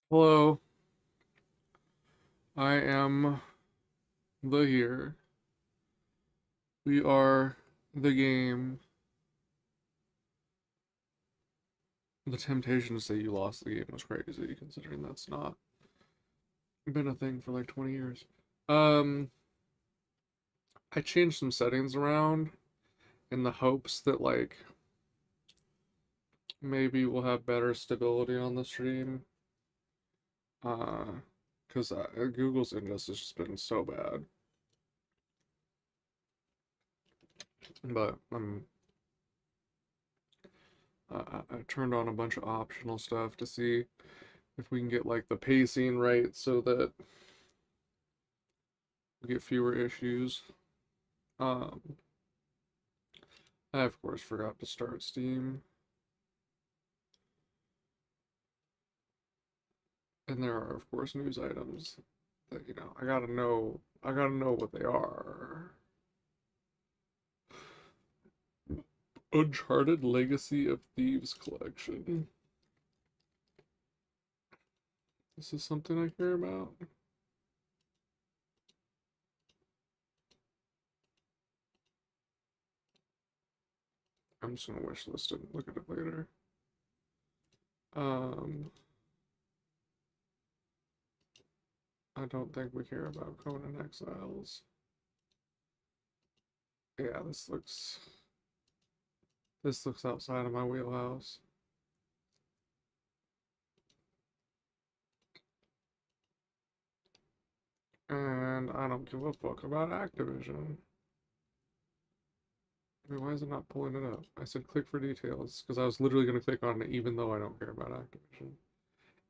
Hello, I am the here. We are the game. The temptation to say you lost the game was crazy, considering that's not been a thing for like 20 years. Um, I changed some settings around in the hopes that like maybe we'll have better stability on the stream. Uh, because Google's injustice has just been so bad. But I turned on a bunch of optional stuff to see if we can get like the pacing right so that we get fewer issues. Um, I of course forgot to start Steam, and there are of course news items that I gotta know what they are. Uncharted Legacy of Thieves collection. This is something I care about. I'm just gonna wish list it and look at it later. Um, I don't think we care about Conan Exiles. Yeah, this looks outside of my wheelhouse. And I don't give a fuck about Activision. I mean, why is it not pulling it up? I said click for details because I was literally going to click on it even though I don't care about Activision.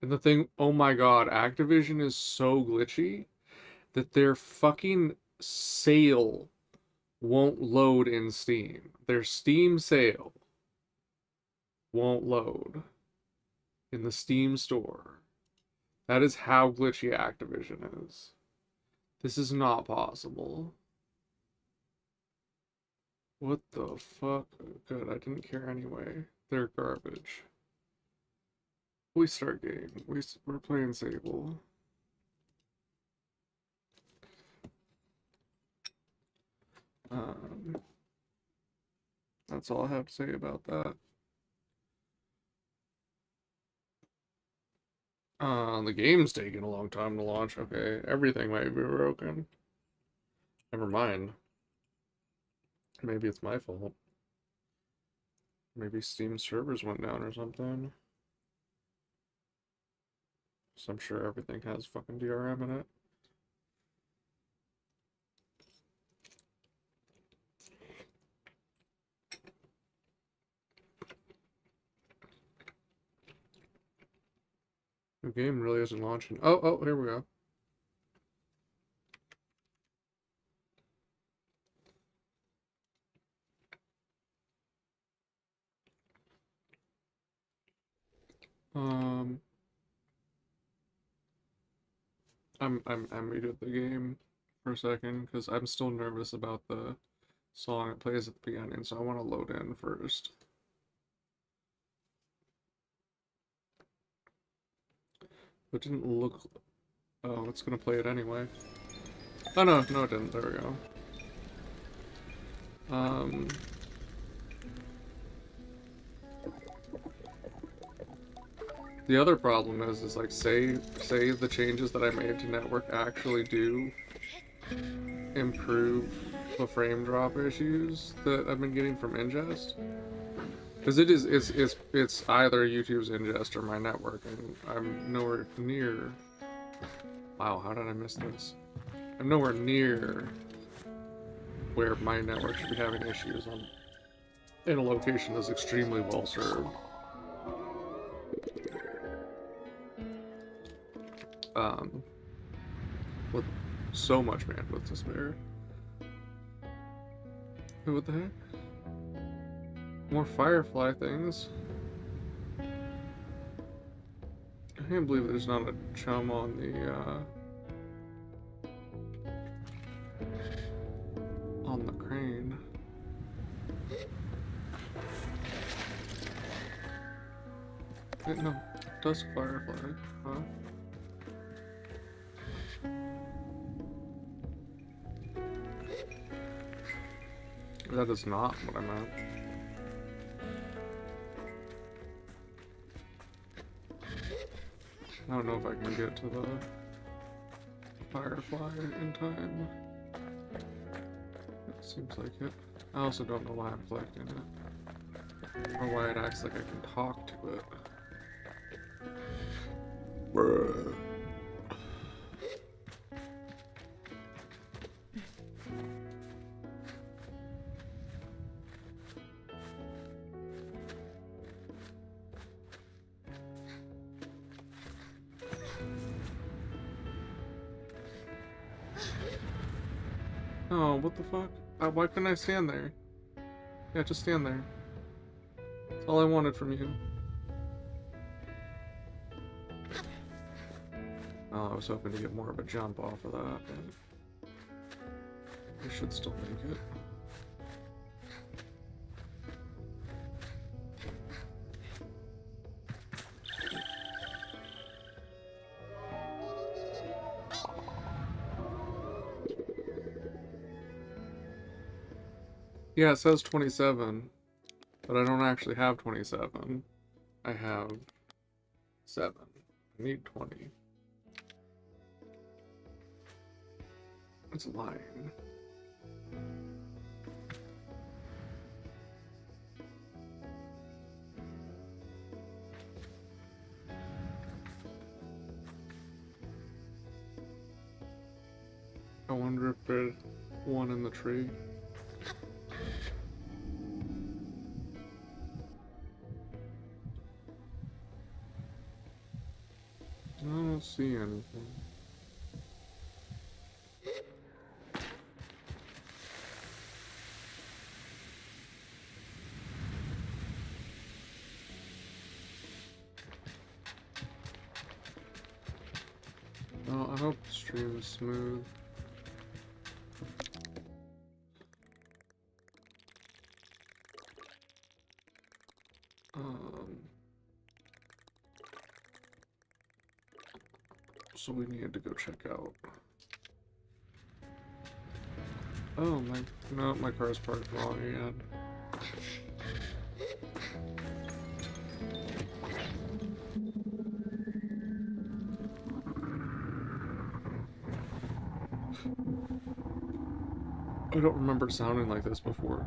And the thing, oh my god, Activision is so glitchy that their fucking sale won't load in Steam. Their Steam sale won't load in the Steam store. That is how glitchy Activision is. This is not possible. What the fuck? Good, I didn't care anyway. They're garbage. We start game. We're playing Sable. Um, that's all I have to say about that. The game's taking a long time to launch. Okay, everything might be broken. Never mind. Maybe it's my fault. Maybe Steam servers went down or something. So I'm sure everything has fucking DRM in it. The game really isn't launching. Oh, here we go. Um, I muted the game for a second because I'm still nervous about the song it plays at the beginning, so I want to load in first. It didn't look. Oh, it's gonna play it anyway. Oh no, no it didn't. There we go. Um, the other problem is like say the changes that I made to network actually do improve the frame drop issues that I've been getting from ingest. Because it's either YouTube's ingest or my network, and I'm nowhere near. Wow, how did I miss this? I'm nowhere near where my network should be having issues on in a location that's extremely well served. Um, with so much bandwidth to spare. Hey, what the heck? More Firefly things. I can't believe there's not a chum on the crane. Wait, no, Dusk Firefly, huh? That is not what I meant. I don't know if I can get to the firefly in time. It seems like it. I also don't know why I'm collecting it. Or why it acts like I can talk to it. Bruh. Oh, what the fuck? Why couldn't I stand there? Yeah, just stand there. That's all I wanted from you. Oh, I was hoping to get more of a jump off of that, but I should still make it. Yeah, it says 27, but I don't actually have 27. I have 7. I need 20. It's lying. I wonder if there's one in the tree. I don't see anything. Oh, I hope the stream is smooth. So we need to go check out. Oh, my car's parked wrong again. I don't remember sounding like this before.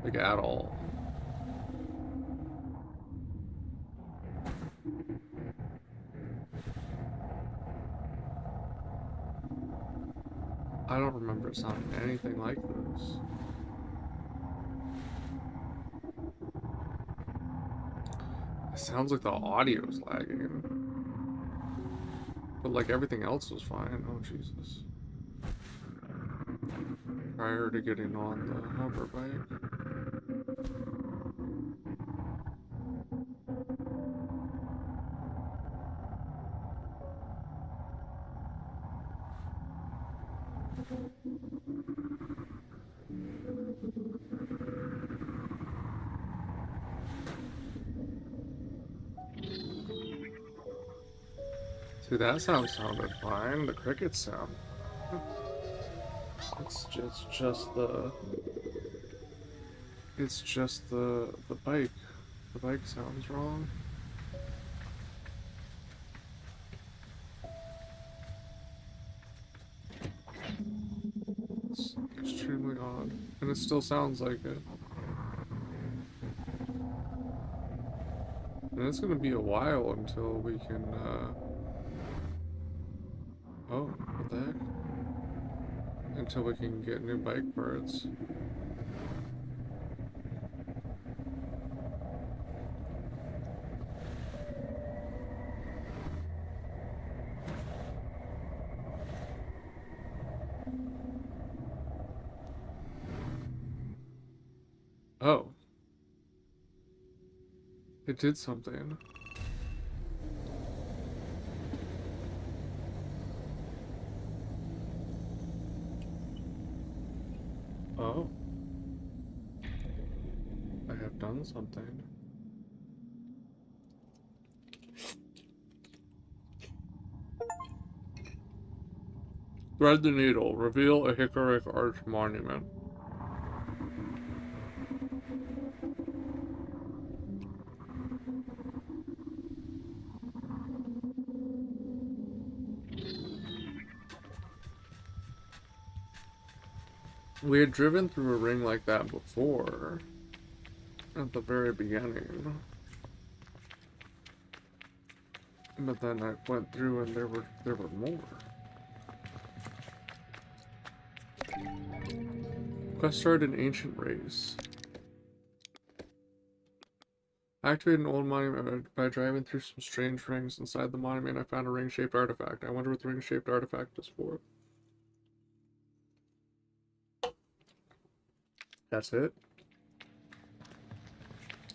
Like, at all. I don't remember it sounding anything like this. It sounds like the audio is lagging. But like everything else was fine. Oh, Jesus. Prior to getting on the hover bike. See, that sound sounded fine. The crickets sound. It's just the. It's just the bike. The bike sounds wrong. It's extremely odd, and it still sounds like it. And it's gonna be a while until we can. Oh, what the heck? Until we can get new bike parts. Oh. It did something. Oh. I have done something. Thread the needle. Reveal a Hickory Arch monument. We had driven through a ring like that before. At the very beginning. But then I went through and there were more. Quest started an ancient race. Activate an old monument by driving through some strange rings. Inside the monument, I found a ring-shaped artifact. I wonder what the ring-shaped artifact is for. That's it?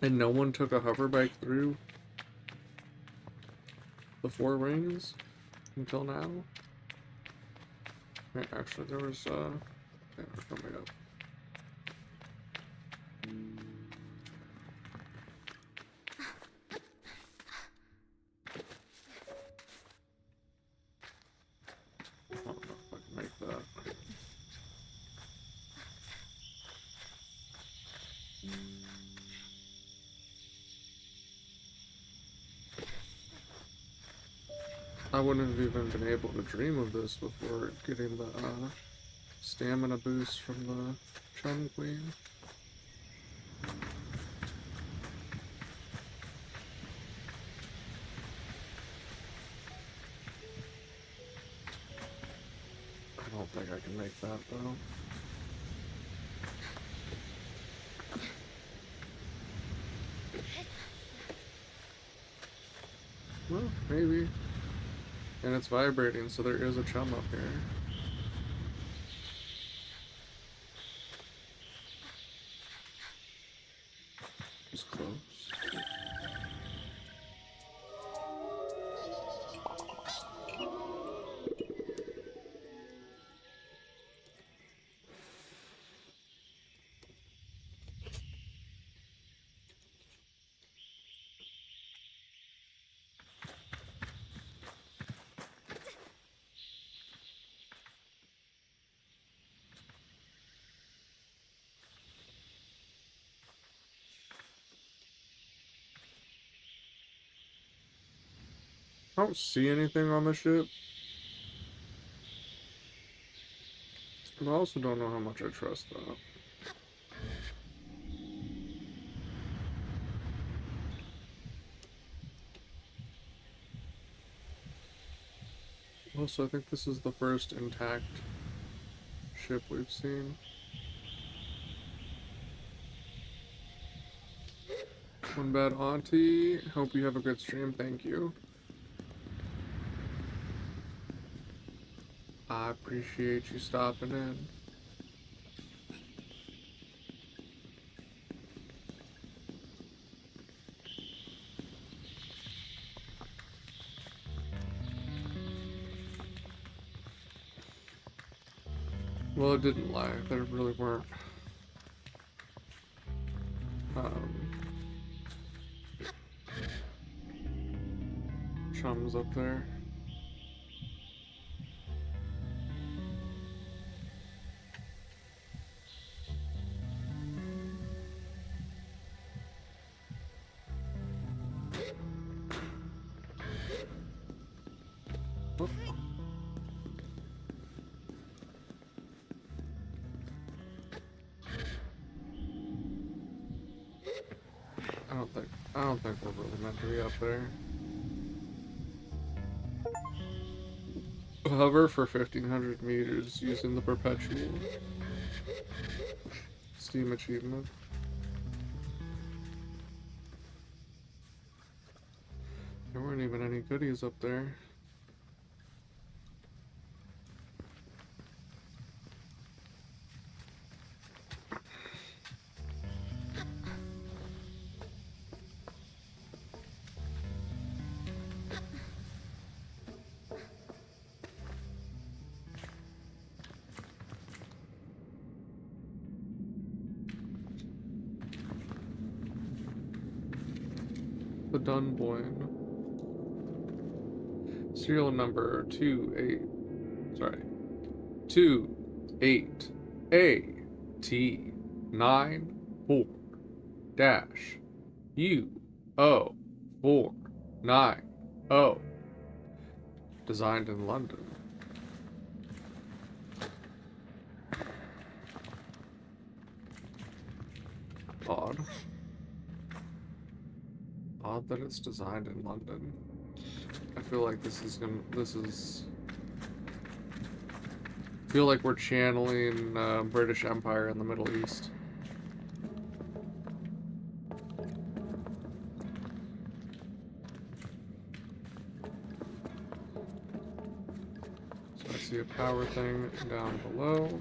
And no one took a hover bike through the 4 rings until now? Wait, actually, there was, yeah, they're coming up. I don't know if I can make that. I wouldn't have even been able to dream of this before getting the stamina boost from the Chum Queen. I don't think I can make that though. Well, maybe. And it's vibrating, so there is a chum up here. It's close. I don't see anything on the ship. But I also don't know how much I trust that. Also, I think this is the first intact ship we've seen. One bad auntie. Hope you have a good stream. Thank you. I appreciate you stopping in. Well, it didn't lie. There really weren't. Chums up there. Oh. I don't think we're really meant to be up there. Hover for 1500 meters using the perpetual Steam achievement. There weren't even any goodies up there. The Dunboyne. Serial number 28. Sorry. 2 8 A T 9 4 dash U O 4 9 O. Designed in London. Odd. Odd that it's designed in London. I feel like I feel like we're channeling British Empire in the Middle East. So I see a power thing down below.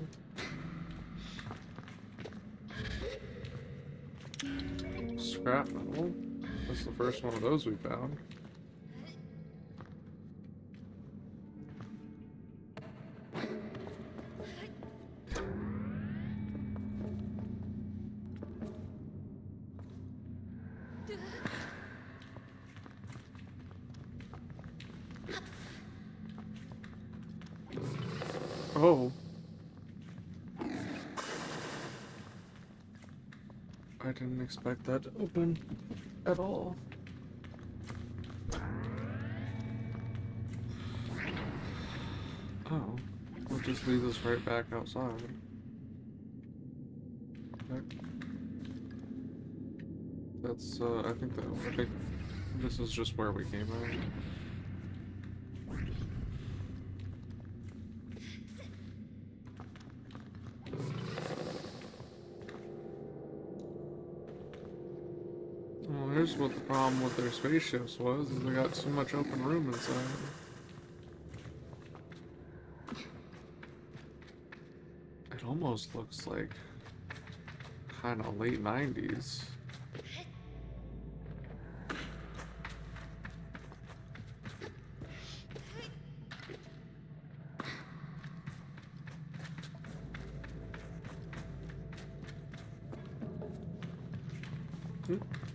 Scrap metal. This is the first one of those we found. Oh. I didn't expect that to open at all. Oh. We'll just leave this right back outside. Okay. That's, I think this is just where we came out. Well, here's what the problem with their spaceships was, is they got too much open room inside. It almost looks like kind of late 90s.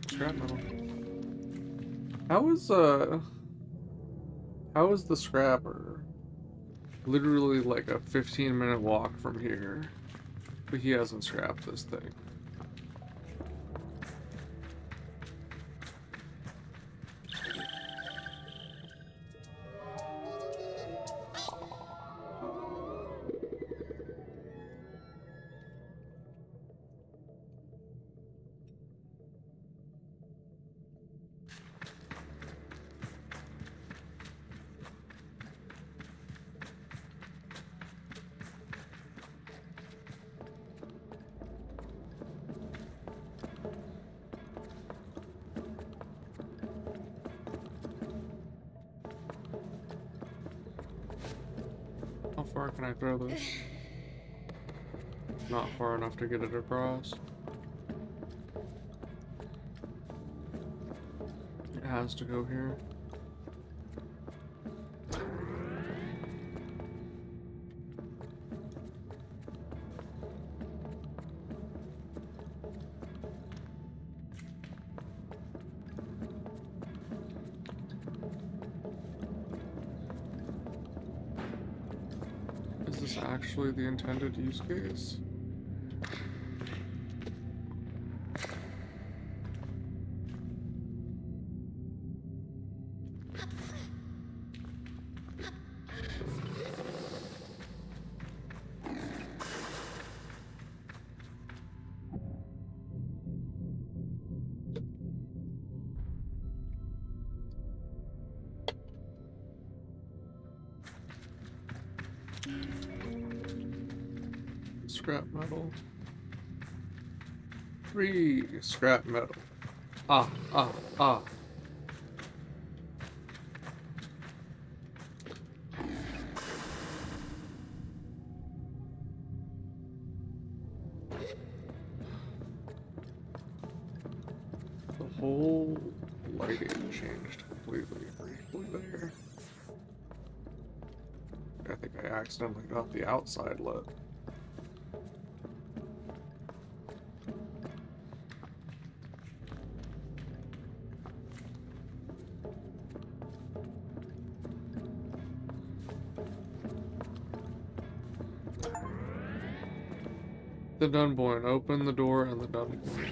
Scrap metal. How is the scrapper literally like a 15-minute walk from here, but he hasn't scrapped this thing? How far can I throw this? Not far enough to get it across. It has to go here. Is this actually the intended use case? Scrap metal. 3 scrap metal. Ah. The whole lighting changed completely briefly there. I think I accidentally got the outside lit. The Dunboyne. Open the door and the Dunboyne.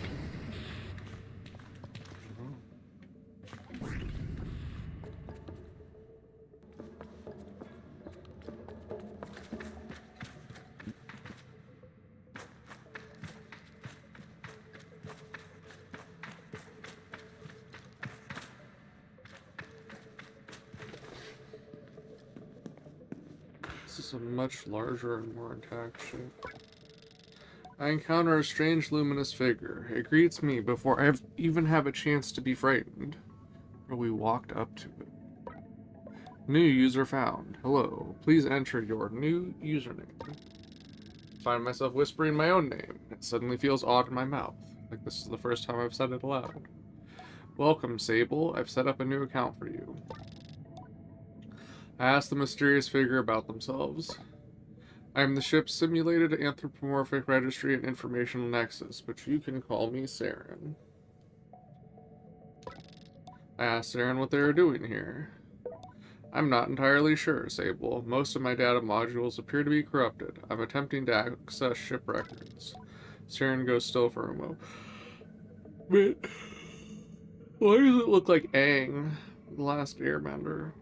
This is a much larger and more intact ship. I encounter a strange luminous figure. It greets me before I even have a chance to be frightened. We walked up to it. New user found. Hello. Please enter your new username. I find myself whispering my own name. It suddenly feels odd in my mouth. Like this is the first time I've said it aloud. Welcome, Sable. I've set up a new account for you. I asked the mysterious figure about themselves. I am the ship's simulated anthropomorphic registry and informational nexus, but you can call me Saren. I asked Saren what they were doing here. I'm not entirely sure, Sable. Most of my data modules appear to be corrupted. I'm attempting to access ship records. Saren goes still for a moment. Wait. Why does it look like Aang, the last airbender?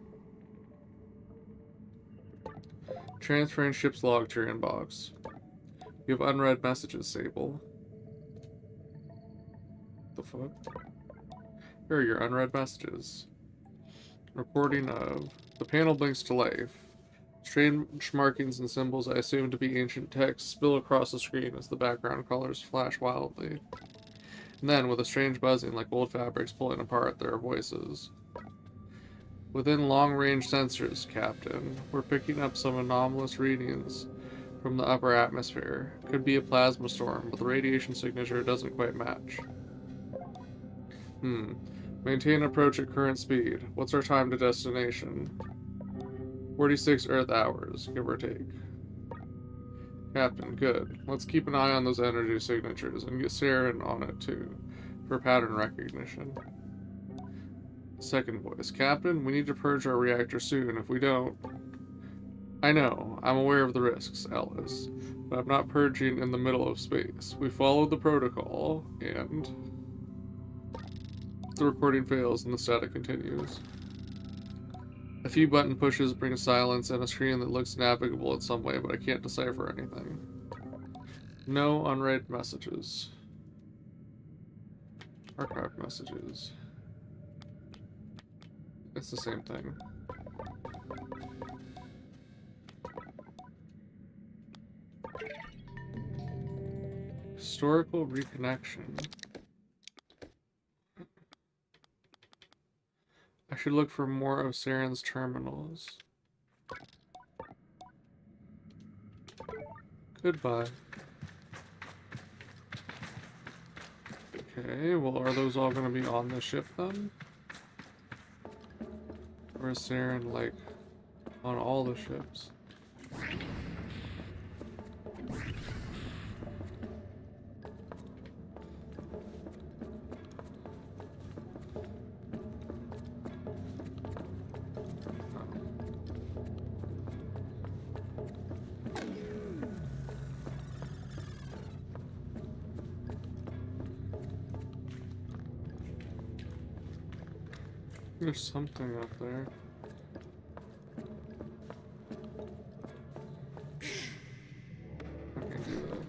Transferring ship's log to your inbox. You have unread messages, Sable. The fuck? Here are your unread messages. Recording of... The panel blinks to life. Strange markings and symbols I assume to be ancient text spill across the screen as the background colors flash wildly. And then, with a strange buzzing like old fabrics pulling apart, there are voices. Within long-range sensors, Captain, we're picking up some anomalous readings from the upper atmosphere. Could be a plasma storm, but the radiation signature doesn't quite match. Maintain approach at current speed. What's our time to destination? 46 Earth hours, give or take. Captain, good. Let's keep an eye on those energy signatures and get Saren on it too, for pattern recognition. Second voice. Captain, we need to purge our reactor soon. If we don't... I know. I'm aware of the risks, Ellis. But I'm not purging in the middle of space. We followed the protocol, and... The recording fails and the static continues. A few button pushes bring silence and a screen that looks navigable in some way, but I can't decipher anything. No unread messages. Archived messages. It's the same thing. Historical reconnection. I should look for more of Saren's terminals. Goodbye. Okay, well, are those all going to be on the ship then? Or is Saren, like, on all the ships? There's something up there. I can do that.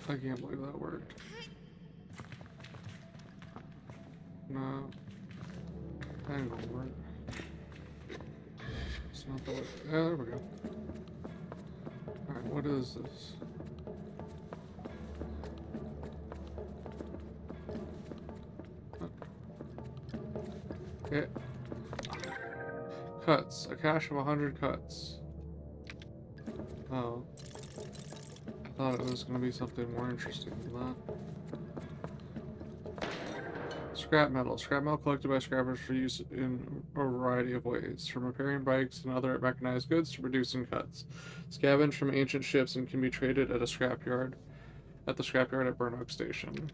I can't believe that worked. No. Hang on, it's not the way. Yeah, there we go. Alright, what is this? Okay. Cuts. A cache of 100 cuts. Oh. I thought it was going to be something more interesting than that. Scrap metal. Scrap metal collected by scrappers for use in a variety of ways, from repairing bikes and other mechanized goods to producing cuts. Scavenged from ancient ships and can be traded at a scrapyard, at the scrapyard at Burn Oak Station.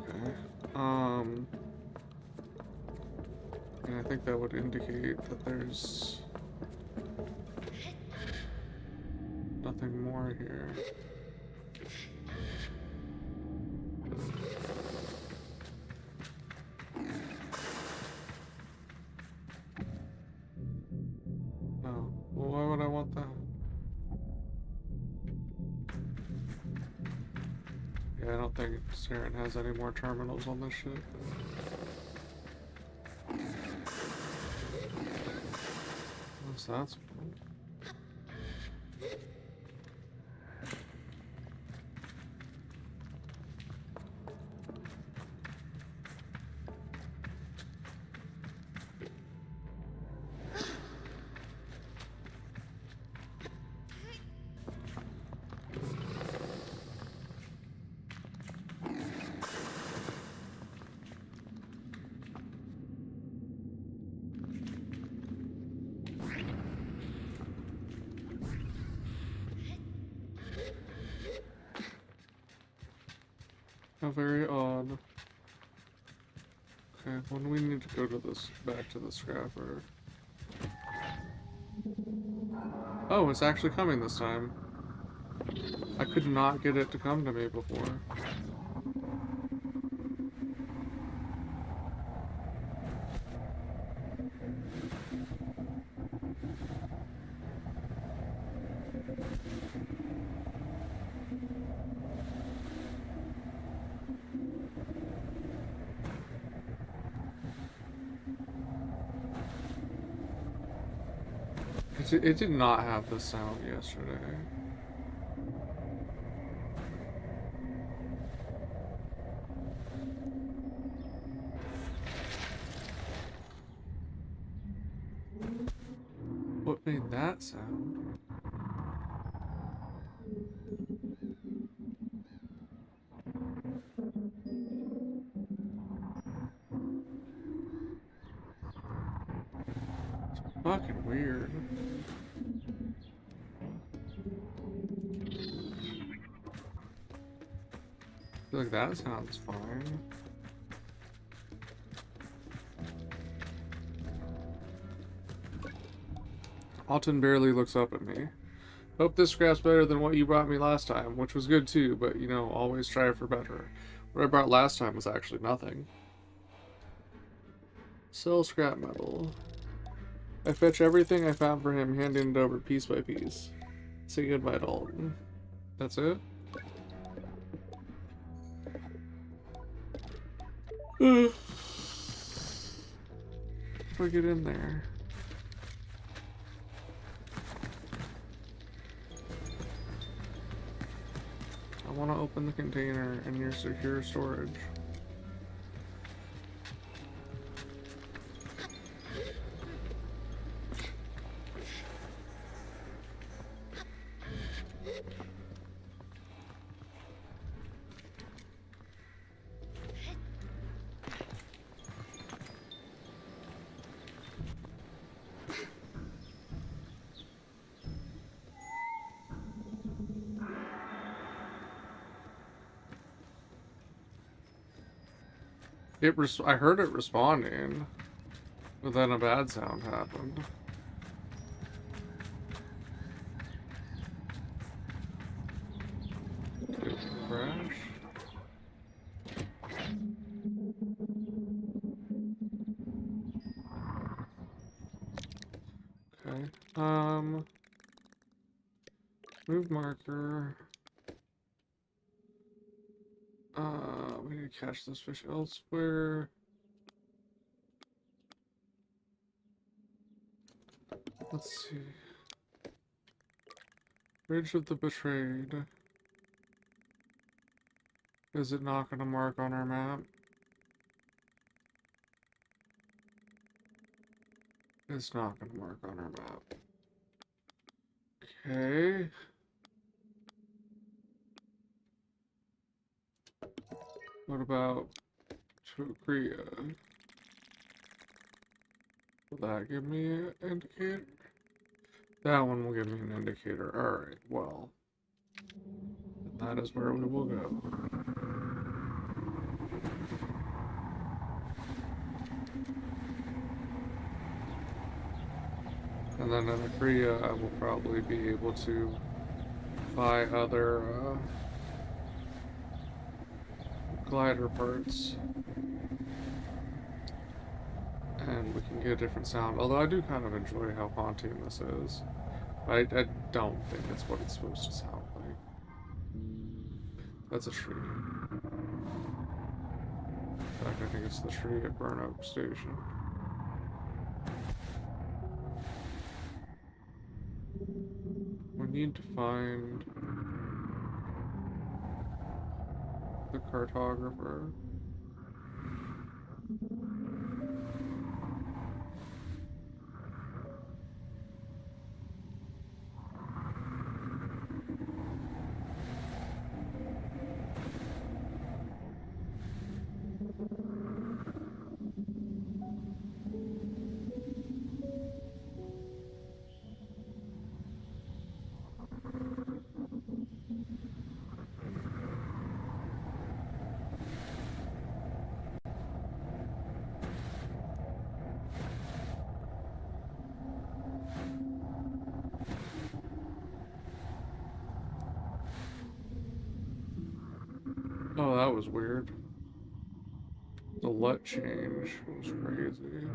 Okay. And I think that would indicate that there's nothing more here. No. Well, why would I want that? Yeah, I don't think Saren has any more terminals on this ship. What's that supposed? How very odd. Okay, when do we need to go to this, back to the scrapper? Oh, it's actually coming this time. I could not get it to come to me before. It did not have this sound yesterday. What made that sound? It's fucking weird. I feel like that sounds fine. Alton barely looks up at me. Hope this scrap's better than what you brought me last time, which was good too, but you know, always strive for better. What I brought last time was actually nothing. Sell scrap metal. I fetch everything I found for him, handing it over piece by piece. Say goodbye to Alton. That's it? How do I get in there? I want to open the container in your secure storage. I heard it responding, but then a bad sound happened. Did it crash? Okay. Move marker. We need to catch this fish elsewhere. Let's see. Bridge of the Betrayed. Is it not going to mark on our map? It's not going to mark on our map. Okay. What about Korea? Will that give me an indicator? That one will give me an indicator. Alright, well. That is where we will go. And then in Korea, I will probably be able to buy other glider parts. And we can get a different sound. Although I do kind of enjoy how haunting this is. I don't think it's what it's supposed to sound like. That's a tree. In fact, I think it's the tree at Burnout Station. We need to find the cartographer. Oh, that was weird. The LUT change was crazy.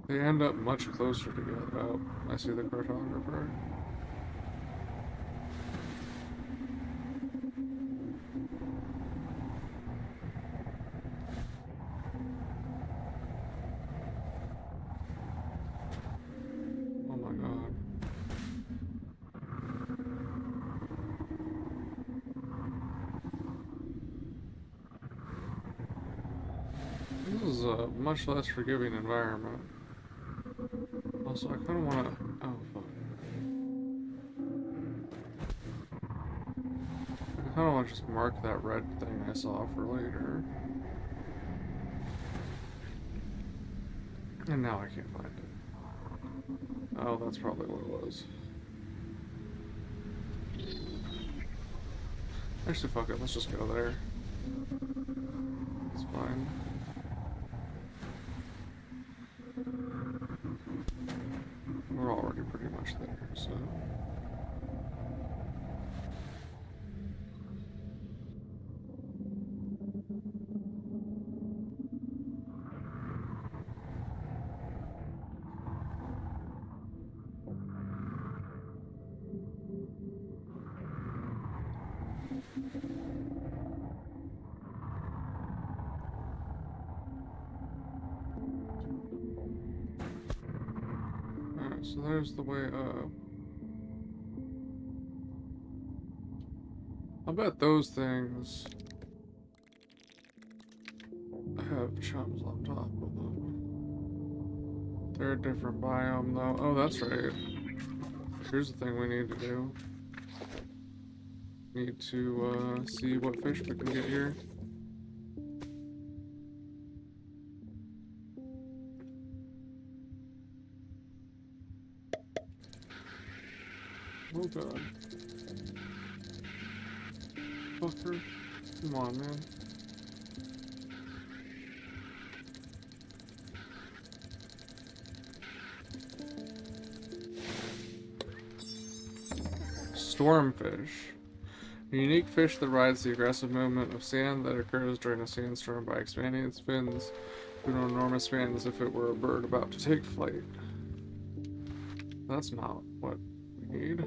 They end up much closer together. Oh, I see the cartographer. Oh my god. This is a much less forgiving environment. Also, I kind of want to... Oh, fuck. I kind of want to just mark that red thing I saw for later. And now I can't find it. Oh, that's probably what it was. Actually, fuck it. Let's just go there. It's fine. We're already pretty much there, so... Alright, so there's the way up. I bet those things have chums on top of them. They're a different biome, though. Oh, that's right. Here's the thing we need to do. Need to, see what fish we can get here. Oh, God. Fucker. Come on, man. Stormfish. A unique fish that rides the aggressive movement of sand that occurs during a sandstorm by expanding its fins to an enormous fan as if it were a bird about to take flight. That's not what we need.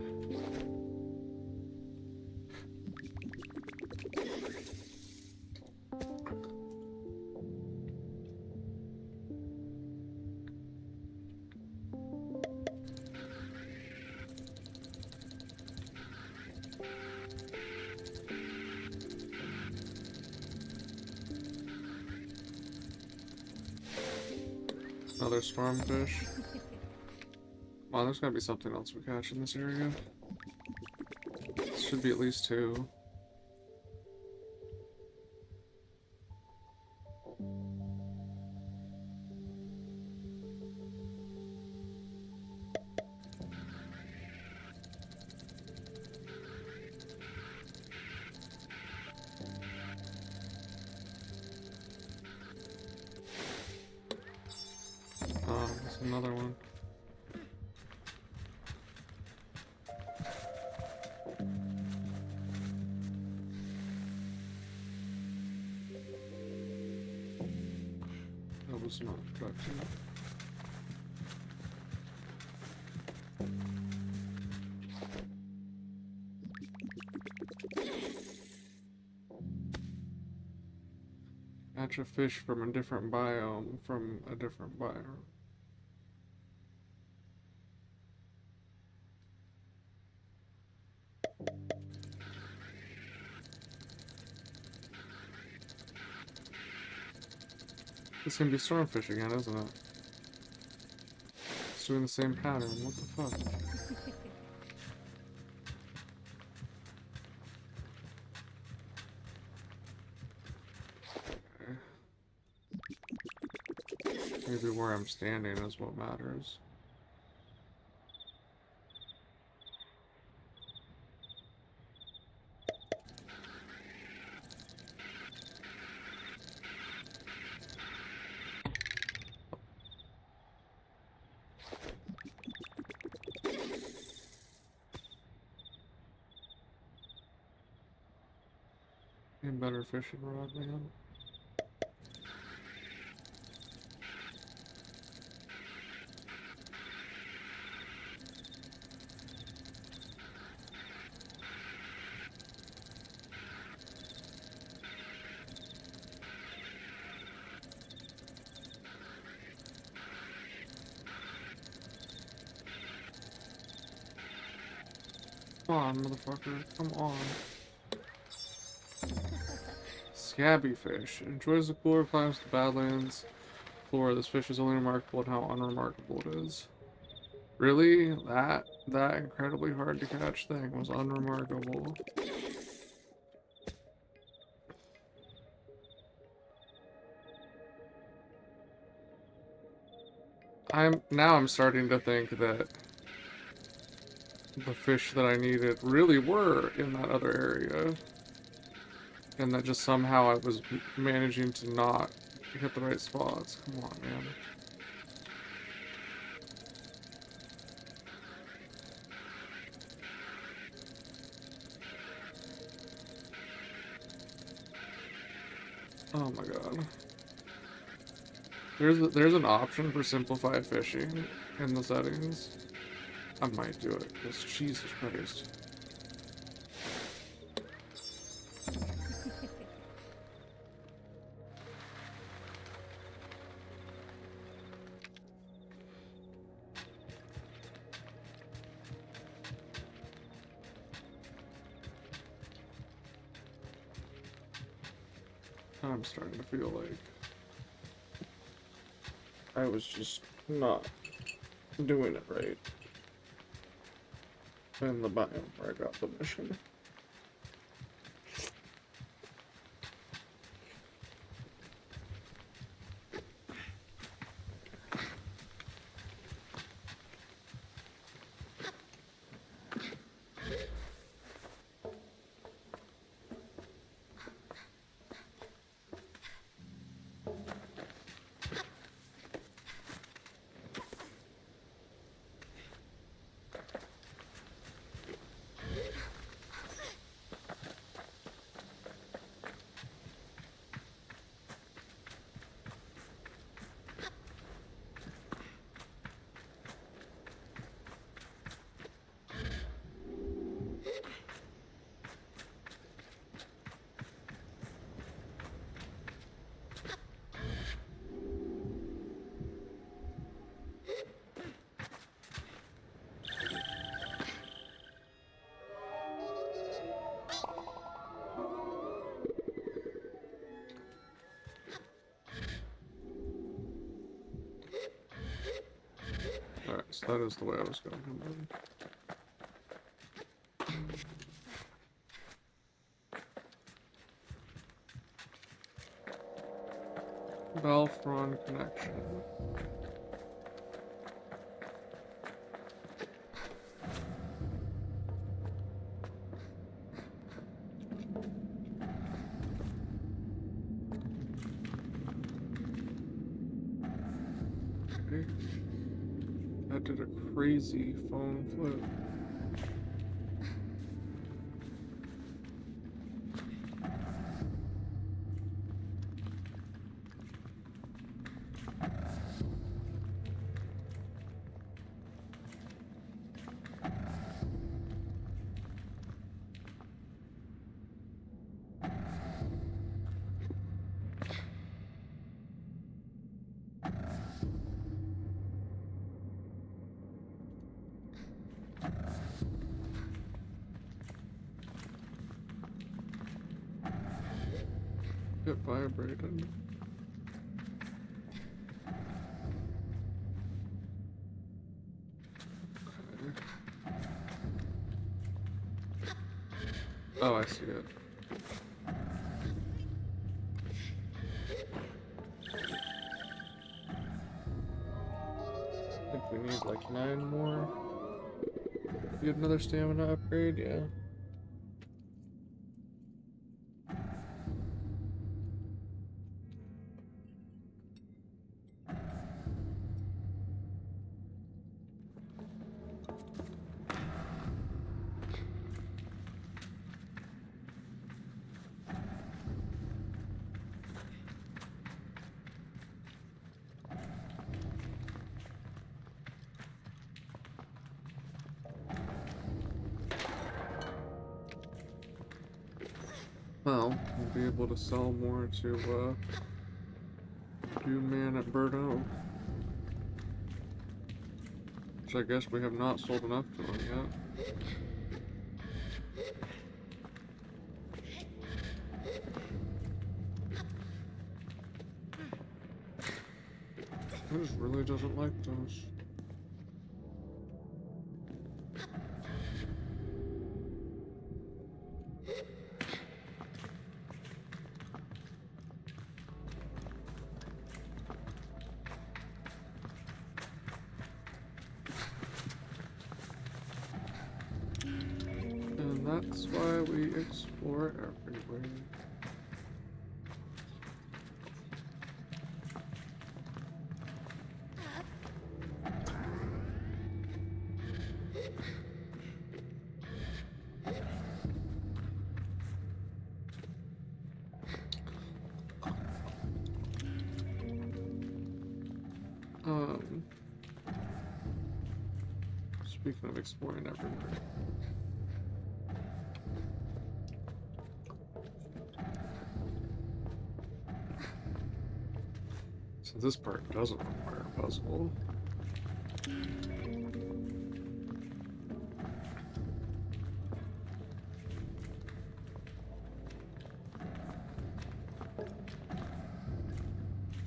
another stormfish. Come on, there's gotta be something else we catch in this area. Should be at least 2. Oh, there's another one. That was not productive. Catch a fish from a different biome from a different biome. This can be stormfish again, isn't it? It's doing the same pattern. What the fuck? Okay. Maybe where I'm standing is what matters. And better fishing rod, man. Come on, motherfucker. Come on. Scabby fish. Enjoys the cooler climbs to Badlands floor. This fish is only remarkable at how unremarkable it is. Really? That incredibly hard to catch thing was unremarkable. I'm starting to think that the fish that I needed really were in that other area. And that just somehow I was managing to not hit the right spots. Come on, man. Oh my god. There's an option for simplified fishing in the settings. I might do it, because Jesus Christ. I'm starting to feel like I was just not doing it right in the biome where I got the mission. Yes, that is the way I was going. Valfron connection. Okay. That did a crazy phone flip. It vibrated. Okay. Oh, I see it. I think we need like 9 more. Get another stamina upgrade, yeah. Well, we'll be able to sell more to do man at Birdo. Which I guess we have not sold enough to him yet. He just really doesn't like those. And that's why we explore everywhere. Speaking of exploring everywhere. So this part doesn't require a puzzle.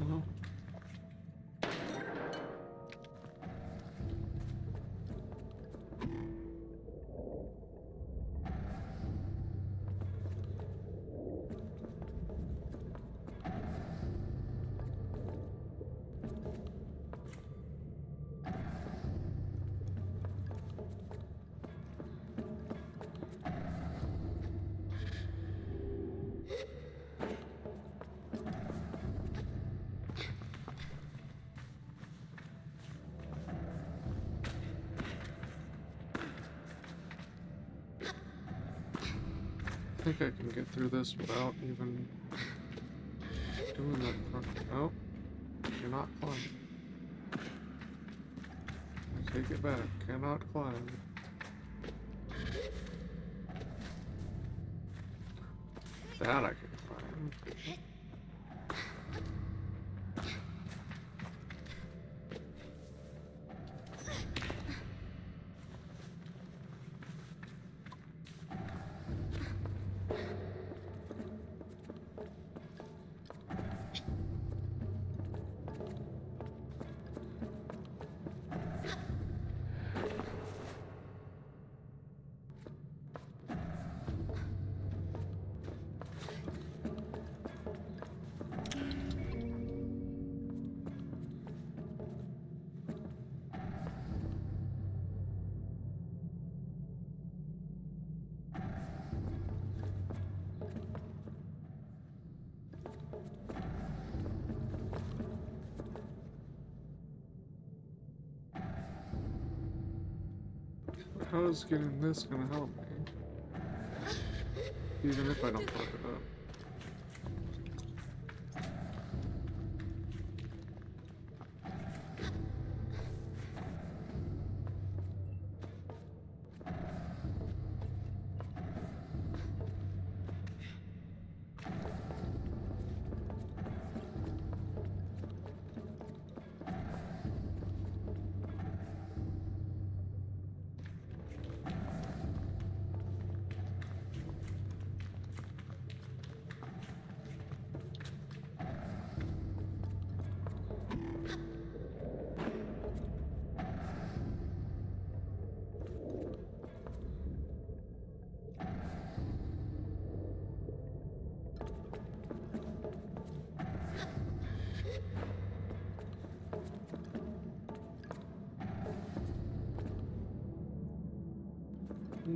Well. I think I can get through this without even doing that. Oh, cannot climb. I take it back. Cannot climb. That I can climb. How is getting this gonna help me? Even if I don't fuck it up.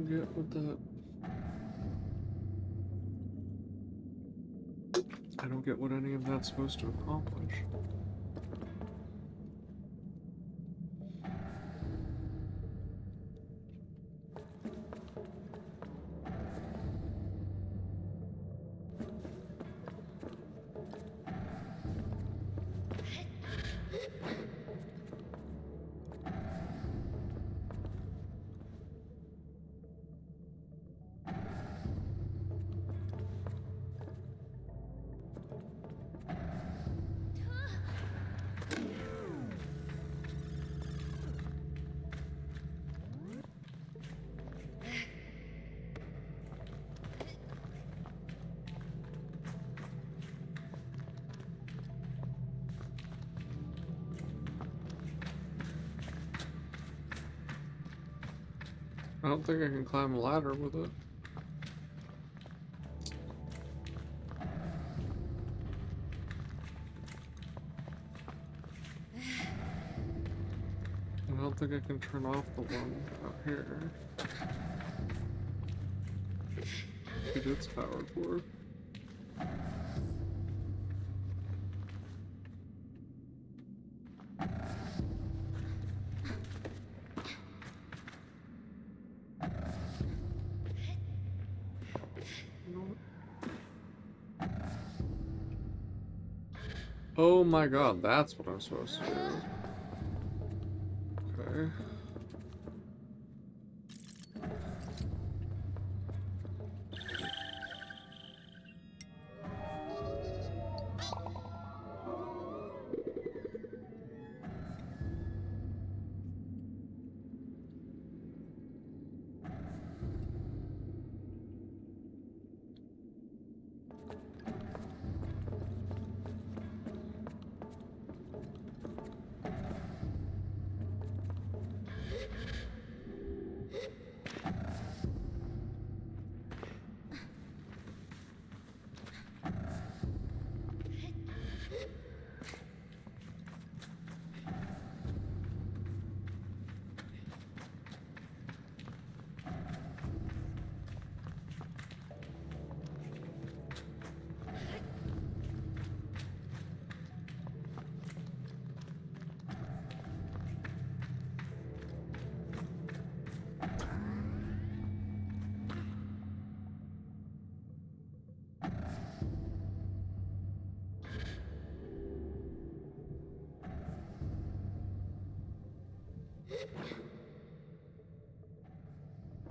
Get what that. I don't get what any of that's supposed to accomplish. I don't think I can climb a ladder with it. I don't think I can turn off the one out here. Get its power cord. Oh my god, that's what I'm supposed to do. Okay.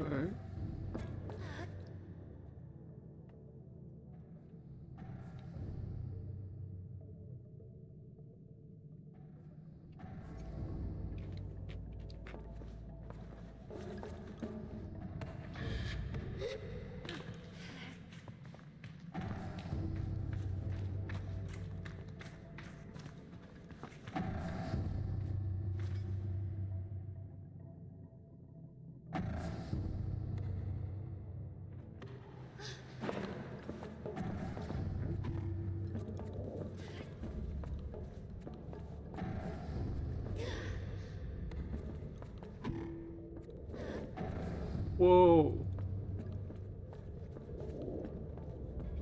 Okay. Whoa.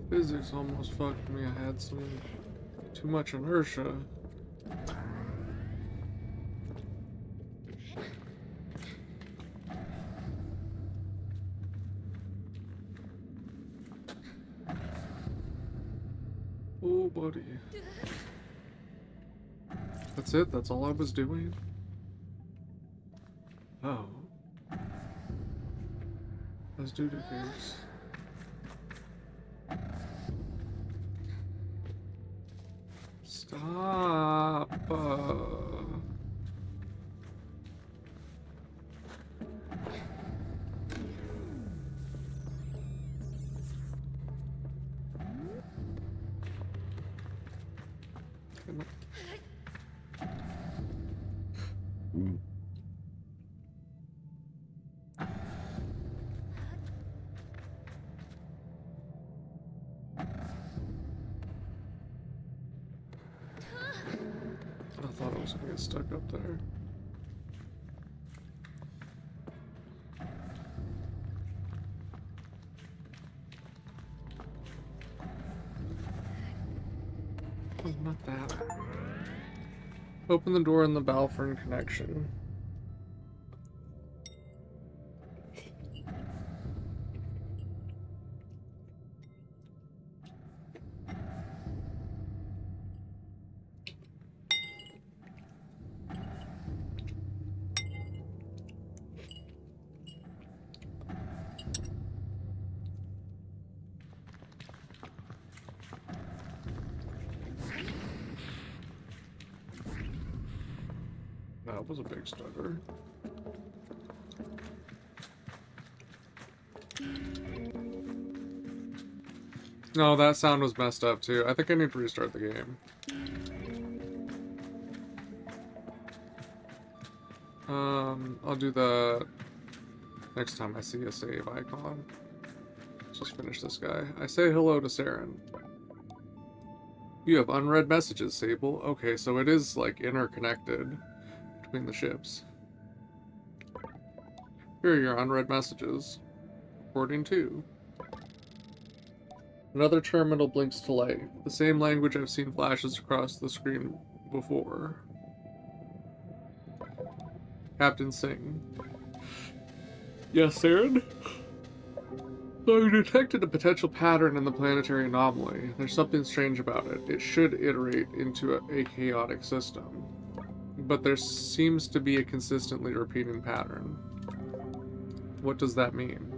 Physics almost fucked me. I had some too much inertia. Oh, buddy. That's it? That's all I was doing? Oh. Let's do the things. Stop. I thought I was gonna get stuck up there. Oh, not that. Open the door in the Balfron connection. That was a big stutter. No, that sound was messed up too. I think I need to restart the game. I'll do the next time I see a save icon. Let's just finish this guy. I say hello to Saren. You have unread messages, Sable. Okay, so it is like interconnected between the ships. Here are your unread messages. Recording 2. Another terminal blinks to light. The same language I've seen flashes across the screen before. Captain Singh. Yes, Saren? So I detected a potential pattern in the planetary anomaly. There's something strange about it. It should iterate into a chaotic system. But there seems to be a consistently repeating pattern. What does that mean?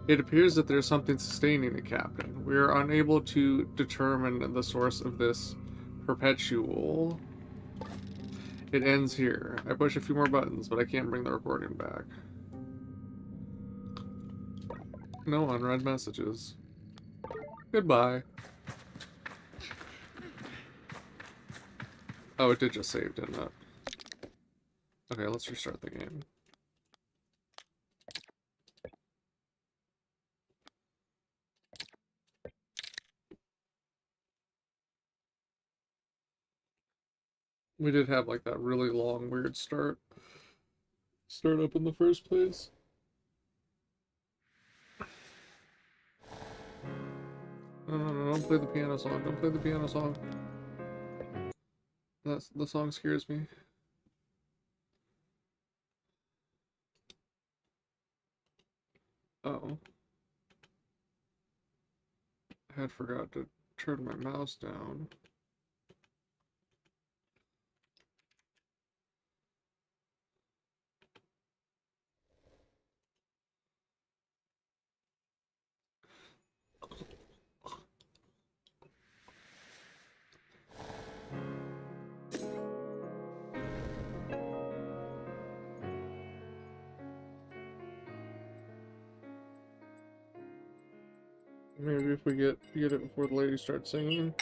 It appears that there's something sustaining it, Captain. We are unable to determine the source of this perpetual. It ends here. I push a few more buttons, but I can't bring the recording back. No unread messages. Goodbye. Oh, it did just save, didn't it? Okay, let's restart the game. We did have like that really long, weird start up in the first place. No, don't play the piano song. Don't play the piano song. The song scares me. Uh-oh. I had forgot to turn my mouse down. Maybe if we get it before the lady starts singing.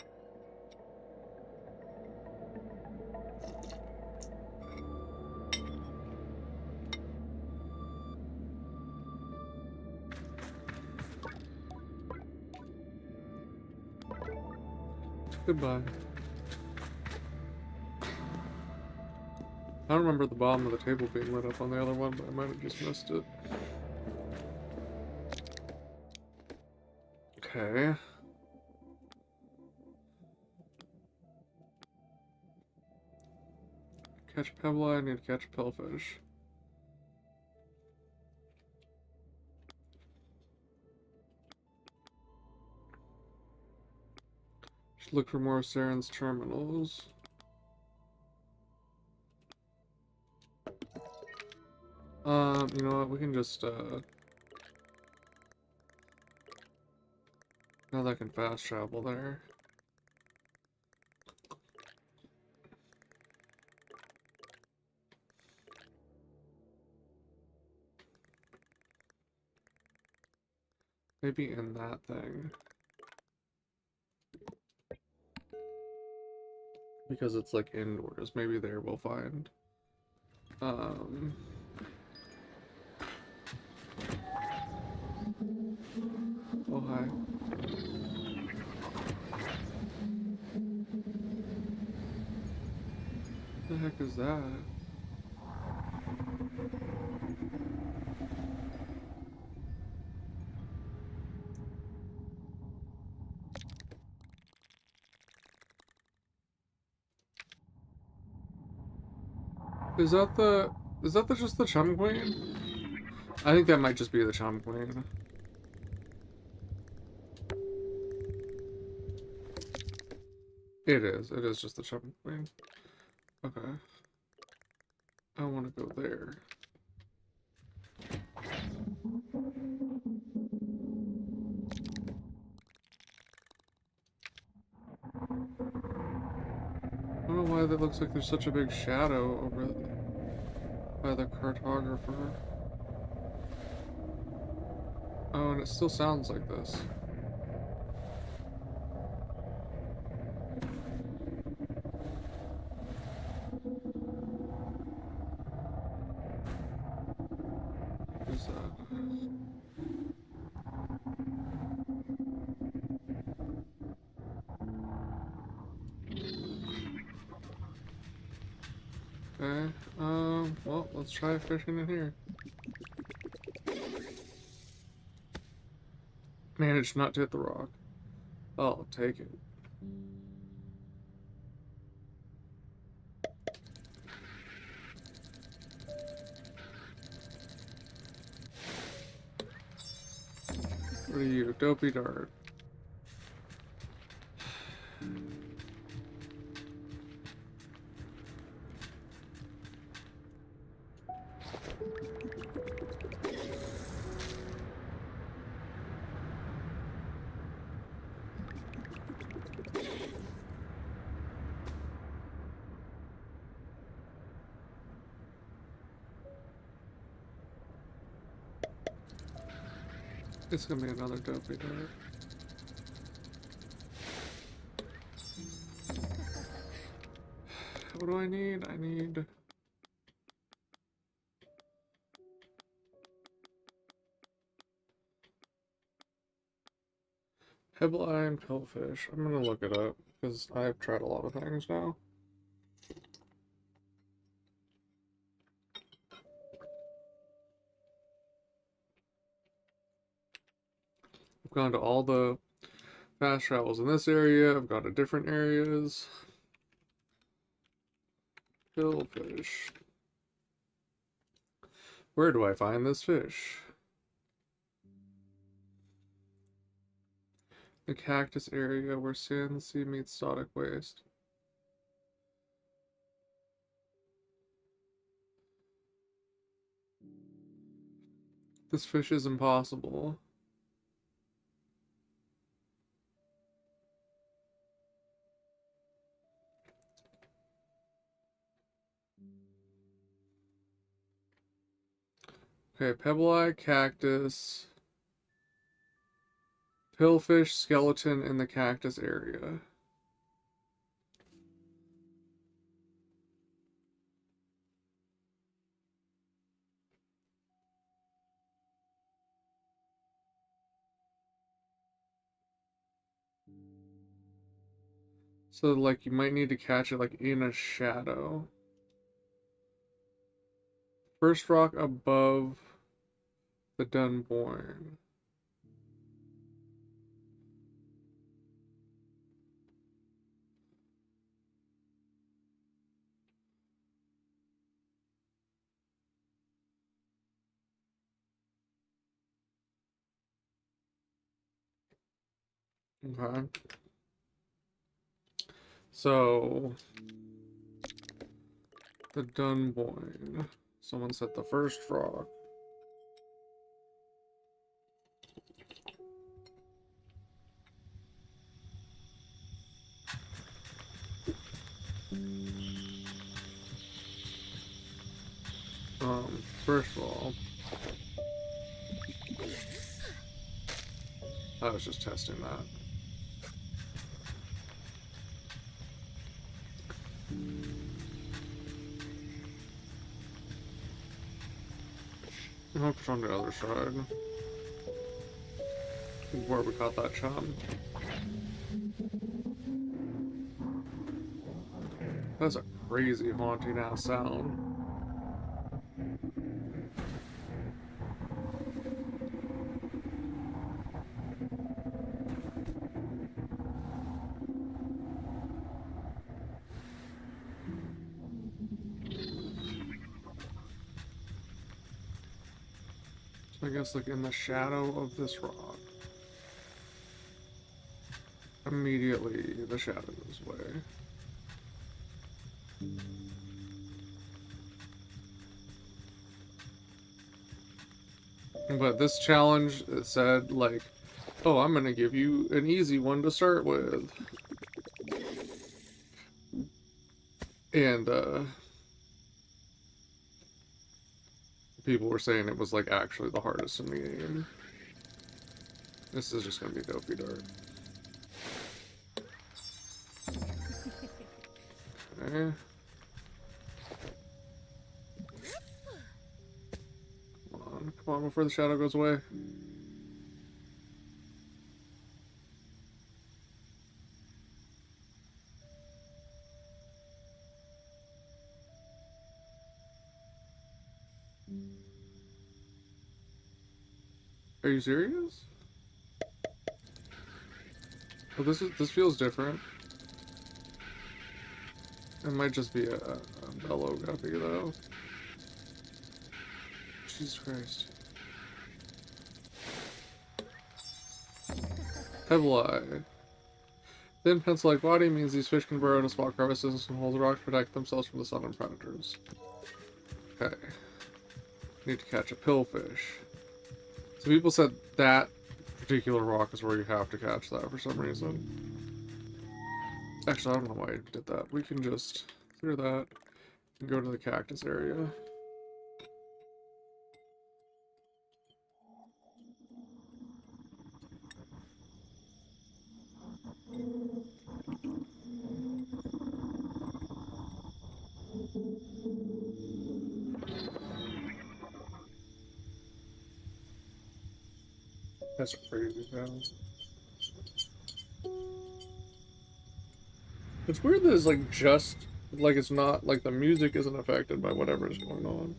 Goodbye. I don't remember the bottom of the table being lit up on the other one, but I might have just missed it. Okay. Catch a pebble, I need to catch a pellfish. Should look for more Saren's terminals. You know what? We can just now that I can fast travel there. Maybe in that thing. Because it's like indoors. Maybe there we'll find. Oh hi. What the heck is that? Is that just the Chum Queen? I think that might just be the Chum Queen. It is just the Chum Queen. Okay. I want to go there. I don't know why that looks like there's such a big shadow over by the cartographer. Oh, and it still sounds like this. What is that? Okay, well, let's try fishing in here. Managed not to hit the rock. I'll take it. What are you? Dopey dart. It's gonna be another dopey dart. What do I need? I need... Pebble Eye and Pillfish. I'm gonna look it up, because I've tried a lot of things now. I've gone to all the fast travels in this area. I've gone to different areas. Pillfish. Where do I find this fish? The cactus area where sand sea meets static waste. This fish is impossible. Okay, Pebble Eye, cactus, pillfish, skeleton in the cactus area. So, like, you might need to catch it, like, in a shadow. First rock above the Dunboyne. Okay. So, the Dunboyne. Someone set the first rock. First of all, I was just testing that. I hope it's on the other side. Where we caught that chum. That's a crazy haunting ass sound. So I guess like in the shadow of this rock. Immediately the shadow goes away. But this challenge, it said like, oh, I'm gonna give you an easy one to start with. And people were saying it was like actually the hardest in the game. This is just gonna be dopey dart. Okay. Come on, before the shadow goes away. Are you serious? Oh, this feels different. It might just be a bellow guppy though. Jesus Christ. Pebble Eye. Thin pencil-like body means these fish can burrow into small crevices and hold rocks to protect themselves from the sun and predators. Okay. Need to catch a pillfish. So people said that particular rock is where you have to catch that for some reason. Actually, I don't know why I did that. We can just clear that and go to the cactus area. That's a crazy sound. It's weird that it's like just like it's not like the music isn't affected by whatever is going on.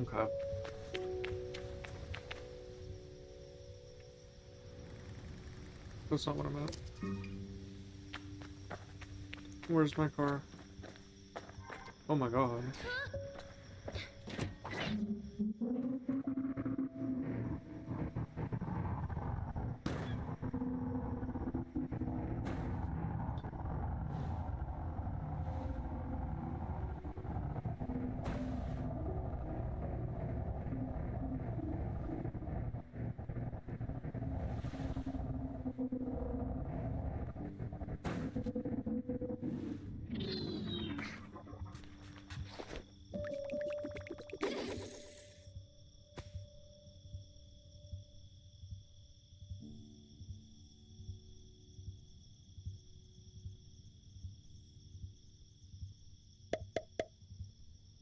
Okay. That's not what I'm at. Where's my car? Oh my god.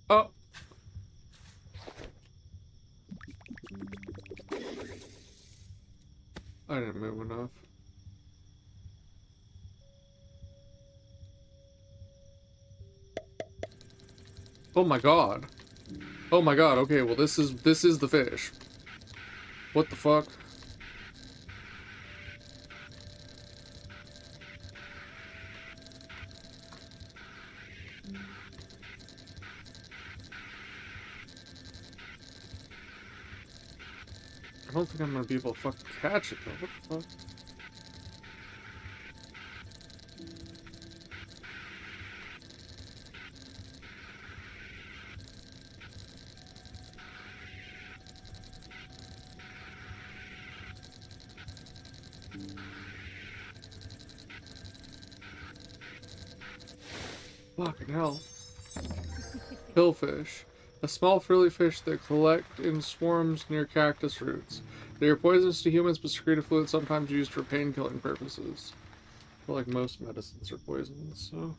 Oh! I didn't move enough. Oh my god. Oh my god, okay, well this is the fish. What the fuck? I don't think I'm gonna be able to fucking catch it though. What the fuck? Fucking hell. Pillfish. A small frilly fish that collect in swarms near cactus roots. They are poisonous to humans but secrete a fluid sometimes used for pain-killing purposes. I feel like most medicines are poisons, so...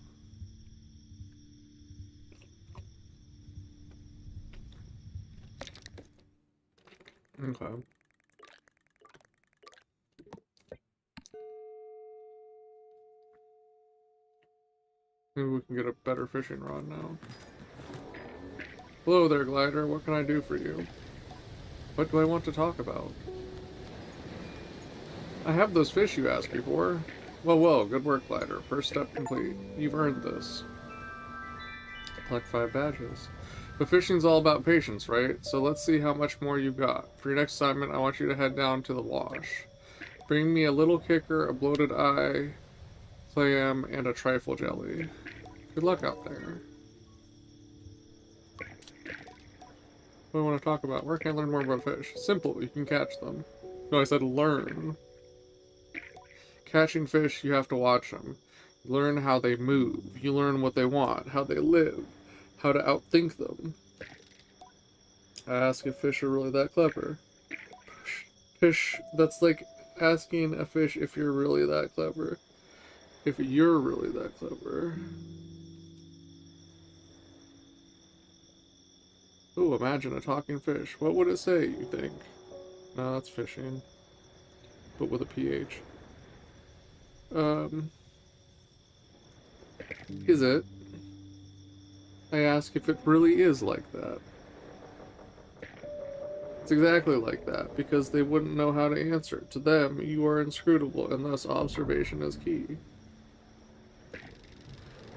Okay. Maybe we can get a better fishing rod now. Hello there, Glider. What can I do for you? What do I want to talk about? I have those fish you asked me for. Well, good work, Glider. First step complete. You've earned this. Collect 5 badges. But fishing's all about patience, right? So let's see how much more you've got. For your next assignment, I want you to head down to the wash. Bring me a little kicker, a bloated eye, clam, and a trifle jelly. Good luck out there. What do I want to talk about? Where can I learn more about fish? Simple, you can catch them. No, I said learn. Catching fish, you have to watch them. You learn how they move. You learn what they want, how they live, how to outthink them. I ask if fish are really that clever. Fish, that's like asking a fish if you're really that clever. If you're really that clever. Ooh, imagine a talking fish. What would it say, you think? No, that's fishing. But with a PH. Is it? I ask if it really is like that. It's exactly like that, because they wouldn't know how to answer. To them, you are inscrutable, and thus observation is key.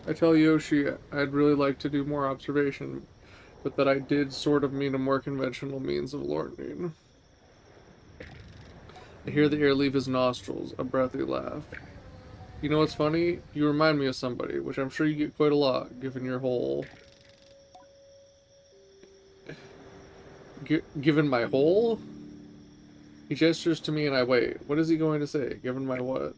I tell Yoshi I'd really like to do more observation, but that I did sort of mean a more conventional means of learning. I hear the air leave his nostrils, a breathy laugh. You know what's funny? You remind me of somebody, which I'm sure you get quite a lot, given your whole... Given my whole? He gestures to me and I wait. What is he going to say? Given my what?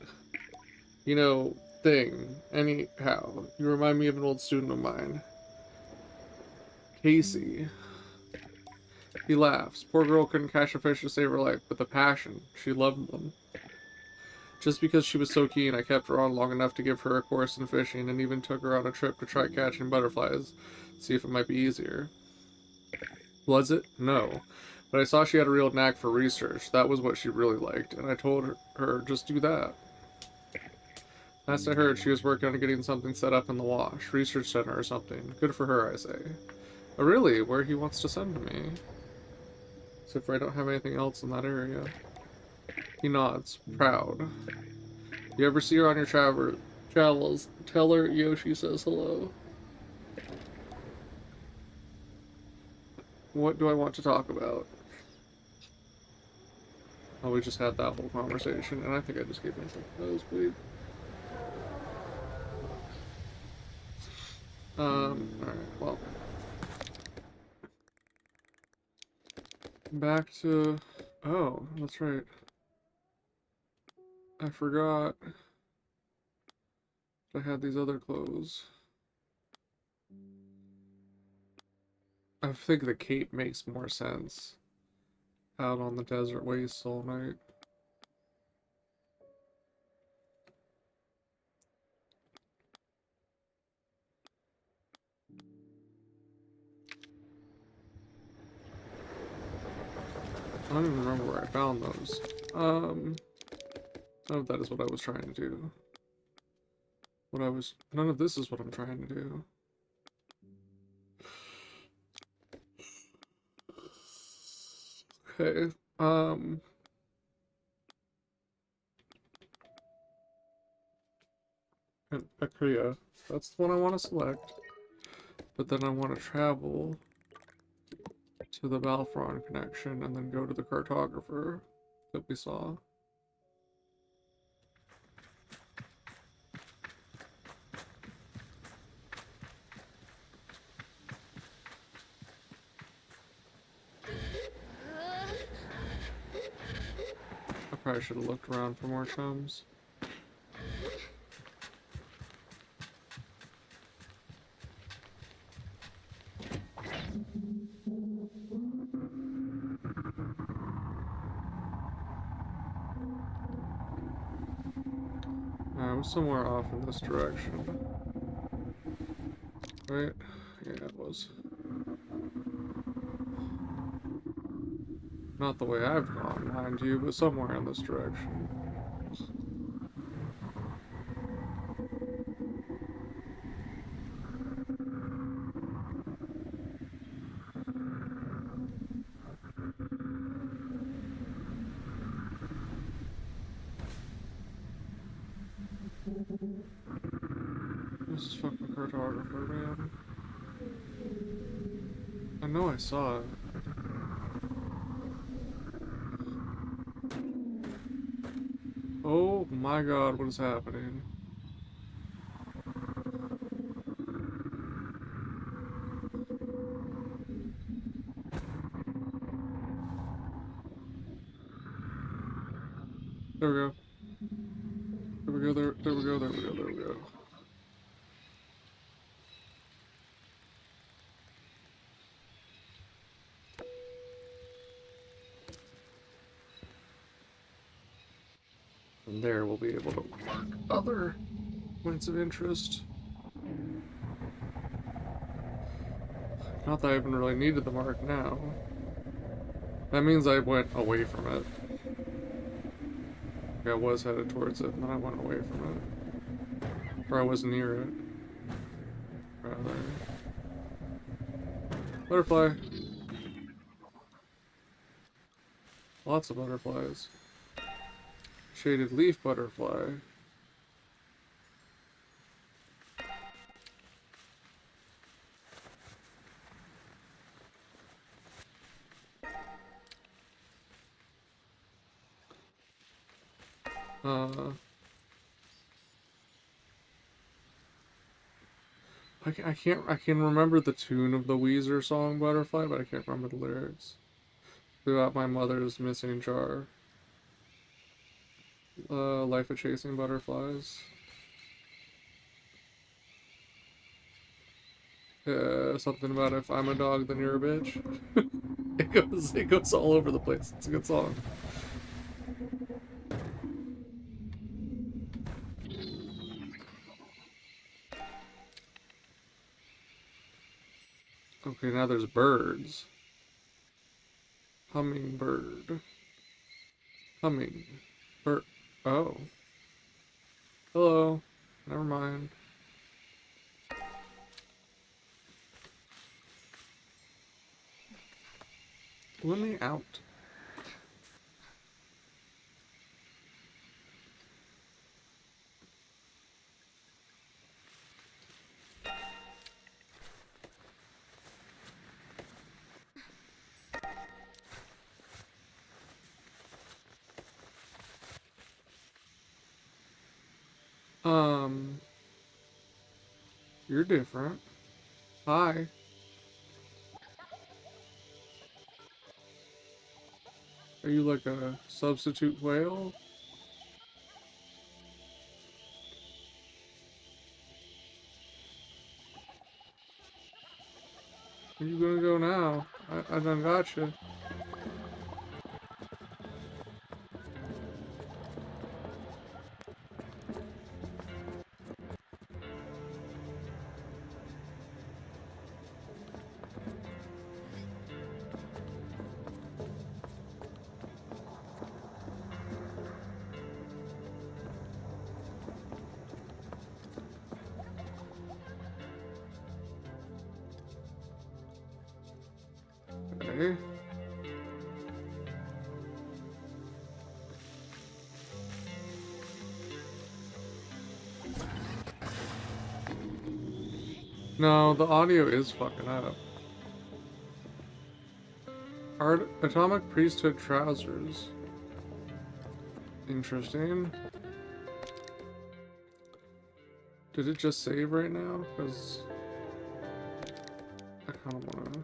You know, thing. Anyhow, you remind me of an old student of mine. Casey. He laughs. Poor girl couldn't catch a fish to save her life, but the passion. She loved them. Just because she was so keen, I kept her on long enough to give her a course in fishing and even took her on a trip to try catching butterflies, see if it might be easier. Was it? No. But I saw she had a real knack for research. That was what she really liked, and I told her just do that. Last I heard, she was working on getting something set up in the wash, research center or something. Good for her, I say. Oh, really? Where he wants to send me? Except for I don't have anything else in that area. He nods, proud. You ever see her on your travels, tell her Yoshi says hello. What do I want to talk about? Oh, we just had that whole conversation, and I think I just gave myself a nosebleed. Alright, well. Back to... Oh, that's right. I forgot I had these other clothes. I think the cape makes more sense. Out on the desert wastes all night. I don't even remember where I found those. None of that is what I was trying to do. None of this is what I'm trying to do. Okay. Um, and Akria. That's the one I want to select. But then I want to travel to the Balfron connection and then go to the cartographer that we saw. I probably should have looked around for more chums. I was somewhere off in this direction. Right? Yeah, it was. Not the way I've gone, mind you, but somewhere in this direction. This is fucking cartographer, man. I know I saw it. Oh my god, what is happening? There we go. There we go, there we go, there we go, there we go. And there we'll be able to mark other points of interest. Not that I even really needed the mark now. That means I went away from it. Like I was headed towards it, and then I went away from it. Or I was near it. Rather. Butterfly. Lots of butterflies. Shaded leaf butterfly. I can remember the tune of the Weezer song Butterfly, but I can't remember the lyrics. Throughout my mother's missing jar. Life of chasing butterflies. Something about if I'm a dog, then you're a bitch. It goes all over the place. It's a good song. Okay, now there's birds. Hummingbird. Humming. Bird. Oh. Hello. Never mind. Let me out. You're different. Hi. Are you like a substitute whale? Where you gonna go now? I done got you. Okay. No, the audio is fucking up. Atomic Priesthood trousers. Interesting. Did it just save right now? Because I kind of want to...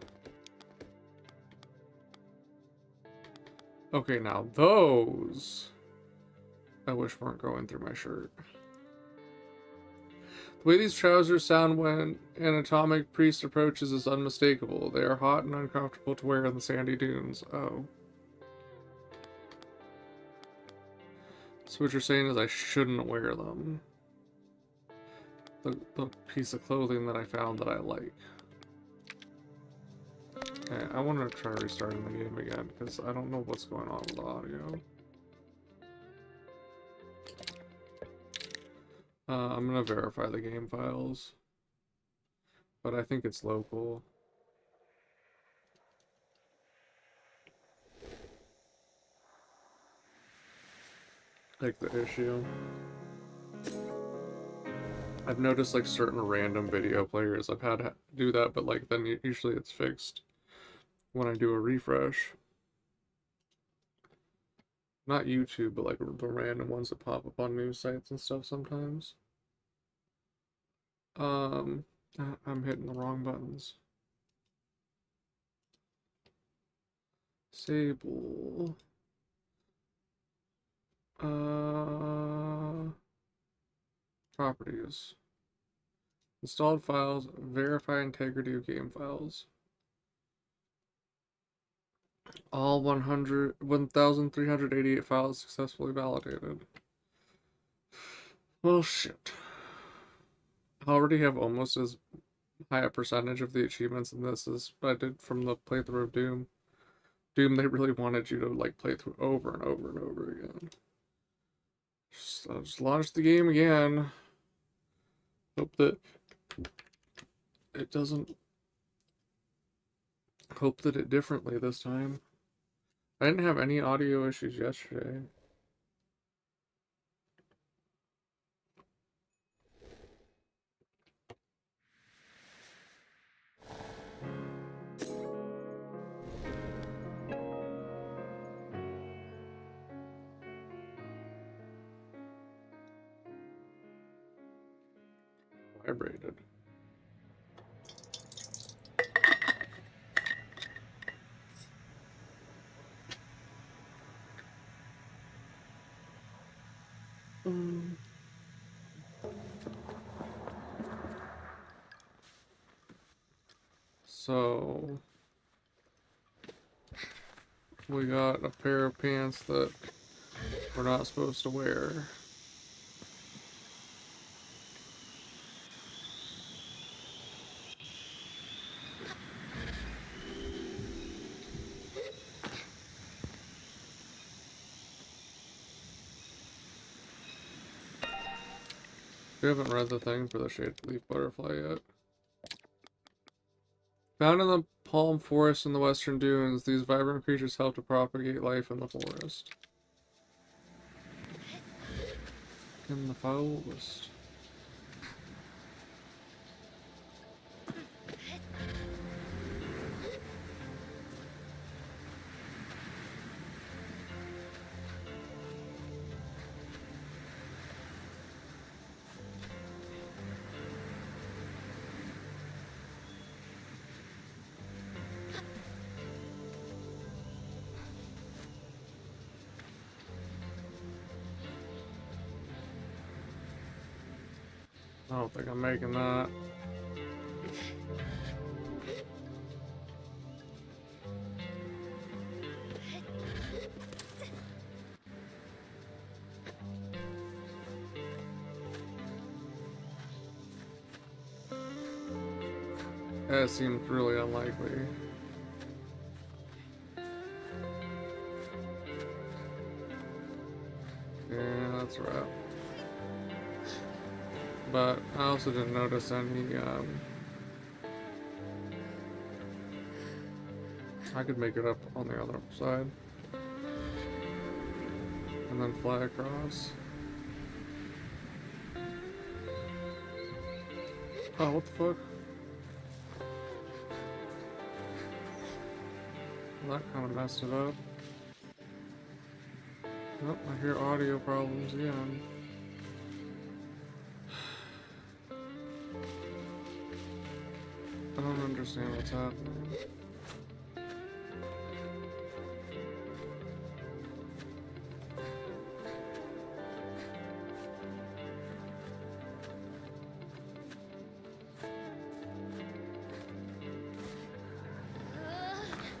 Okay, now those I wish weren't going through my shirt. The way these trousers sound when an atomic priest approaches is unmistakable. They are hot and uncomfortable to wear in the sandy dunes. Oh. So what you're saying is I shouldn't wear them. The piece of clothing that I found that I like. Okay, I want to try restarting the game again, because I don't know what's going on with the audio. I'm going to verify the game files. But I think it's local. Like the issue. I've noticed like certain random video players I've had to do that, but like then usually it's fixed when I do a refresh. Not YouTube, but like the random ones that pop up on news sites and stuff sometimes. I'm hitting the wrong buttons. Sable. Properties. Installed files. Verify integrity of game files. All 1,388 files successfully validated. Well, shit. I already have almost as high a percentage of the achievements in this as I did from the playthrough of Doom. Doom, they really wanted you to like play through over and over and over again. Just launch the game again. Hope that it doesn't... Hope that it differently this time. I didn't have any audio issues yesterday. Vibrated. So we got a pair of pants that we're not supposed to wear. We haven't read the thing for the shade leaf butterfly yet. Found in the palm forest in the western dunes, these vibrant creatures help to propagate life in the forest. In the forest. I don't think I'm making that. That seems really unlikely. Yeah, that's right. But I also didn't notice any, I could make it up on the other side. And then fly across. Oh, what the fuck? Well, that kind of messed it up. Nope, I hear audio problems again. I don't understand what's happening.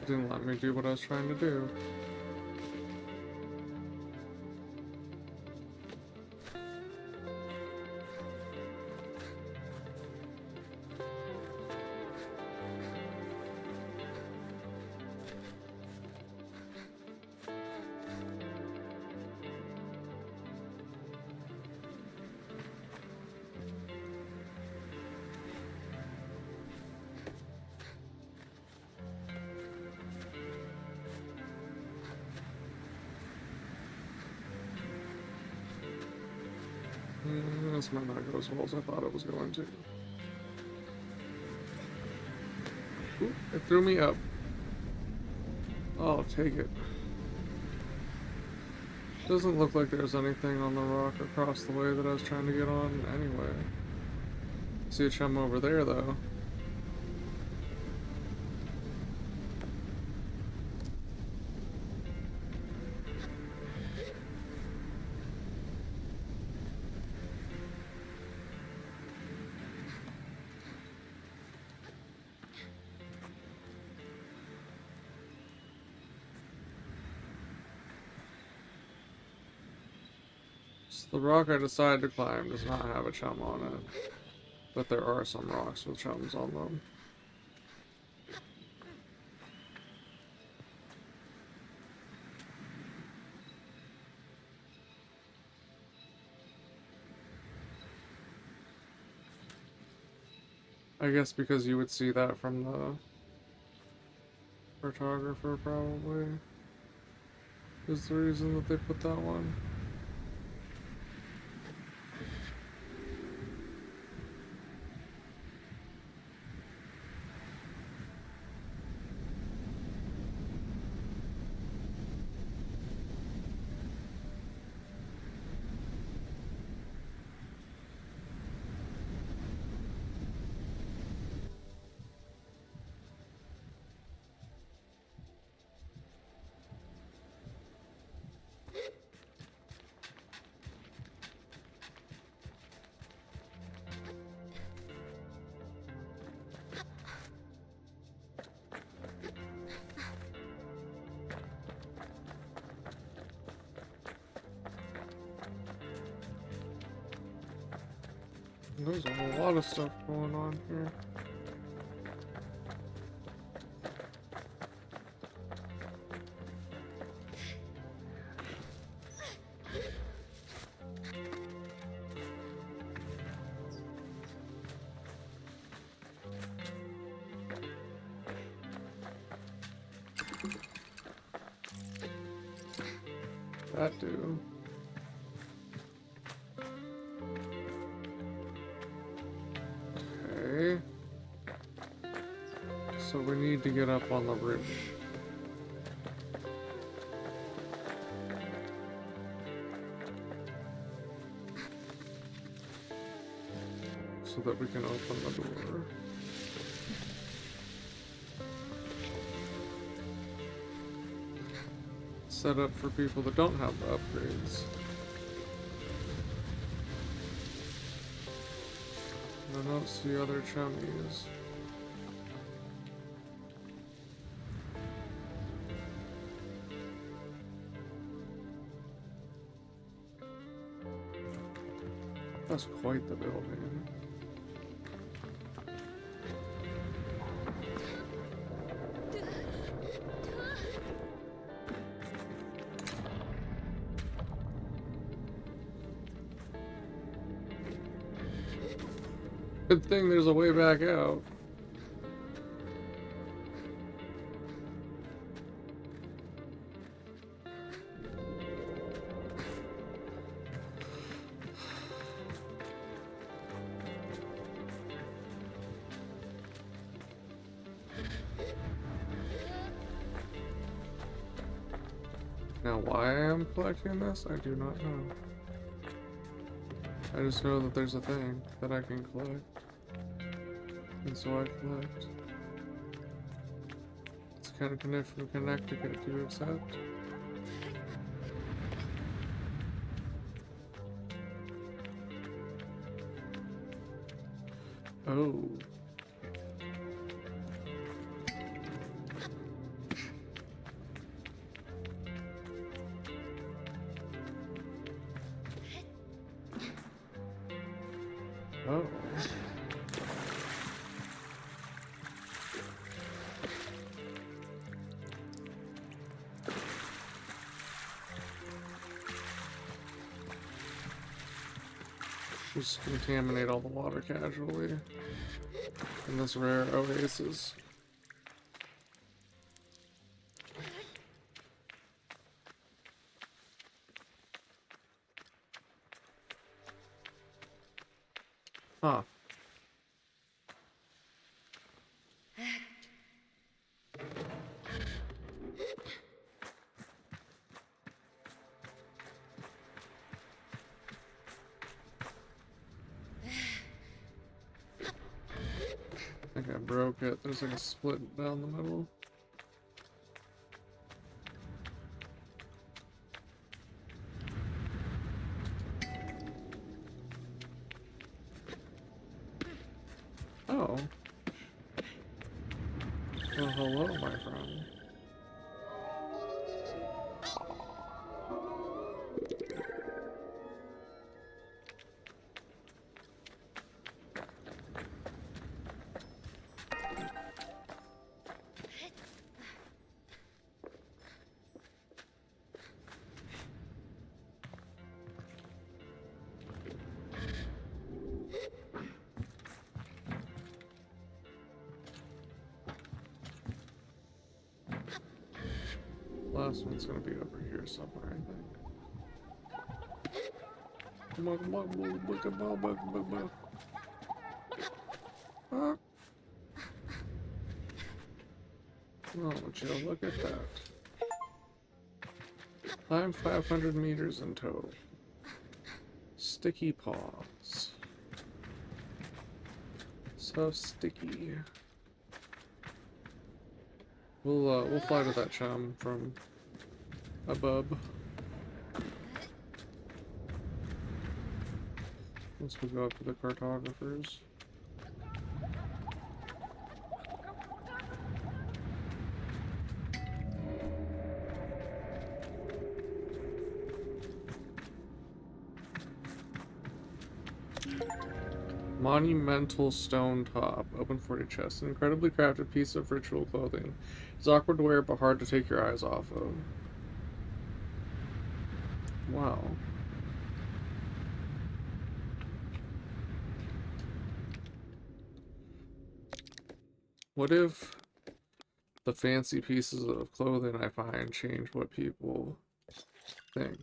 Didn't let me do what I was trying to do. This might not go as well as I thought it was going to. Ooh, it threw me up. I'll take it. Doesn't look like there's anything on the rock across the way that I was trying to get on anyway. See a chum over there though. The rock I decided to climb does not have a chum on it, but there are some rocks with chums on them. I guess because you would see that from the photographer probably is the reason that they put that one. There's a whole lot of stuff going on here. That do. Okay. So we need to get up on the ridge. So that we can open the door. Set up for people that don't have the upgrades. I don't see other chummies. That's quite the building. Good thing there's a way back out. Now, why I am collecting this, I do not know. I just know that there's a thing that I can collect. And so I collect. It's kind of connect from Connecticut, do you accept? Oh. Oh. Just contaminate all the water casually in this rare oasis. Huh. I think I broke it. There's like a split down the middle. Oh. Well, hello, my friend. Last one's gonna be over here somewhere, I think. Come on, come on, come on, come on. Ah. Oh, Jill, look at that. Climb 500 meters in total. Sticky paws. So sticky. We'll fly to that chum from above. Once we go up to the cartographers. Monumental stone top, open 40 chest. An incredibly crafted piece of ritual clothing. It's awkward to wear, but hard to take your eyes off of. Wow. What if the fancy pieces of clothing I find change what people think?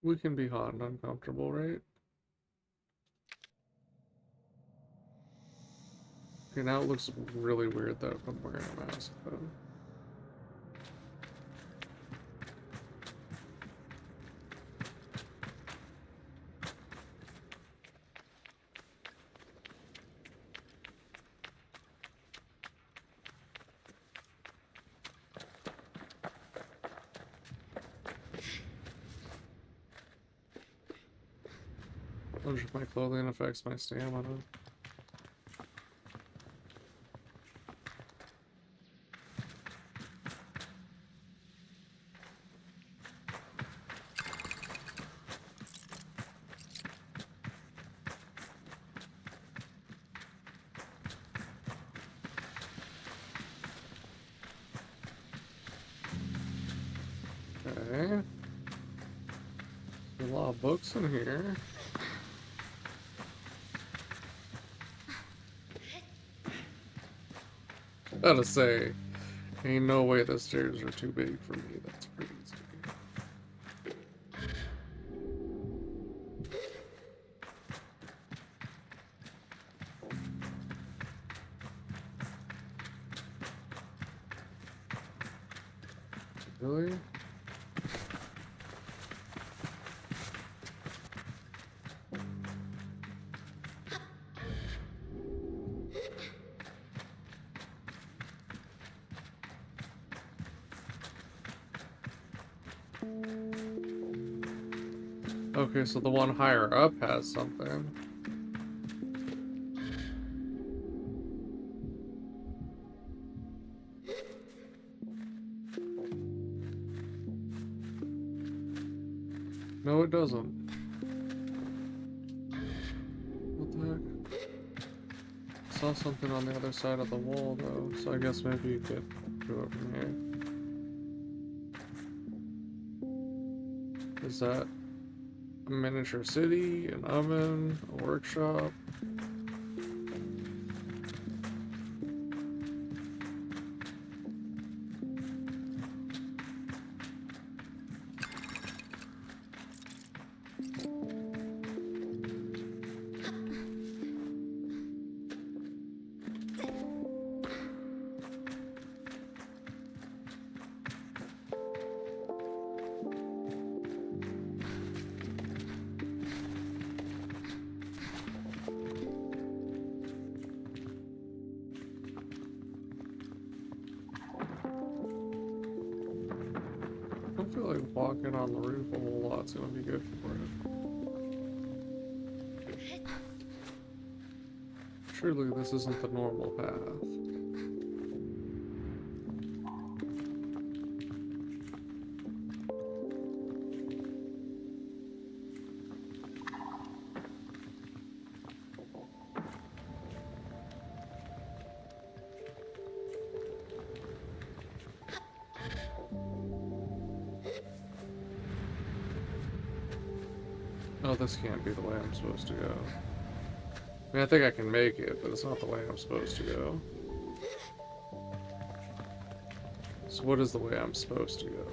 We can be hot and uncomfortable, right? Okay, now it looks really weird though if I'm wearing a mask though. I wonder if my clothing affects my stamina. Okay. A lot of books in here. Gotta say, ain't no way the stairs are too big for me. That's crazy. Really? Okay, so the one higher up has something. No, it doesn't. What the heck? Saw something on the other side of the wall, though, so I guess maybe you could do it from here. Is that a miniature city, an oven, a workshop? I don't feel like walking on the roof a whole lot's gonna be good for it. Surely this isn't the normal path. Oh, this can't be the way I'm supposed to go. I mean, I think I can make it, but it's not the way I'm supposed to go. So what is the way I'm supposed to go?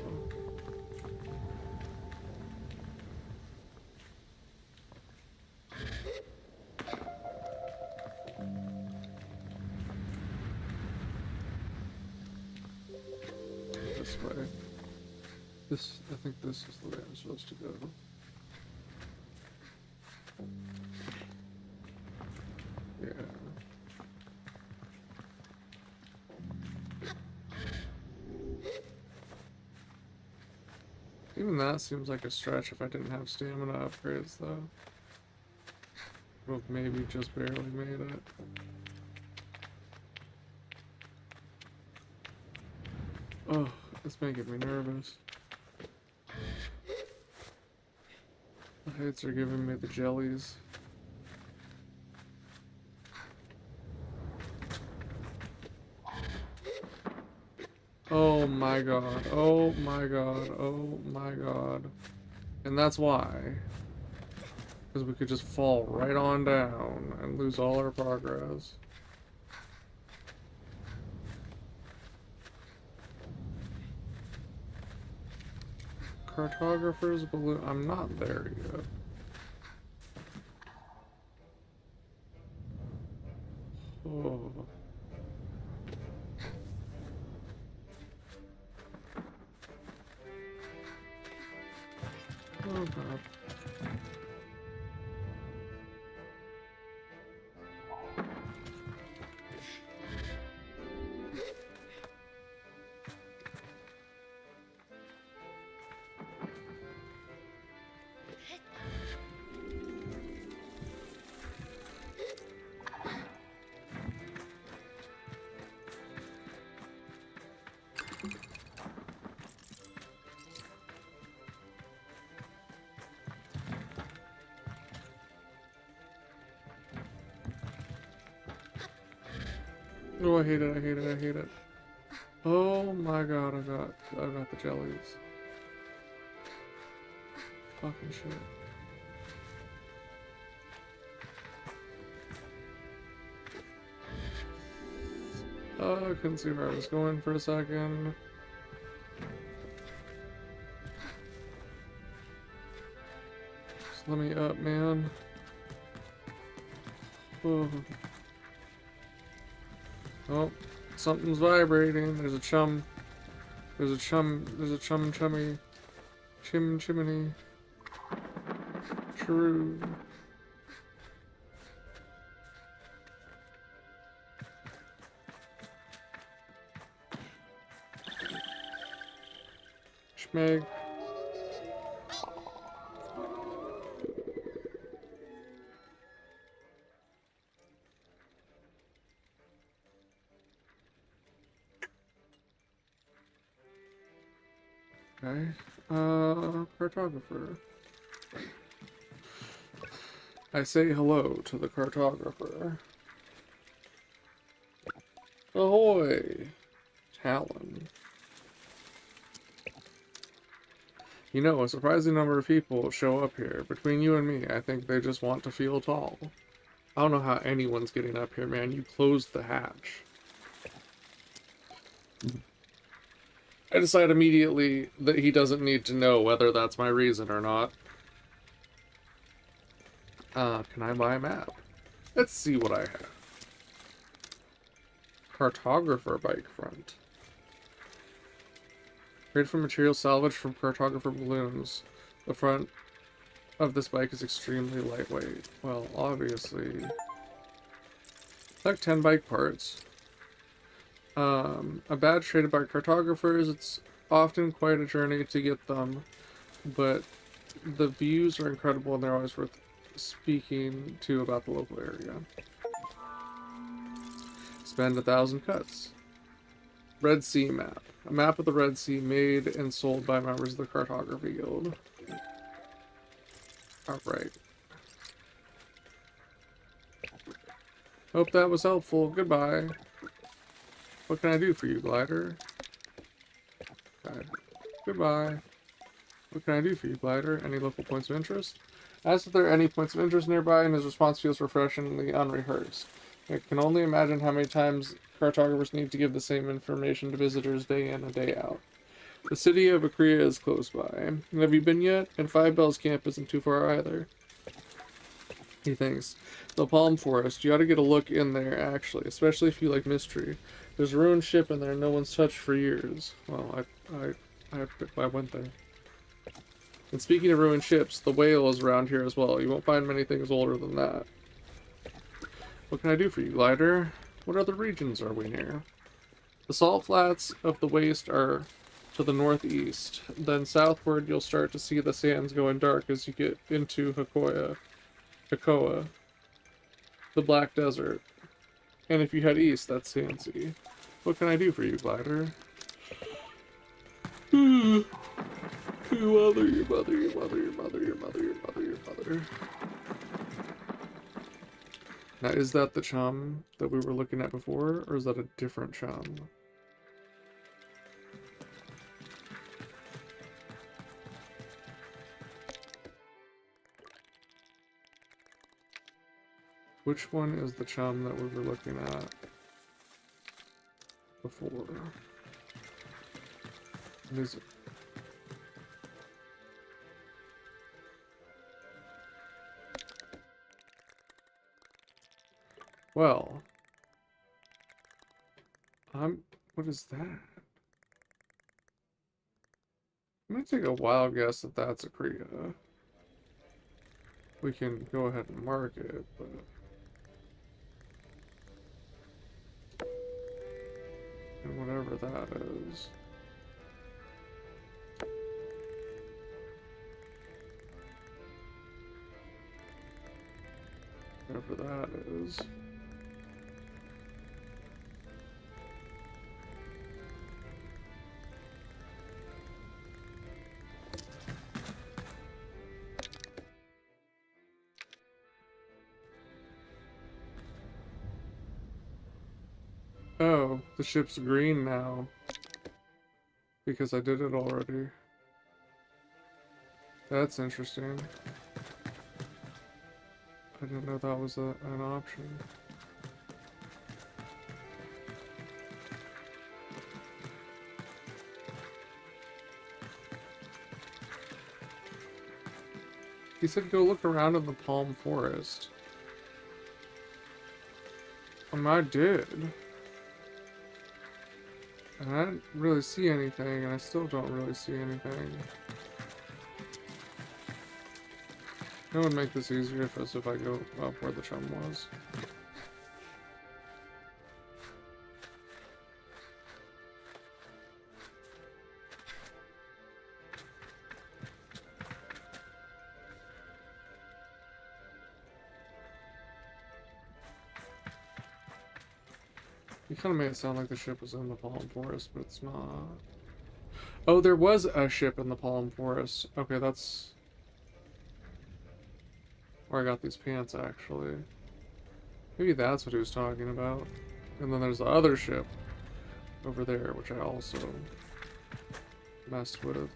This way. I think this is the way I'm supposed to go. Yeah. Even that seems like a stretch if I didn't have stamina upgrades, though. Would have maybe just barely made it. Oh, it's making me nervous. The heights are giving me the jellies. Oh my god, oh my god, oh my god. And that's why. Because we could just fall right on down and lose all our progress. Cartographer's balloon. I'm not there yet. Oh. Oh god. Oh, I hate it, I hate it, I hate it. Oh my god, I got the jellies. Fucking shit. Oh, I couldn't see where I was going for a second. Just let me up, man. Oh. Oh, something's vibrating. There's a chum There's a chummy, chimney, true. Schmeg. Okay. Cartographer. I say hello to the cartographer. Ahoy! Talon. You know, a surprising number of people show up here. Between you and me, I think they just want to feel tall. I don't know how anyone's getting up here, man. You closed the hatch. I decide immediately that he doesn't need to know whether that's my reason or not. Can I buy a map? Let's see what I have. Cartographer bike front. Made from material salvaged from cartographer balloons. The front of this bike is extremely lightweight. Well, obviously. Like 10 bike parts. A badge traded by cartographers. It's often quite a journey to get them, but the views are incredible and they're always worth speaking to about the local area. Spend 1,000 cuts. Red Sea map. A map of the Red Sea made and sold by members of the Cartography Guild. Alright. Hope that was helpful. Goodbye. What can I do for you, Glider? Okay. Goodbye. What can I do for you, Glider? Any local points of interest? Ask if there are any points of interest nearby, and his response feels refreshingly unrehearsed. I can only imagine how many times cartographers need to give the same information to visitors day in and day out. The city of Akria is close by. Have you been yet? And Five Bells Camp isn't too far either. He thinks. The Palm Forest. You ought to get a look in there, actually, especially if you like mystery. There's a ruined ship in there no one's touched for years. Well, I went there. And speaking of ruined ships, the Whale is around here as well. You won't find many things older than that. What can I do for you, Glider? What other regions are we near? The salt flats of the waste are to the northeast. Then southward you'll start to see the sands going dark as you get into Hakoa, the Black Desert. And if you head east, that's Sandsea. What can I do for you, Glider? Your mother. Now, is that the chum that we were looking at before, or is that a different chum? Which one is the chum that we were looking at before? What is it? Well, what is that? I'm gonna take a wild guess that that's a Kriya. We can go ahead and mark it, but... and whatever that is. Whatever that is. Oh, the ship's green now. Because I did it already. That's interesting. I didn't know that was an option. He said go look around in the Palm Forest. I did. And I didn't really see anything, and I still don't really see anything. It would make this easier if I go up where the chum was. You kind of made it sound like the ship was in the Palm Forest, but it's not. Oh, there was a ship in the Palm Forest. Okay, that's where I got these pants, actually. Maybe that's what he was talking about. And then there's the other ship over there, which I also messed with.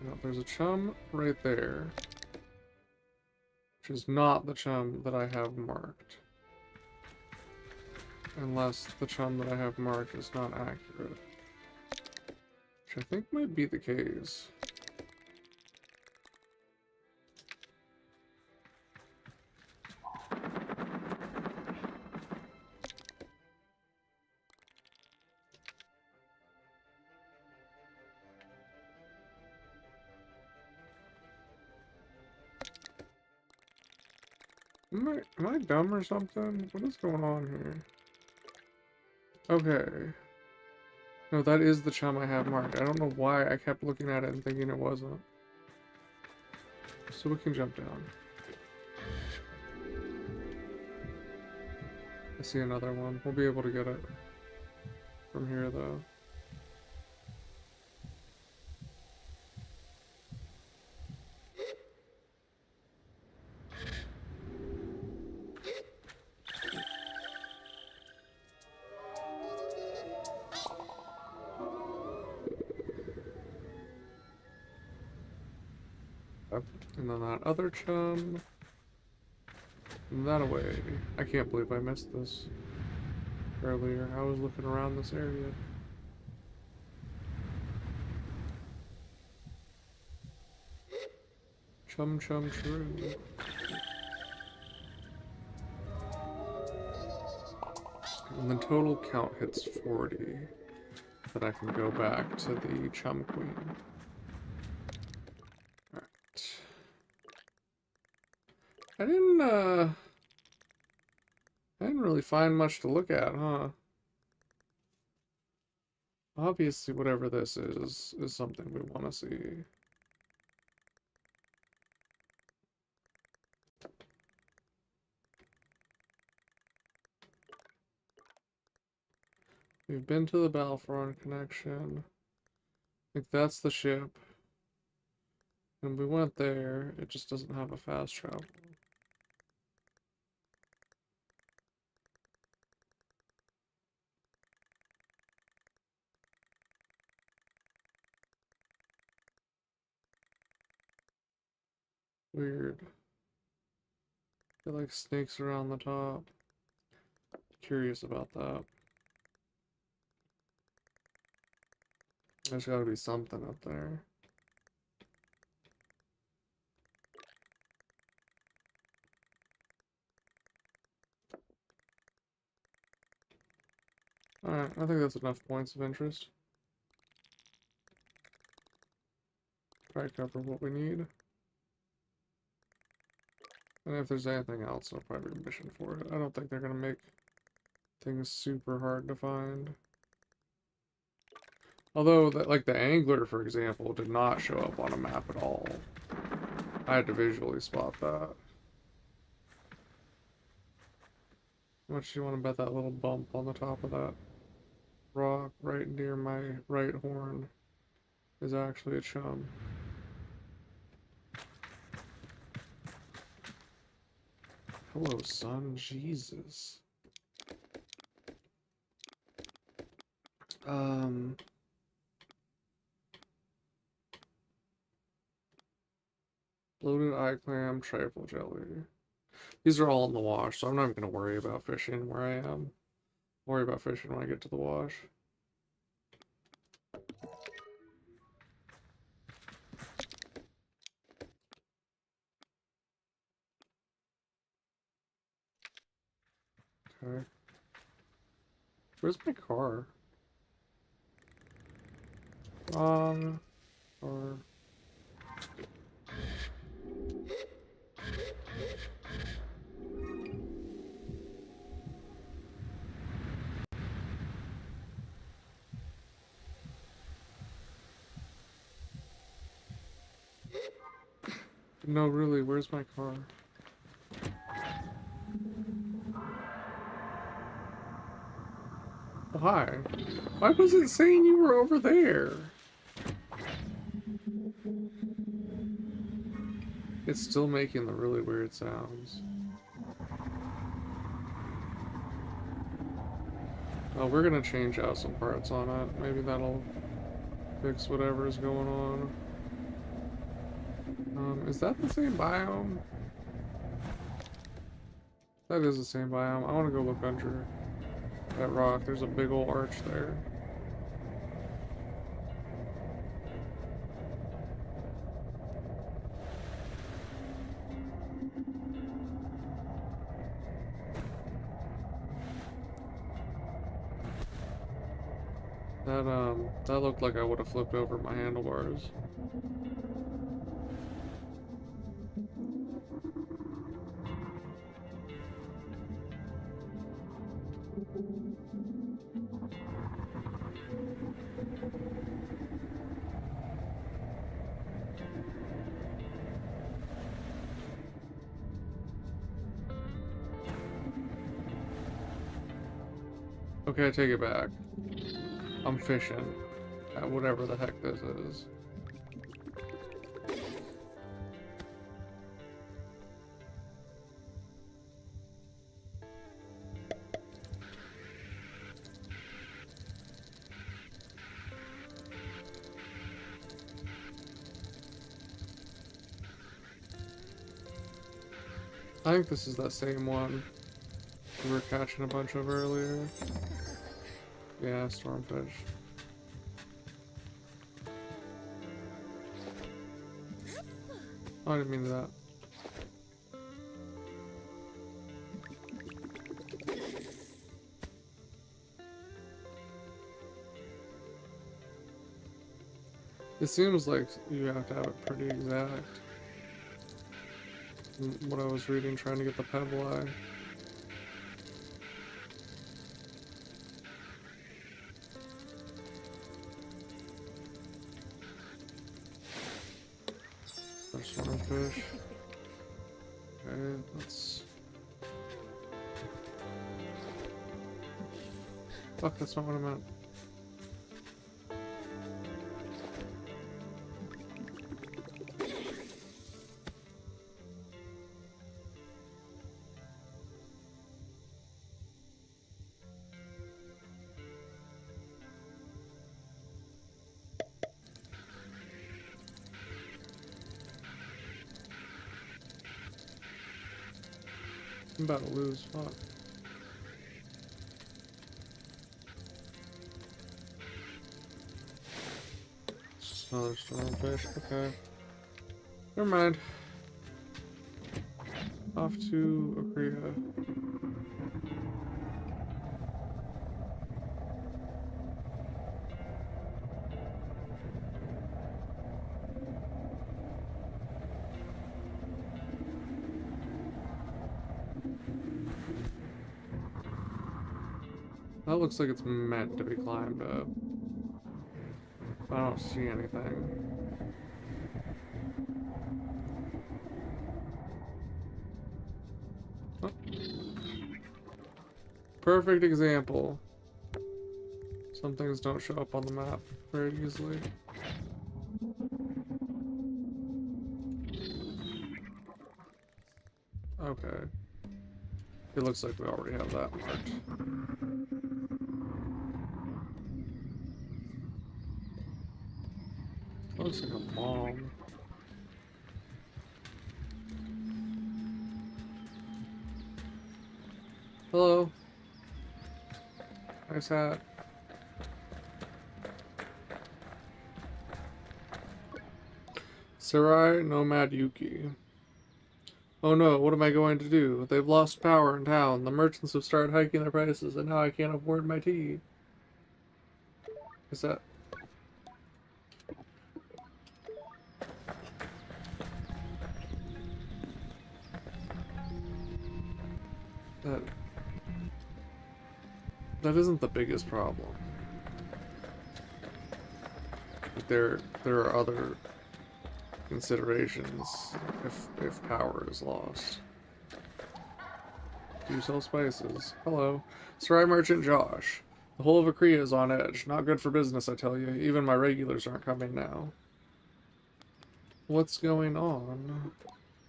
You know, there's a chum right there, which is not the chum that I have marked. Unless the chum that I have marked is not accurate. Which I think might be the case. Am I dumb or something? What is going on here? Okay. No, that is the chum I have marked. I don't know why I kept looking at it and thinking it wasn't. So we can jump down. I see another one. We'll be able to get it from here, though. Yep. And then that other chum. And that away. I can't believe I missed this earlier. I was looking around this area. Chum chum true. And the total count hits 40. That I can go back to the chum queen. Alright. I didn't really find much to look at, huh? Obviously, whatever this is something we want to see. We've been to the Battlefront connection. I think that's the ship. And we went there. It just doesn't have a fast travel. Weird. Feel like snakes around the top. Curious about that. There's gotta be something up there. Alright, I think that's enough points of interest. Try to cover what we need. And if there's anything else, I'll probably mission for it. I don't think they're gonna make things super hard to find. Although, like the angler, for example, did not show up on a map at all. I had to visually spot that. How much do you want to bet that little bump on the top of that rock right near my right horn is actually a chum? Hello, son. Jesus. Loaded eye clam, trifle jelly. These are all in the wash, so I'm not even going to worry about fishing where I am. I'll worry about fishing when I get to the wash. Okay. Where's my car? Car. No, really, where's my car? Oh, hi. Why was it saying you were over there? It's still making the really weird sounds. Oh, we're gonna change out some parts on it. Maybe that'll fix whatever is going on. Is that the same biome? That is the same biome. I want to go look under that rock. There's a big old arch there. That looked like I would have flipped over my handlebars. Okay, I take it back. I'm fishing at whatever the heck this is. I think this is that same one we were catching a bunch of earlier. Yeah, stormfish. Oh, I didn't mean that. It seems like you have to have it pretty exact. What I was reading, trying to get the pebble eye. There's swordfish. Okay, let's... Fuck, that's not what I meant. I'm about to lose, fuck. It's just another stormfish, okay. Never mind. Off to Akria. That looks like it's meant to be climbed up. I don't see anything. Oh. Perfect example. Some things don't show up on the map very easily. Okay. It looks like we already have that marked. Looks like a bomb. Hello. Nice hat. Sarai Nomad Yuki. Oh no, what am I going to do? They've lost power in town. The merchants have started hiking their prices, and now I can't afford my tea. Is that... That... That isn't the biggest problem. There are other considerations if power is lost. Do you sell spices? Hello. Sarai Merchant Josh. The whole of Akria is on edge. Not good for business, I tell you. Even my regulars aren't coming now. What's going on?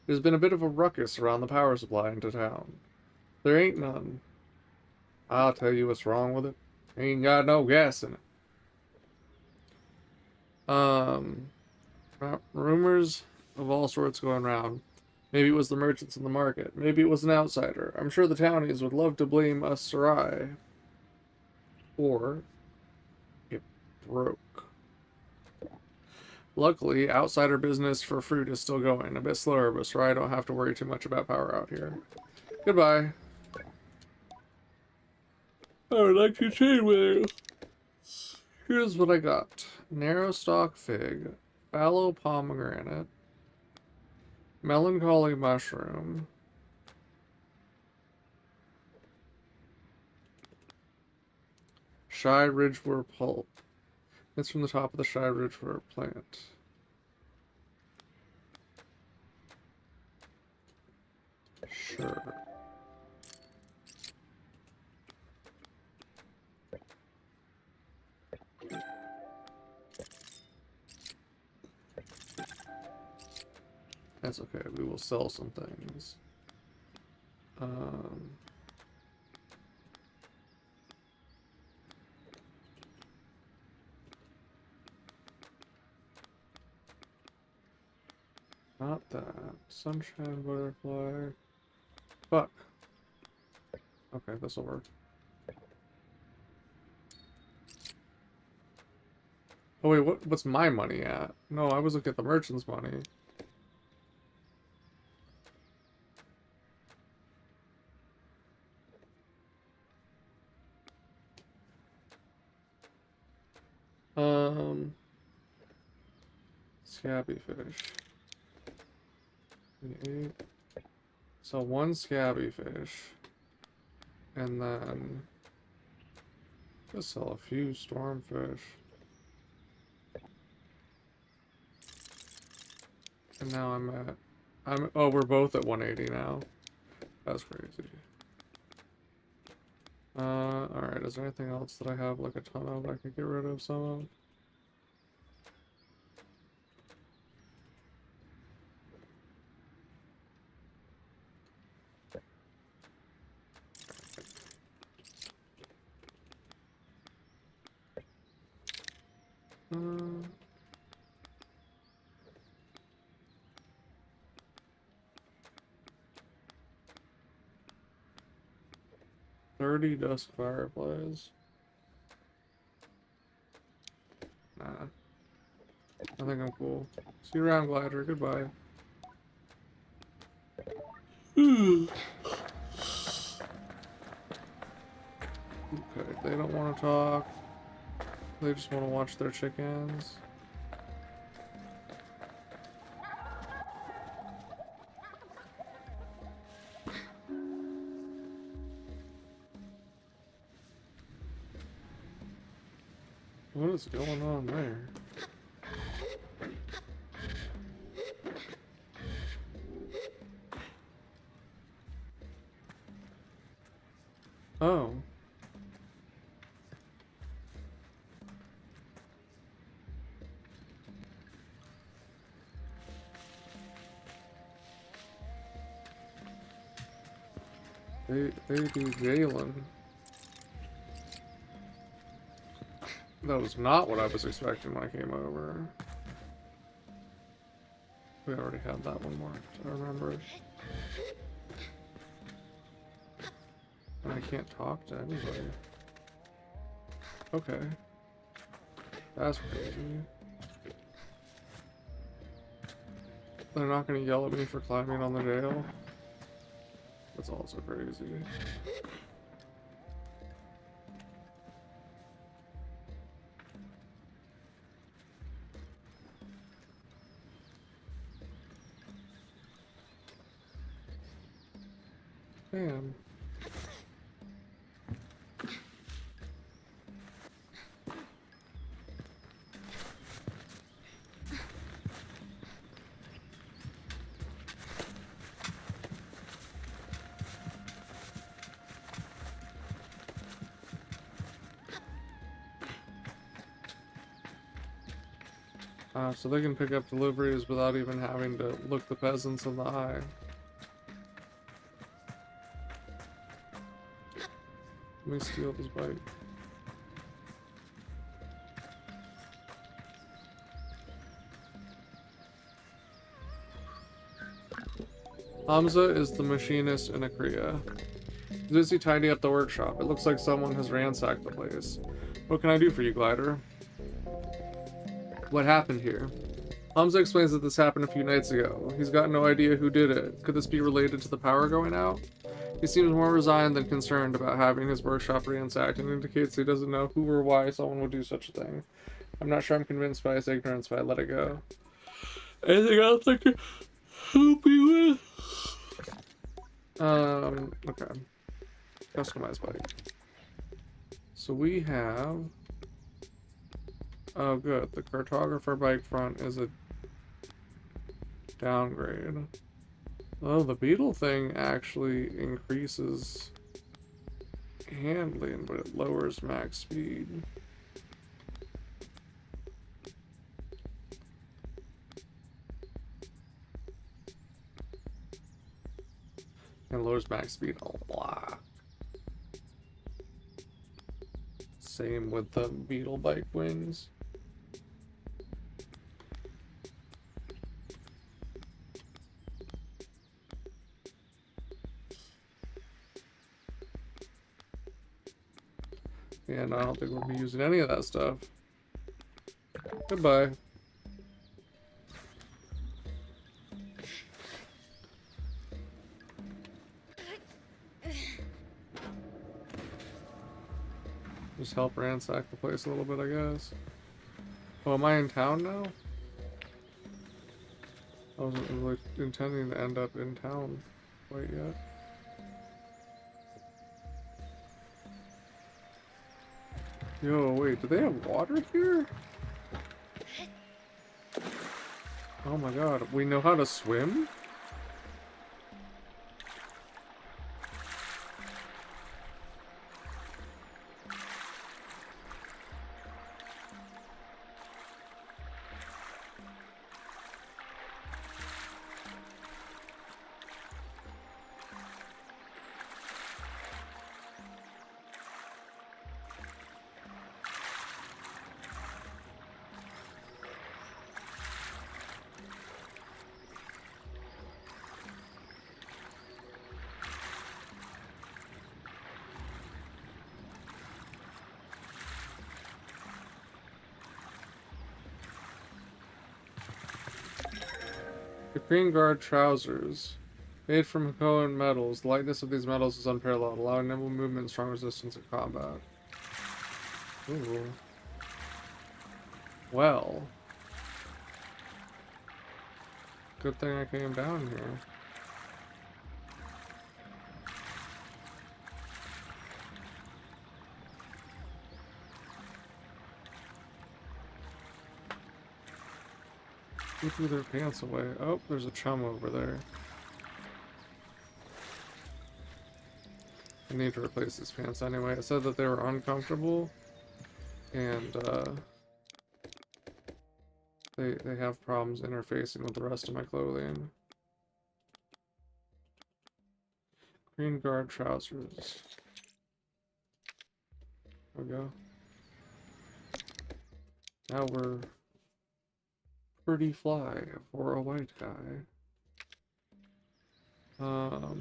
There's been a bit of a ruckus around the power supply into town. There ain't none. I'll tell you what's wrong with it. Ain't got no gas in it. Rumors of all sorts going around. Maybe it was the merchants in the market. Maybe it was an outsider. I'm sure the townies would love to blame us Sarai. Or it broke. Luckily, outsider business for fruit is still going. A bit slower, but Sarai don't have to worry too much about power out here. Goodbye. I would like to trade with you. Here's what I got. Narrow stalk fig, fallow pomegranate, melancholy mushroom, shy ridgewort pulp. It's from the top of the shy ridgewort plant. Sure. That's okay, we will sell some things. Not that. Sunshine butterfly. Fuck. Okay, this'll work. Oh wait, what's my money at? No, I was looking at the merchant's money. Scabby fish. 8. So 1 scabby fish. And then just sell a few stormfish. And now oh, we're both at 180 now. That's crazy. Alright, is there anything else that I have like a ton of I could get rid of some of? Uh, 30 dusk fireflies. Nah. I think I'm cool. See you around, Glider. Goodbye. Okay, they don't want to talk. They just want to watch their chickens. What is going on there? Oh. They do Jalen. That was not what I was expecting when I came over. We already had that one marked, I remember. And I can't talk to anybody. Okay. That's crazy. They're not gonna yell at me for climbing on the jail. That's also crazy. Damn. So they can pick up deliveries without even having to look the peasants in the eye. Let me steal this bike. Hamza is the machinist in Akria. He's busy tidying up the workshop. It looks like someone has ransacked the place. What can I do for you, Glider? What happened here? Hamza explains that this happened a few nights ago. He's got no idea who did it. Could this be related to the power going out? He seems more resigned than concerned about having his workshop ransacked and indicates he doesn't know who or why someone would do such a thing. I'm not sure I'm convinced by his ignorance, but I let it go. Anything else I can help you with? Okay. Customize bike. So we have... Oh, good. The cartographer bike front is a downgrade. Oh, the beetle thing actually increases handling, but it lowers max speed. And lowers max speed a lot. Same with the beetle bike wings. And I don't think we'll be using any of that stuff. Goodbye. Just help ransack the place a little bit, I guess. Oh, am I in town now? I wasn't really intending to end up in town quite yet. Yo, wait, do they have water here? Oh my god, we know how to swim? Green guard trousers. Made from Hakoan metals. The lightness of these metals is unparalleled, allowing nimble movement and strong resistance in combat. Ooh. Well. Good thing I came down here. Who threw their pants away? Oh, there's a chum over there. I need to replace these pants anyway. It said that they were uncomfortable, and they have problems interfacing with the rest of my clothing. Green guard trousers. There we go. Now we're pretty fly for a white guy. Oh.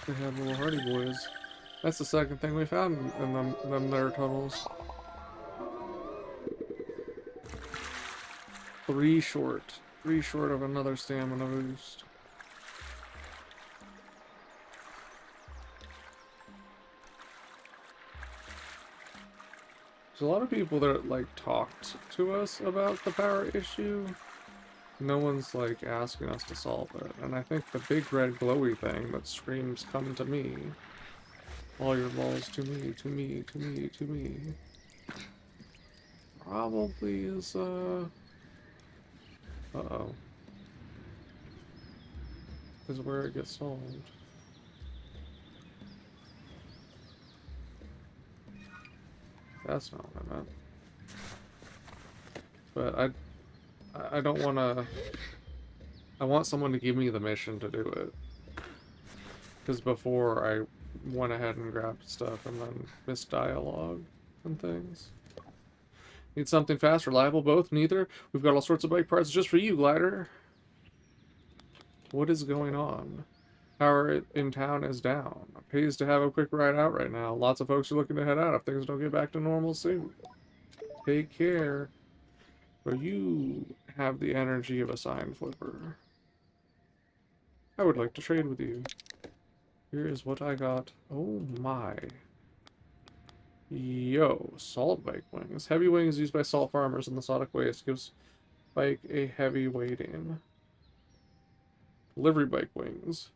They have little hardy boys. That's the second thing we found in them there tunnels. 3 short. 3 short of another stamina boost. There's a lot of people that like talked to us about the power issue. No one's like asking us to solve it. And I think the big red glowy thing that screams come to me. All your balls to me, to me, to me, to me. Probably is uh-oh. Is where it gets solved. That's not what I meant. But I don't want to... I want someone to give me the mission to do it. Because before I went ahead and grabbed stuff and then missed dialogue and things. Need something fast, reliable, both, neither. We've got all sorts of bike parts just for you, Glider. What is going on? Power in town is down. It pays to have a quick ride out right now. Lots of folks are looking to head out if things don't get back to normal soon. Take care. But you have the energy of a sign flipper. I would like to trade with you. Here is what I got. Oh my. Yo, salt bike wings. Heavy wings used by salt farmers in the Sonic waste gives bike a heavy weighting. Delivery bike wings.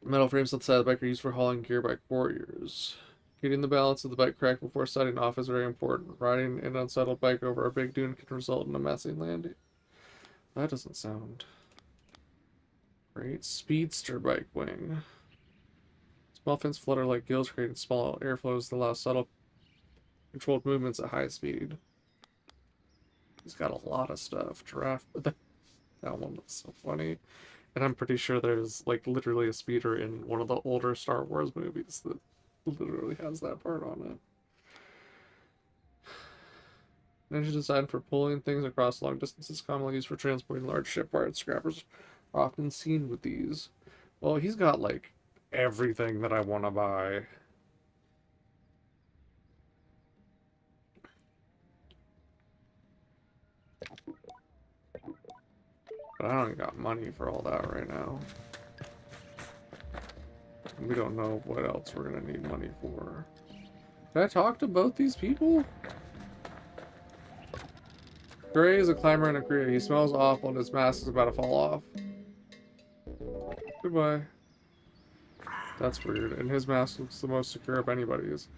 Metal frames on the side of the bike are used for hauling gear by warriors. Getting the balance of the bike correct before setting off is very important. Riding an unsettled bike over a big dune can result in a messy landing. That doesn't sound great. Speedster bike wing. Small fins flutter like gills, creating small airflows that allow subtle, controlled movements at high speed. He's got a lot of stuff. Giraffe. That one looks so funny. And I'm pretty sure there's, like, literally a speeder in one of the older Star Wars movies that literally has that part on it. An engine designed for pulling things across long distances, commonly used for transporting large ship parts. Scrappers are often seen with these. Well, he's got, like, everything that I want to buy. But I don't got money for all that right now. We don't know what else we're gonna need money for. Did I talk to both these people? Gray is a climber in a Korea. He smells awful and his mask is about to fall off. Goodbye. That's weird. And his mask looks the most secure of anybody's.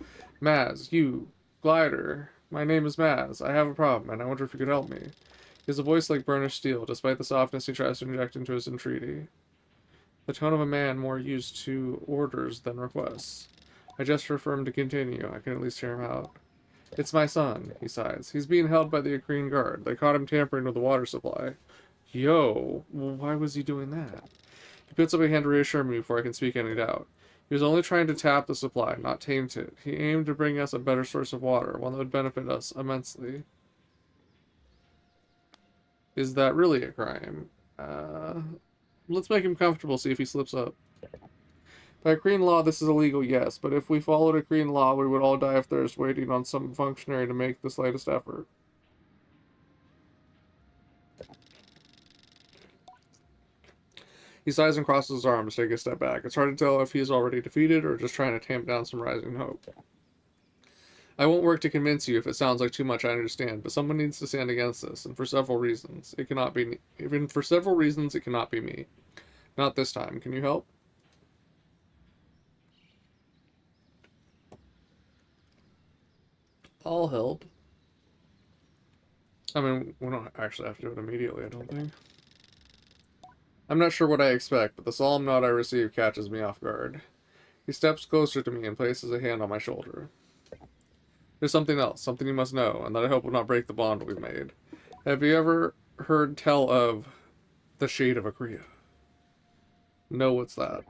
Maz, you, Glider. My name is Maz. I have a problem, and I wonder if you could help me. He has a voice like burnished steel. Despite the softness, he tries to inject into his entreaty. The tone of a man more used to orders than requests. I gesture for him to continue. I can at least hear him out. It's my son, he sighs. He's being held by the Akreen guard. They caught him tampering with the water supply. Yo, why was he doing that? He puts up a hand to reassure me before I can speak any doubt. He was only trying to tap the supply, not taint it. He aimed to bring us a better source of water, one that would benefit us immensely. Is that really a crime? Let's make him comfortable, see if he slips up. By Akreen law, this is illegal, yes, but if we followed Akreen law, we would all die of thirst waiting on some functionary to make the slightest effort. He sighs and crosses his arms to take a step back. It's hard to tell if he is already defeated or just trying to tamp down some rising hope. I won't work to convince you if it sounds like too much, I understand, but someone needs to stand against this, and for several reasons. It cannot be me. Even for several reasons, it cannot be me. Not this time. Can you help? I'll help. I mean, we don't actually have to do it immediately, I don't think. I'm not sure what I expect, but the solemn nod I receive catches me off guard. He steps closer to me and places a hand on my shoulder. There's something else, something you must know, and that I hope will not break the bond we've made. Have you ever heard tell of the Shade of Akria? No, what's that?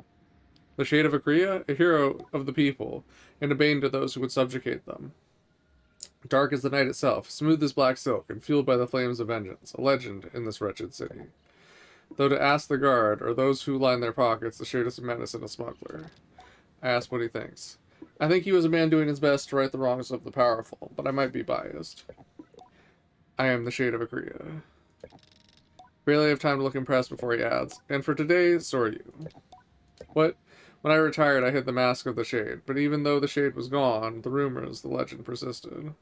The Shade of Akria? A hero of the people, and a bane to those who would subjugate them. Dark as the night itself, smooth as black silk, and fueled by the flames of vengeance, a legend in this wretched city. Though to ask the guard, or those who line their pockets, the shade is a menace and a smuggler. I ask what he thinks. I think he was a man doing his best to right the wrongs of the powerful, but I might be biased. I am the shade of Akria. Barely have time to look impressed before he adds, and for today, so are you. What? When I retired, I hid the mask of the shade, but even though the shade was gone, the rumors, the legend persisted.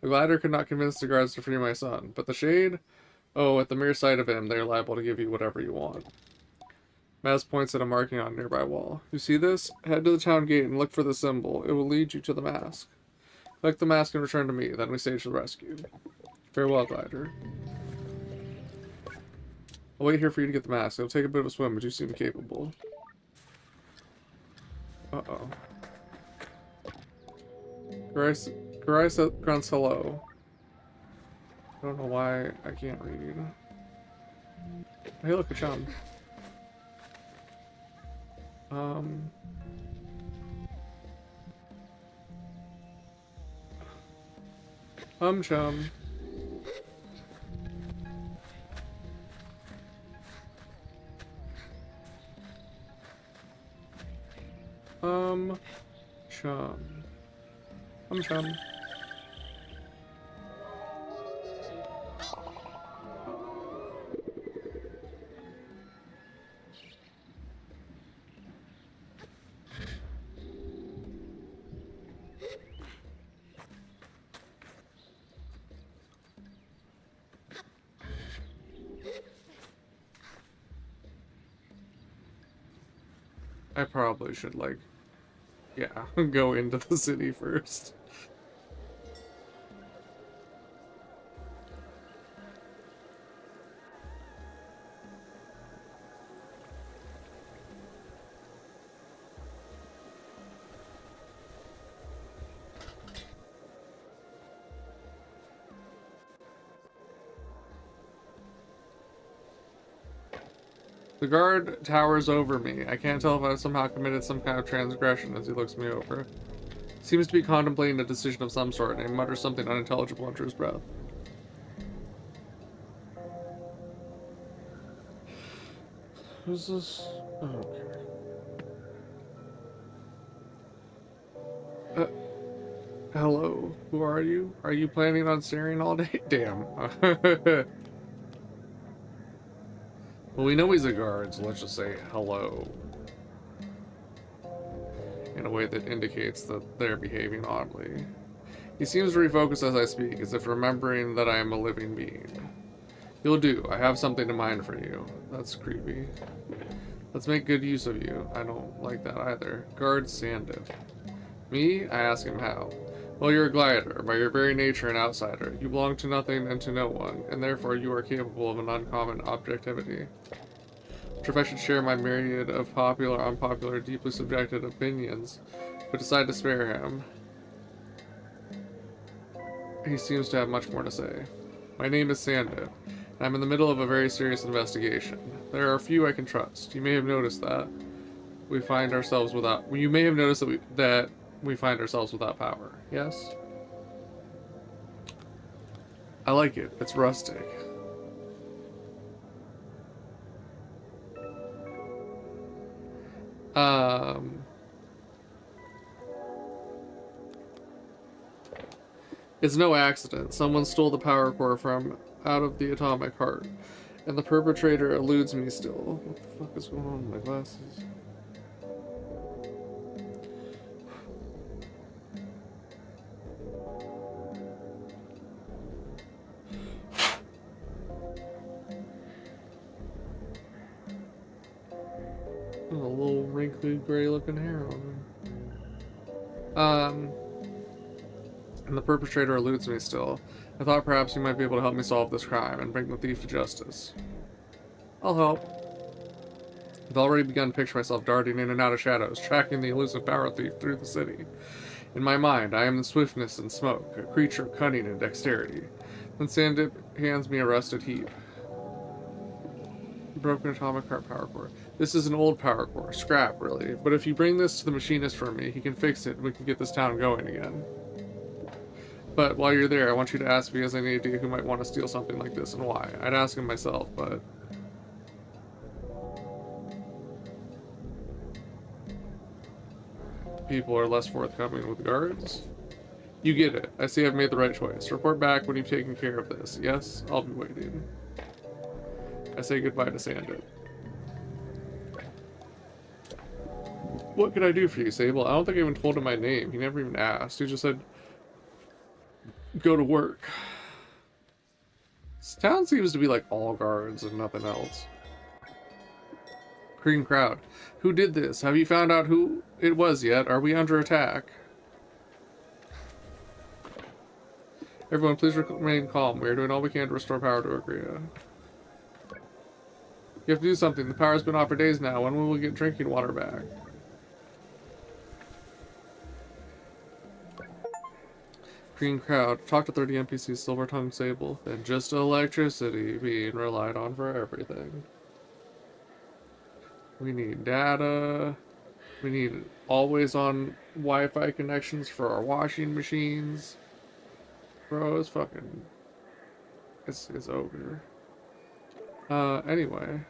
The glider could not convince the guards to free my son, but the shade? Oh, at the mere sight of him, they are liable to give you whatever you want. Maz points at a marking on a nearby wall. You see this? Head to the town gate and look for the symbol. It will lead you to the mask. Collect the mask and return to me, then we stage the rescue. Farewell, glider. I'll wait here for you to get the mask. It'll take a bit of a swim, but you seem capable. Uh-oh. Garisa grunts hello. I don't know why I can't read. Hey, look, a chum. Chum. Chum. I probably should, like, yeah, go into the city first. The guard towers over me. I can't tell if I've somehow committed some kind of transgression as he looks me over. Seems to be contemplating a decision of some sort, and he mutters something unintelligible under his breath. Who's this? Oh, okay. Hello. Who are you? Are you planning on staring all day? Damn. Well, we know he's a guard, so let's just say hello. In a way that indicates that they're behaving oddly. He seems to refocus as I speak, as if remembering that I am a living being. You'll do. I have something in mind for you. That's creepy. Let's make good use of you. I don't like that either. Guard Sandit. Me? I ask him how. Well, you're a glider. By your very nature an outsider. You belong to nothing and to no one, and therefore you are capable of an uncommon objectivity. Which if I should share my myriad of popular, unpopular, deeply subjective opinions, but decide to spare him, he seems to have much more to say. My name is Sandit, and I'm in the middle of a very serious investigation. There are a few I can trust. You may have noticed that we find ourselves without. You may have noticed that we find ourselves without power. Yes? I like it. It's rustic. It's no accident. Someone stole the power core from out of the atomic heart, and the perpetrator eludes me still. What the fuck is going on with my glasses? A little wrinkly, gray-looking hair on him. And the perpetrator eludes me still. I thought perhaps you might be able to help me solve this crime and bring the thief to justice. I'll help. I've already begun to picture myself darting in and out of shadows, tracking the elusive power thief through the city. In my mind, I am the swiftness and smoke, a creature of cunning and dexterity. Then Sandip hands me a rusted heap. Broken atomic heart power core. This is an old power core, scrap really, but if you bring this to the machinist for me, he can fix it and we can get this town going again. But while you're there, I want you to ask me, has any idea who might want to steal something like this and why? I'd ask him myself, but people are less forthcoming with guards. You get it. I see I've made the right choice. Report back when you've taken care of this. Yes, I'll be waiting. I say goodbye to Sandit. What can I do for you, Sable? I don't think I even told him my name. He never even asked. He just said, go to work. This town seems to be like all guards and nothing else. Green crowd. Who did this? Have you found out who it was yet? Are we under attack? Everyone, please remain calm. We are doing all we can to restore power to Agria. You have to do something. The power's been off for days now. When will we get drinking water back? Green crowd. Talk to 30 NPCs, silver tongue Sable. And just electricity being relied on for everything. We need data. We need always on Wi-Fi connections for our washing machines. Bro, it's fucking... It's over. Anyway.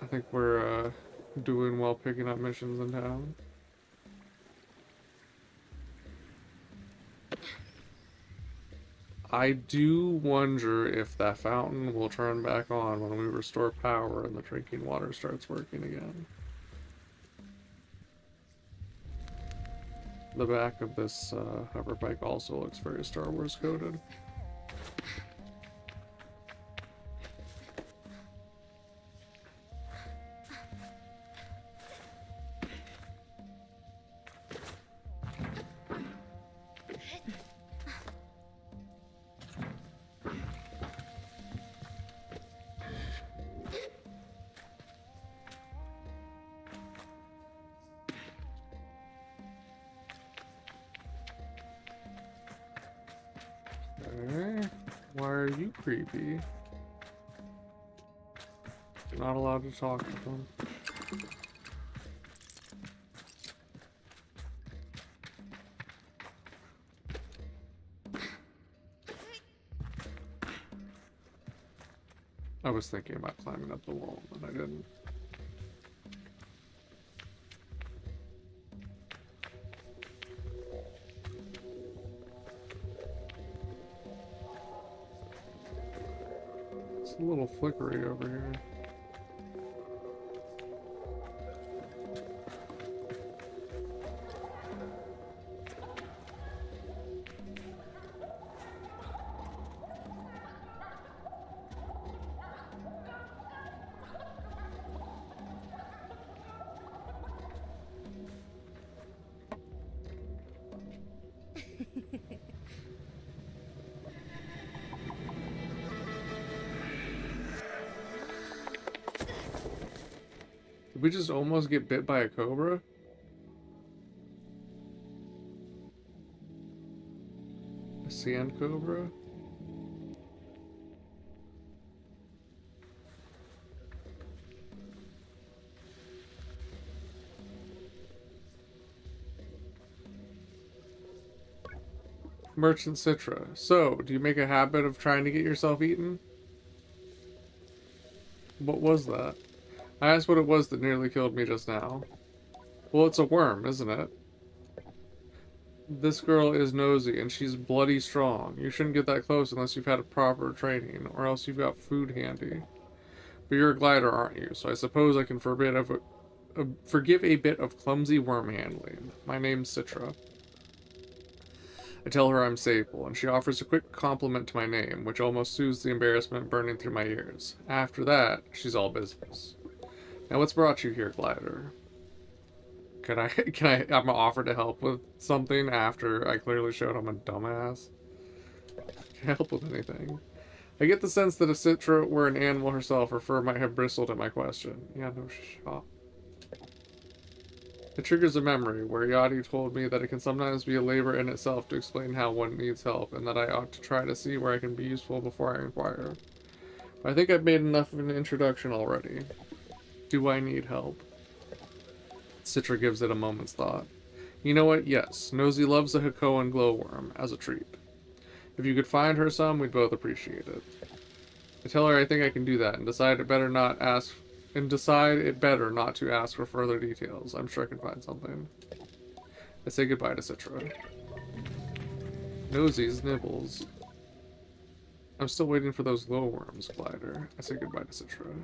I think we're, doing well picking up missions in town. I do wonder if that fountain will turn back on when we restore power and the drinking water starts working again. The back of this hover bike also looks very Star Wars coded. Why are you creepy? Not allowed to talk to them. I was thinking about climbing up the wall, but I didn't. A little flickery over here. Did we just almost get bit by a cobra? A sand cobra? Merchant Citra. So, do you make a habit of trying to get yourself eaten? What was that? I asked what it was that nearly killed me just now. Well, it's a worm, isn't it? This girl is nosy, and she's bloody strong. You shouldn't get that close unless you've had a proper training, or else you've got food handy. But you're a glider, aren't you? So I suppose I can forgive a bit of clumsy worm handling. My name's Citra. I tell her I'm Sable, and she offers a quick compliment to my name, which almost soothes the embarrassment burning through my ears. After that, she's all business. Now, what's brought you here, Glider? I'm gonna offer to help with something after I clearly showed I'm a dumbass? Can I help with anything? I get the sense that if Citra were an animal herself, her fur might have bristled at my question. Yeah, no shot. It triggers a memory where Yadi told me that it can sometimes be a labor in itself to explain how one needs help, and that I ought to try to see where I can be useful before I inquire. But I think I've made enough of an introduction already. Do I need help? Citra gives it a moment's thought. You know what? Yes. Nosy loves a Hakoan glowworm as a treat. If you could find her some, we'd both appreciate it. I tell her I think I can do that, and decide it better not ask and decide it better not to ask for further details. I'm sure I can find something. I say goodbye to Citra. Nosies, nibbles. I'm still waiting for those glowworms, Glider. I say goodbye to Citra.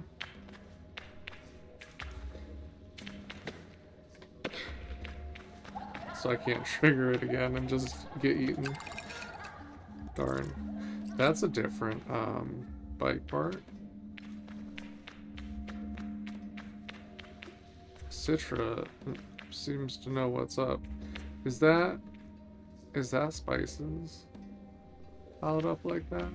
So I can't trigger it again and just get eaten. Darn. That's a different, bike part. Citra seems to know what's up. Is that spices? Piled up like that?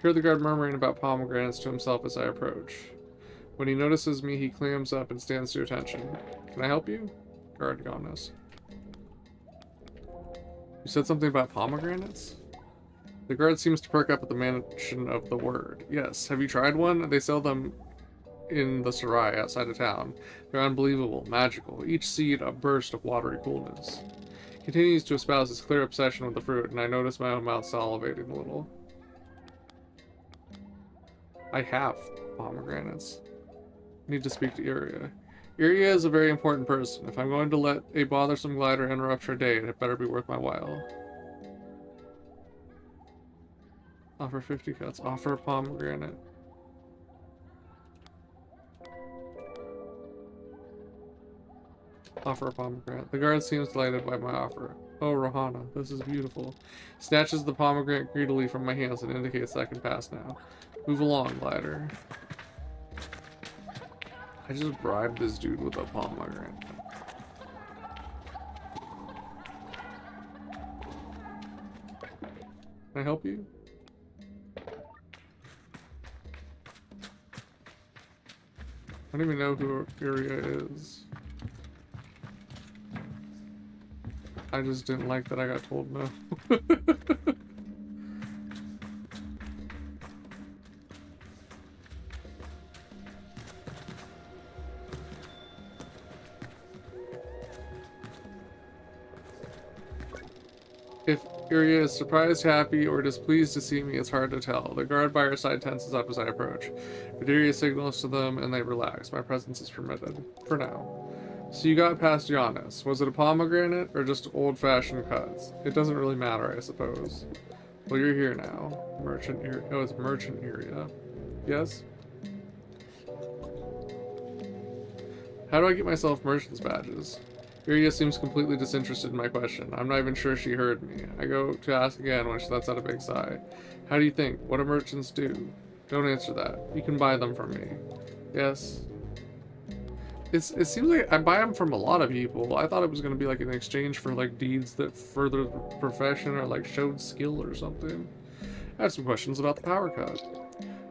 Hear the guard murmuring about pomegranates to himself as I approach. When he notices me, he clams up and stands to attention. Can I help you? Guard gonus. You said something about pomegranates? The guard seems to perk up at the mention of the word. Yes, have you tried one? They sell them in the Sarai outside of town. They're unbelievable, magical, each seed a burst of watery coolness. He continues to espouse his clear obsession with the fruit, and I notice my own mouth salivating a little. I have pomegranates. I need to speak to Iria. Iria is a very important person. If I'm going to let a bothersome glider interrupt her day, it better be worth my while. Offer 50 cuts. Offer a pomegranate. Offer a pomegranate. The guard seems delighted by my offer. Oh, Rohana, this is beautiful. Snatches the pomegranate greedily from my hands and indicates that I can pass now. Move along, glider. I just bribed this dude with a pomegranate. Can I help you? I don't even know who Iria is. I just didn't like that I got told no. If Iria is surprised, happy, or displeased to see me, it's hard to tell. The guard by her side tenses up as I approach. But Iria signals to them and they relax. My presence is permitted. For now. So you got past Giannis. Was it a pomegranate or just old-fashioned cuts? It doesn't really matter, I suppose. Well, you're here now. Merchant Iria. Oh, it's Merchant Iria. Yes? How do I get myself merchant's badges? Iria seems completely disinterested in my question. I'm not even sure she heard me. I go to ask again when she lets out a big sigh. How do you think? What do merchants do? Don't answer that. You can buy them from me. Yes? It seems like I buy them from a lot of people. I thought it was going to be like an exchange for like deeds that further the profession or like showed skill or something. I have some questions about the power cut.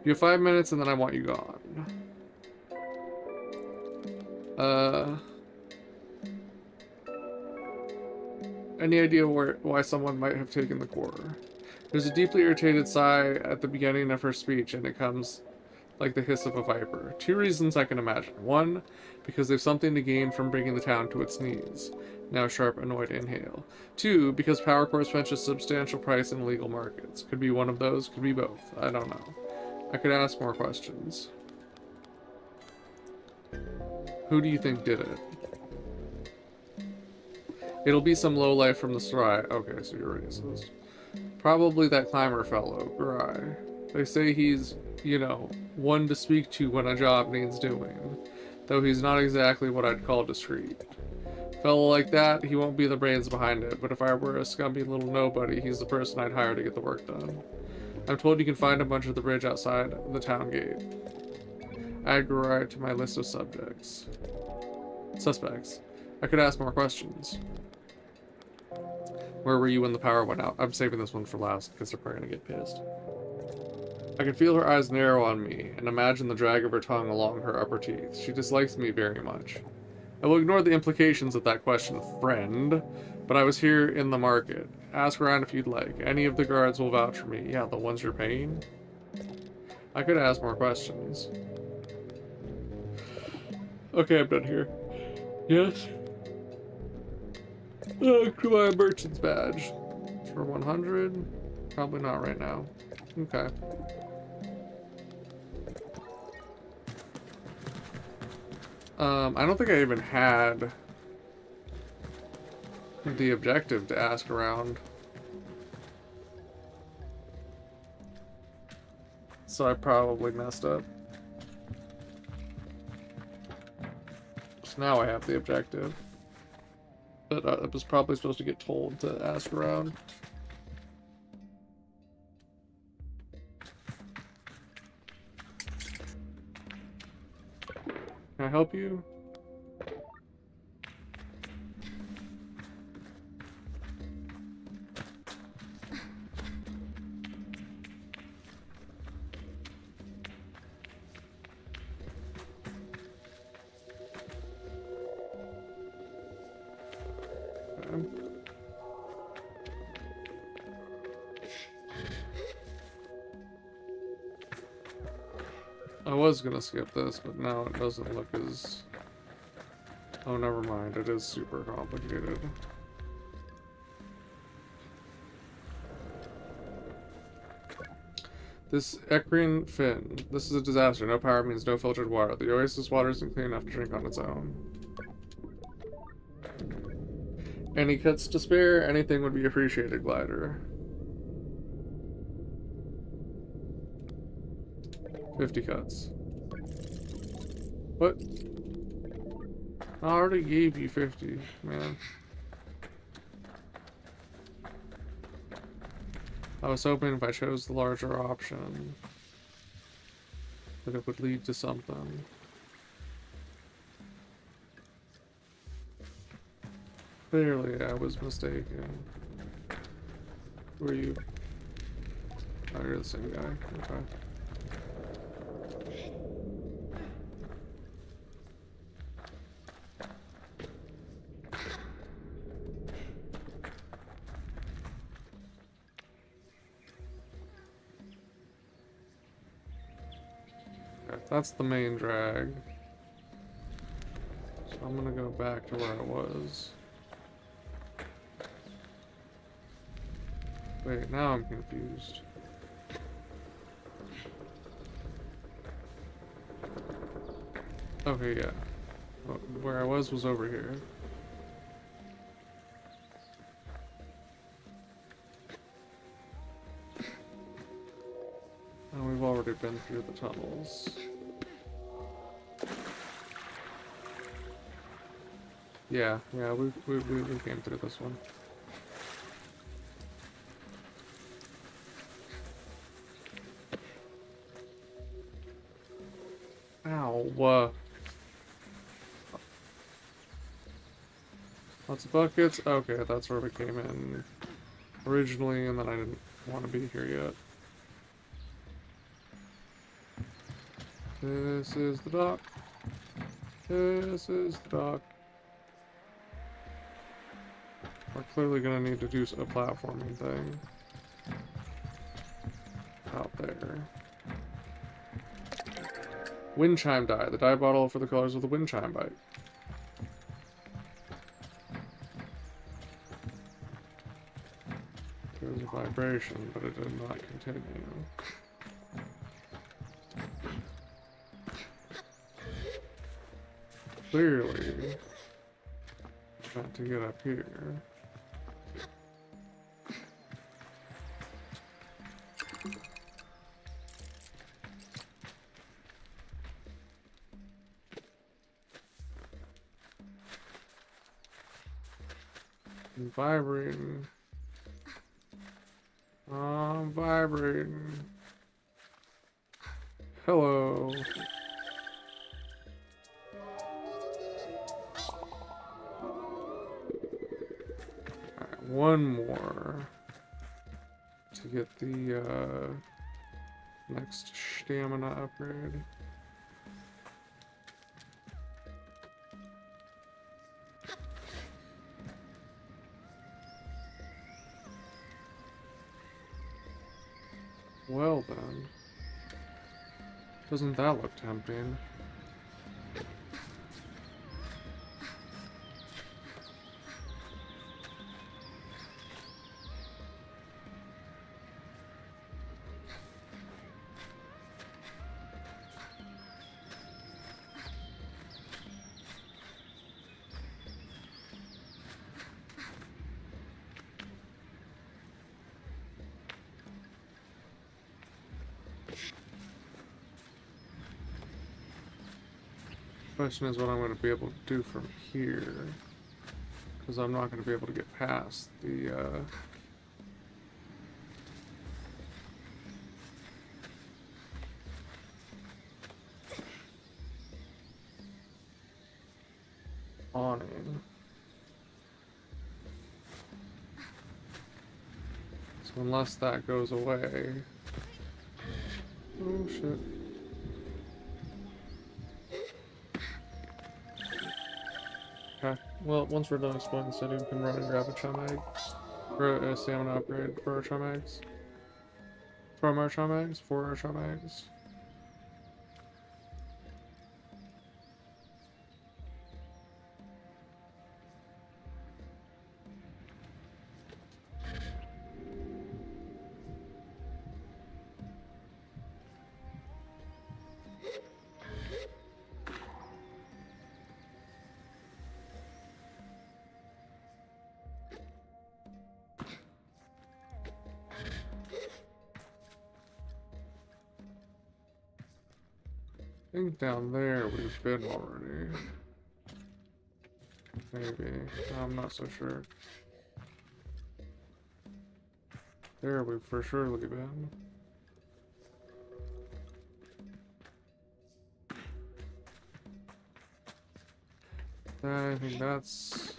You have 5 minutes and then I want you gone. Any idea why someone might have taken the core? There's a deeply irritated sigh at the beginning of her speech, and it comes like the hiss of a viper. 2 reasons I can imagine. 1, because they've something to gain from bringing the town to its knees. Now sharp, annoyed inhale. 2, because power cores fetch a substantial price in illegal markets. Could be one of those, could be both. I don't know. I could ask more questions. Who do you think did it? It'll be some lowlife from the Sarai. Okay, so you're racist. Probably that climber fellow, Gurai. They say he's, you know, one to speak to when a job needs doing. Though he's not exactly what I'd call discreet. Fellow like that, he won't be the brains behind it, but if I were a scummy little nobody, he's the person I'd hire to get the work done. I'm told you can find a bunch of the bridge outside the town gate. Add Gurai to my list of suspects. I could ask more questions. Where were you when the power went out? I'm saving this one for last because they're probably gonna get pissed. I can feel her eyes narrow on me and imagine the drag of her tongue along her upper teeth. She dislikes me very much. I will ignore the implications of that question, friend, but I was here in the market. Ask around if you'd like. Any of the guards will vouch for me. Yeah, the ones you're paying? I could ask more questions. Okay, I'm done here. Yes? My merchant's badge. For 100? Probably not right now. Okay. I don't think I even had the objective to ask around. So I probably messed up. So now I have the objective. But I was probably supposed to get told to ask around. Can I help you? I was gonna skip this, but now it doesn't look as... Oh, never mind. It is super complicated. This Ecrian fin. This is a disaster. No power means no filtered water. The oasis water isn't clean enough to drink on its own. Any cuts to spare? Anything would be appreciated, Glider. 50 cuts. What? I already gave you 50, man. I was hoping if I chose the larger option that it would lead to something. Clearly, I was mistaken. Who are you? Oh, you're the same guy. Okay. That's the main drag. So I'm gonna go back to where I was. Wait, now I'm confused. Okay, yeah. Where I was over here. And we've already been through the tunnels. Yeah, we came through this one. Ow. Lots of buckets. Okay, that's where we came in originally, and then I didn't want to be here yet. This is the dock. This is the dock. We're clearly gonna need to do a platforming thing out there. Wind chime dye. The dye bottle for the colors of the wind chime bite. There was a vibration, but it did not continue. Clearly, got to get up here. I'm vibrating. I'm vibrating. Hello. Alright, one more to get the next stamina upgrade. Well then, doesn't that look tempting? Question is what I'm going to be able to do from here. Because I'm not going to be able to get past the, awning. So unless that goes away... Oh shit. Okay. Well, once we're done exploring the city, we can run and grab a chum egg. For a stamina upgrade for our chum eggs. From our chum eggs? For our chum eggs. I think down there we've been already. Maybe. I'm not so sure. There we've for surely been. I think that's...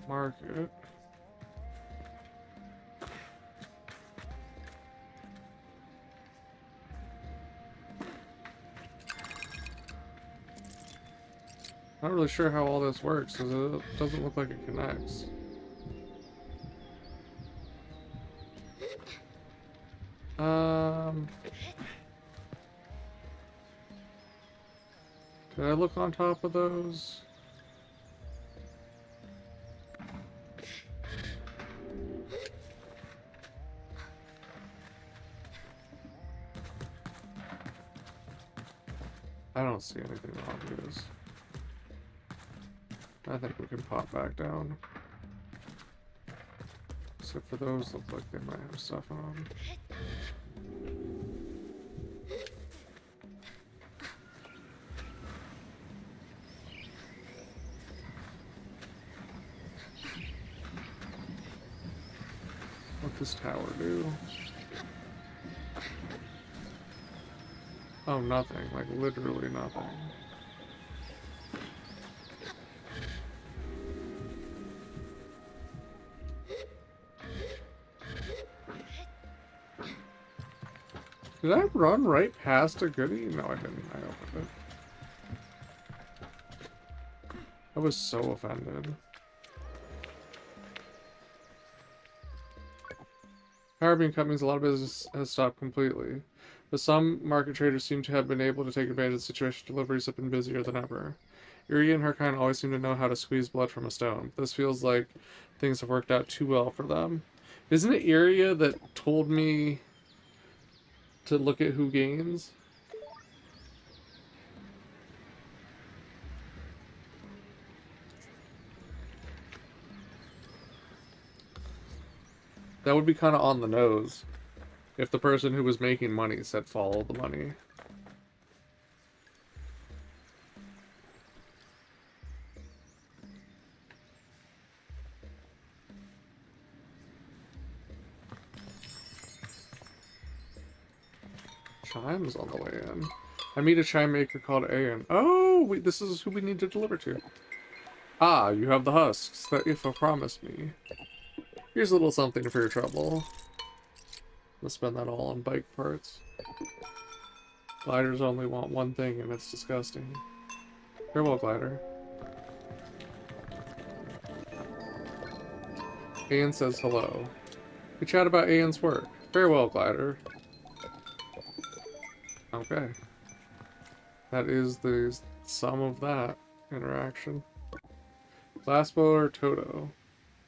market. Not really sure how all this works, because it doesn't look like it connects. Did I look on top of those? I don't see anything obvious. I think we can pop back down. Except for those look like they might have stuff on. What does tower do? Oh, nothing. Like, literally nothing. Did I run right past a goodie? No, I didn't. I opened it. I was so offended. Power being cut means a lot of business has stopped completely. But some market traders seem to have been able to take advantage of the situation. Deliveries have been busier than ever. Yuri and her kind always seem to know how to squeeze blood from a stone. This feels like things have worked out too well for them. Isn't it Iria that told me to look at who gains? That would be kind of on the nose if the person who was making money said follow the money. Chime's on the way in. I meet a chime maker called Ayan. Oh, this is who we need to deliver to. Ah, you have the husks that Ifa promised me. Here's a little something for your trouble. Let's spend that all on bike parts. Gliders only want one thing, and it's disgusting. Farewell, glider. Ayan says hello. We chat about Ayan's work. Farewell, glider. Okay. That is the sum of that interaction. Glassbow or Toto?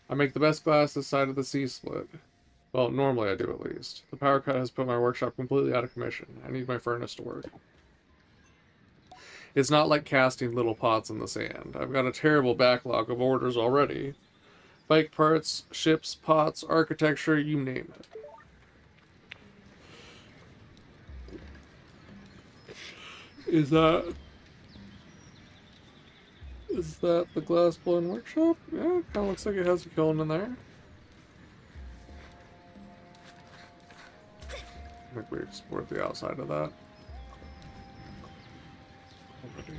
I make the best glass this side of the sea split. Well, normally I do at least. The power cut has put my workshop completely out of commission. I need my furnace to work. It's not like casting little pots in the sand. I've got a terrible backlog of orders already. Bike parts, ships, pots, architecture, you name it. Is that the glass blowing workshop? Yeah, kind of looks like it has a kiln in there. I think we explored the outside of that already.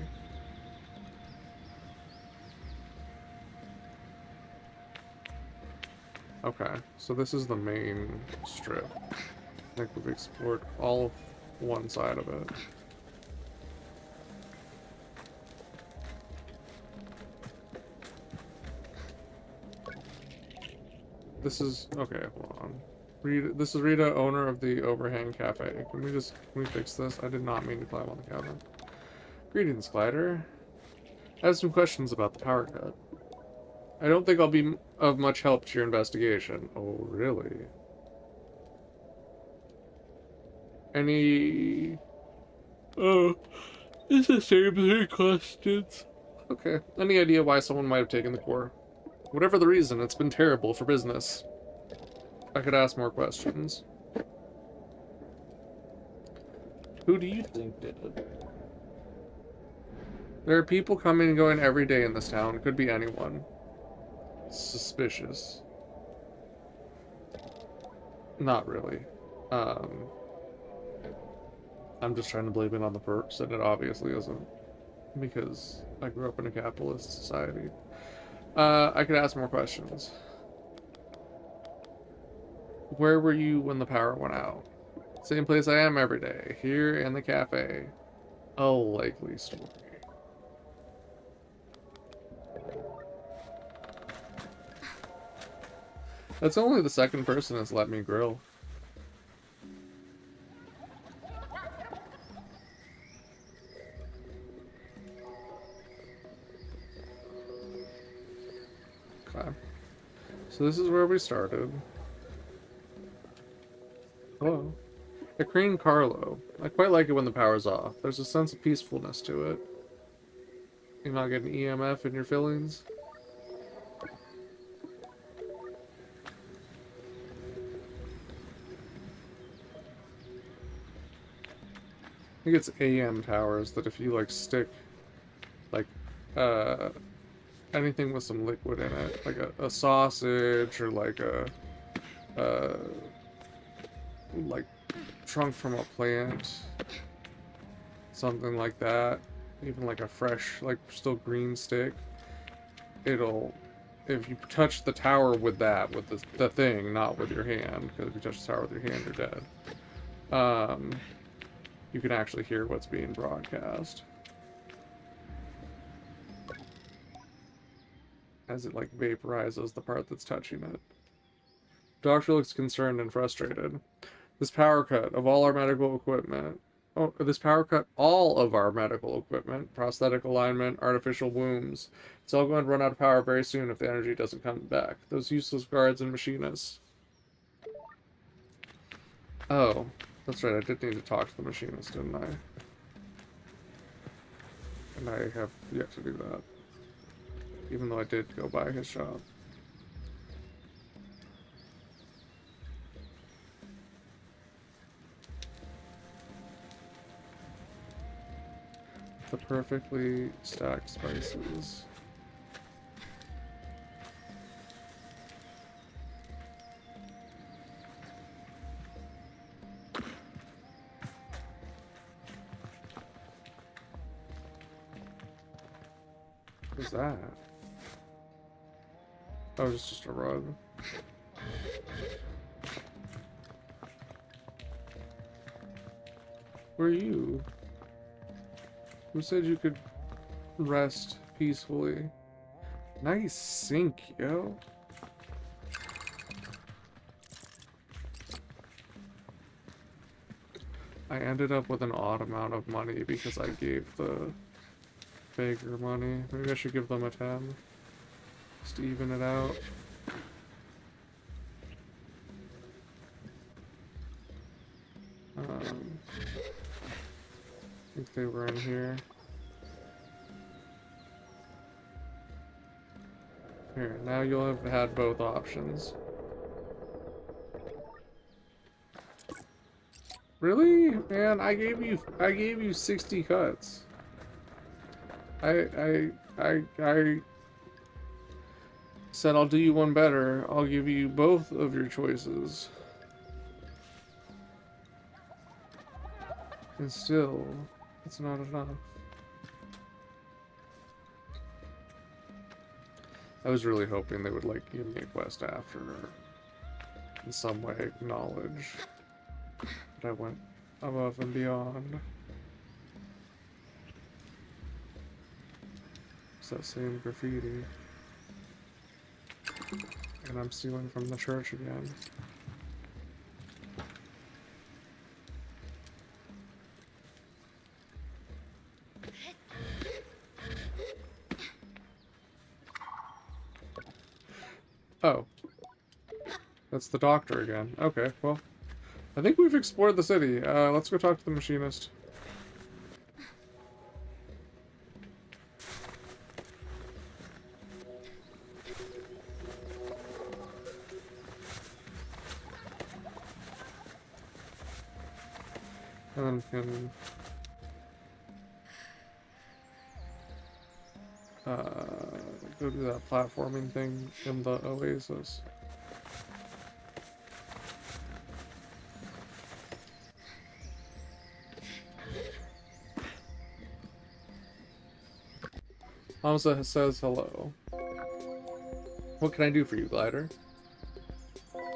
Okay, so this is the main strip. I think we've explored all of one side of it. This is okay. Hold on. Rita, this is Rita, owner of the Overhang Cafe. Can we fix this? I did not mean to climb on the cabinet. Greetings, Glider. I have some questions about the power cut. I don't think I'll be of much help to your investigation. Oh, really? Any... Oh, it's the same 3 questions. Okay. Any idea why someone might have taken the core? Whatever the reason, it's been terrible for business. I could ask more questions. Who do you think did it? There are people coming and going every day in this town. Could be anyone. Suspicious. Not really. I'm just trying to blame it on the perks, and it obviously isn't. Because I grew up in a capitalist society. I could ask more questions. Where were you when the power went out? Same place I am every day. Here in the cafe. A likely story. That's only the second person that's let me grill. Okay. So this is where we started. Hello. A Crane Carlo. I quite like it when the power's off. There's a sense of peacefulness to it. You're not getting EMF in your feelings? I think it's AM towers that if you like stick like anything with some liquid in it, like a sausage or like a like trunk from a plant, something like that, even like a fresh, like still green stick, it'll, if you touch the tower with that, with the thing, not with your hand, because if you touch the tower with your hand, you're dead, you can actually hear what's being broadcast. As it like vaporizes the part that's touching it. Doctor looks concerned and frustrated. This power cut of all our medical equipment. Oh, this power cut all of our medical equipment, prosthetic alignment, artificial wombs. It's all going to run out of power very soon if the energy doesn't come back. Those useless guards and machinists. Oh, that's right. I did need to talk to the machinist, didn't I? And I have yet to do that. Even though I did go by his shop. The perfectly stacked spices. What's that? Oh, it's just a rug. Where are you? Who said you could rest peacefully? Nice sink, yo. I ended up with an odd amount of money because I gave the beggar money. Maybe I should give them a 10. Just to even it out. I think they were in here. Here, now you'll have had both options. Really? Man, I gave you 60 cuts. I said I'll do you one better. I'll give you both of your choices. And still, it's not enough. I was really hoping they would, like, give me a quest after, or in some way acknowledge that I went above and beyond. It's that same graffiti. And I'm stealing from the church again. Oh. That's the doctor again. Okay, well. I think we've explored the city. Let's go talk to the machinist. And then can... go do that platforming thing in the oasis. Hamza says hello. What can I do for you, Glider?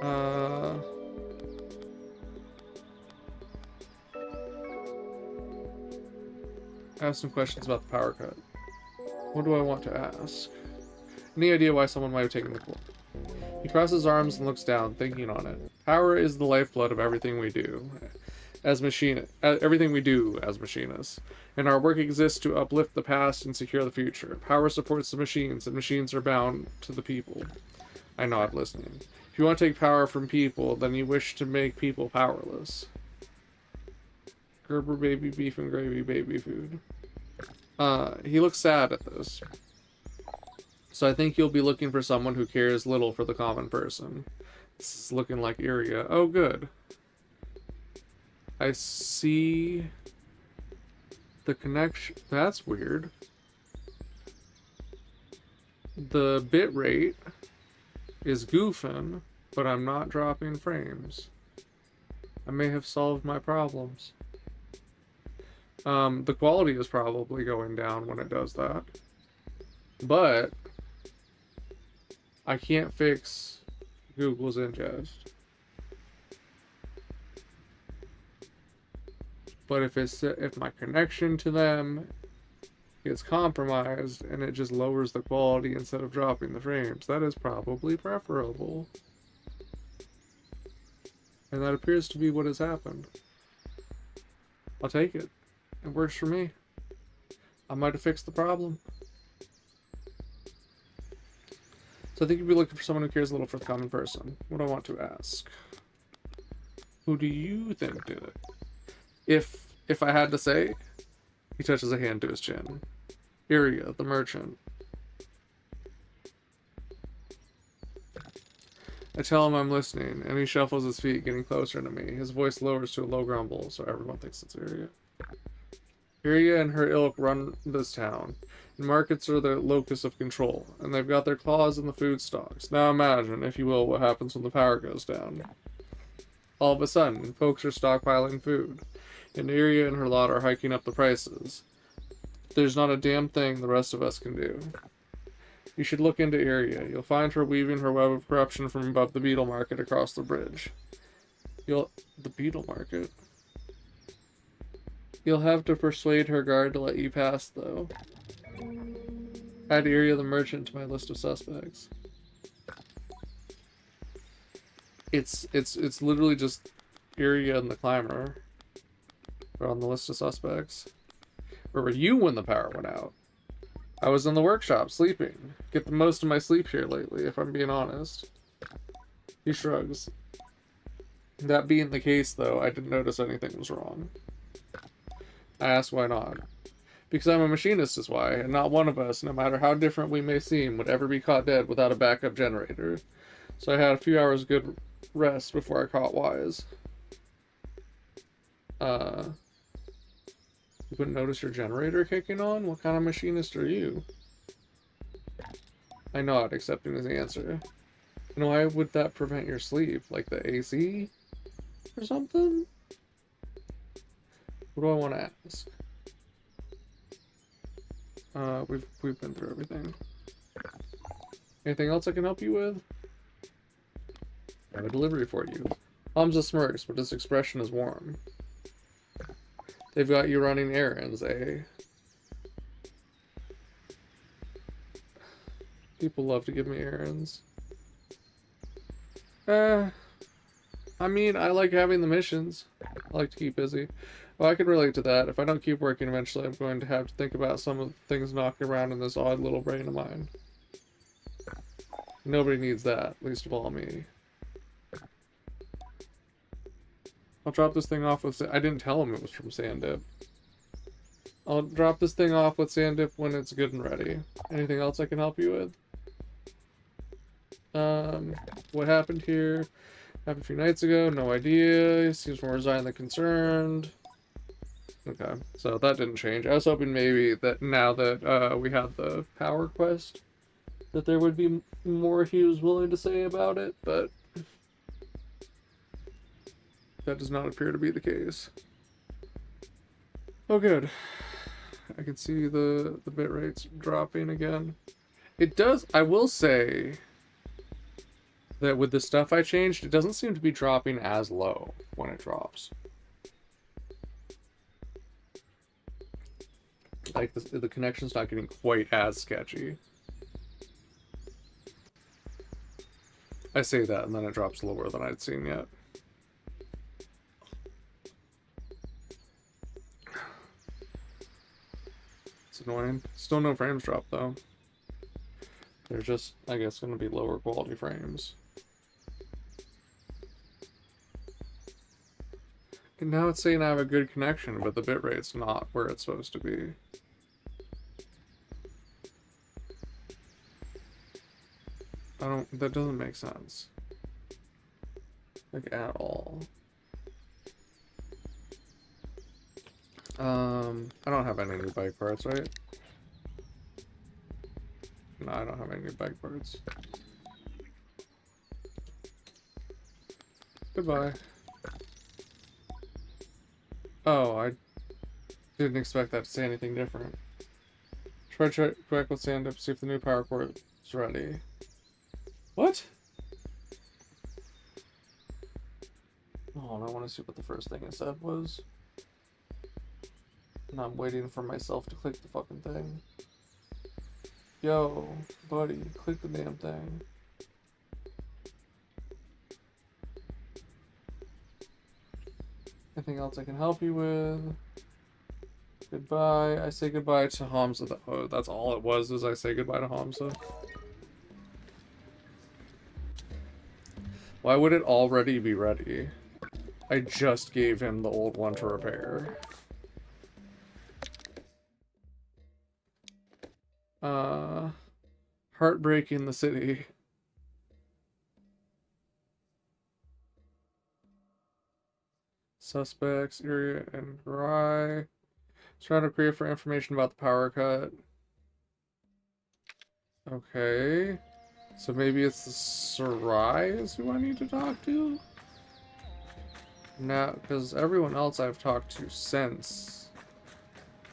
I have some questions about the power cut. What do I want to ask? Any idea why someone might have taken the call? He crosses his arms and looks down, thinking on it. Power is the lifeblood of everything we do. Everything we do as machinists. And our work exists to uplift the past and secure the future. Power supports the machines, and machines are bound to the people. I nod, listening. If you want to take power from people, then you wish to make people powerless. Gerber baby beef and gravy baby food. He looks sad at this. So I think you'll be looking for someone who cares little for the common person. This is looking like Iria. Oh, good. I see the connection. That's weird. The bitrate is goofing, but I'm not dropping frames. I may have solved my problems. The quality is probably going down when it does that. But I can't fix Google's ingest. But if my connection to them gets compromised and it just lowers the quality instead of dropping the frames, that is probably preferable. And that appears to be what has happened. I'll take it. It works for me. I might have fixed the problem. So I think you'd be looking for someone who cares a little for the common person. What do I want to ask? Who do you think did it? If I had to say, he touches a hand to his chin. Iria, the merchant. I tell him I'm listening, and he shuffles his feet, getting closer to me. His voice lowers to a low grumble, so everyone thinks it's Iria. Iria and her ilk run this town, and markets are the locus of control, and they've got their claws in the food stocks. Now imagine, if you will, what happens when the power goes down. All of a sudden, folks are stockpiling food, and Iria and her lot are hiking up the prices. There's not a damn thing the rest of us can do. You should look into Iria. You'll find her weaving her web of corruption from above the beetle market across the bridge. The beetle market? You'll have to persuade her guard to let you pass, though. Add Iria the merchant to my list of suspects. It's literally just Iria and the climber are on the list of suspects. Where were you when the power went out? I was in the workshop, sleeping. Get the most of my sleep here lately, if I'm being honest. He shrugs. That being the case, though, I didn't notice anything was wrong. I asked why not. Because I'm a machinist is why, and not one of us, no matter how different we may seem, would ever be caught dead without a backup generator. So I had a few hours of good rest before I caught wise. You wouldn't notice your generator kicking on? What kind of machinist are you? I nod, accepting his answer. And why would that prevent your sleep? Like the AC? Or something? What do I want to ask? We've been through everything. Anything else I can help you with? I have a delivery for you. Hamza smirks, but his expression is warm. They've got you running errands, eh? People love to give me errands. I mean, I like having the missions. I like to keep busy. Well, I can relate to that. If I don't keep working, eventually I'm going to have to think about some of the things knocking around in this odd little brain of mine. Nobody needs that, least of all me. I'll drop this thing off with... I didn't tell him it was from Sandip. I'll drop this thing off with Sandip when it's good and ready. Anything else I can help you with? What happened here? Happened a few nights ago, no idea. He seems more resigned than concerned. Okay, so that didn't change. I was hoping maybe that now that we had the power quest, that there would be more he was willing to say about it, but that does not appear to be the case. Oh, good. I can see the bit rates dropping again. It does, I will say that with the stuff I changed, it doesn't seem to be dropping as low when it drops. Like, the connection's not getting quite as sketchy. I say that, and then it drops lower than I'd seen yet. It's annoying. Still no frames drop, though. They're just, I guess, going to be lower quality frames. And now it's saying I have a good connection, but the bitrate's not where it's supposed to be. That doesn't make sense. Like, at all. I don't have any new bike parts, right? No, I don't have any new bike parts. Goodbye. Oh, I didn't expect that to say anything different. Try check with Sandip to see if the new power cord is ready. What? Oh, I want to see what the first thing it said was. And I'm waiting for myself to click the fucking thing. Yo, buddy, click the damn thing. Anything else I can help you with? Goodbye. I say goodbye to Hamza. Oh, that's all it was, is I say goodbye to Hamza. Why would it already be ready? I just gave him the old one to repair. Heartbreak in the city. Suspects, area, and Rai. Trying to create for information about the power cut. Okay. So maybe it's the Sarais who I need to talk to? No, because everyone else I've talked to since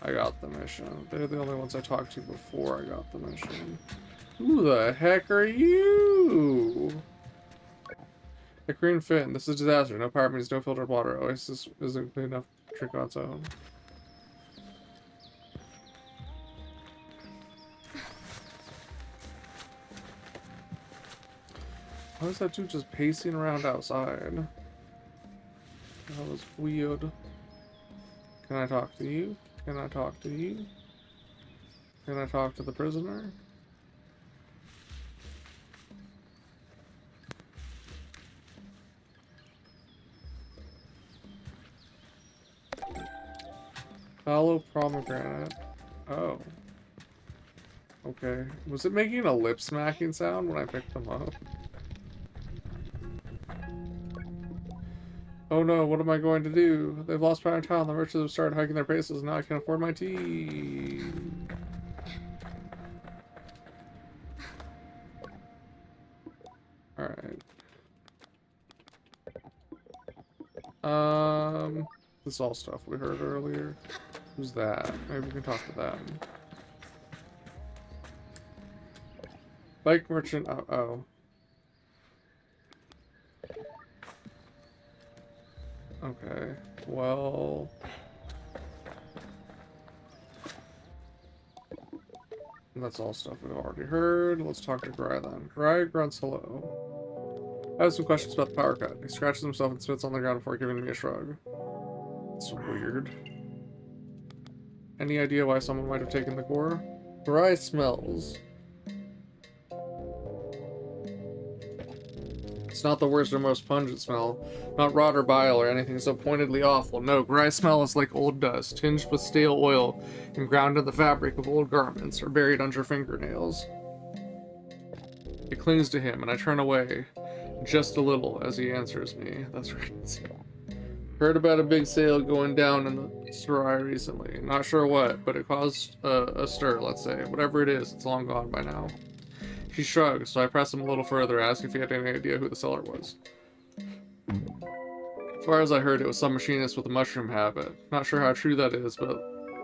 I got the mission. They're the only ones I talked to before I got the mission. Who the heck are you? A green fin. This is a disaster. No power means no filtered water. Oasis isn't clean enough to drink on its own. Why is that dude just pacing around outside? That was weird. Can I talk to you? Can I talk to you? Can I talk to the prisoner? Follow pomegranate. Oh. Okay. Was it making a lip smacking sound when I picked them up? Oh no, what am I going to do? They've lost power in town. The merchants have started hiking their prices. Now I can't afford my tea. Alright. This is all stuff we heard earlier. Who's that? Maybe we can talk to them. Bike merchant. Oh. Okay. Well. That's all stuff we've already heard. Let's talk to Gry then. Gry grunts hello. I have some questions about the power cut. He scratches himself and spits on the ground before giving me a shrug. It's weird. Any idea why someone might have taken the core? Gry smells. It's not the worst or most pungent smell. Not rot or bile or anything so pointedly awful. No, Gry smell is like old dust, tinged with stale oil and ground in the fabric of old garments or buried under fingernails. It clings to him, and I turn away just a little as he answers me. That's right. Heard about a big sale going down in the Sarai recently. Not sure what, but it caused a stir, let's say. Whatever it is, it's long gone by now. She shrugs, so I press him a little further, asking if he had any idea who the seller was. As far as I heard, it was some machinist with a mushroom habit. Not sure how true that is, but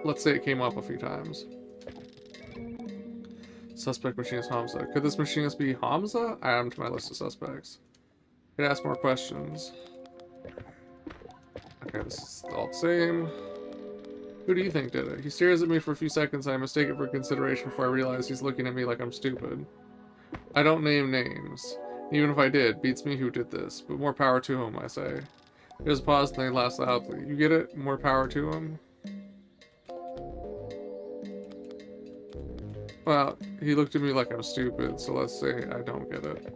let's say it came up a few times. Suspect machinist Hamza. Could this machinist be Hamza? I add him to my list of suspects. Could ask more questions. Okay, this is all the same. Who do you think did it? He stares at me for a few seconds and I mistake it for consideration before I realize he's looking at me like I'm stupid. I don't name names. Even if I did, beats me who did this. But more power to him, I say. There's a pause and they laugh loudly. You get it? More power to him? Well, he looked at me like I'm stupid, so let's say I don't get it.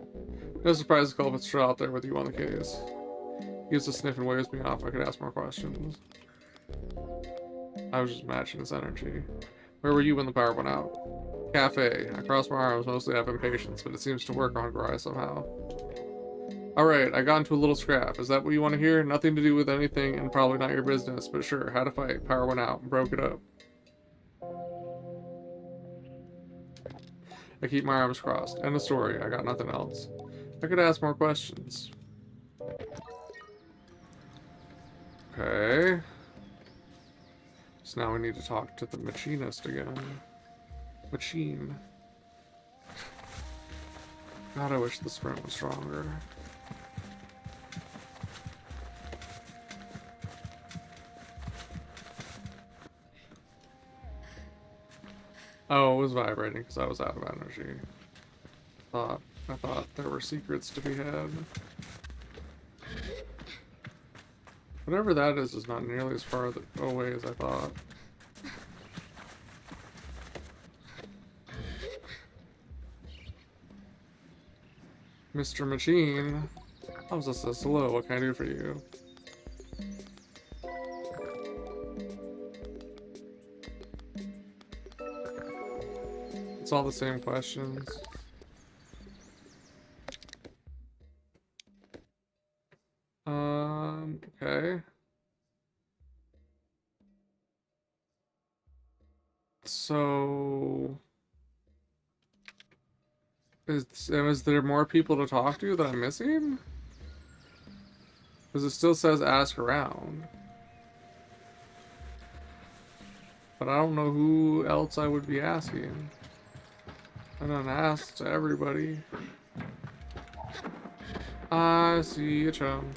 No surprise the culprit's still out there with you on the case. He gives a sniff and waves me off. I could ask more questions. I was just matching his energy. Where were you when the power went out? Cafe. I crossed my arms, mostly out of impatience, but it seems to work on Gry somehow. Alright, I got into a little scrap. Is that what you want to hear? Nothing to do with anything and probably not your business, but sure, had a fight. Power went out and broke it up. I keep my arms crossed. End of story. I got nothing else. I could ask more questions. Okay. So now we need to talk to the machinist again. Machine. God, I wish the sprint was stronger. Oh, it was vibrating because I was out of energy. I thought there were secrets to be had. Whatever that is not nearly as far away as I thought. Mr. Machine. Hamza says hello, what can I do for you? It's all the same questions. Okay. So... Is there more people to talk to that I'm missing? Because it still says ask around. But I don't know who else I would be asking. I don't ask to everybody. I see a chum.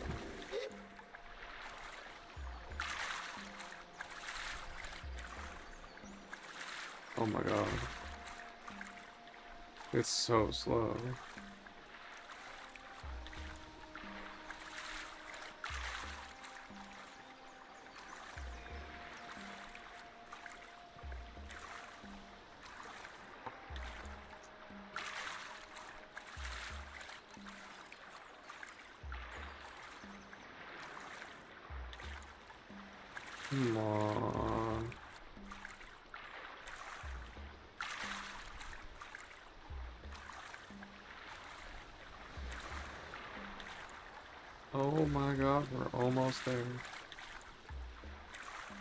Oh my god. It's so slow. Come on. Oh my god, we're almost there.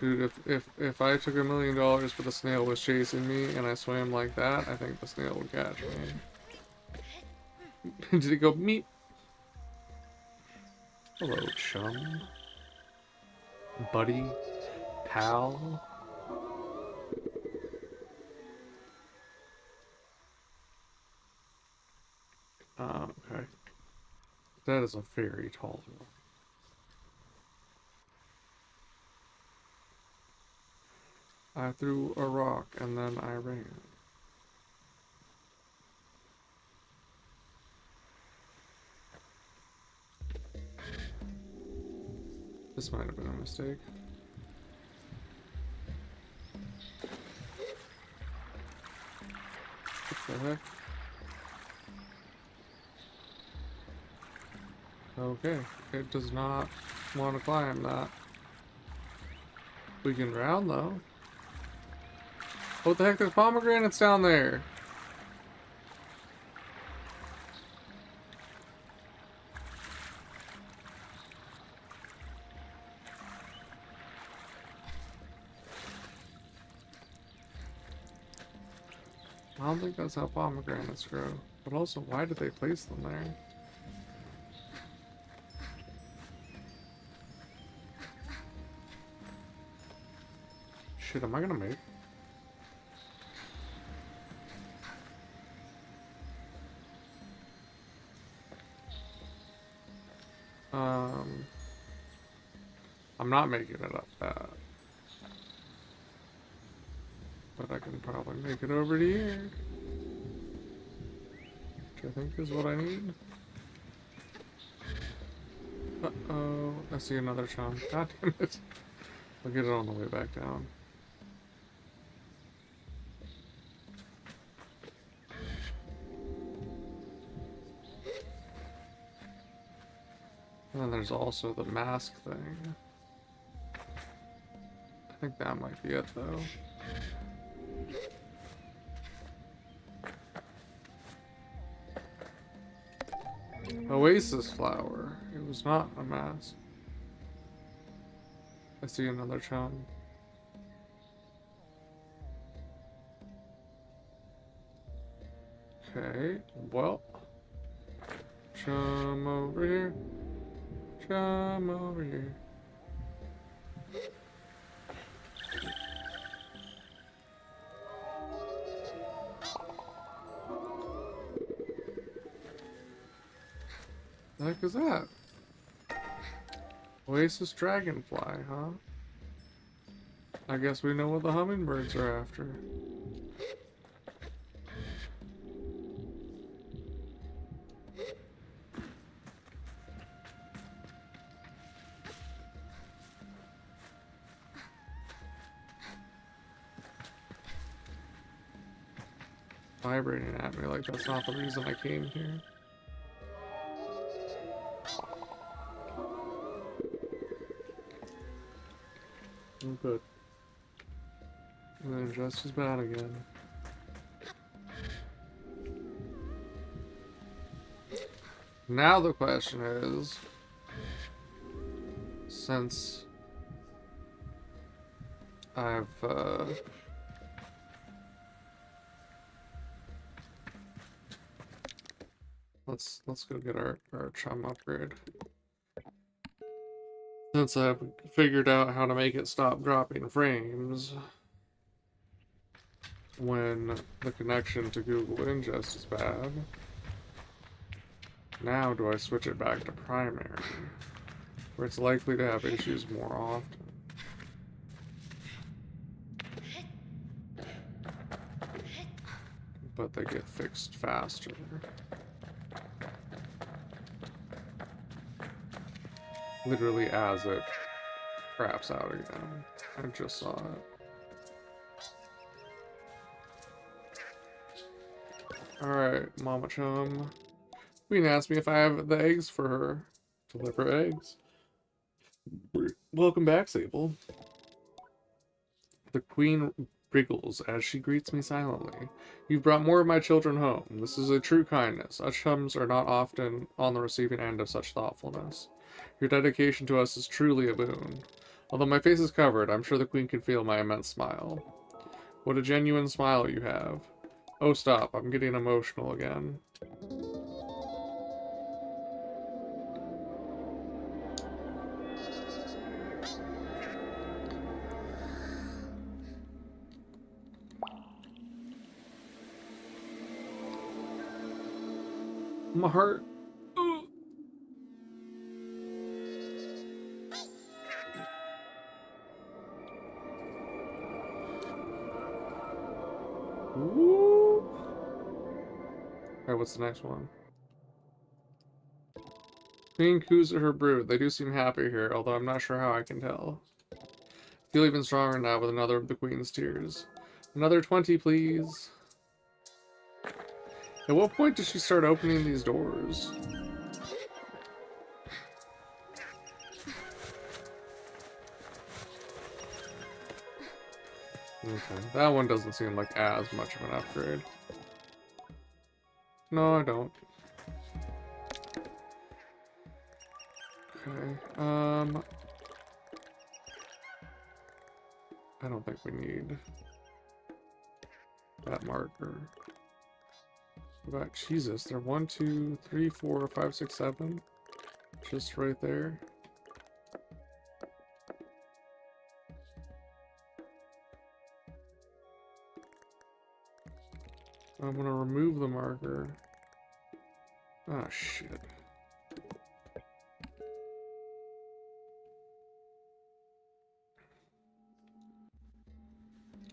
Dude, if I took $1 million but the snail was chasing me and I swam like that, I think the snail would catch me. Did it go meep? Hello, chum. Buddy. Pal. Okay. That is a very tall one. I threw a rock and then I ran. This might have been a mistake. What the heck? Okay, it does not want to climb that. We can drown though. What the heck? There's pomegranates down there. I don't think that's how pomegranates grow. But also, why did they place them there? Shit, am I gonna make? I'm not making it up that. But I can probably make it over to here. Which I think is what I need. Uh-oh. I see another chunk. God damn it. I'll get it on the way back down. And then there's also the mask thing. I think that might be it, though. Oasis flower. It was not a mask. I see another chum. Okay, well. Chum over here. Chum over here. The heck is that? Oasis dragonfly, huh? I guess we know what the hummingbirds are after. Vibrating at me like that's not the reason I came here. I'm good. And then just as bad again. Now the question is, since I've let's go get our chum upgrade. Since I've figured out how to make it stop dropping frames when the connection to Google Ingest is bad, now do I switch it back to primary, where it's likely to have issues more often. But they get fixed faster. Literally as it craps out again. I just saw it. Alright, Mama Chum. Queen asked me if I have the eggs for her. Deliver eggs. Welcome back, Sable. The Queen wriggles as she greets me silently. You've brought more of my children home. This is a true kindness. Us chums are not often on the receiving end of such thoughtfulness. Your dedication to us is truly a boon. Although my face is covered, I'm sure the Queen can feel my immense smile. What a genuine smile you have. Oh, stop. I'm getting emotional again. My heart. Ooh. Alright, what's the next one? Queen coos at her brood. They do seem happy here, although I'm not sure how I can tell. Feel even stronger now with another of the Queen's tears. Another 20, please. At what point does she start opening these doors? Okay, that one doesn't seem like as much of an upgrade. No, I don't. Okay, I don't think we need that marker. But Jesus, they're 1, 2, 3, 4, 5, 6, 7. Just right there. I'm gonna remove the marker. Oh shit.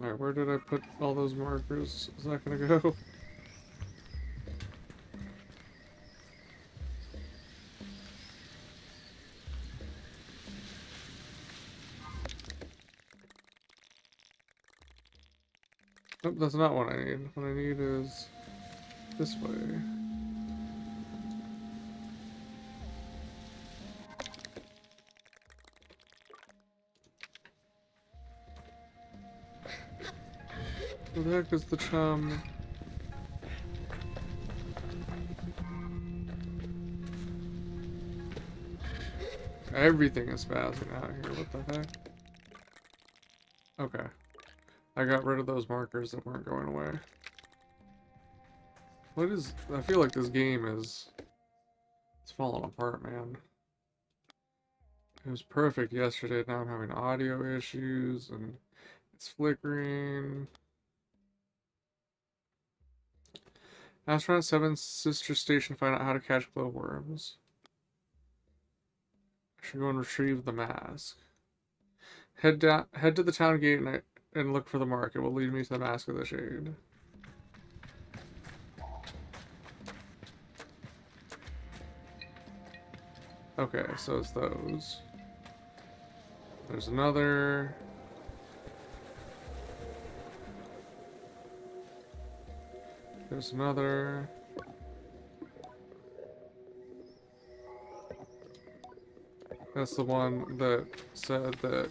Alright, where did I put all those markers? Is that gonna go? Nope, that's not what I need. What I need is this way. Where the heck is the chum? Everything is spazzing out here. What the heck? Okay. I got rid of those markers that weren't going away. What is... I feel like this game is... It's falling apart, man. It was perfect yesterday, now I'm having audio issues, and it's flickering. Astronaut 7's sister station find out how to catch glowworms. I should go and retrieve the mask. Head to the town gate and look for the mark. It will lead me to the Mask of the Shade. Okay, so it's those. There's another. There's another. That's the one that said that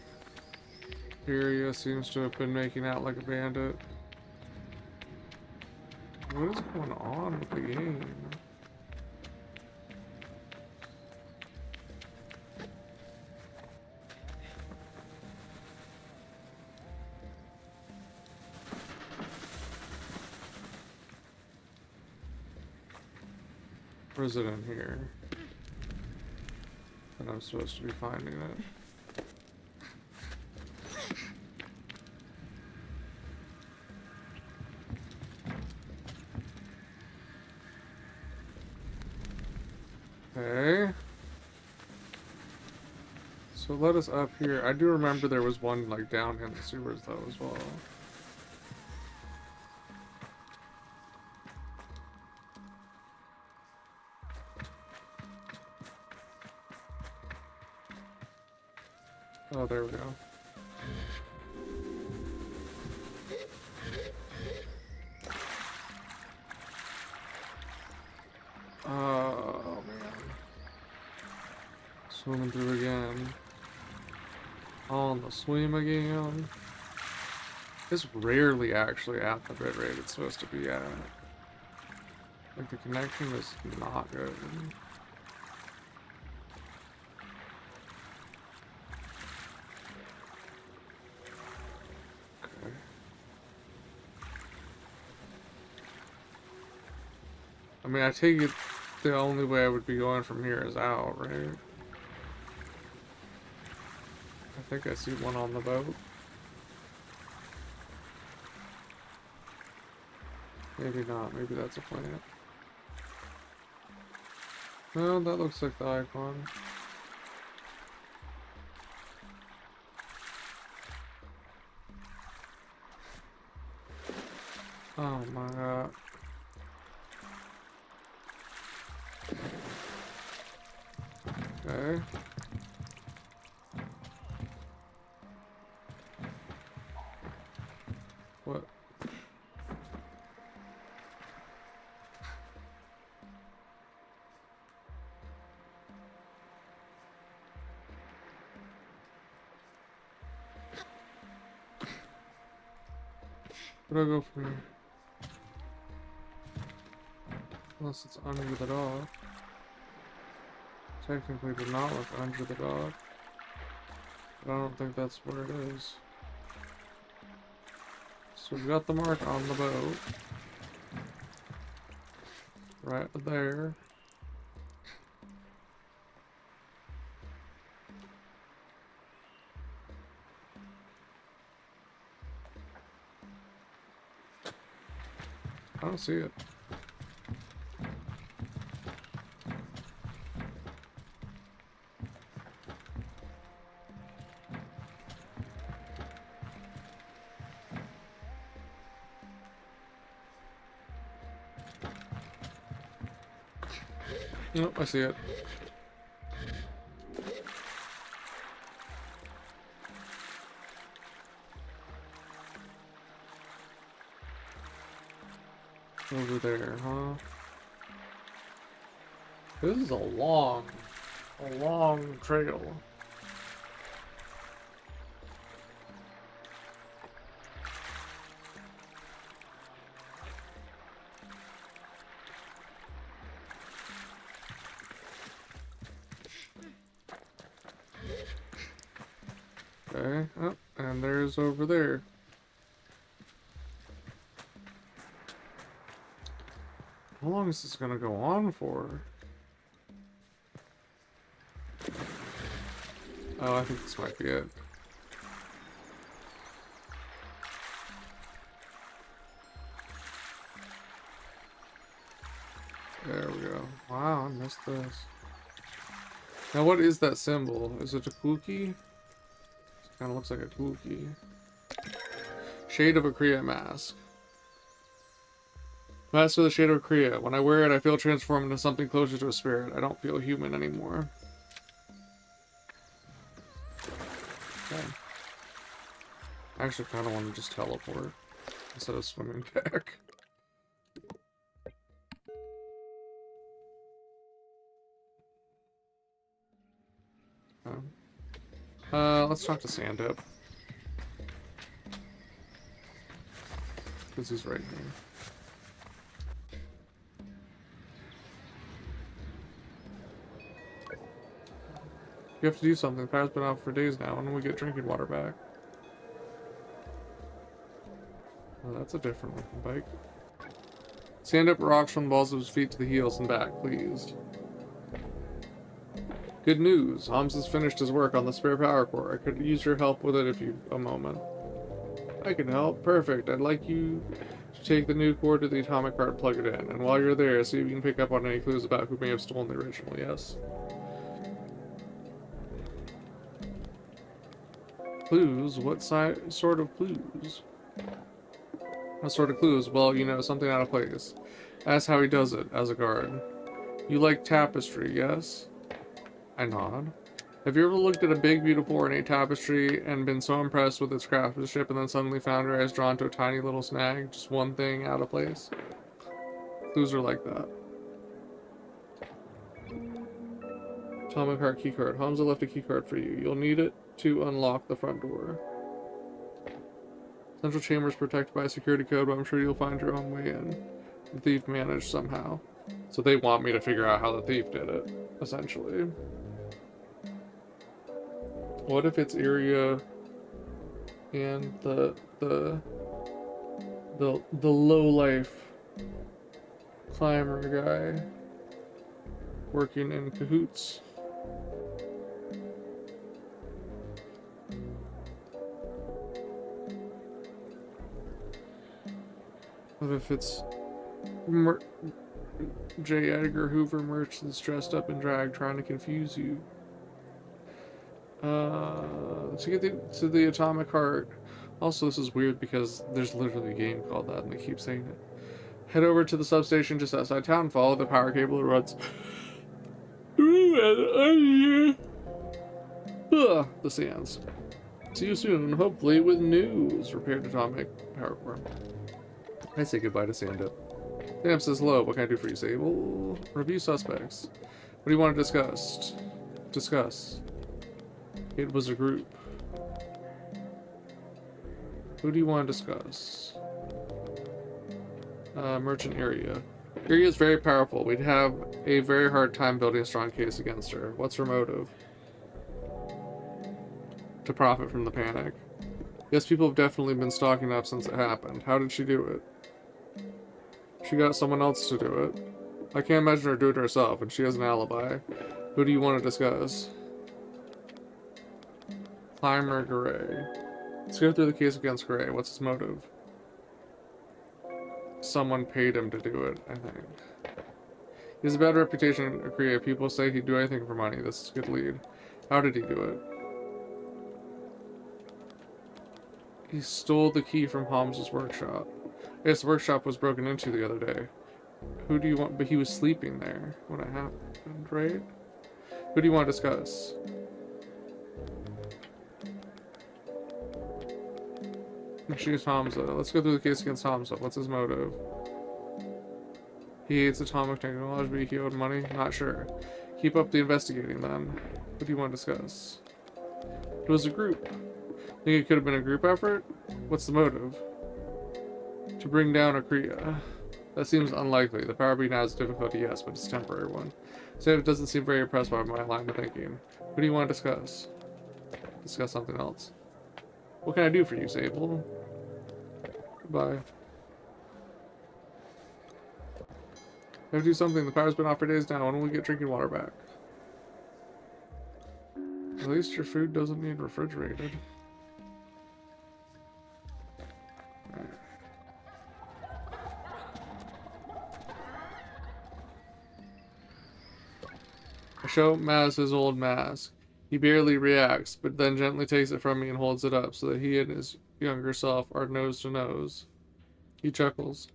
Furia seems to have been making out like a bandit. What is going on with the game? Where's it in here? And I'm supposed to be finding it. Okay. So let us up here. I do remember there was one like down in the sewers though as well. Oh, there we go. Oh man. Swimming through again. On the swim again. It's rarely actually at the bit rate it's supposed to be at. Like, the connection is not good. Okay. I mean, I take it the only way I would be going from here is out, right? I think I see one on the boat. Maybe not. Maybe that's a plant. No, that looks like the icon. Oh my god. Okay. What? Where do I go from here? Unless it's under the dock. Technically did not look under the dock. But I don't think that's where it is. So we've got the mark on the boat. Right there. I don't see it. Nope, I see it. Over there, huh? This is a long trail. Okay, oh, and there's over there. How long is this gonna go on for? Oh, I think this might be it. There we go. Wow, I missed this. Now what is that symbol? Is it a cookie? It kind of looks like a cookie. Shade of a Kriya mask. Mask with the shade of a Kriya. When I wear it, I feel transformed into something closer to a spirit. I don't feel human anymore. Okay. I actually kind of want to just teleport instead of swimming back. Let's talk to Sandip. Because he's right here. You have to do something. The power's been out for days now. When do we get drinking water back? Oh, that's a different looking bike. Sandip rocks from the balls of his feet to the heels and back, please. Good news. Hans has finished his work on the spare power core. I could use your help with it if you a moment. I can help. Perfect. I'd like you to take the new core to the atomic cart and plug it in. And while you're there, see if you can pick up on any clues about who may have stolen the original, yes? Clues? What sort of clues? What sort of clues? Well, you know, something out of place. That's how he does it, as a guard. You like tapestry, yes? I nod. Have you ever looked at a big, beautiful, ornate tapestry and been so impressed with its craftsmanship and then suddenly found your eyes drawn to a tiny little snag? Just one thing out of place? Clues are like that. Atomic heart keycard. Hamza left a keycard for you. You'll need it to unlock the front door. Central chamber is protected by a security code, but I'm sure you'll find your own way in. The thief managed somehow. So they want me to figure out how the thief did it, essentially. What if it's Iria and the low life climber guy working in cahoots? What if it's J. Edgar Hoover merchants dressed up in drag trying to confuse you? To get to the atomic heart. Also, this is weird because there's literally a game called that and they keep saying it. Head over to the substation just outside town, follow the power cable that runs through the sands. See you soon, hopefully with news. Repaired atomic power core. I say goodbye to Sandip. Sandip says hello. What can I do for you, Sable? Review suspects. What do you want to discuss? Discuss. It was a group. Who do you want to discuss? Merchant Iria. Iria is very powerful. We'd have a very hard time building a strong case against her. What's her motive? To profit from the panic. Yes, people have definitely been stocking up since it happened. How did she do it? She got someone else to do it. I can't imagine her do it herself, and she has an alibi. Who do you want to discuss? Climber Gray. Let's go through the case against Gray. What's his motive? Someone paid him to do it, I think. He has a bad reputation in Korea. People say he'd do anything for money. This is a good lead. How did he do it? He stole the key from Holmes's workshop. I guess the workshop was broken into the other day. Who do you want? But he was sleeping there when it happened, right? Who do you want to discuss? Choose Hamza. Let's go through the case against Hamza. What's his motive? He hates atomic technology. He owed money? Not sure. Keep up the investigating then. What do you want to discuss? It was a group. Think it could have been a group effort? What's the motive? To bring down Akriya. That seems unlikely. The power being has difficulty, yes, but it's a temporary one. So it doesn't seem very impressed by my line of thinking. What do you want to discuss? Discuss something else. What can I do for you, Sable? Goodbye. I have to do something. The power's been off for days now. When will we get drinking water back? At least your food doesn't need refrigerated. Right. I show Maz his old mask. He barely reacts, but then gently takes it from me and holds it up so that he and his younger self are nose to nose. He chuckles.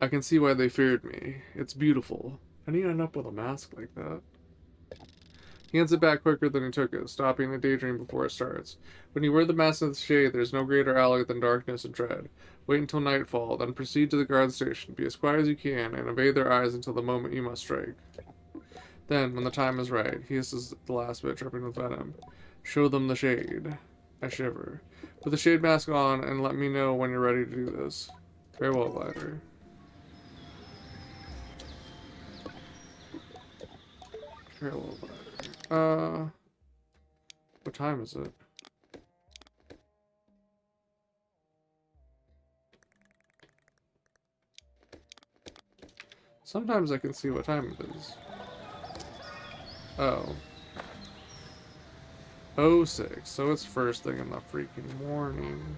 I can see why they feared me. It's beautiful. How do you end up with a mask like that? He hands it back quicker than he took it, stopping the daydream before it starts. When you wear the mask of the shade, there's no greater ally than darkness and dread. Wait until nightfall, then proceed to the guard station. Be as quiet as you can, and evade their eyes until the moment you must strike. Then, when the time is right, he hisses the last bit, dripping with venom. Show them the shade. I shiver. Put the shade mask on, and let me know when you're ready to do this. Very well, Glider. Very well, Glider. What time is it? Sometimes I can see what time it is. Oh. 06, so it's first thing in the freaking morning.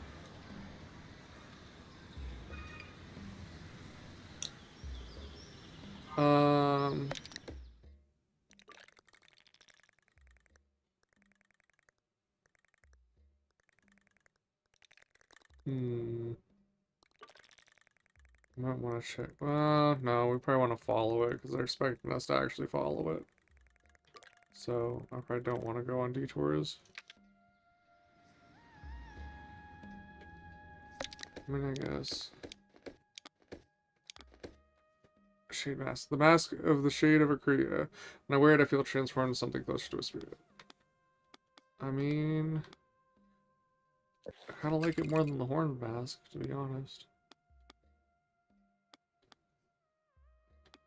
Might want to check. No, we probably want to follow it because they're expecting us to actually follow it. So I probably don't want to go on detours. I mean, I guess. Shade mask. The mask of the shade of Akriya. When I wear it, I feel transformed into something closer to a spirit. I mean, I kind of like it more than the horn mask, to be honest.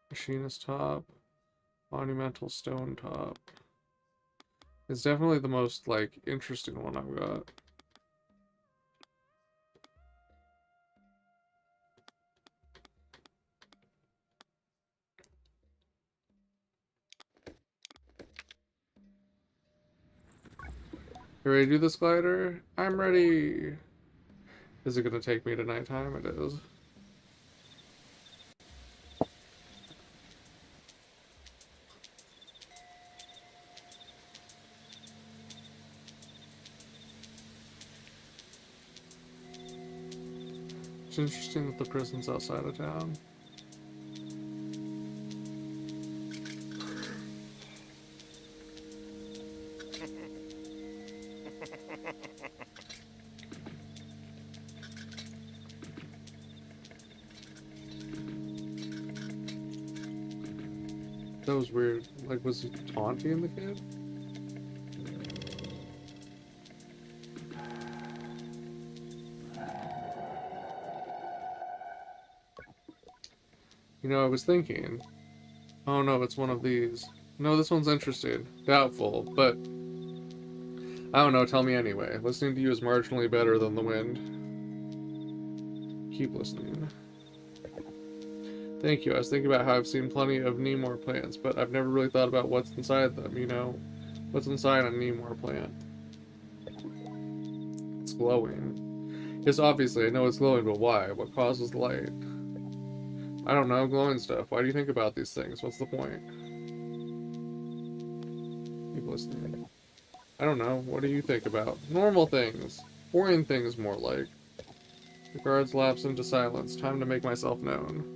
Machinist top. Monumental stone top. It's definitely the most, like, interesting one I've got. You ready to do this glider? I'm ready! Is it gonna take me to nighttime? It is. It's interesting that the prison's outside of town. That was weird. Like, was he taunting the kid? You know, I was thinking... Oh no, it's one of these. No, this one's interesting. Doubtful, but... I don't know, tell me anyway. Listening to you is marginally better than the wind. Keep listening. Thank you. I was thinking about how I've seen plenty of Nemor plants, but I've never really thought about what's inside them, you know? What's inside a Nemor plant? It's glowing. Yes, obviously, I know it's glowing, but why? What causes the light? I don't know, glowing stuff. Why do you think about these things? What's the point? Keep listening. I don't know. What do you think about? Normal things. Boring things, more like. The guards lapse into silence. Time to make myself known.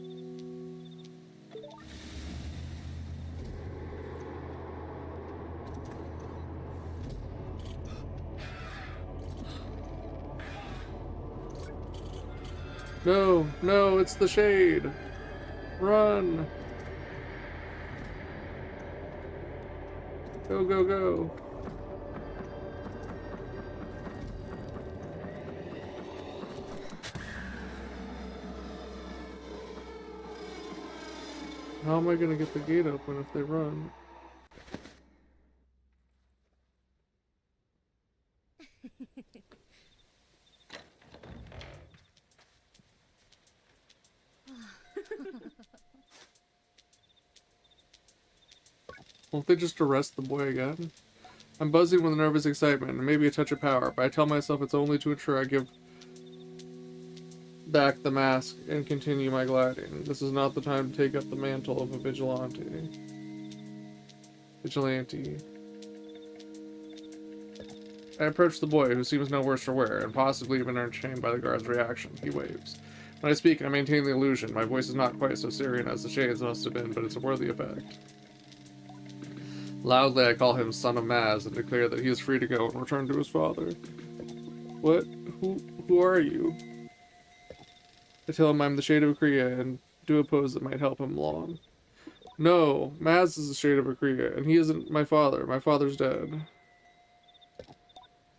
No, no, it's the shade. Run. Go, go, go. How am I gonna get the gate open if they run? Won't they just arrest the boy again? I'm buzzing with nervous excitement and maybe a touch of power, but I tell myself it's only to ensure I give back the mask and continue my gliding. This is not the time to take up the mantle of a vigilante. I approach the boy, who seems no worse for wear, and possibly even entertained by the guard's reaction. He waves. When I speak, I maintain the illusion. My voice is not quite so serene as the shades must have been, but it's a worthy effect. Loudly, I call him Son of Maz and declare that he is free to go and return to his father. What? Who are you? I tell him I'm the Shade of Kriya and do a pose that might help him along. No, Maz is the Shade of Kriya, and he isn't my father. My father's dead.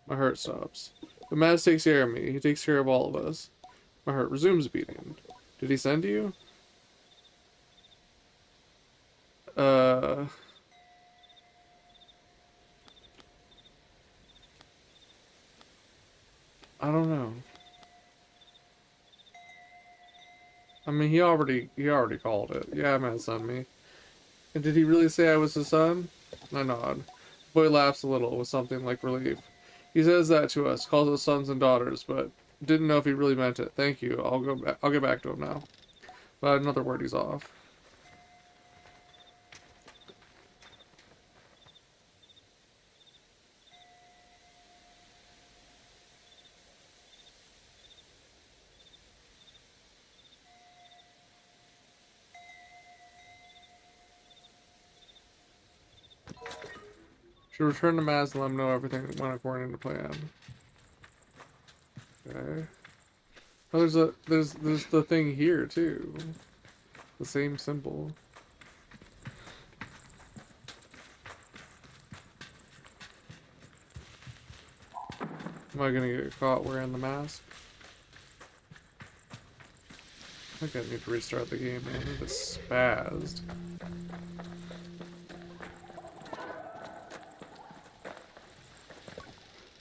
My heart stops. But Maz takes care of me. He takes care of all of us. My heart resumes beating. Did he send you? I don't know. I mean, he already called it. Yeah, Maz sent me. And did he really say I was his son? I nod. The boy laughs a little with something like relief. He says that to us, calls us sons and daughters, but didn't know if he really meant it. Thank you. I'll go back. I'll get back to him now. But another word, he's off. Should return to Maz and let him know everything went according to plan. Okay. Oh, there's the thing here too. The same symbol. Am I gonna get caught wearing the mask? I think I need to restart the game, man. It is spazzed.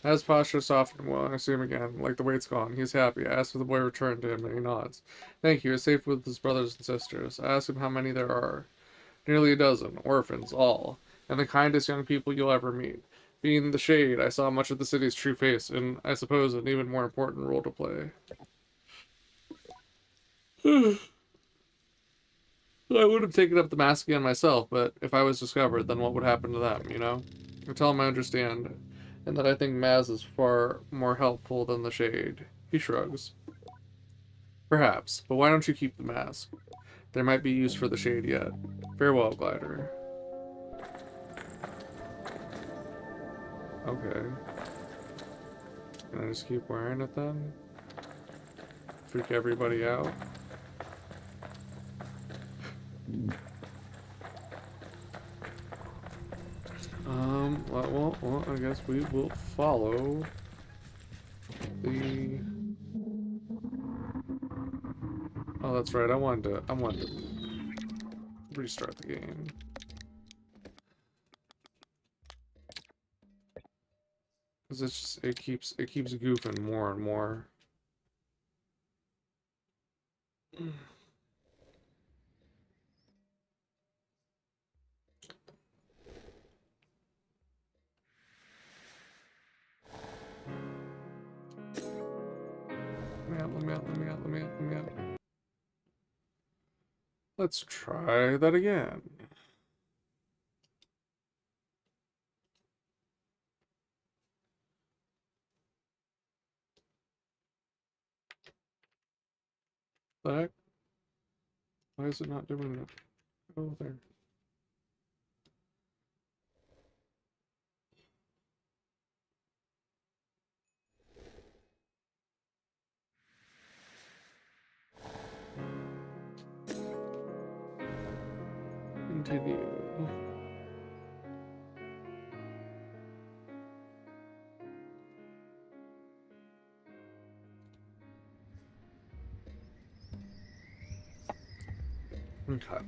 As posture softened, well, I see him again. Like the weight's gone. He's happy. I ask if the boy returned to him, and he nods. Thank you. He's safe with his brothers and sisters. I ask him how many there are. Nearly a dozen. Orphans, all. And the kindest young people you'll ever meet. Being the Shade, I saw much of the city's true face, and I suppose an even more important role to play. I would have taken up the mask again myself, but if I was discovered, then what would happen to them, you know? I tell him I understand, and that I think Maz is far more helpful than the Shade. He shrugs. Perhaps, but why don't you keep the mask? There might be use for the Shade yet. Farewell, Glider. Okay. Can I just keep wearing it then? Freak everybody out? Well, I guess we will follow the... Oh, that's right, I wanted to restart the game. Because it's just, it keeps goofing more and more. Let me out. Let's try that again. Back. Why is it not doing that? Oh, there. Continue. Okay.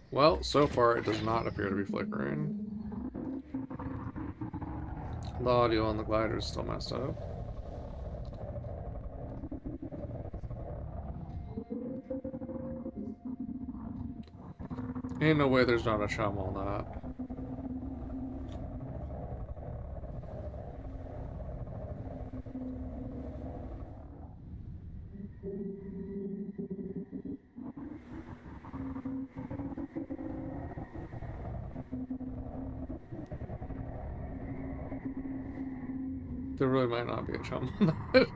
Well, so far it does not appear to be flickering. The audio on the glider is still messed up. Ain't no way there's not a chum on that. There really might not be a chum on that.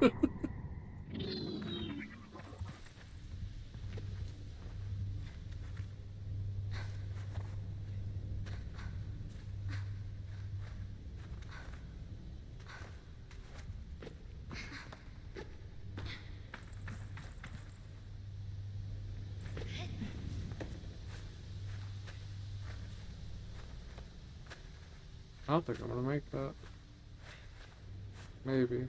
I don't think I'm gonna make that. Maybe.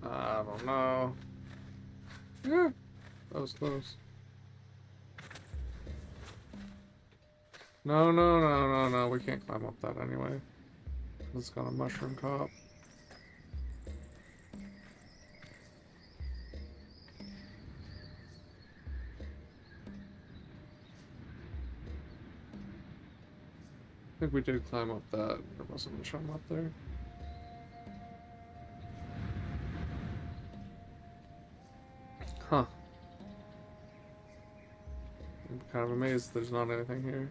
I don't know. Yeah, that was close. No, we can't climb up that anyway. It's got a mushroom cop. I think we did climb up that. There wasn't a chum up there. Huh. I'm kind of amazed there's not anything here.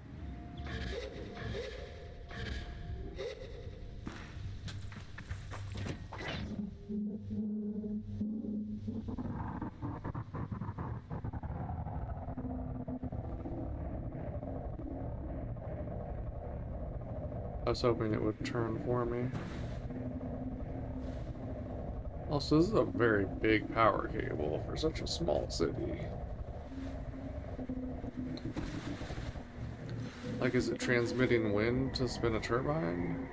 I was hoping it would turn for me. Also, this is a very big power cable for such a small city. Like, is it transmitting wind to spin a turbine?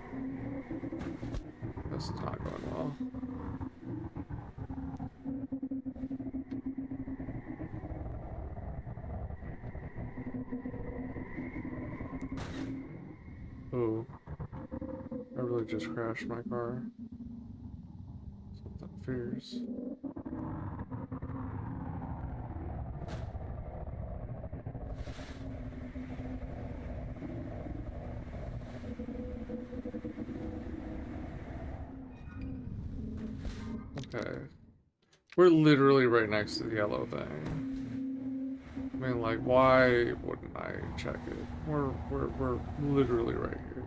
This is not going well. Ooh. I really just crashed my car. Something fierce. Okay. We're literally right next to the yellow thing. I mean, like, why wouldn't I check it? We're literally right here.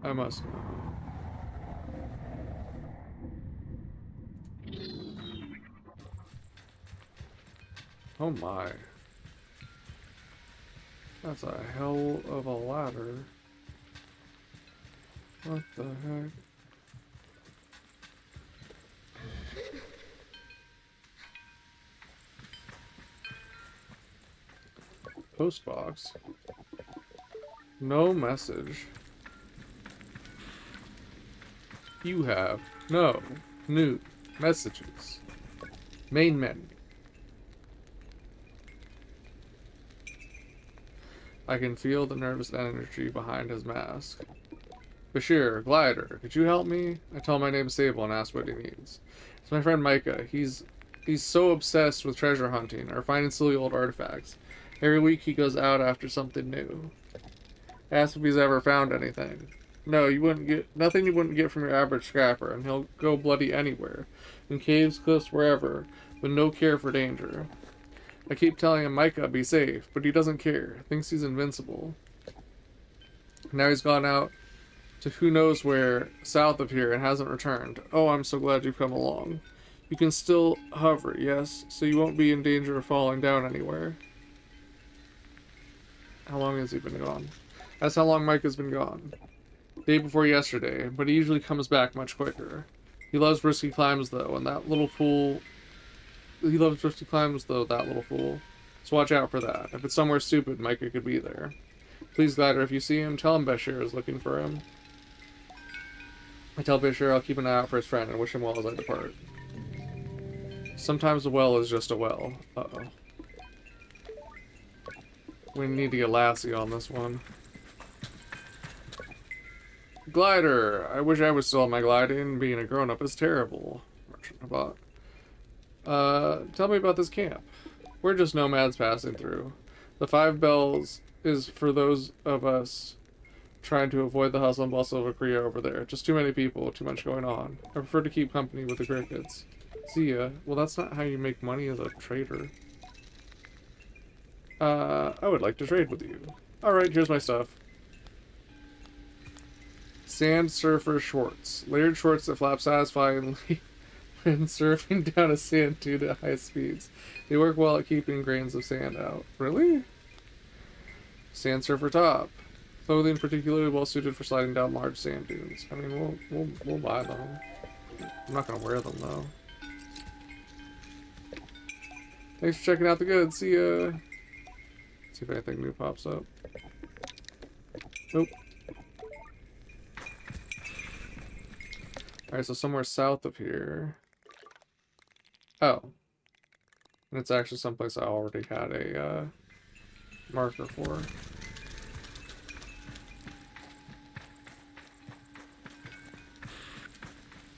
I must know. Oh my. That's a hell of a ladder. What the heck? Postbox. No message. You have no new messages. Main menu. I can feel the nervous energy behind his mask. Bashir, Glider, could you help me? I tell him my name's Sable and ask what he needs. It's my friend Micah. He's so obsessed with treasure hunting or finding silly old artifacts. Every week he goes out after something new. I ask if he's ever found anything. No, you wouldn't get nothing you wouldn't get from your average scrapper, and he'll go bloody anywhere. In caves, cliffs, wherever, with no care for danger. I keep telling him, Micah, be safe, but he doesn't care. Thinks he's invincible. Now he's gone out to who knows where, south of here, and hasn't returned. Oh, I'm so glad you've come along. You can still hover, yes, so you won't be in danger of falling down anywhere. How long has he been gone? That's how long Micah's been gone. Day before yesterday, but he usually comes back much quicker. He loves risky climbs, though, and that little fool... He loves risky climbs, though, that little fool. So watch out for that. If it's somewhere stupid, Micah could be there. Please, Glider, if you see him, tell him Bashir is looking for him. I tell Bashir I'll keep an eye out for his friend and wish him well as I depart. Sometimes a well is just a well. Uh-oh. We need to get Lassie on this one. Glider! I wish I was still on my gliding. Being a grown-up is terrible. Merchant about. Tell me about this camp. We're just nomads passing through. The 5 bells is for those of us trying to avoid the hustle and bustle of a career over there. Just too many people, too much going on. I prefer to keep company with the crickets. See ya. Well, that's not how you make money as a trader. I would like to trade with you. Alright, here's my stuff. Sand surfer shorts. Layered shorts that flap satisfyingly when surfing down a sand dune at high speeds. They work well at keeping grains of sand out. Really? Sand surfer top. Clothing particularly well suited for sliding down large sand dunes. I mean, we'll buy them. I'm not gonna wear them though. Thanks for checking out the goods. See ya. See if anything new pops up. Nope. Alright, so somewhere south of here. Oh. And it's actually someplace I already had a marker for.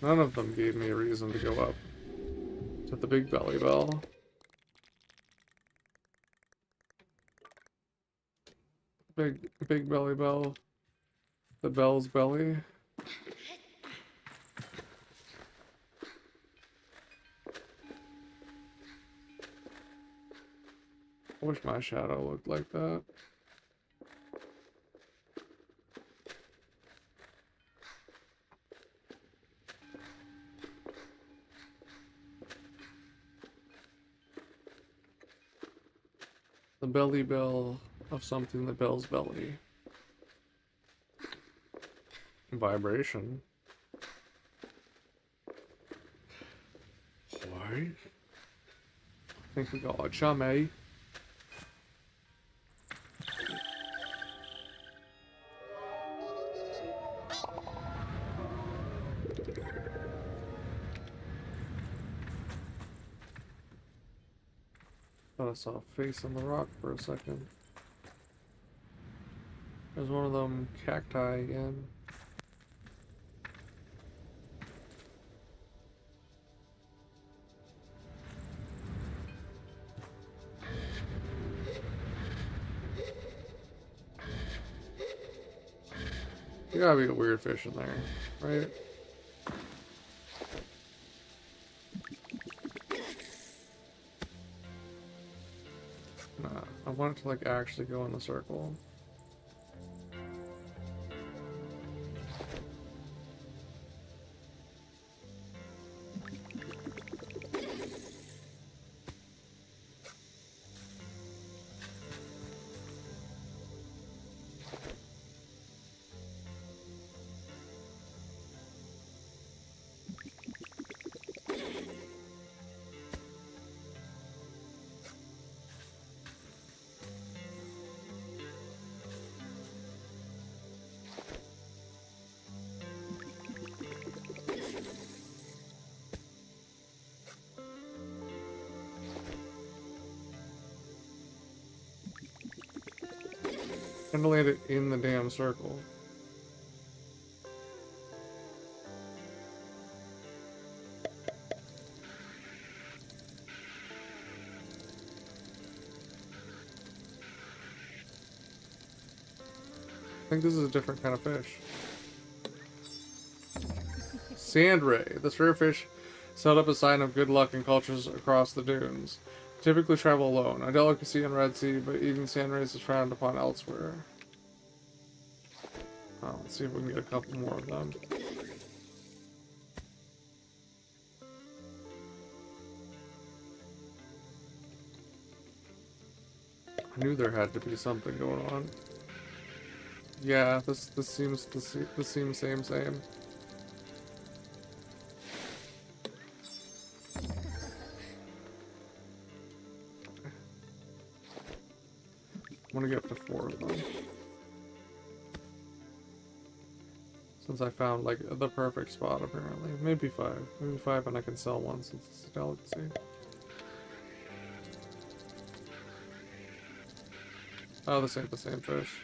None of them gave me a reason to go up to the big belly bell. Big belly bell. The bell's belly. I wish my shadow looked like that. The belly bell of something, the bell's belly. Vibration. What? I think we got a chummy. Thought I saw a face on the rock for a second. There's one of them cacti again. There gotta be a weird fish in there, right? Nah, I want it to like actually go in the circle. And to land it in the damn circle. I think this is a different kind of fish. Sand ray. This rare fish set up a sign of good luck in cultures across the dunes. Typically travel alone. A delicacy in Red Sea, but eating sand rays is frowned upon elsewhere. Oh, let's see if we can get a couple more of them. I knew there had to be something going on. Yeah, this seems same. I want to get up to 4 of them. Since I found, like, the perfect spot, apparently. Maybe 5. Maybe 5 and I can sell one since it's a delicacy. Oh, this ain't the same fish.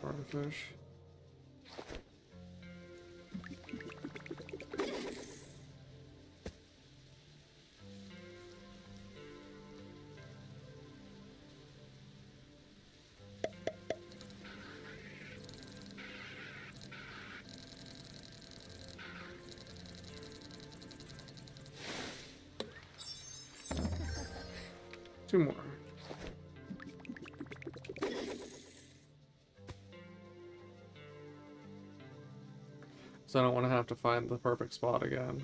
Foreign fish. Two more. So I don't want to have to find the perfect spot again.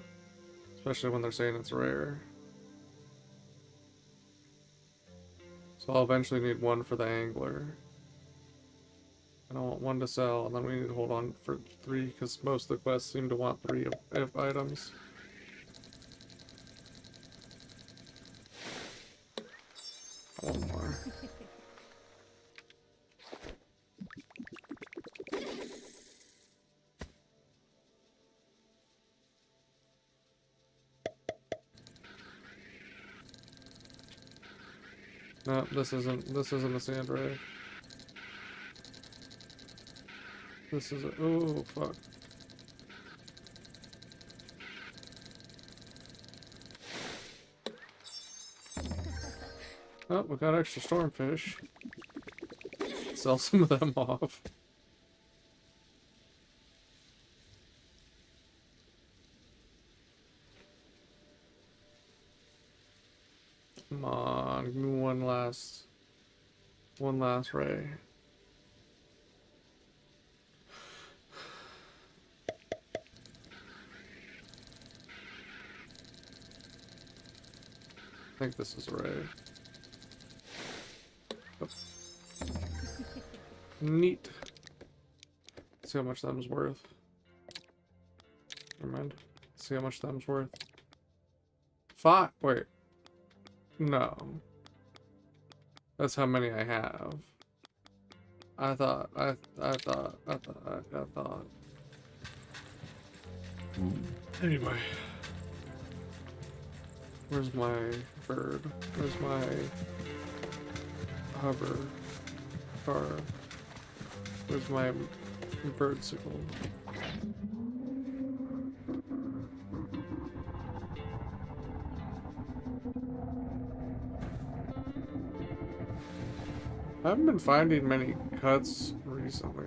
Especially when they're saying it's rare. So I'll eventually need one for the angler. And I want one to sell, and then we need to hold on for 3, because most of the quests seem to want 3 of items. One more. No, this isn't a sand ray. This is a, oh fuck. Oh, we got extra stormfish. Sell some of them off. Come on, give me one last ray. I think this is a ray. Oh. Neat. Let's see how much them's worth. Never mind. Let's see how much them's worth. 5. Wait. No. That's how many I have. I thought. Anyway, where's my bird? Where's my hover car? Where's my bird sickle? I haven't been finding many cuts recently.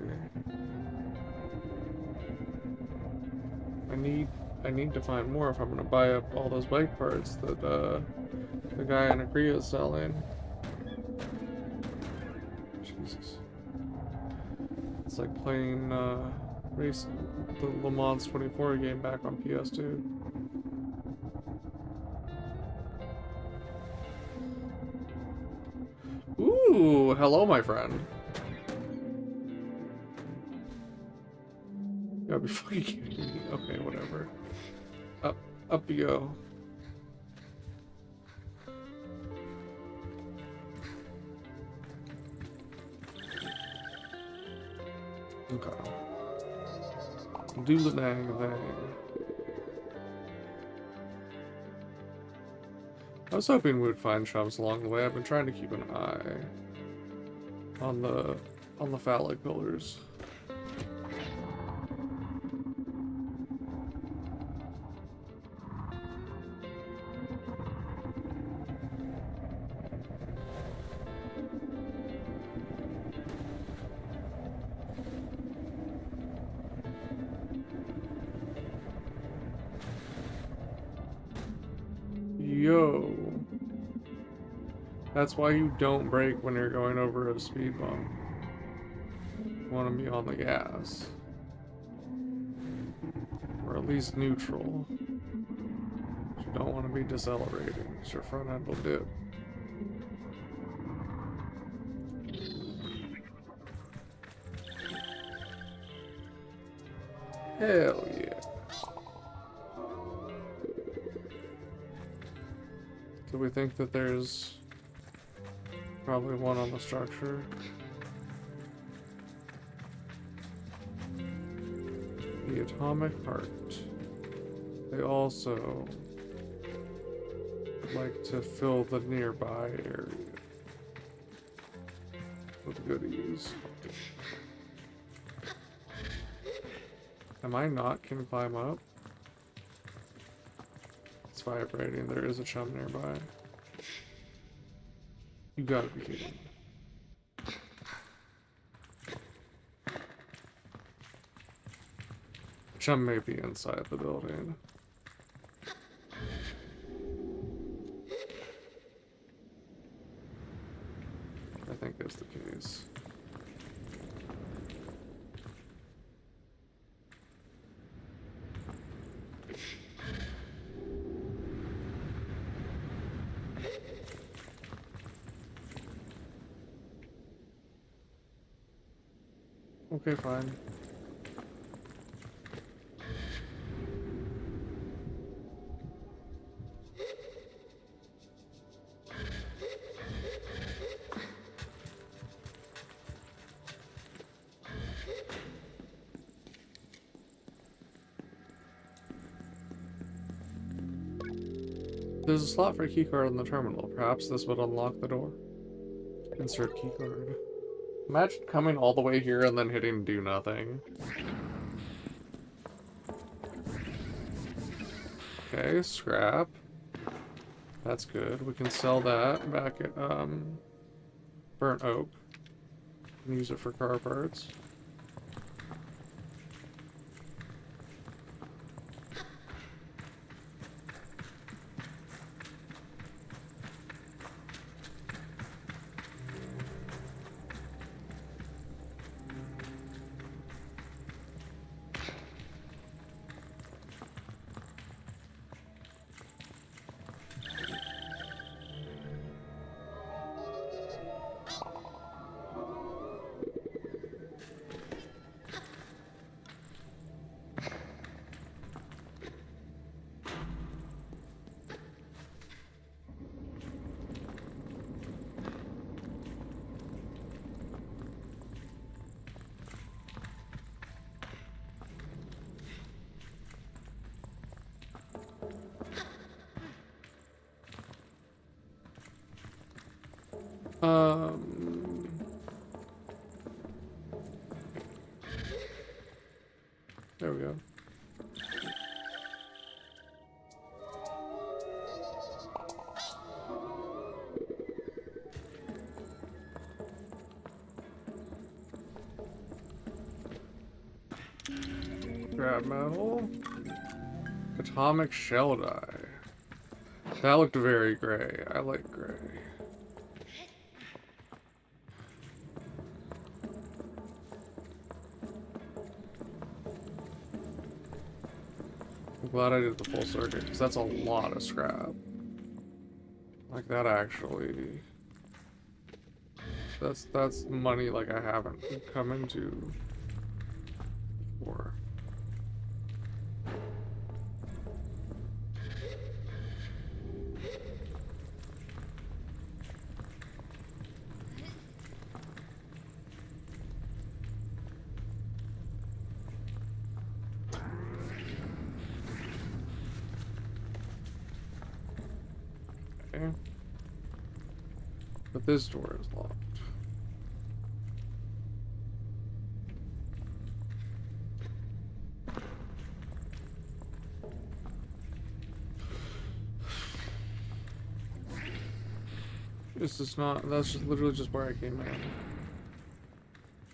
I need to find more if I'm gonna buy up all those bike parts that the guy in Akria is selling. Jesus. It's like playing race the Le Mans 24 game back on PS2. Ooh, hello my friend. You gotta be fucking kidding me. Okay, whatever. Up you go. Okay. Do the dang thing. I was hoping we would find chumps along the way. I've been trying to keep an eye on the phallic pillars. Yo. That's why you don't brake when you're going over a speed bump. You want to be on the gas. Or at least neutral. You don't want to be decelerating, because your front end will dip. Hell yeah. Do we think that there's probably one on the structure? The atomic heart. They also like to fill the nearby area with goodies. Am I not can climb up? It's vibrating. There is a chum nearby. You gotta be kidding me. Chum may be inside the building. I think that's the case. Okay, fine. There's a slot for a keycard on the terminal. Perhaps this would unlock the door. Insert keycard. Imagine coming all the way here and then hitting do nothing. Okay, scrap. That's good. We can sell that back at Burnt Oak. And use it for car parts. Um, there we go. Scrap metal. Atomic shell dye. That looked very gray. I like gray. I'm glad I did the full circuit, because that's a lot of scrap. Like, that actually... That's money like I haven't come into before. Okay. But this door is locked. This is not, that's just literally just where I came in.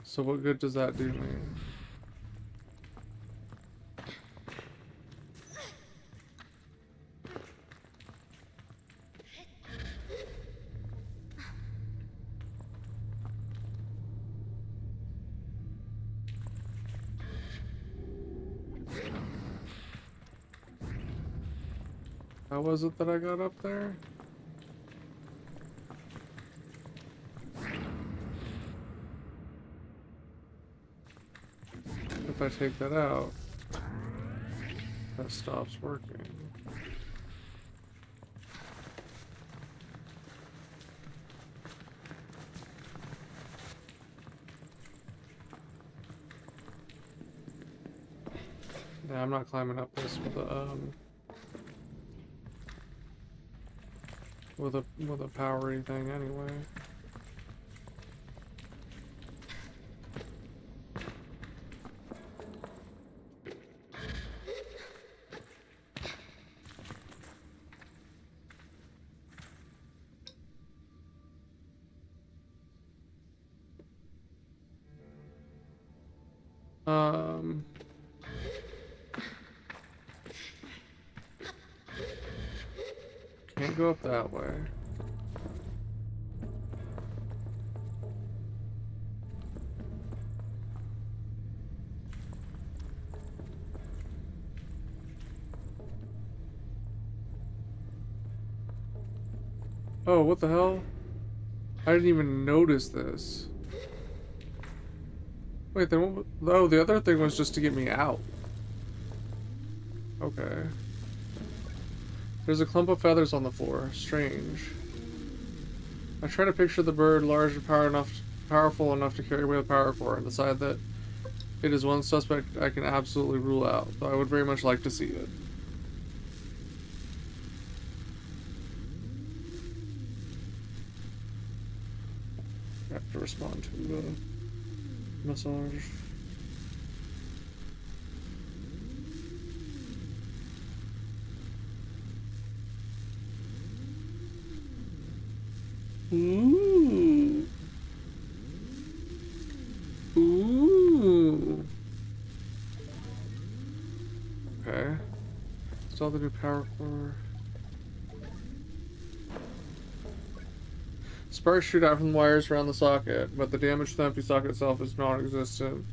So what good does that do me? How was it that I got up there? If I take that out, that stops working. Yeah, I'm not climbing up this with a powery thing anyway. Can't go up that way. Oh, what the hell? I didn't even notice this. Wait, then what? Oh, the other thing was just to get me out. Okay. There's a clump of feathers on the floor. Strange. I try to picture the bird large and powerful enough to carry away the power core and decide that it is one suspect I can absolutely rule out, though I would very much like to see it. I have to respond to the massage. Ooh. Ooh. Okay. Install the new power core. Sparks shoot out from the wires around the socket, but the damage to the empty socket itself is non-existent.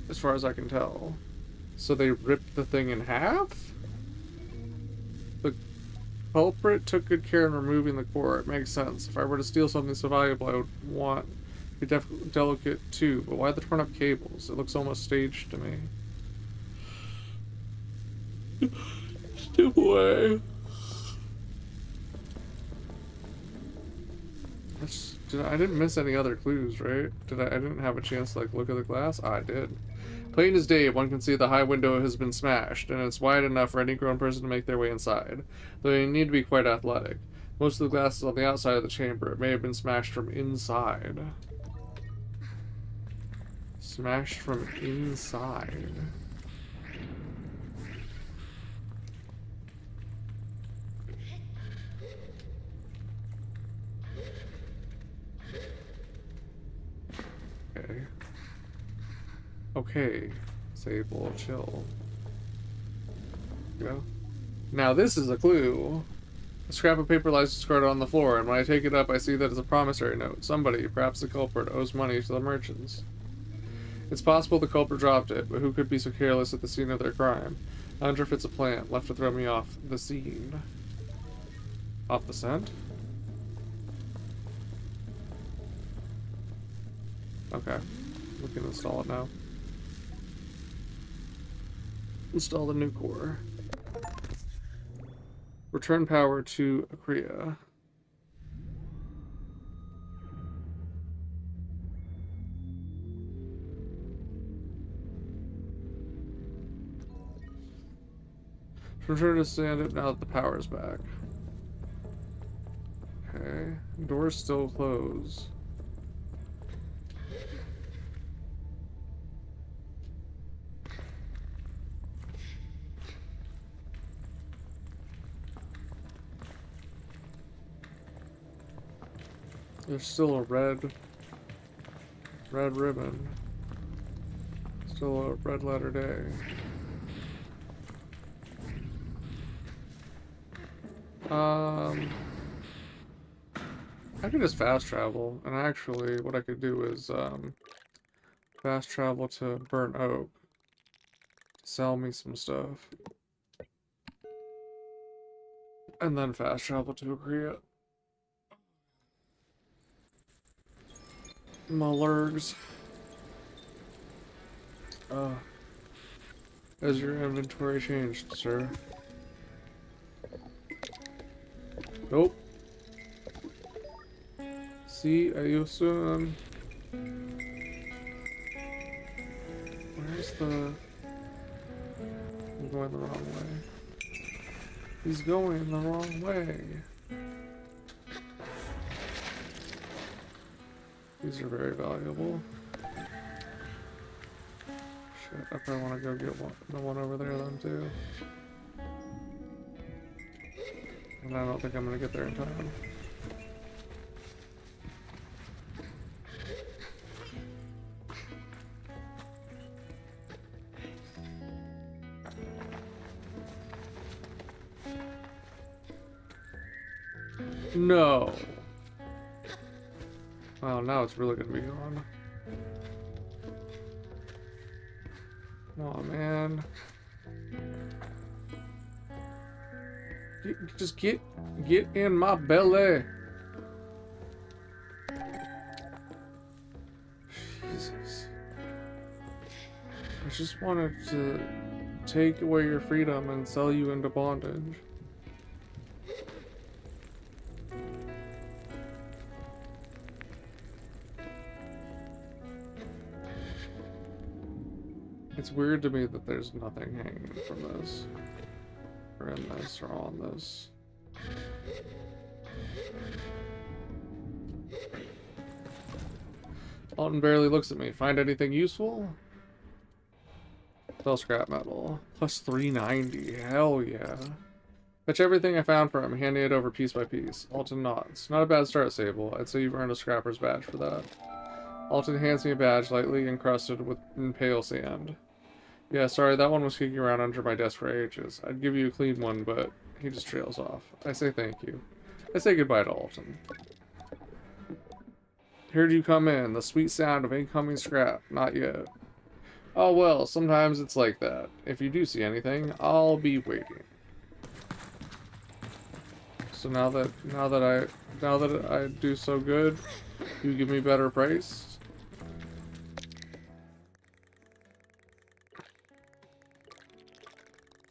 As far as I can tell. So they ripped the thing in half? The culprit took good care in removing the core. It makes sense. If I were to steal something so valuable, I would want a delicate too. But why the torn up cables? It looks almost staged to me. Step away. I didn't miss any other clues, right? I didn't have a chance to like look at the glass? I did. Plain as day, one can see the high window has been smashed, and it's wide enough for any grown person to make their way inside, though you need to be quite athletic. Most of the glass is on the outside of the chamber. It may have been smashed from inside. Smashed from inside. Okay. Okay. Sable, chill. Go. Now this is a clue. A scrap of paper lies discarded on the floor, and when I take it up, I see that it's a promissory note. Somebody, perhaps the culprit, owes money to the merchants. It's possible the culprit dropped it, but who could be so careless at the scene of their crime? I wonder if it's a plant left to throw me off the scene. Off the scent? Okay. We can install it now. Install the new core. Return power to Akria. Return to stand now that the power is back. Okay. Door's still closed. There's still a red ribbon. Still a red letter day. I could just fast travel, and actually what I could do is fast travel to Burnt Oak. Sell me some stuff. And then fast travel to Akria. Malurgs. Has your inventory changed, sir? Nope. See, you soon. Where's the... I'm going the wrong way. He's going the wrong way. These are very valuable. Shit, I probably want to go get the one over there then too. And I don't think I'm gonna get there in time. No. Wow, now it's really gonna be gone. Come on, man. Just get in my belly. Jesus. I just wanted to take away your freedom and sell you into bondage. It's weird to me that there's nothing hanging from this, or in this, or on this. Alton barely looks at me. Find anything useful? Sell scrap metal. Plus 390. Hell yeah. Fetch everything I found for him, handing it over piece by piece. Alton nods. Not a bad start, Sable. I'd say you've earned a scrapper's badge for that. Alton hands me a badge lightly encrusted with pale sand. Yeah, sorry, that one was kicking around under my desk for ages. I'd give you a clean one, but he just trails off. I say thank you. I say goodbye to Alton. Here do you come in, the sweet sound of incoming scrap. Not yet. Oh well, sometimes it's like that. If you do see anything, I'll be waiting. So now that I do so good, you give me better price?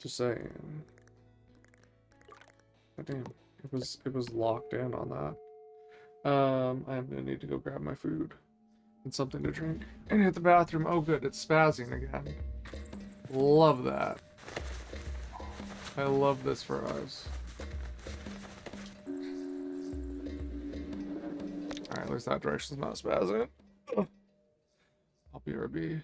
Just saying. God damn, it was locked in on that. I'm gonna need to go grab my food and something to drink and hit the bathroom. Oh good, it's spazzing again. Love that. I love this for us. At least that direction's not spazzing. I'll be RB.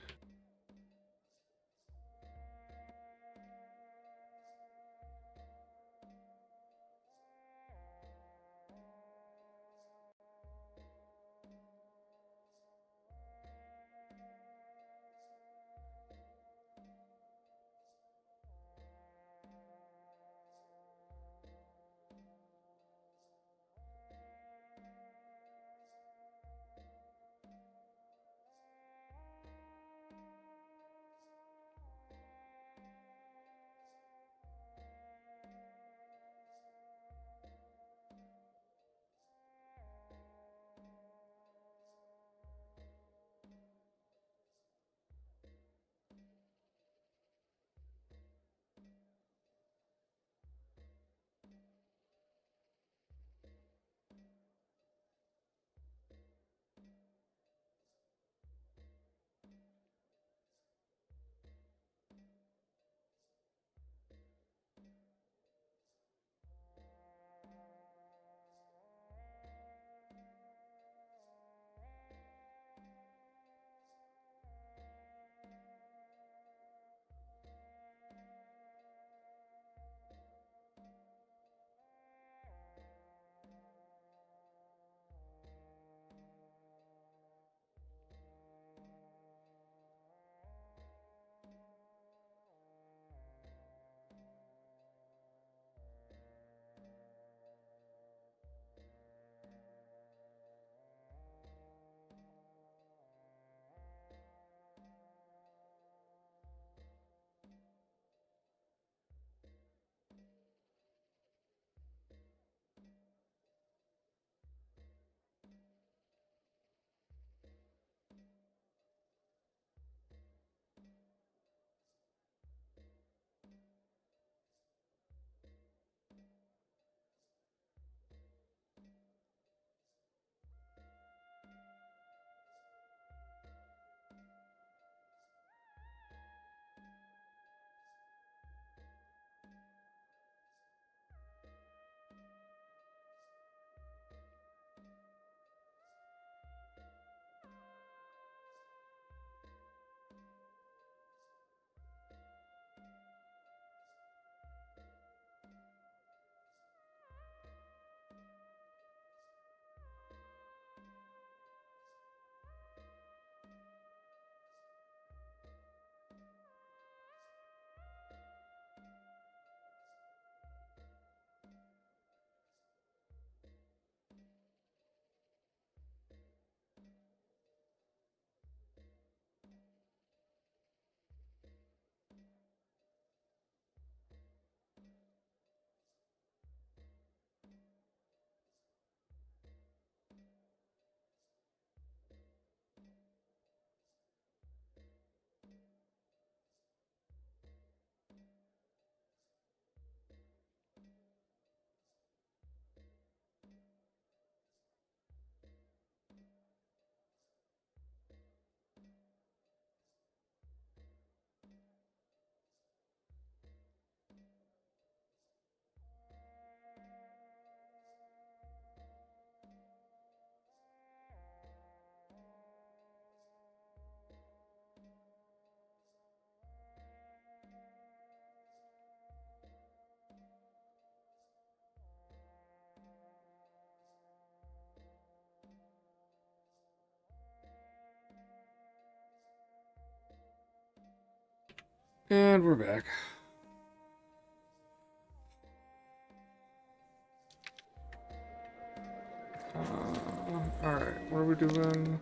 And we're back. Alright, what are we doing?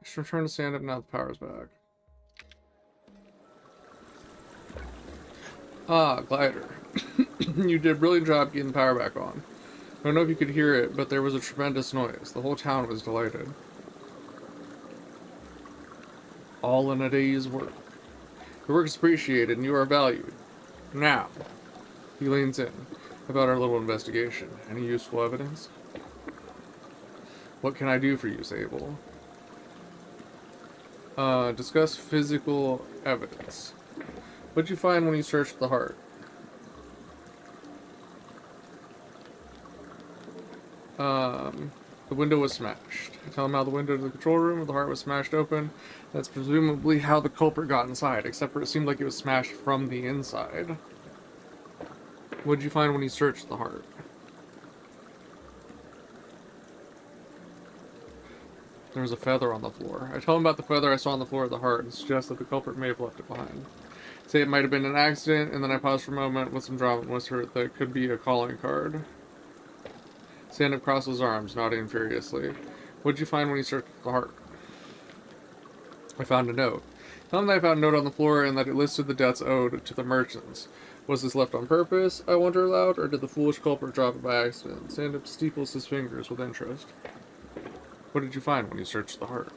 Just return to stand up now the power's back. Ah, glider. You did a brilliant job getting the power back on. I don't know if you could hear it, but there was a tremendous noise. The whole town was delighted. All in a day's work. Your work is appreciated and you are valued. Now, he leans in. About our little investigation. Any useful evidence? What can I do for you, Sable? Discuss physical evidence. What'd you find when you searched the heart? The window was smashed. I tell him how the window to the control room of the heart was smashed open. That's presumably how the culprit got inside, except for it seemed like it was smashed from the inside. What did you find when you searched the heart? There was a feather on the floor. I tell him about the feather I saw on the floor of the heart and suggest that the culprit may have left it behind. Say it might have been an accident, and then I pause for a moment with some drama and whisper that it could be a calling card. Stand-up crosses his arms, nodding furiously. What did you find when you searched the heart? I found a note. Tell him that I found a note on the floor and that it listed the debts owed to the merchants. Was this left on purpose, I wonder aloud, or did the foolish culprit drop it by accident? Stand-up steeples his fingers with interest. What did you find when you searched the heart?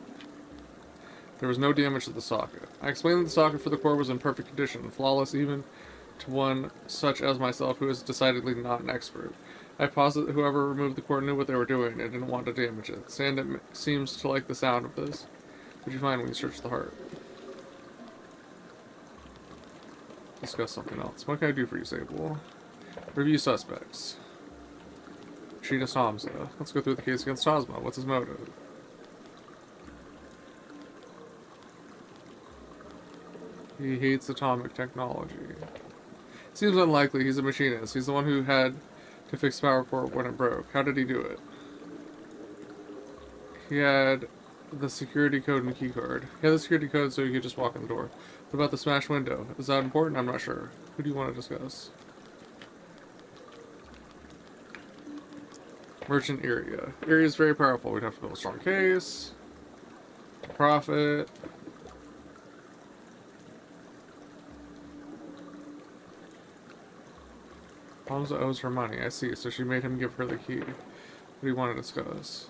There was no damage to the socket. I explained that the socket for the core was in perfect condition, flawless even to one such as myself who is decidedly not an expert. I posit that whoever removed the core knew what they were doing and didn't want to damage it. Sand seems to like the sound of this. What did you find when you searched the heart? Discuss something else. What can I do for you, Sable? Review suspects. Treat us Hamza. Let's go through the case against Hamza. What's his motive? He hates atomic technology. Seems unlikely. He's a machinist. He's the one who had to fix the power core when it broke. How did he do it? He had the security code and key card. He had the security code so he could just walk in the door. What about the smashed window? Is that important? I'm not sure. Who do you want to discuss? Merchant area. Area is very powerful. We'd have to build a strong case. Profit. Hamza owes her money. I see. So she made him give her the key. What do you want to discuss?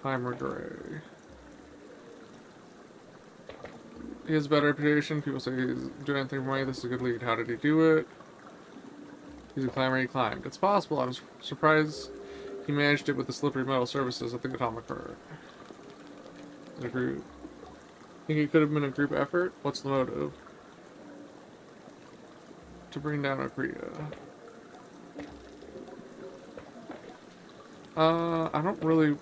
Heimer Gray. He has a bad reputation. People say he's doing anything for money. This is a good lead. How did he do it? He's a climber. He climbed. It's possible. I'm surprised he managed it with the slippery metal surfaces at the atomic heart. A group. Think it could have been a group effort? What's the motive? To bring down Akria. I don't really...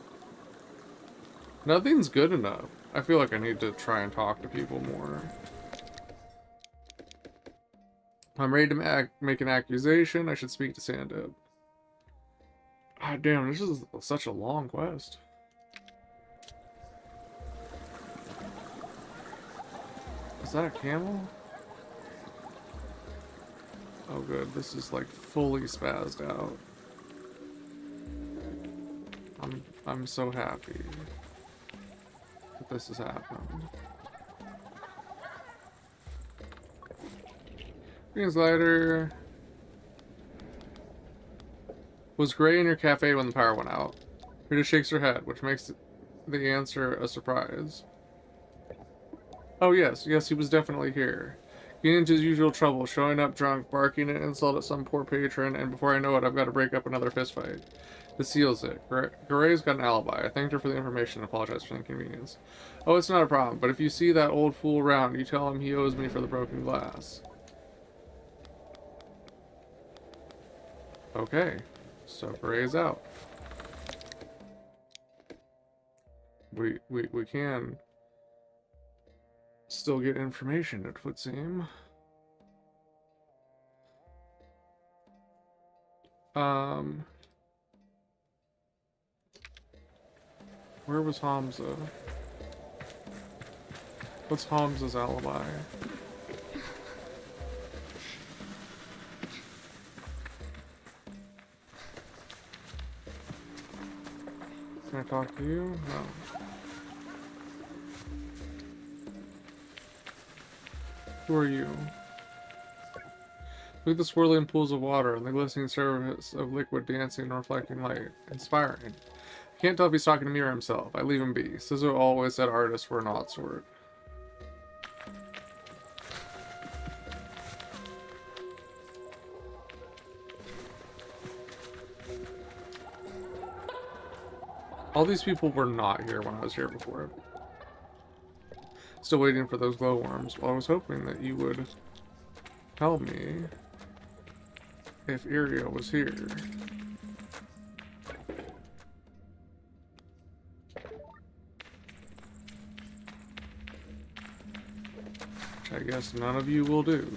Nothing's good enough. I feel like I need to try and talk to people more. I'm ready to make an accusation. I should speak to Sandib. God damn, this is such a long quest. Is that a camel? Oh good, this is like fully spazzed out. I'm so happy that this has happened. Greens lighter. Was Gray in your cafe when the power went out? Rita shakes her head, which makes the answer a surprise. Oh yes, he was definitely here. Getting into his usual trouble, showing up drunk, barking an insult at some poor patron, and before I know it, I've got to break up another fistfight. This seals it. Gray's got an alibi. I thanked her for the information and apologized for the inconvenience. Oh, it's not a problem, but if you see that old fool around, you tell him he owes me for the broken glass. Okay, so Gray's out. We can still get information, it would seem. Where was Hamza? What's Hamza's alibi? Can I talk to you? No. Who are you? Look at the swirling pools of water and the glistening surface of liquid dancing and reflecting light. Inspiring. I can't tell if he's talking to me or himself. I leave him be. Sizzo always said artists were an odd sort. All these people were not here when I was here before. Still waiting for those glowworms. Well, I was hoping that you would tell me if Iria was here. I guess none of you will do.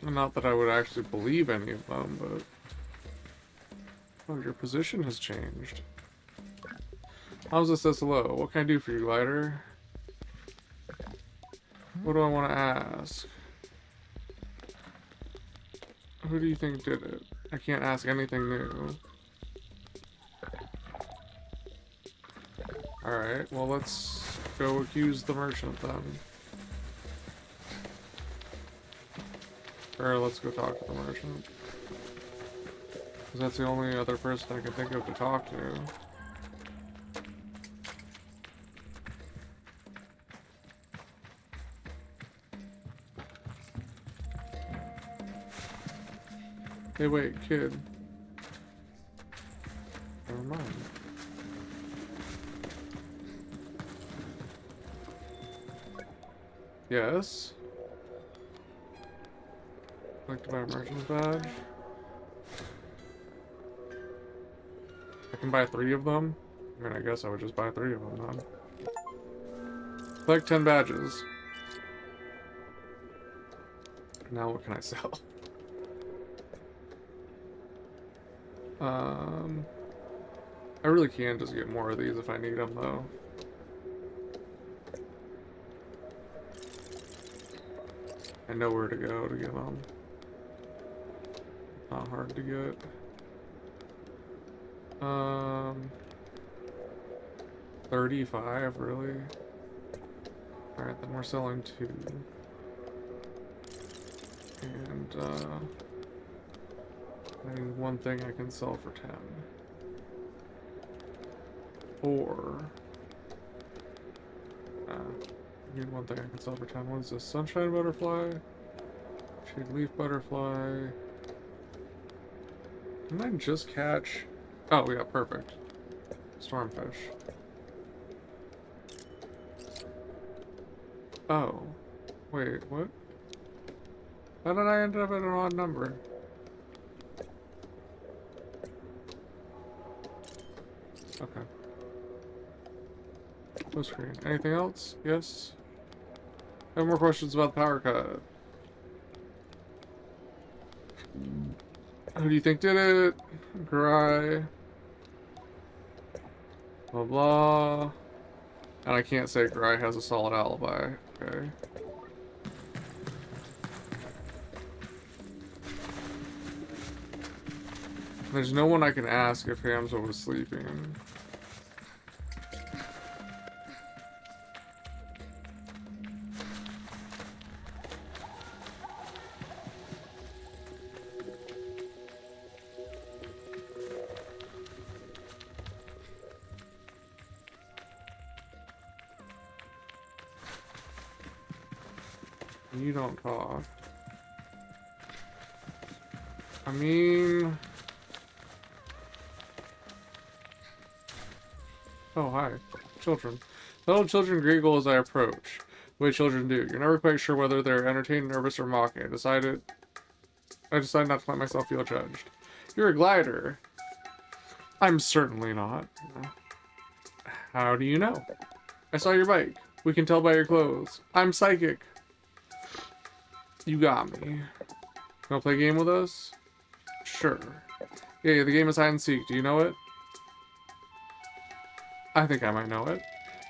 Not that I would actually believe any of them, but... Oh, your position has changed. Hamza says hello. What can I do for you, Glider? What do I want to ask? Who do you think did it? I can't ask anything new. Alright, well let's go accuse the merchant then. Or let's go talk to the merchant. Because that's the only other person I can think of to talk to. Hey, wait, kid. Never mind. Yes? I'd like to buy a merchant's badge. I can buy 3 of them? I mean, I guess I would just buy 3 of them then. Collect 10 badges. Now what can I sell? I really can just get more of these if I need them, though. I know where to go to get them. Not hard to get. 35, really? Alright, then we're selling 2. And, I need 1 thing I can sell for 10. Or... I need 1 thing I can sell for 10. What is this? Sunshine butterfly? Shade leaf butterfly? Didn't I just catch... Oh, yeah, perfect. Stormfish. Oh. Wait, what? How did I end up at an odd number? Okay. Full screen. Anything else? Yes? I have more questions about the power cut. Who do you think did it? Gry. Blah blah. And I can't say Gry has a solid alibi. Okay. There's no one I can ask if Hamza was sleeping. You don't talk. I mean... Oh, hi. Children. Little children giggle as I approach. The way children do. You're never quite sure whether they're entertained, nervous, or mocking. I decide not to let myself feel judged. You're a glider. I'm certainly not. How do you know? I saw your bike. We can tell by your clothes. I'm psychic. You got me. Wanna play a game with us? Sure. Yeah, the game is hide and seek. Do you know it? I think I might know it.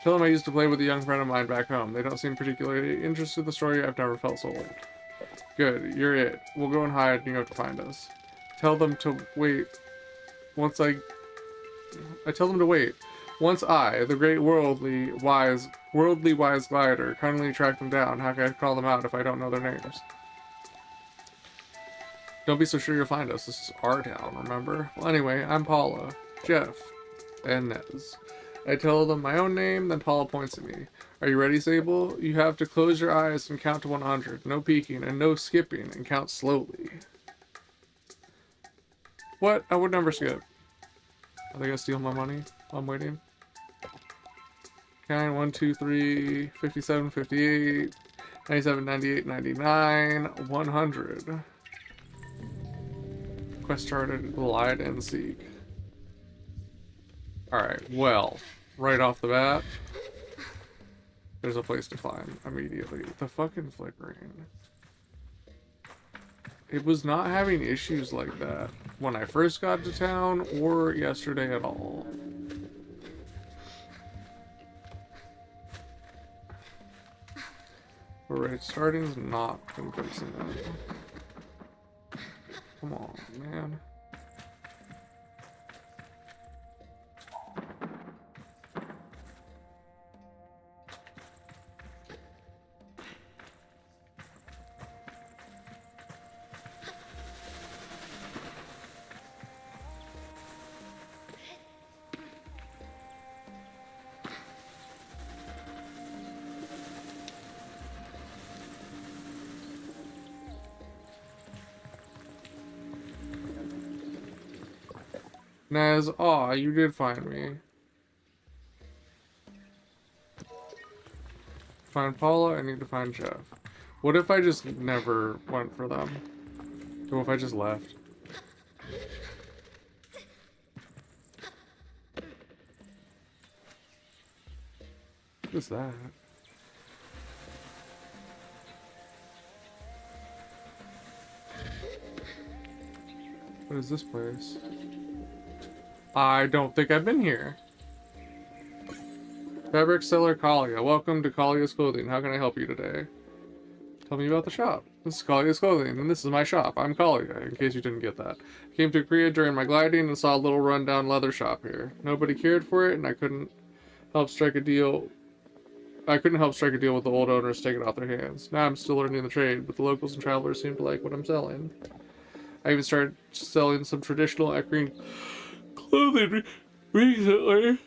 Tell them I used to play with a young friend of mine back home. They don't seem particularly interested in the story. I've never felt so old. Good, you're it. We'll go and hide and you have to find us. Tell them to wait. I tell them to wait. Once I, the great worldly wise glider, kindly track them down. How can I call them out if I don't know their names? Don't be so sure you'll find us. This is our town, remember? Well, anyway, I'm Paula, Jeff, and Nez. I tell them my own name, then Paula points at me. Are you ready, Sable? You have to close your eyes and count to 100. No peeking and no skipping, and count slowly. What? I would never skip. Are they gonna steal my money while I'm waiting? Okay, 1, 2, 3, 57, 58, 97, 98, 99, 100. Quest started, glide and seek. Alright, well, right off the bat, there's a place to climb immediately. The fucking flickering. It was not having issues like that when I first got to town or yesterday at all. Alright, starting's not convincing that. Come on, man. Naz, aw, you did find me. Find Paula, I need to find Jeff. What if I just never went for them? What if I just left? What is that? What is this place? I don't think I've been here. Fabric seller Kalia. Welcome to Kalia's Clothing. How can I help you today? Tell me about the shop. This is Kalia's Clothing, and this is my shop. I'm Kalia, in case you didn't get that. I came to Korea during my gliding and saw a little rundown leather shop here. Nobody cared for it, and I couldn't help strike a deal with the old owners, take it off their hands. Now I'm still learning the trade, but the locals and travelers seem to like what I'm selling. I even started selling some traditional Equine clothing recently.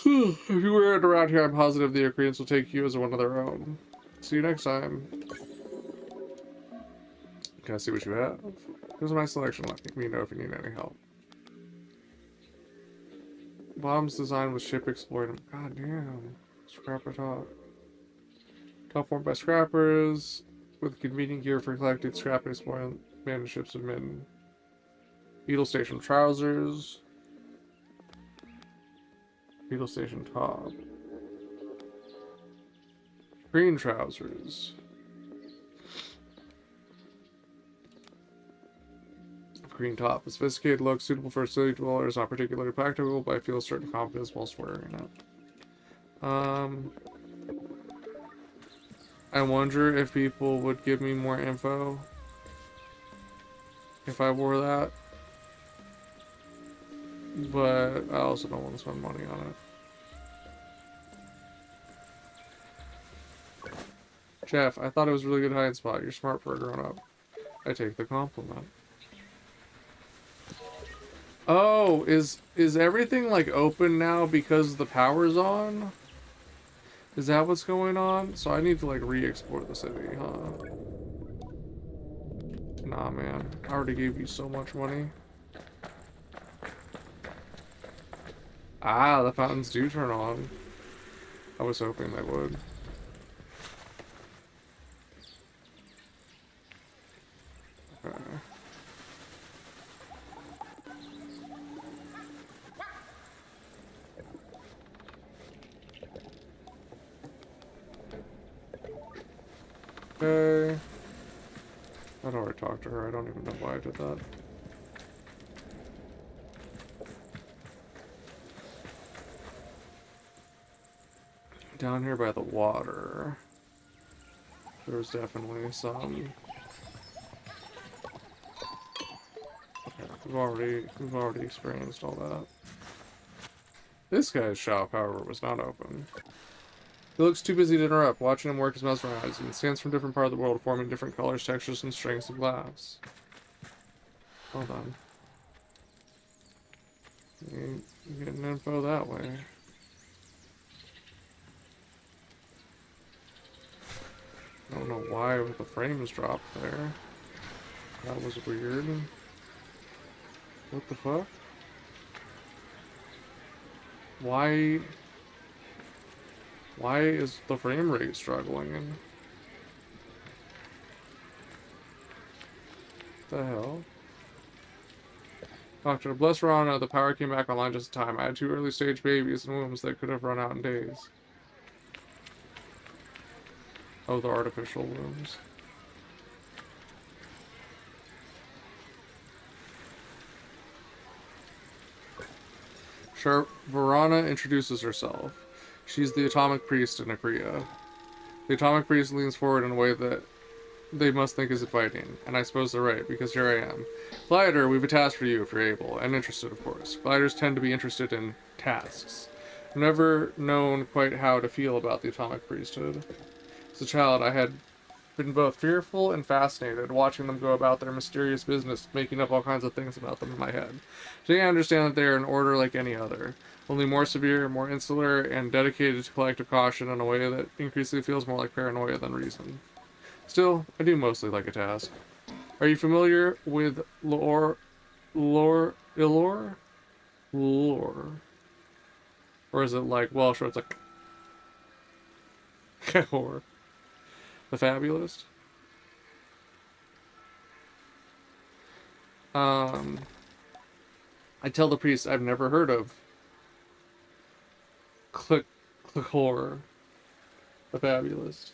If you wear it around here, I'm positive the Koreans will take you as one of their own. See you next time. Can I see what you have? Here's my selection. Let me know if you need any help. Bombs designed with ship exploring. God damn. Scrapper top. Top formed by scrappers with convenient gear for collecting scrap and exploring abandoned ships of men. Beetle Station trousers. Beetle Station top. Green trousers. Green top. A sophisticated look suitable for city dwellers, not particularly practical, but I feel a certain confidence whilst wearing it. I wonder if people would give me more info if I wore that. But I also don't want to spend money on it. Jeff, I thought it was a really good hiding spot. You're smart for a grown-up. I take the compliment. Oh, is everything like open now because the power's on? Is that what's going on? So I need to like re-explore the city, huh? Nah, man. I already gave you so much money. Ah, the fountains do turn on. I was hoping they would. Okay. Okay. I'd already talked to her. I don't even know why I did that. Down here by the water, there's definitely some. Okay, we've already experienced all that. This guy's shop, however, was not open. He looks too busy to interrupt. Watching him work is mesmerizing. He stands from different part of the world, forming different colors, textures, and strengths of glass. Hold on. You getting info that way. I don't know why the frames dropped there. That was weird. What the fuck? Why is the frame rate struggling? What the hell? Doctor, bless Rana, the power came back online just in time. I had 2 early stage babies in wombs that could have run out in days. Oh, the artificial wombs. Sharp Varana introduces herself. She's the Atomic Priest in Akria. The Atomic Priest leans forward in a way that they must think is inviting, and I suppose they're right, because here I am. Glider, we've a task for you, if you're able, and interested, of course. Gliders tend to be interested in tasks. I've never known quite how to feel about the Atomic Priesthood. As a child, I had been both fearful and fascinated, watching them go about their mysterious business, making up all kinds of things about them in my head. Today I understand that they are an order like any other, only more severe, more insular, and dedicated to collective caution in a way that increasingly feels more like paranoia than reason. Still, I do mostly like a task. Are you familiar with Ilor? Or is it like Welsh where it's like or the Fabulist? I tell the priest I've never heard of Clickor, the Fabulist.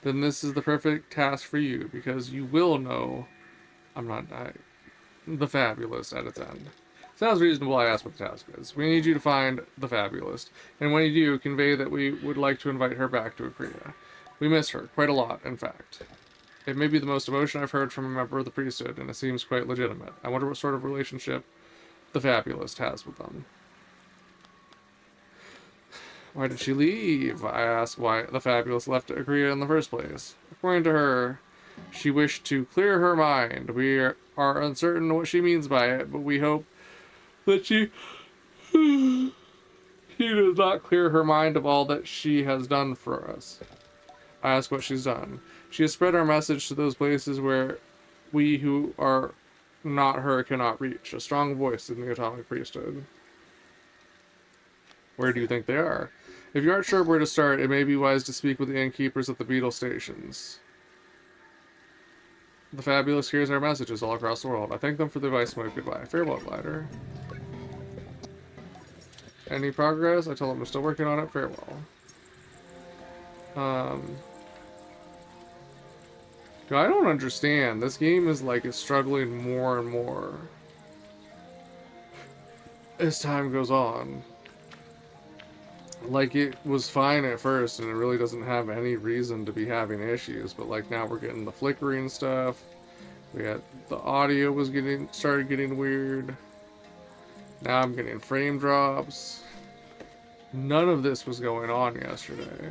Then this is the perfect task for you, because you will know the Fabulist at its end. Sounds reasonable, I ask what the task is. We need you to find the Fabulist, and when you do, convey that we would like to invite her back to Akria. We miss her, quite a lot, in fact. It may be the most emotion I've heard from a member of the priesthood, and it seems quite legitimate. I wonder what sort of relationship the Fabulist has with them. Why did she leave? I ask why the Fabulous left Akria in the first place. According to her, she wished to clear her mind. We are uncertain what she means by it, but we hope that she does not clear her mind of all that she has done for us. I ask what she's done. She has spread our message to those places where we who are not her cannot reach. A strong voice in the Atomic Priesthood. Where do you think they are? If you aren't sure where to start, it may be wise to speak with the innkeepers at the beetle stations. The Fabulous hears our messages all across the world. I thank them for the advice and wave goodbye. Farewell, Glider. Any progress? I tell them I'm still working on it. Farewell. I don't understand. This game is like it's struggling more and more as time goes on. Like, it was fine at first, and it really doesn't have any reason to be having issues, but like now we're getting the flickering stuff. We got the audio was started getting weird. Now I'm getting frame drops. None of this was going on yesterday.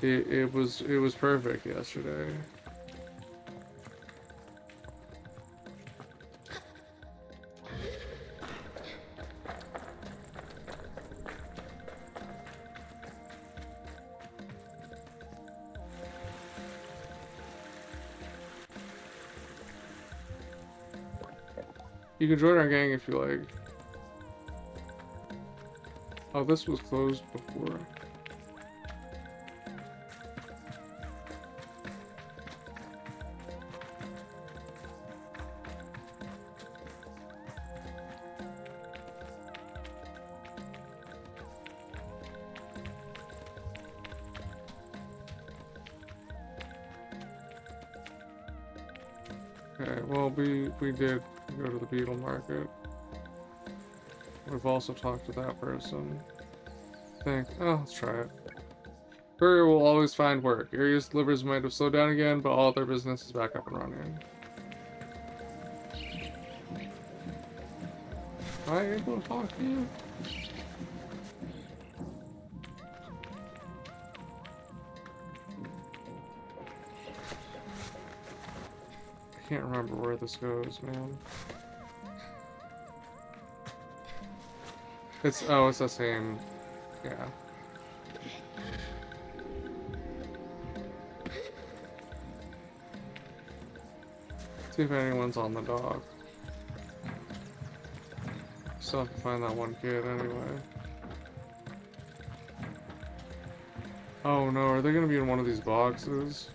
It was perfect yesterday. You can join our gang if you like. Oh, this was closed before. Okay, well, we did go to the beetle market. We've also talked to that person. Let's try it. Courier will always find work. Area's deliveries might have slowed down again, but all their business is back up and running. Am I able to talk to you? I can't remember where this goes, man. It's the same. Yeah. See if anyone's on the dock. Still have to find that one kid anyway. Oh no, are they gonna be in one of these boxes?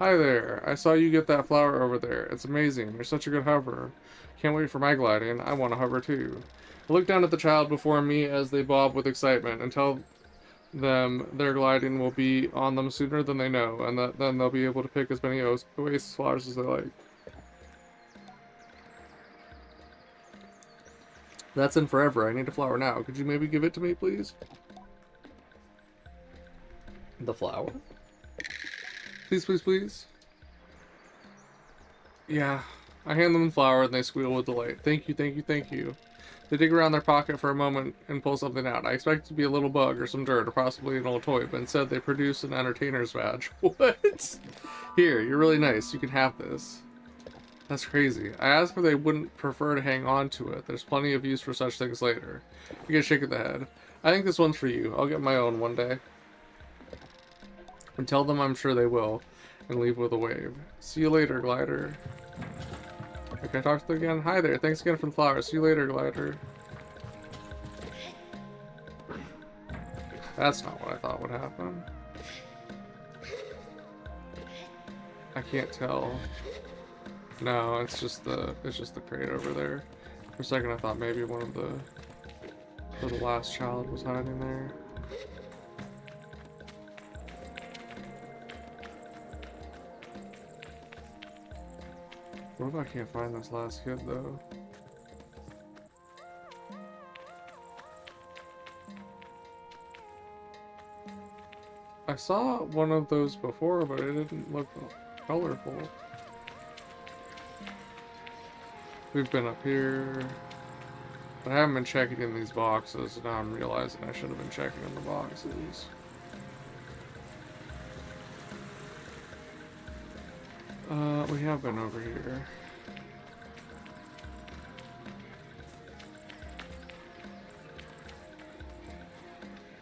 Hi there. I saw you get that flower over there. It's amazing. You're such a good hoverer. Can't wait for my gliding. I want to hover too. I look down at the child before me as they bob with excitement and tell them their gliding will be on them sooner than they know, and that then they'll be able to pick as many oasis flowers as they like. That's in forever. I need a flower now. Could you maybe give it to me, please? The flower? Please, please, please. Yeah. I hand them the flower and they squeal with delight. Thank you, thank you, thank you. They dig around their pocket for a moment and pull something out. I expect it to be a little bug or some dirt or possibly an old toy, but instead they produce an entertainer's badge. What? Here, you're really nice. You can have this. That's crazy. I asked if they wouldn't prefer to hang on to it. There's plenty of use for such things later. I get a shake of the head. I think this one's for you. I'll get my own one day. And tell them I'm sure they will. And leave with a wave. See you later, glider. Okay, talk to them again. Hi there. Thanks again for the flowers. See you later, glider. That's not what I thought would happen. I can't tell. No, it's just the crate over there. For a second I thought maybe one of the last child was hiding there. What if I can't find this last kid though? I saw one of those before, but it didn't look colorful. We've been up here. I haven't been checking in these boxes, and now I'm realizing I should have been checking in the boxes. We have been over here.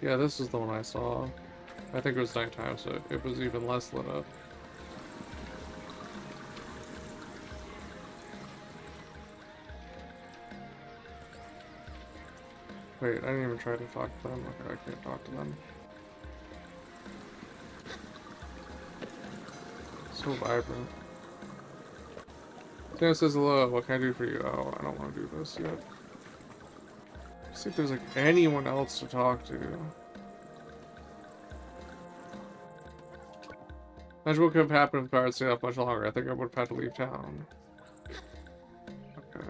Yeah, this is the one I saw. I think it was nighttime, so it was even less lit up. Wait, I didn't even try to talk to them. Okay, I can't talk to them. So vibrant. Sam says hello, what can I do for you? Oh, I don't want to do this yet. Let's see if there's like anyone else to talk to. Imagine what could have happened if the pirates stayed up much longer. I think I would have had to leave town. Okay.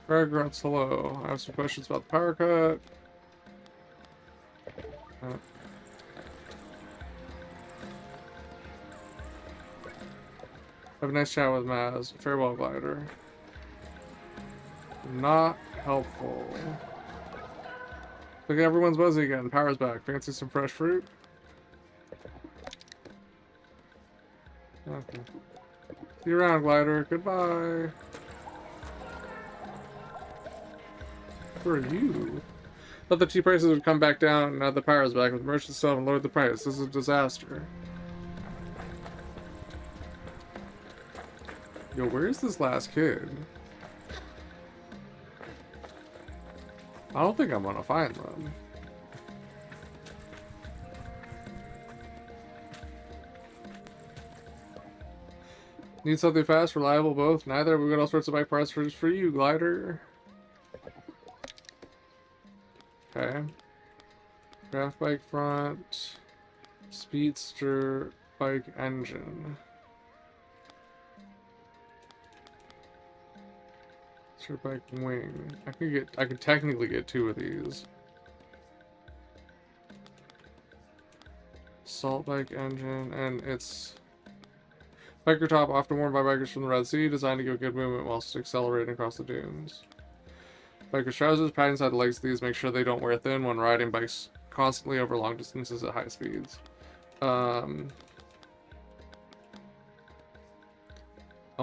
Regrets, hello. I have some questions about the power cut. Have a nice chat with Maz. Farewell, glider. Not helpful. Look, everyone's buzzy again. Power's back. Fancy some fresh fruit? Okay. See you around, glider. Goodbye. Who are you? Thought the tea prices would come back down. Now the power's back. With merchants still haven't lowered the price. This is a disaster. Yo, where's this last kid? I don't think I'm gonna find them. Need something fast, reliable, both? Neither. We've got all sorts of bike parts for you, glider. Okay. Craft bike front. Speedster bike engine. Bike wing. I could technically get two of these. Salt bike engine, and it's biker top, often worn by bikers from the Red Sea, designed to give good movement whilst accelerating across the dunes. Biker's trousers, padding inside the legs of these make sure they don't wear thin when riding bikes constantly over long distances at high speeds. I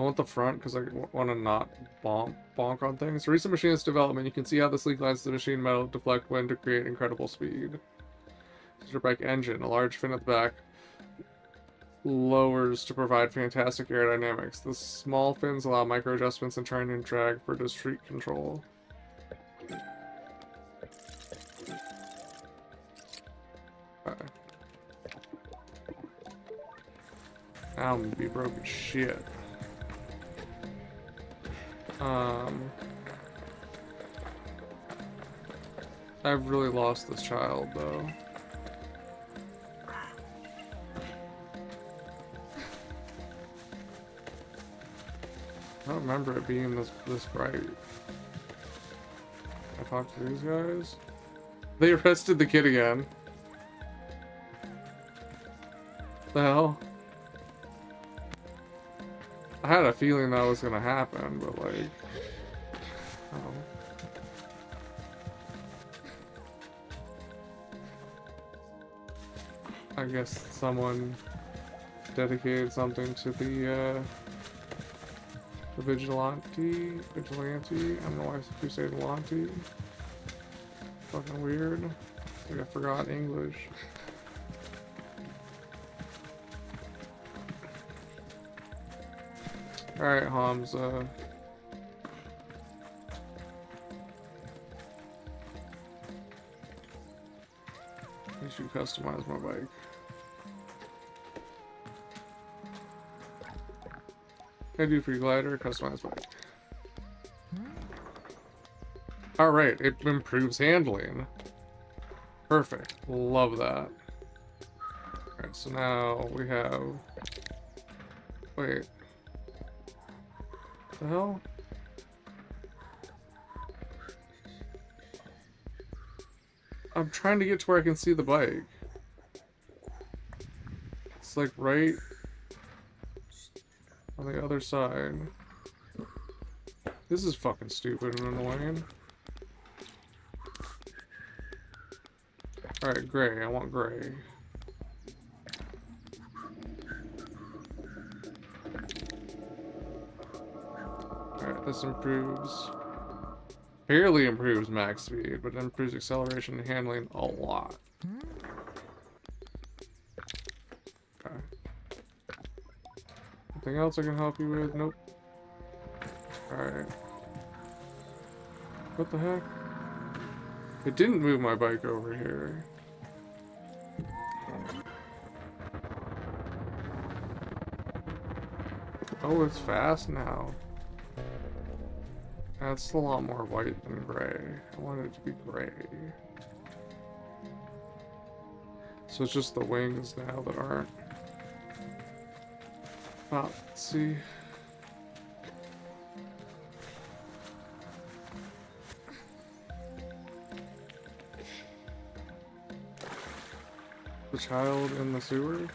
want the front because I want to not bonk on things. Recent machinist development, you can see how the sleek lines of the machine metal deflect wind to create incredible speed. Scissor bike engine, a large fin at the back lowers to provide fantastic aerodynamics. The small fins allow micro adjustments in turn and drag for discrete control. Now I'm gonna be broke as shit. I've really lost this child, though. I don't remember it being this bright. I talked to these guys. They arrested the kid again. The hell? I had a feeling that was gonna happen, but like, oh. I guess someone dedicated something to the vigilante. I don't know why I said vigilante. Fucking weird. Like I forgot English. Alright, Hamza. I should customize my bike. I do free glider, customize bike. Alright, it improves handling. Perfect. Love that. Alright, so now we have... Wait. What the hell? I'm trying to get to where I can see the bike. It's like right on the other side. This is fucking stupid and annoying. Alright, gray. I want gray. Alright, this improves... barely improves max speed, but improves acceleration and handling a lot. Okay. Anything else I can help you with? Nope. Alright. What the heck? It didn't move my bike over here. Oh, it's fast now. That's a lot more white than gray. I want it to be gray. So it's just the wings now that aren't. Oh, let's see. The child in the sewer?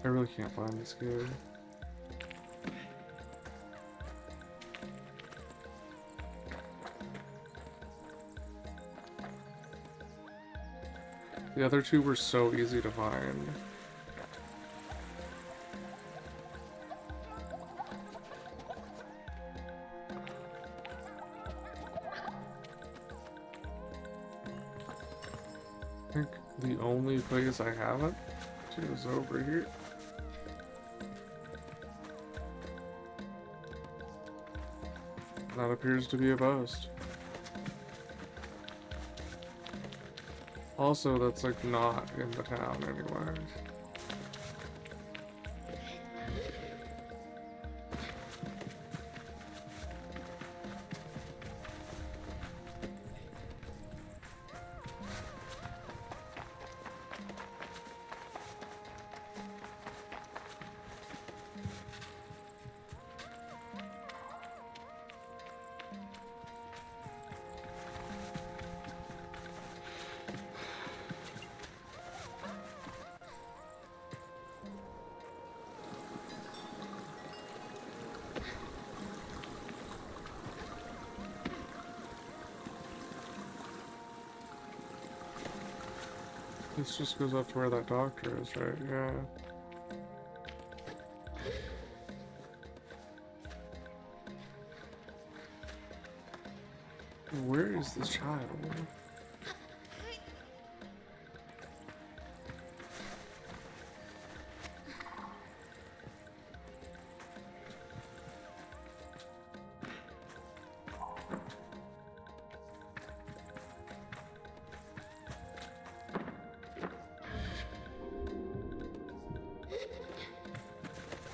I really can't find this kid. The other two were so easy to find. I think the only place I haven't is over here. That appears to be a bust. Also, that's like not in the town anywhere. This just goes up to where that doctor is, right? Yeah. Where is this child?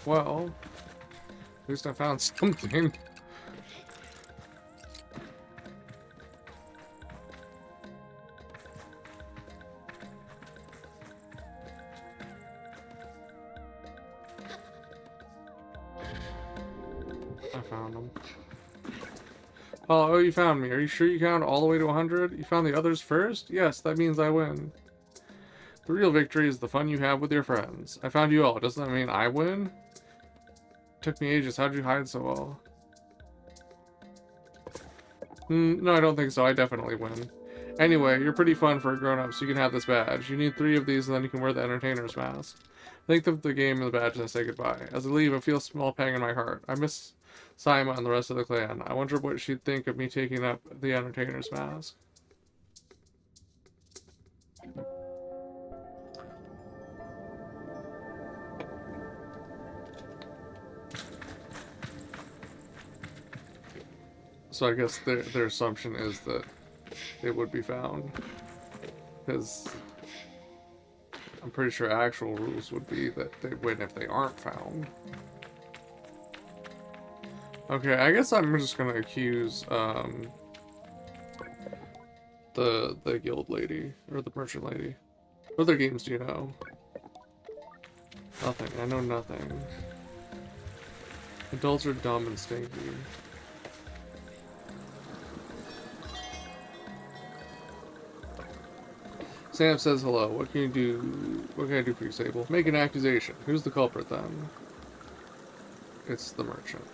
Well, at least I found something. I found them. Oh, you found me. Are you sure you counted all the way to 100? You found the others first? Yes, that means I win. The real victory is the fun you have with your friends. I found you all. Doesn't that mean I win? Took me ages. How'd you hide so well? No, I don't think so. I definitely win. Anyway, you're pretty fun for a grown-up, so you can have this badge. You need 3 of these, and then you can wear the entertainer's mask. Think of the game and the badge and I say goodbye. As I leave, I feel a small pang in my heart. I miss Saima and the rest of the clan. I wonder what she'd think of me taking up the entertainer's mask. So I guess their assumption is that it would be found. Because I'm pretty sure actual rules would be that they win if they aren't found. Okay, I guess I'm just gonna accuse the guild lady or the merchant lady. What other games do you know? Nothing. I know nothing. Adults are dumb and stinky. Sam says hello. What can you do? What can I do for you, Sable? Make an accusation. Who's the culprit then? It's the merchant.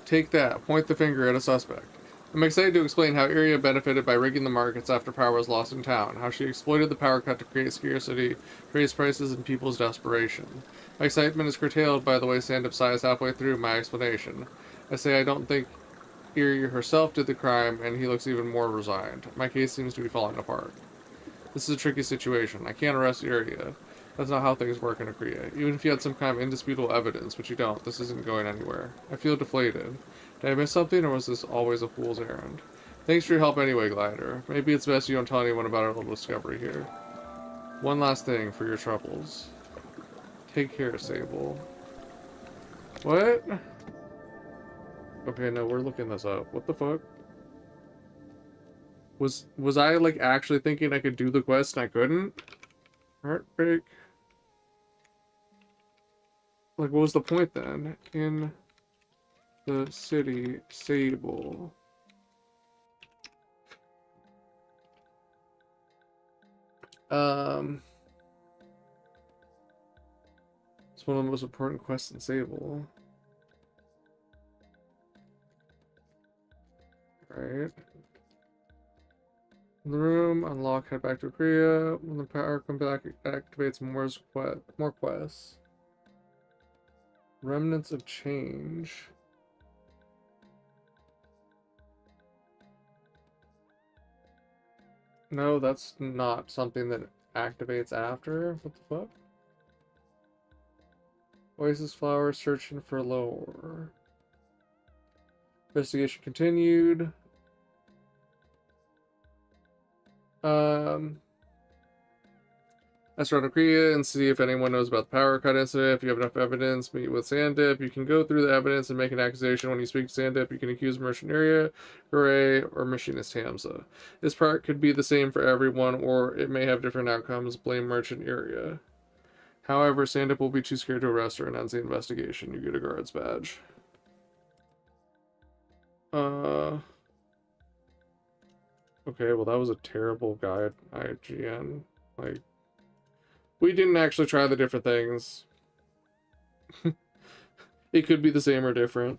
Take that. Point the finger at a suspect. I'm excited to explain how Iria benefited by rigging the markets after power was lost in town, how she exploited the power cut to create scarcity, raise prices, and people's desperation. My excitement is curtailed by the way Sandip sighs halfway through my explanation. I say I don't think Iria herself did the crime, and he looks even more resigned. My case seems to be falling apart. This is a tricky situation. I can't arrest Iria. That's not how things work in a Korea. Even if you had some kind of indisputable evidence, which you don't, this isn't going anywhere. I feel deflated. Did I miss something, or was this always a fool's errand? Thanks for your help anyway, Glider. Maybe it's best you don't tell anyone about our little discovery here. One last thing for your troubles. Take care, Sable. What? Okay, no, we're looking this up. What the fuck? Was I, like, actually thinking I could do the quest and I couldn't? Heartbreak. Like, what was the point then? In the city, Sable. It's one of the most important quests in Sable. Right. In the room, unlock, head back to Korea. When the power comes back, it activates more quests. Remnants of Change. No, that's not something that activates after. What the fuck? Oasis Flower searching for lore. Investigation continued. Let's run to Korea and see if anyone knows about the power cut incident. If you have enough evidence, meet with Sandip. You can go through the evidence and make an accusation. When you speak to Sandip, you can accuse Merchant Area, Hooray, or Machinist Hamza. This part could be the same for everyone, or it may have different outcomes. Blame Merchant Area. However, Sandip will be too scared to arrest her and ends the investigation. You get a guard's badge. Okay, well that was a terrible guide, IGN. Like, we didn't actually try the different things. It could be the same or different.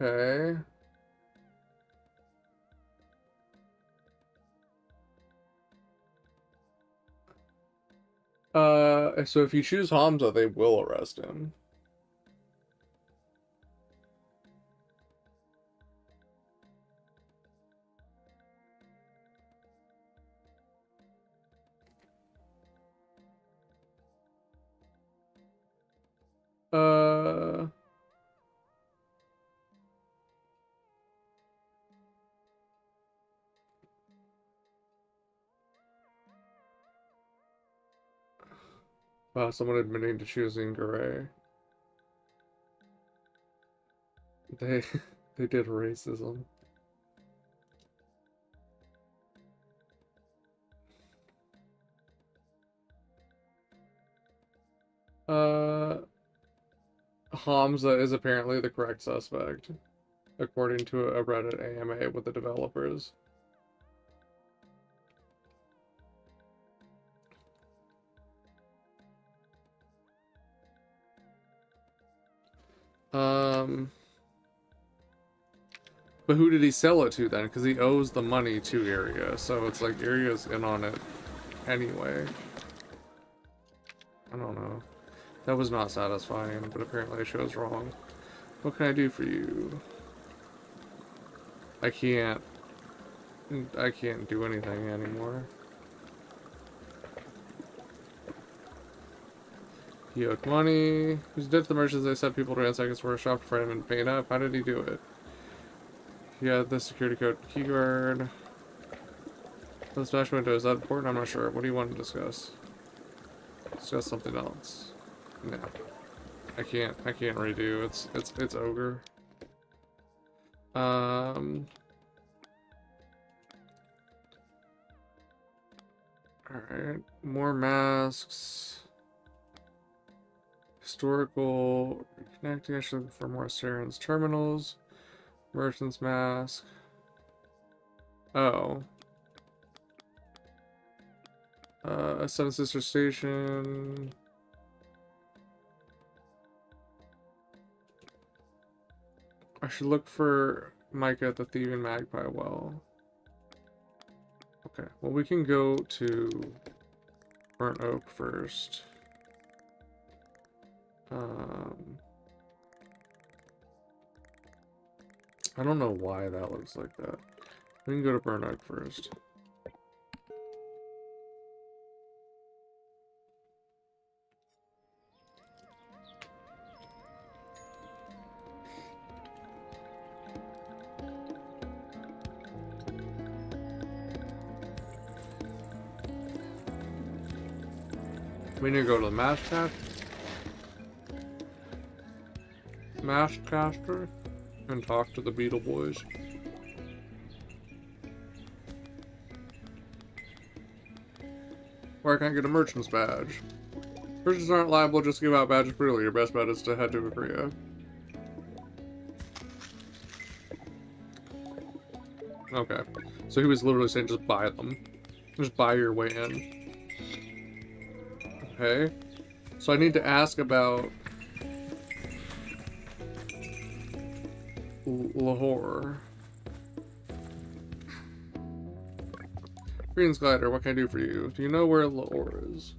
Okay. So if you choose Hamza, they will arrest him. Uh, wow, someone admitting to choosing gray. They they did racism. Uh, Hamza is apparently the correct suspect, according to a Reddit AMA with the developers. But who did he sell it to then? Because he owes the money to Area, so it's like Area's in on it anyway. I don't know. That was not satisfying, but apparently I chose wrong. What can I do for you? I can't do anything anymore. He owed money. He's dead to the merchants. They sent people to ransack his workshop to find him and pay it up. How did he do it? He had the security code key guard. The smash window, is that important? I'm not sure. What do you want to discuss? Discuss something else. No. I can't redo. It's ogre. Alright. More masks. Historical reconnecting. I should look for more Saren's terminals. Merchant's mask. Oh. Seven Sister Station. I should look for Micah at the Thieving Magpie Well. Okay, well we can go to Burnt Oak first. I don't know why that looks like that. We can go to Burnt Oak first. We need to go to the Mashcaster and talk to the Beetle Boys. Where can I get a merchant's badge? Merchants aren't liable just to give out badges freely. Your best bet is to head to Korea. Okay. So he was literally saying just buy them. Just buy your way in. Okay. So I need to ask about Lahore. Greetings, Glider. What can I do for you? Do you know where Lahore is?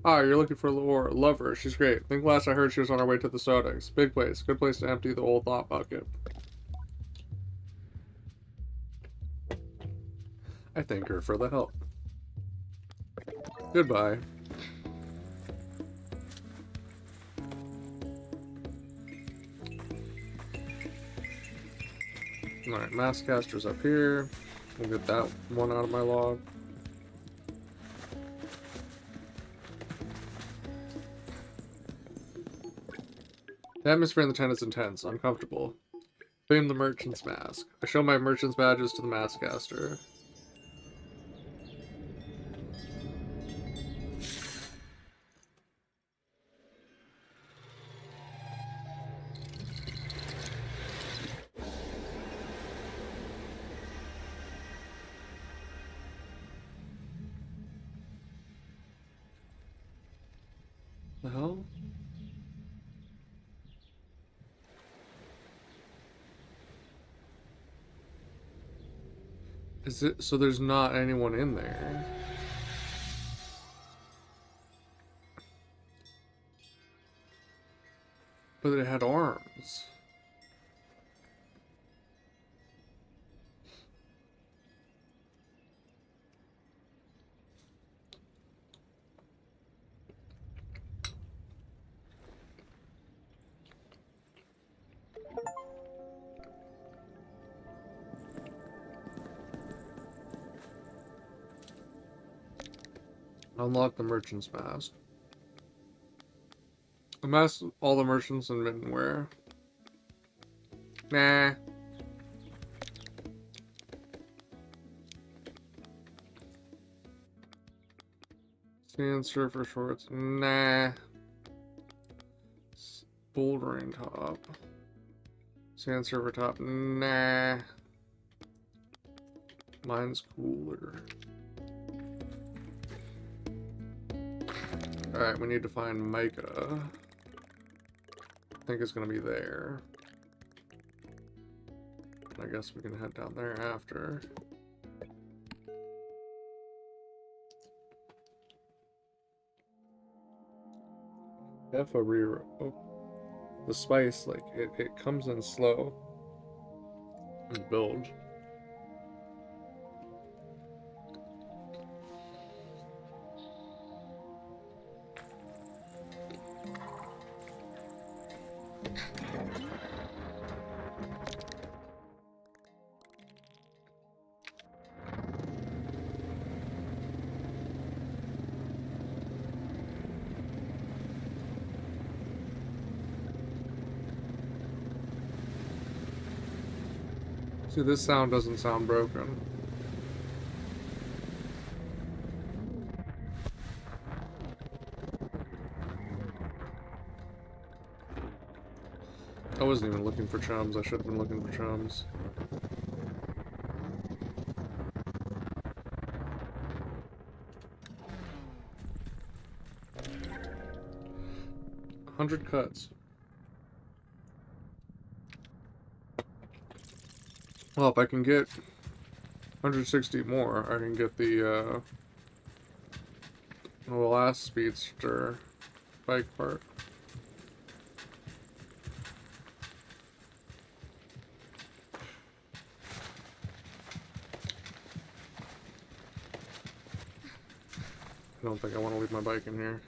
Ah, you're looking for Lahore. Love her. She's great. I think last I heard she was on her way to the Sodex. Big place. Good place to empty the old thought bucket. I thank her for the help. Goodbye. Alright, Maskcaster's up here. We'll get that one out of my log. The atmosphere in the tent is intense, uncomfortable. Claim the merchant's mask. I show my merchant's badges to the Maskcaster. The hell? Is it so there's not anyone in there? But it had arms. Unlock the merchant's mask. Amass all the merchants in Mittenware. Nah. Sand surfer shorts. Nah. Bouldering top. Sand surfer top. Nah. Mine's cooler. Alright, we need to find Micah. I think it's gonna be there. I guess we can head down there after. F a reroll. Oh. The spice, like, it comes in slow. And build. See, this sound doesn't sound broken. I wasn't even looking for chums. I should have been looking for chums. $100 cuts. Well, if I can get 160 more, I can get the last speedster bike part. I don't think I want to leave my bike in here.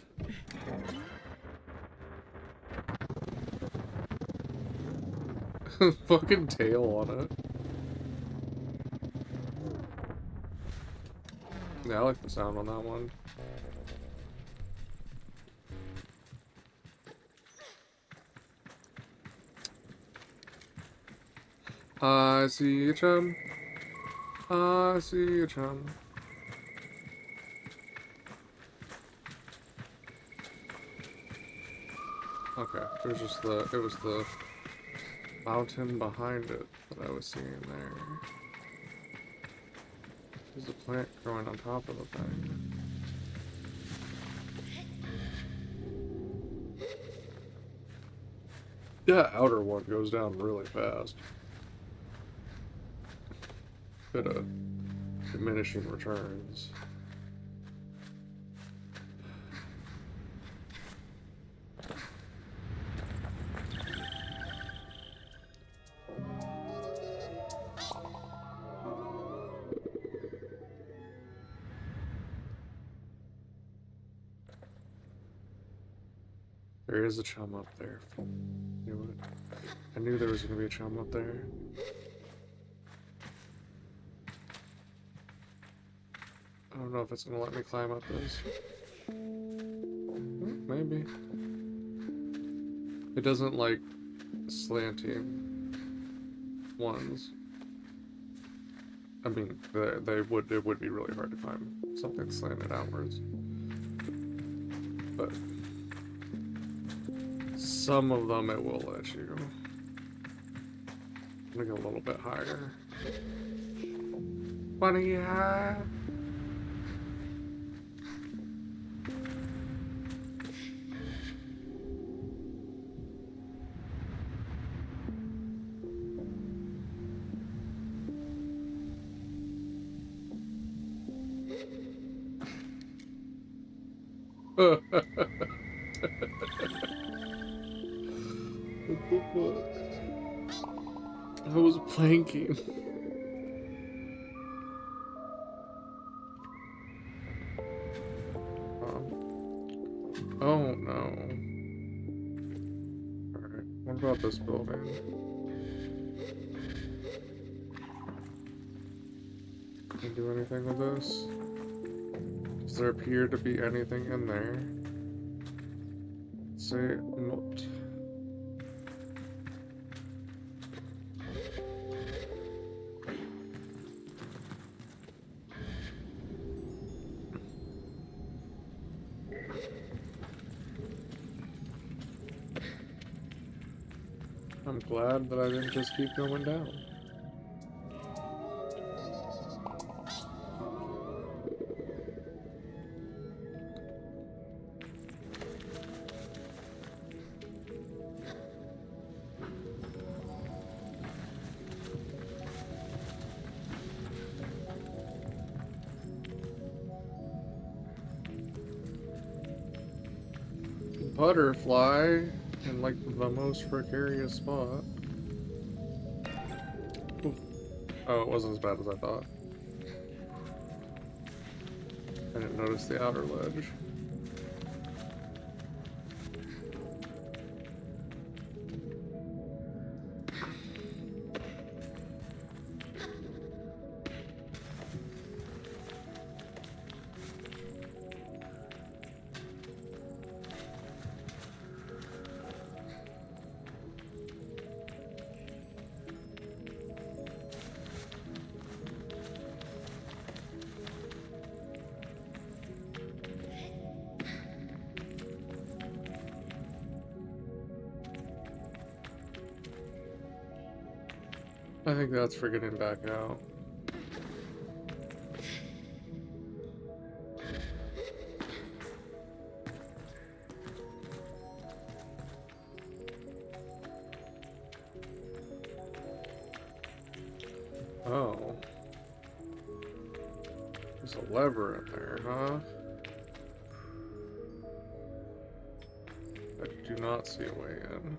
Fucking tail on it. Yeah, I like the sound on that one. I see you, chum. I see you, chum. Okay, it was the mountain behind it that I was seeing there. There's a plant growing on top of the thing. Yeah, outer one goes down really fast. Bit of diminishing returns. There is a chum up there. I knew there was going to be a chum up there. I don't know if it's going to let me climb up this. Maybe. It doesn't like slanting ones. I mean, it would be really hard to climb something slanted outwards. But some of them it will let you. I'm gonna go a little bit higher. Bunny high. What the fuck? I was planking. Oh no. Alright, what about this building? Can you do anything with this? Does there appear to be anything in there? Say not. I'm glad that I didn't just keep going down. Butterfly in like the most precarious spot. Ooh. Oh, it wasn't as bad as I thought. I didn't notice the outer ledge. I think that's for getting back out. Oh. There's a lever in there, huh? I do not see a way in.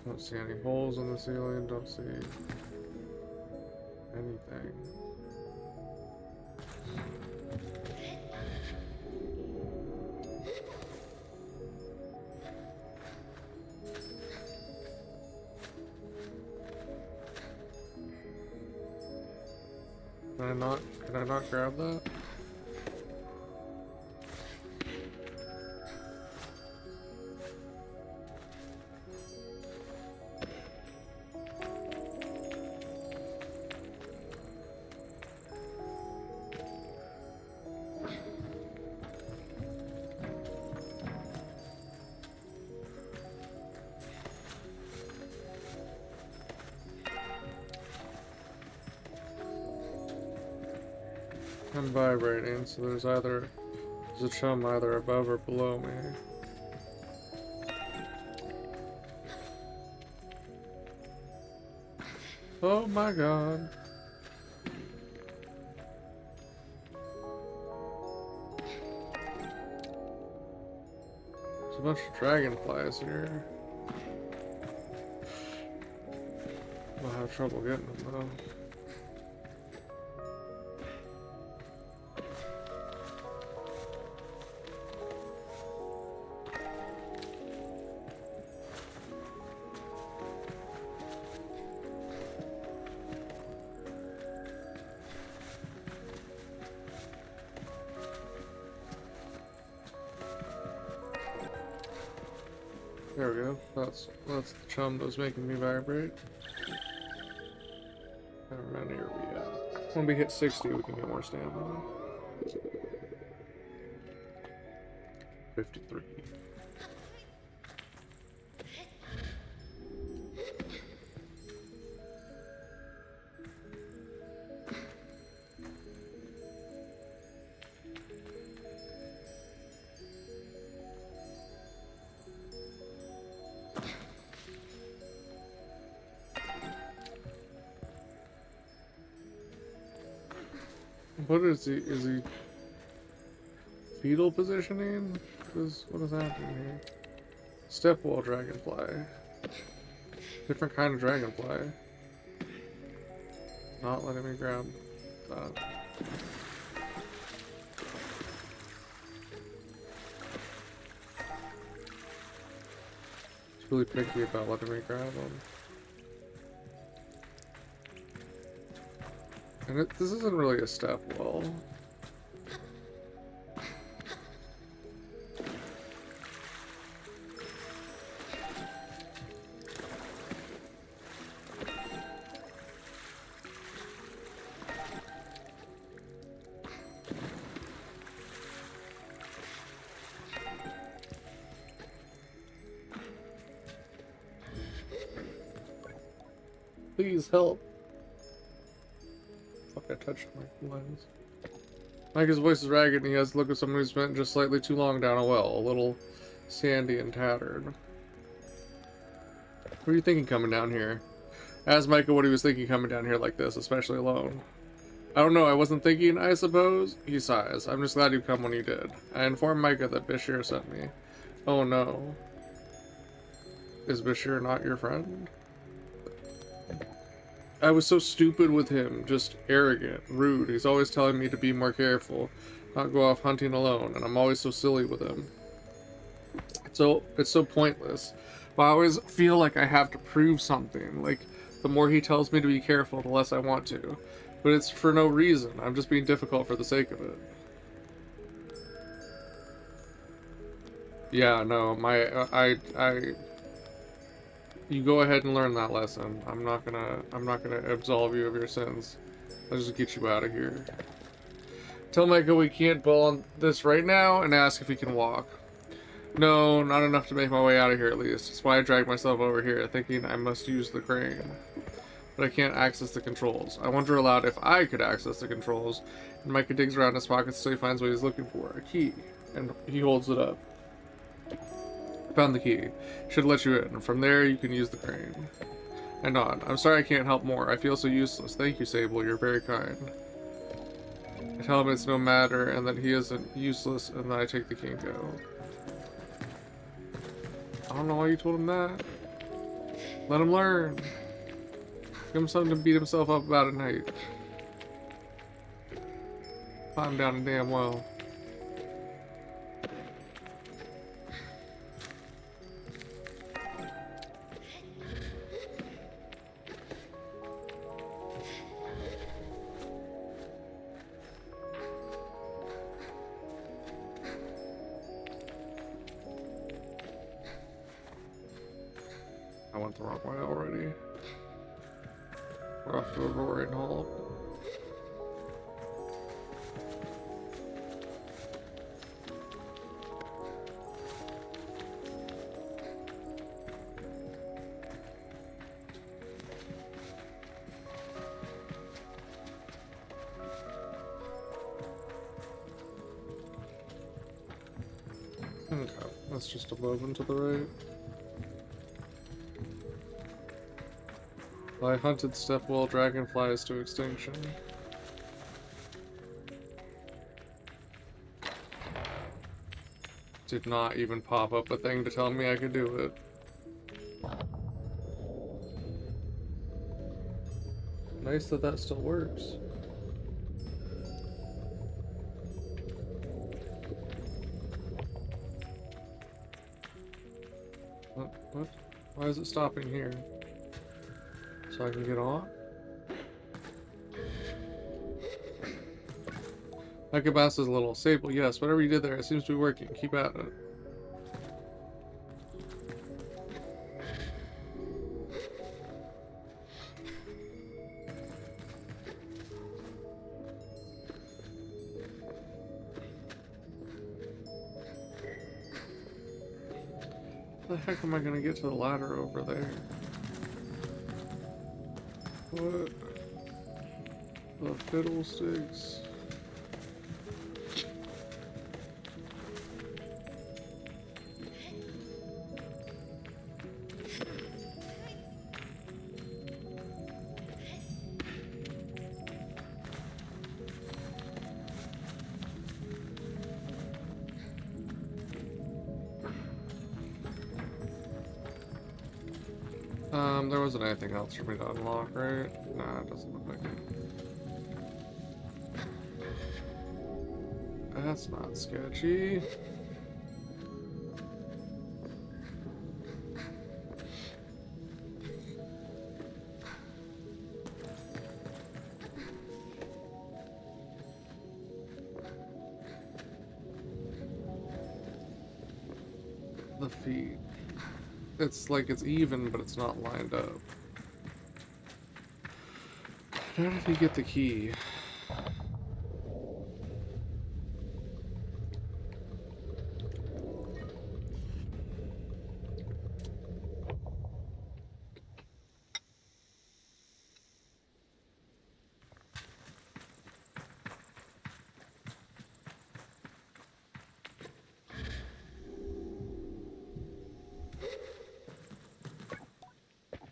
Don't see any holes in the ceiling, don't see anything. Can I not grab that? I'm vibrating, so there's a chum either above or below me. Oh my god. There's a bunch of dragonflies here. I'll have trouble getting them though. There we go. That's the chum that was making me vibrate. How around here are we at? When we hit 60, we can get more stamina. 53. What is he fetal positioning? What is happening here? Stepwell dragonfly. Different kind of dragonfly. Not letting me grab that. really picky about letting me grab them. And this isn't really a step well. Please help. Fuck, I touched my lens. Micah's voice is ragged and he has the look of someone who spent just slightly too long down a well, a little sandy and tattered. What are you thinking coming down here? Ask Micah what he was thinking coming down here like this, especially alone. I don't know, I wasn't thinking, I suppose? He sighs. I'm just glad you come when you did. I informed Micah that Bashir sent me. Oh no. Is Bashir not your friend? I was so stupid with him, just arrogant, rude. He's always telling me to be more careful, not go off hunting alone, and I'm always so silly with him. It's so pointless. But I always feel like I have to prove something. Like, the more he tells me to be careful, the less I want to. But it's for no reason. I'm just being difficult for the sake of it. Yeah, no, you go ahead and learn that lesson. I'm not gonna absolve you of your sins. I'll just get you out of here. Tell Micah we can't bull on this right now and ask if he can walk. No, not enough to make my way out of here at least. That's why I dragged myself over here, thinking I must use the crane. But I can't access the controls. I wonder aloud if I could access the controls. And Micah digs around his pockets so he finds what he's looking for. A key. And he holds it up. Found the key. Should let you in. From there, you can use the crane. I nod. I'm sorry I can't help more. I feel so useless. Thank you, Sable. You're very kind. I tell him it's no matter and that he isn't useless, and then I take the key and go. I don't know why you told him that. Let him learn. Give him something to beat himself up about at night. Climb down a damn well. I went the wrong way already. We're off to a roaring halt. Okay, that's just above and to the right. I hunted stepwell dragonflies to extinction. Did not even pop up a thing to tell me I could do it. Nice that that still works. What? Why is it stopping here? So I can get on? Micah Bass is a little. Sable, yes, whatever you did there, it seems to be working. Keep at it. How the heck am I gonna get to the ladder over there? What the fiddlesticks? There wasn't anything else for me to unlock, right? Nah, it doesn't look like it. That's not sketchy. the feet. It's like it's even, but it's not lined up. How did he get the key?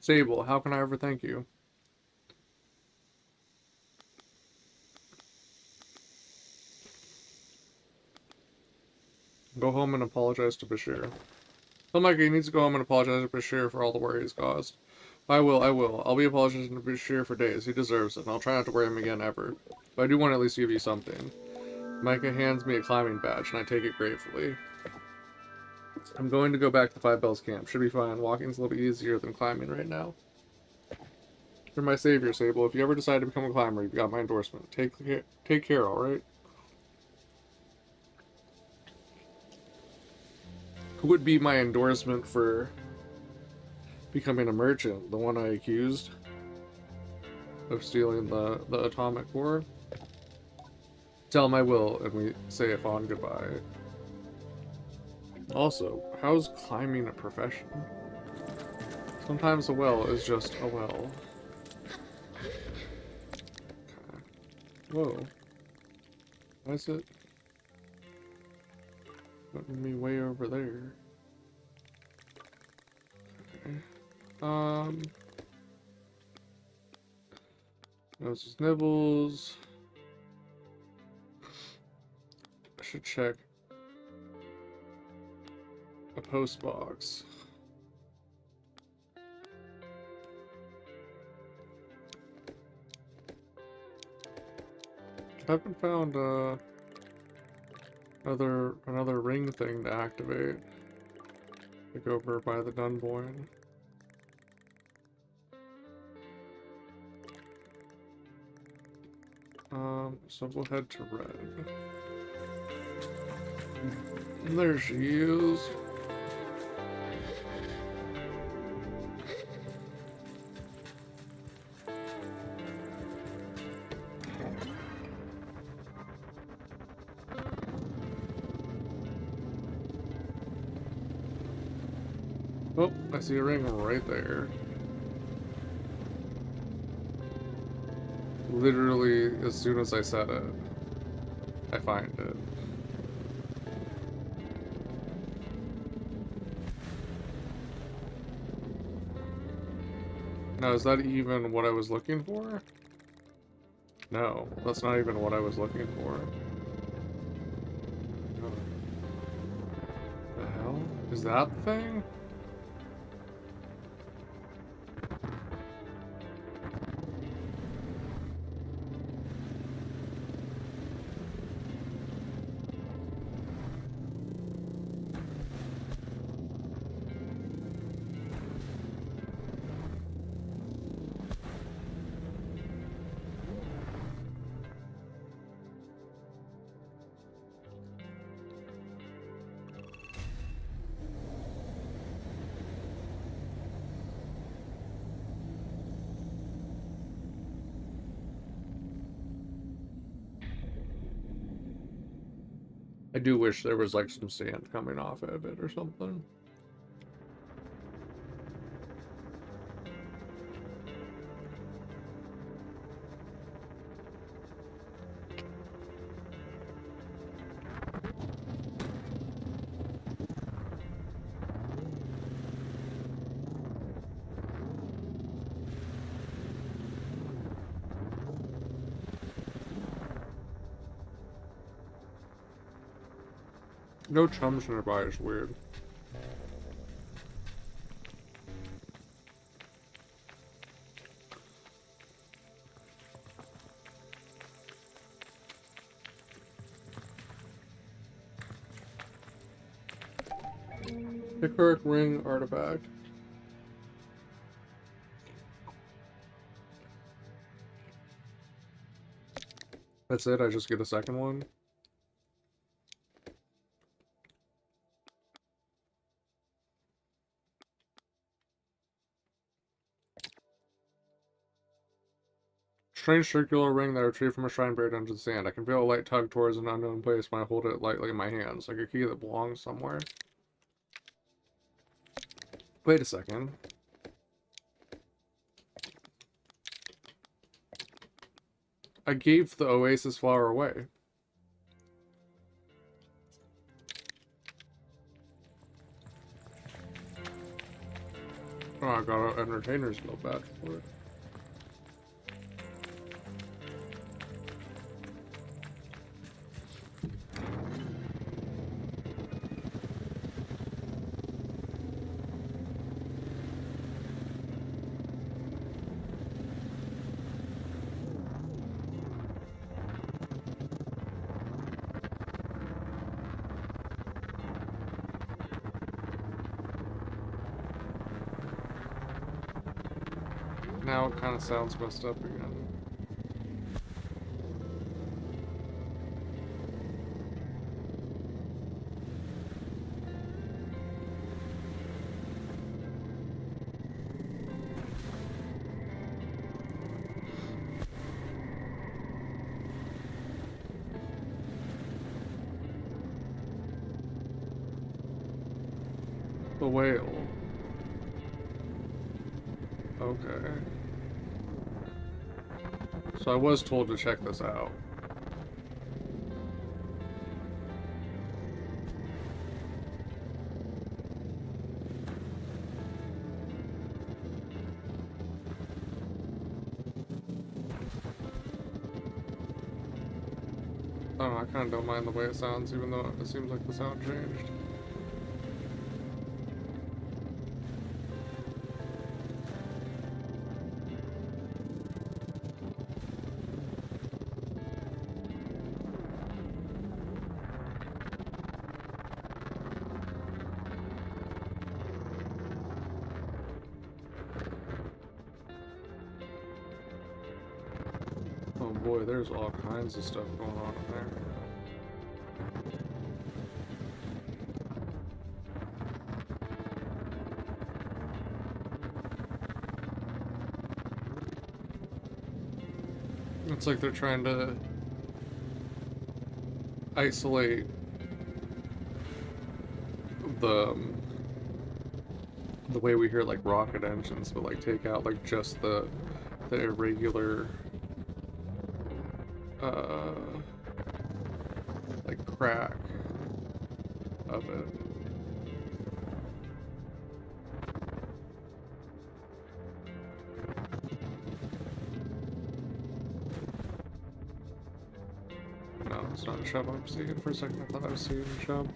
Sable, how can I ever thank you? Go home and apologize to Bashir. Tell Micah he needs to go home and apologize to Bashir for all the worry he's caused. I will. I'll be apologizing to Bashir for days. He deserves it, and I'll try not to worry him again ever. But I do want to at least give you something. Micah hands me a climbing badge, and I take it gratefully. I'm going to go back to Five Bells Camp. Should be fine. Walking's a little bit easier than climbing right now. You're my savior, Sable. If you ever decide to become a climber, you've got my endorsement. Take care, alright? Who would be my endorsement for becoming a merchant? The one I accused of stealing the atomic core? Tell him I will, and we say a fond goodbye. Also, how's climbing a profession? Sometimes a well is just a well. Okay. Whoa. Why is it putting me way over there? Okay. Noses, nibbles. I should check a post box. I haven't found another ring thing to activate. Like over by the Dunboyne. So we'll head to Red. And there she is. Oh, I see a ring right there. Literally, as soon as I said it, I find it. Now, is that even what I was looking for? No, that's not even what I was looking for. The hell? Is that the thing? I do wish there was like some sand coming off of it or something. No chums nearby is weird. Pickerick ring artifact. That's it, I just get a second one. Strange circular ring that I retrieved from a shrine buried under the sand. I can feel a light tug towards an unknown place when I hold it lightly in my hands, like a key that belongs somewhere. Wait a second. I gave the oasis flower away. Oh, I got an entertainer's guild badge for it. Now it kind of sounds messed up again. The whale. Okay. So I was told to check this out. Oh, I kind of don't mind the way it sounds, even though it seems like the sound changed. Oh boy, there's all kinds of stuff going on in there. It's like they're trying to isolate the way we hear like rocket engines, but like take out like just the irregular like crack of it. No, it's not a shop I'm seeing. For a second I thought I was seeing a shop.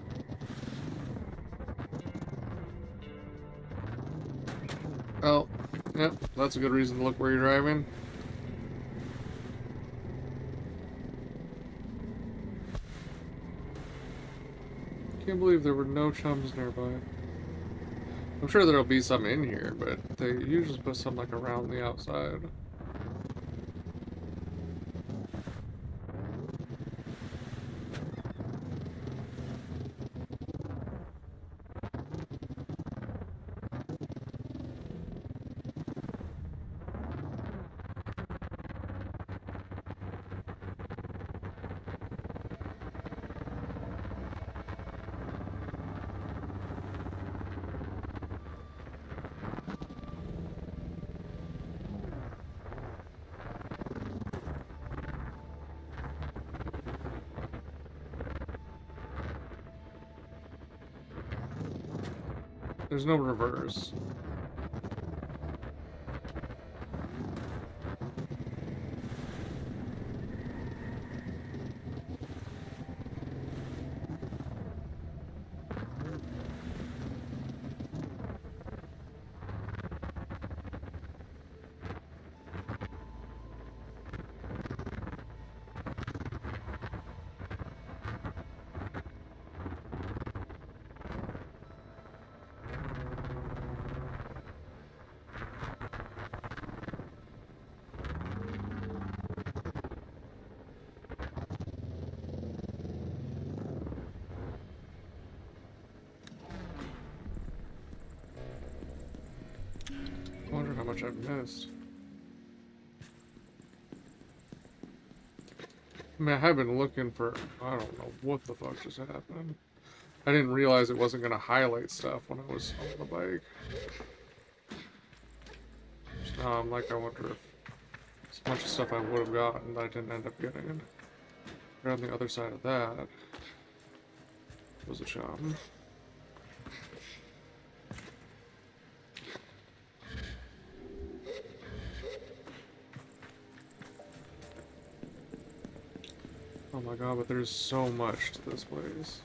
Oh, yep, that's a good reason to look where you're driving. Can't believe there were no chums nearby. I'm sure there'll be some in here, but they usually put some like around the outside. There's no reverse. I wonder how much I've missed. I mean, I have been looking for... I don't know what the fuck just happened. I didn't realize it wasn't going to highlight stuff when I was on the bike. So now I'm like, I wonder if there's a bunch of stuff I would have gotten that I didn't end up getting. Right on the other side of that was a chum. Oh my god, but there's so much to this place.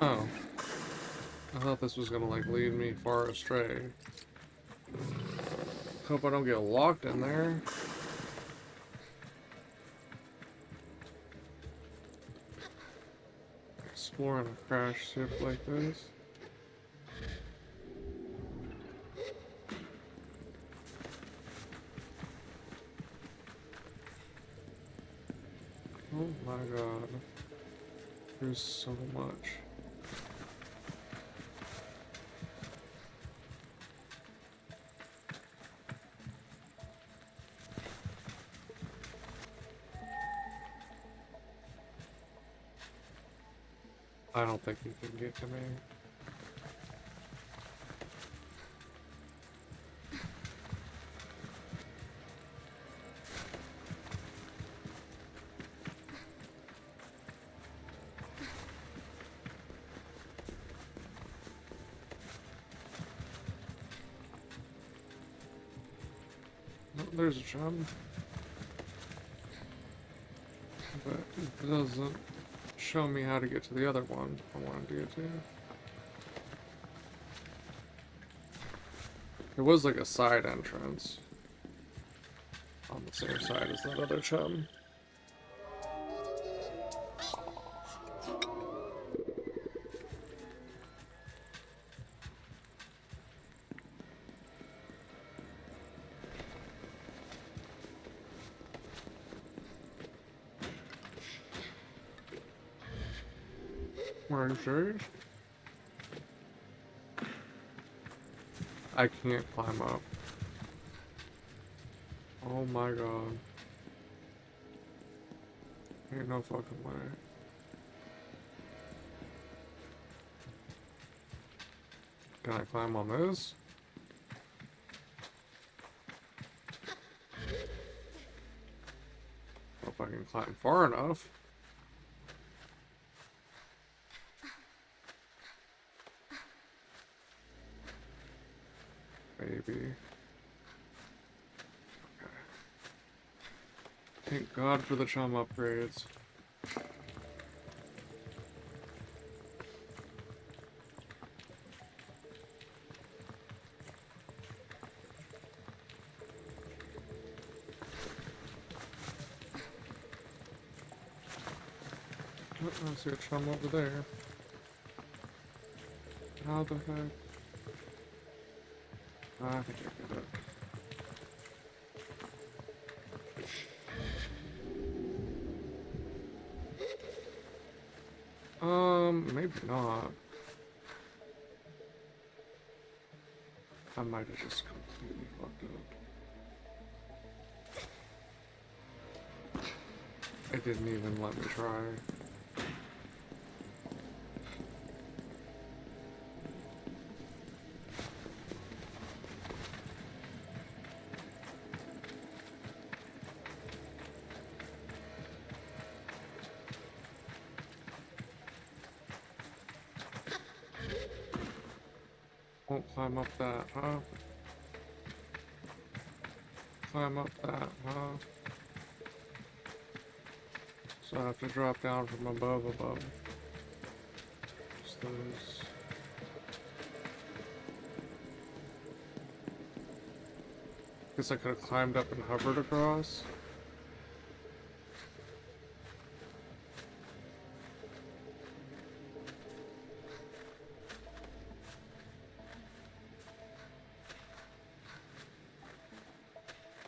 Oh. I thought this was gonna, like, lead me far astray. Hope I don't get locked in there. Exploring a crash ship like this. Oh my god. There's so much. I don't think you can get to me. Oh, there's a chum. But it doesn't show me how to get to the other one I wanted to get to. There was like a side entrance on the same side as that other chum. Are you serious? I can't climb up. Oh my god. Ain't no fucking way. Can I climb on this? If I can climb far enough. Maybe. Okay. Thank God for the chum upgrades. Oh, I see a chum over there. How the heck? I think I get it. Maybe not. I might have just completely fucked up. It didn't even let me try. Won't climb up that, huh? Climb up that, huh? So I have to drop down from above. Just those. Guess I could have climbed up and hovered across.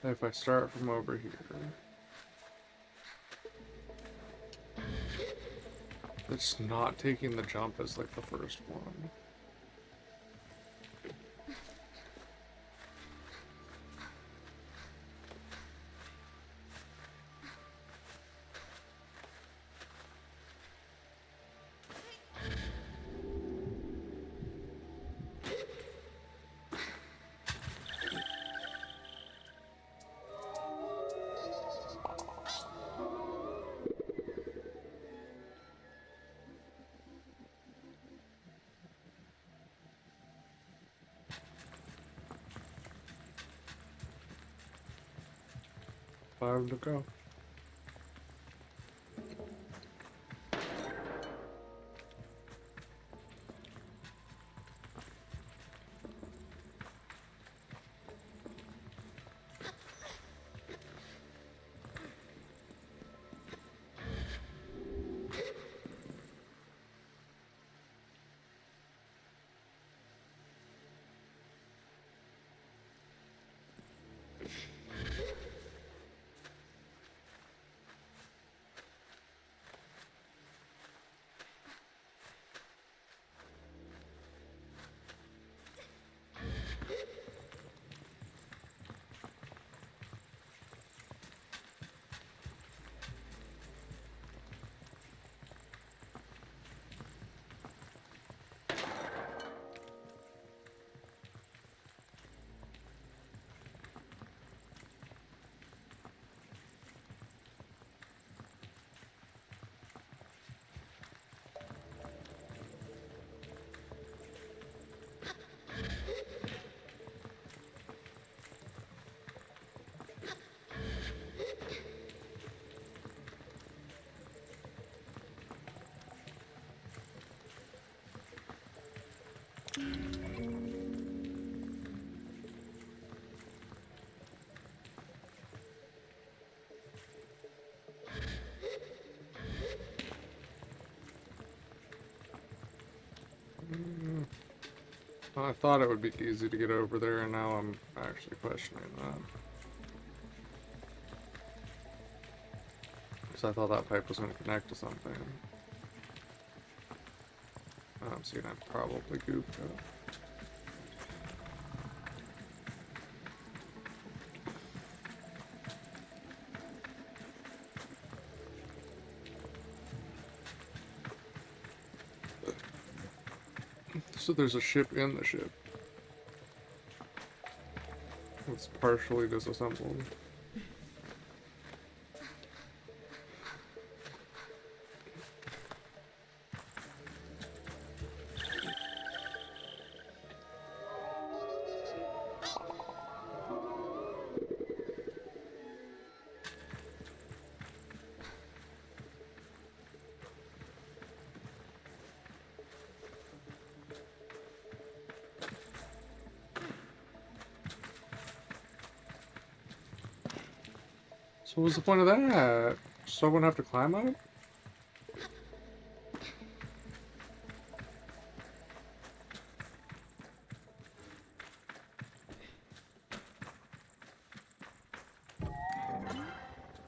If I start from over here, it's not taking the jump as like the first one. Five to go. I thought it would be easy to get over there, and now I'm actually questioning that. Because I thought that pipe was going to connect to something. I'm seeing I probably goofed it. So there's a ship in the ship. It's partially disassembled. So what's the point of that? So I wouldn't have to climb up?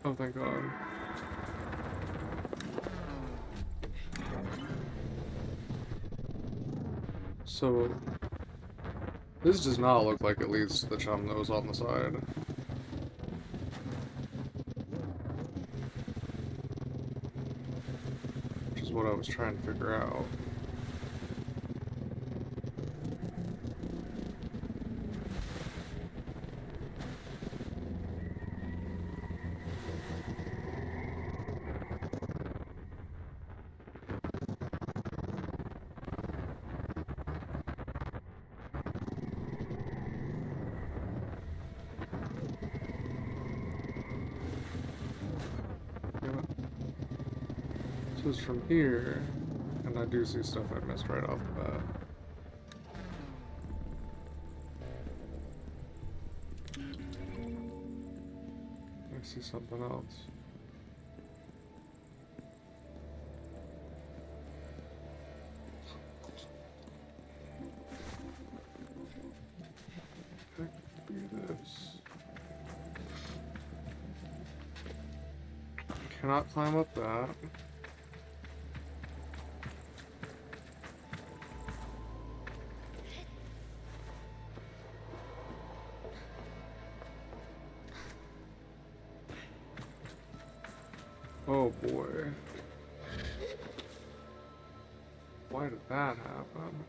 Oh, thank God. So this does not look like it leads to the chum that was on the side. Which is what I was trying to figure out. is from here, and I do see stuff I missed right off the bat. I see something else. What could be this? Cannot climb up that. Oh boy. Why did that happen?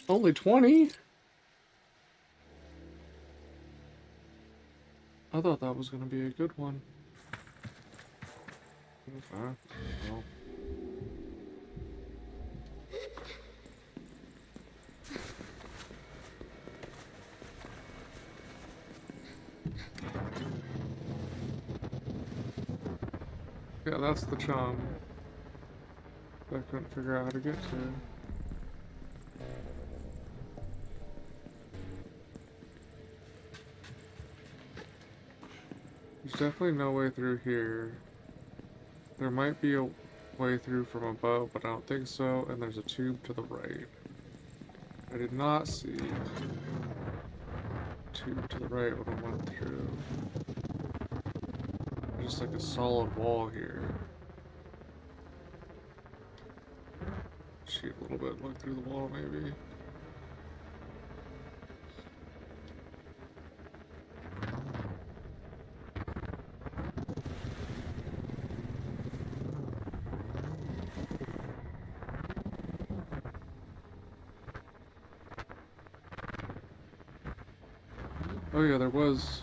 Only 20? I thought that was gonna be a good one. Okay. Well. Yeah, that's the chum that I couldn't figure out how to get to. There's definitely no way through here. There might be a way through from above, but I don't think so, and there's a tube to the right. I did not see a tube to the right when I went through. Just like a solid wall here. Shoot a little bit, look through the wall maybe. Oh yeah, there was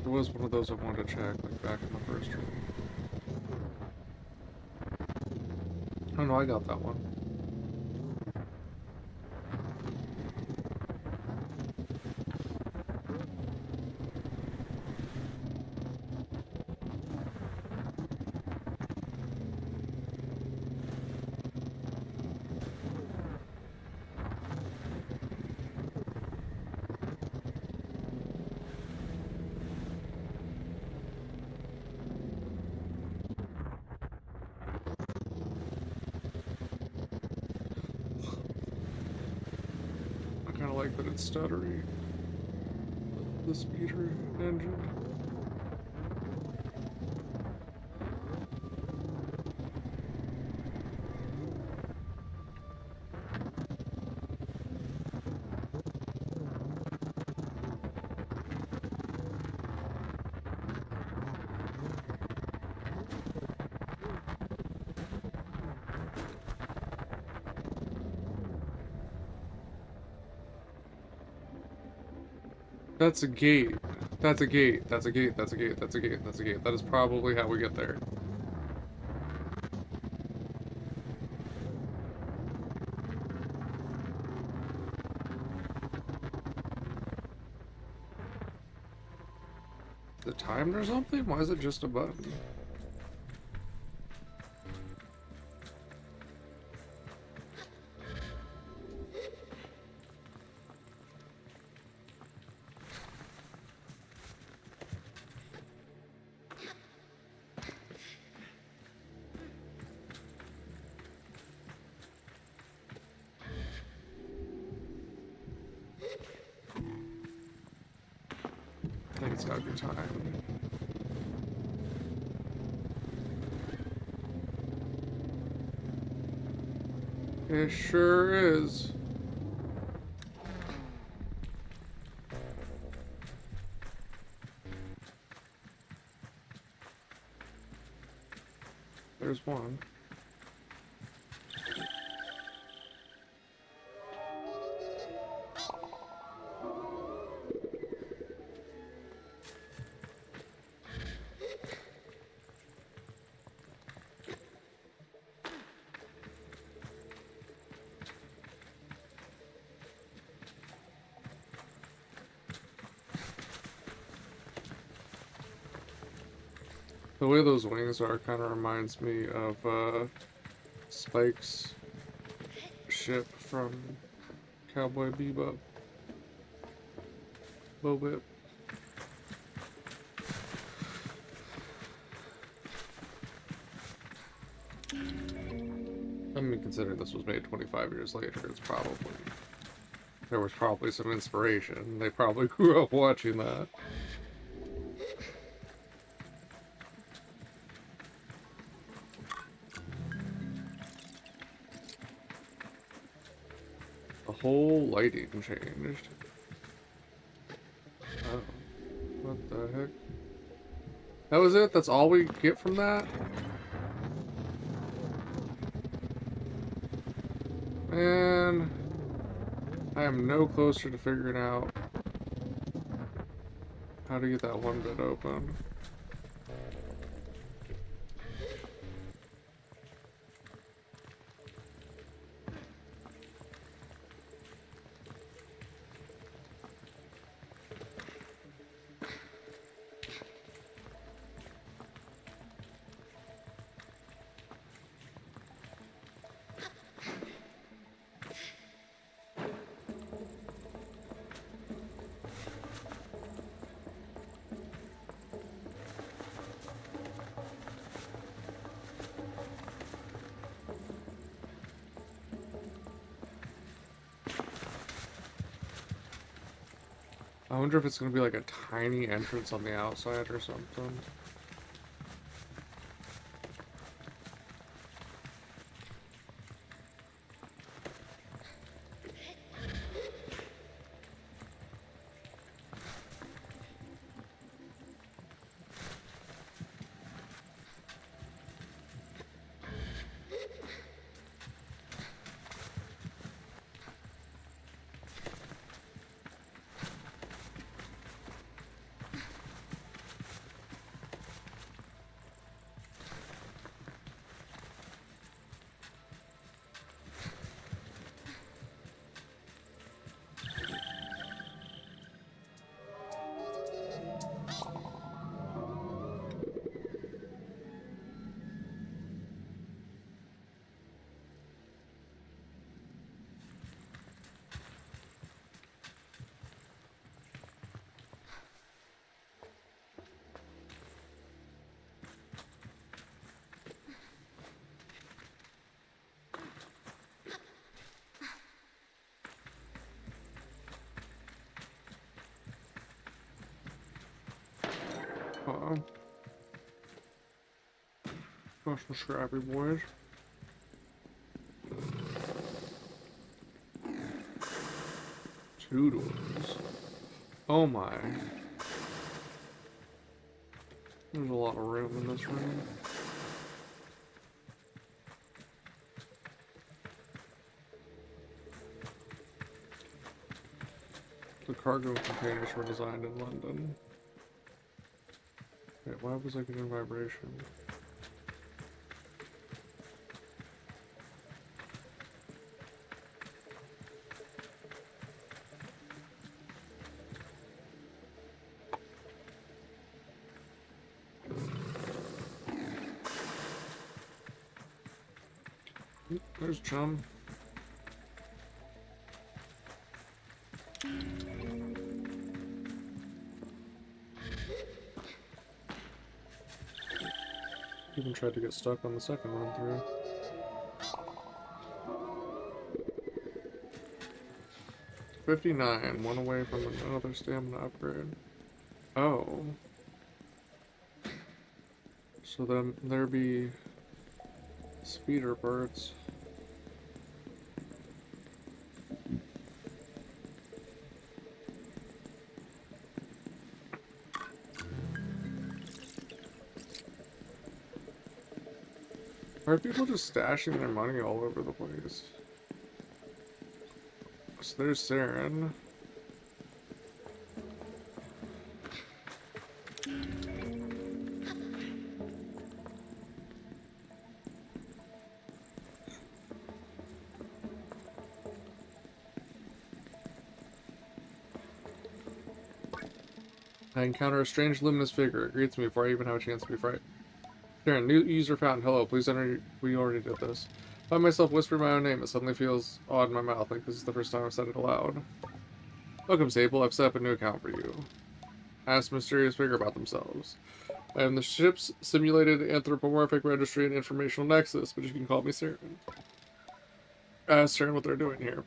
one of those I wanted to check, like back in the first room. Oh no, I got that one. I kind of like that it's stuttery. The speeder engine. That's a gate. That's a gate. That's a gate. That's a gate. That's a gate. That's a gate. That is probably how we get there. Is it timed or something? Why is it just a button? I think it's gotta be timed. It sure is. There's one. The way those wings are kind of reminds me of Spike's ship from Cowboy Bebop. Bobip. I mean, considering this was made 25 years later, it's probably... There was probably some inspiration. They probably grew up watching that. The whole lighting changed. Oh. What the heck? That was it? That's all we get from that? Man, I am no closer to figuring out how to get that one bit open. I wonder if it's gonna be like a tiny entrance on the outside or something. Got some scrappy boys. Two doors. Oh my. There's a lot of room in this room. The cargo containers were designed in London. Wait, why was I getting vibration? There's Chum. Even tried to get stuck on the second run through. $59, one away from another stamina upgrade. Oh. So then there be speeder birds. Are people just stashing their money all over the place? So there's Saren. I encounter a strange luminous figure. It greets me before I even have a chance to be frightened. Darren, new user found. Hello, please enter. We already did this. I find myself whispering my own name. It suddenly feels odd in my mouth, like this is the first time I've said it aloud. Welcome, Sable. I've set up a new account for you. Ask mysterious figure about themselves. I am the ship's simulated anthropomorphic registry and informational nexus, but you can call me Saren. Ask Saren what they're doing here.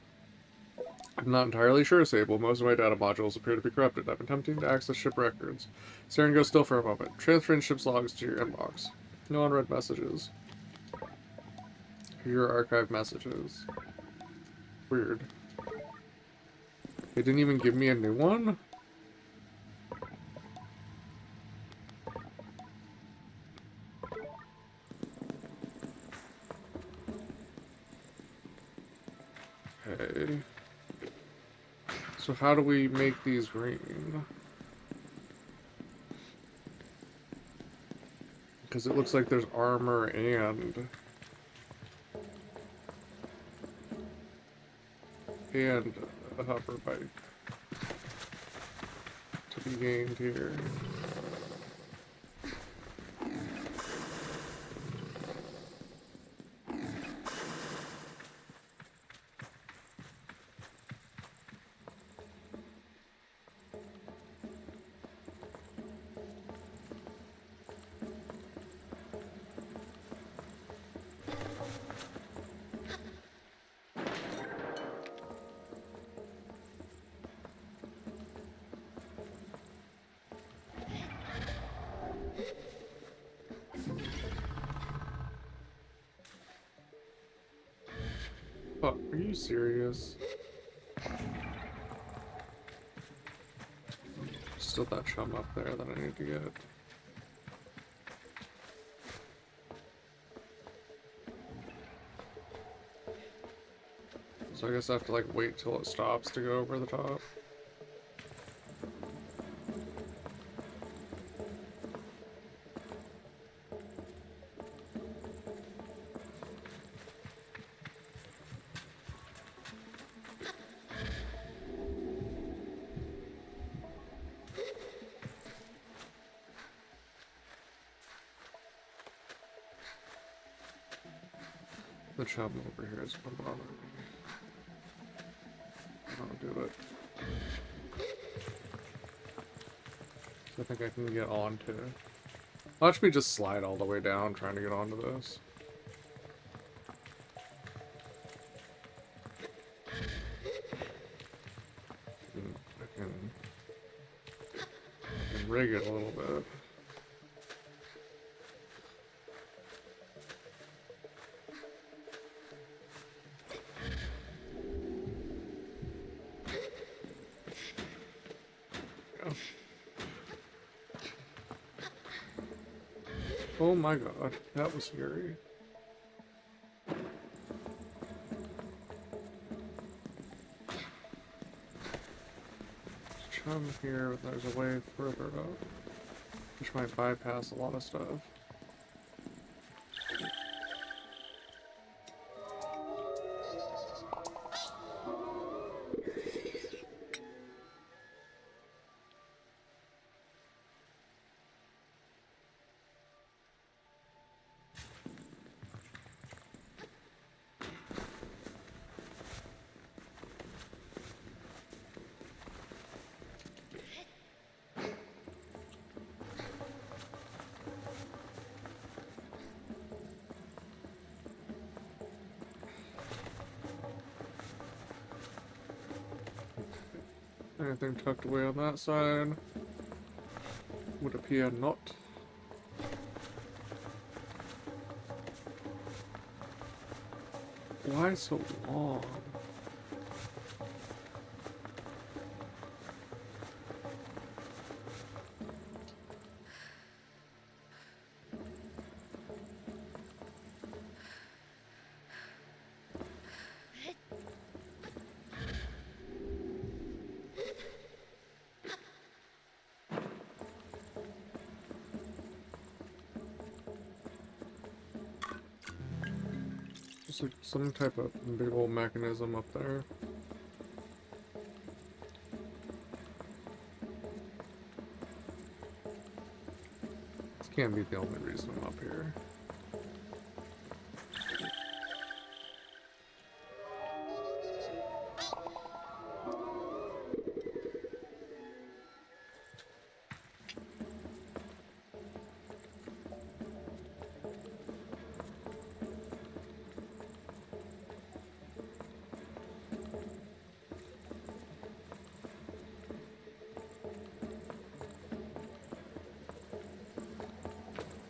I'm not entirely sure, Sable. Most of my data modules appear to be corrupted. I've been attempting to access ship records. Saren, go still for a moment. Transferring ship's logs to your inbox. No unread messages. Your archived messages. Weird. They didn't even give me a new one? Okay. So how do we make these green? Because it looks like there's armor and a hover bike to be gained here. Fuck, are you serious? Still that chum up there that I need to get. So I guess I have to like wait till it stops to go over the top. The chum over here is what bothering me. I'll do it. I think I can get onto. Watch me just slide all the way down trying to get onto this. I can rig it a little bit. Oh my god, that was scary. Chum here, but there's a way further up, which might bypass a lot of stuff. Anything tucked away on that side? Would appear not. Why so long? Just like some type of big old mechanism up there. can't be the only reason I'm up here.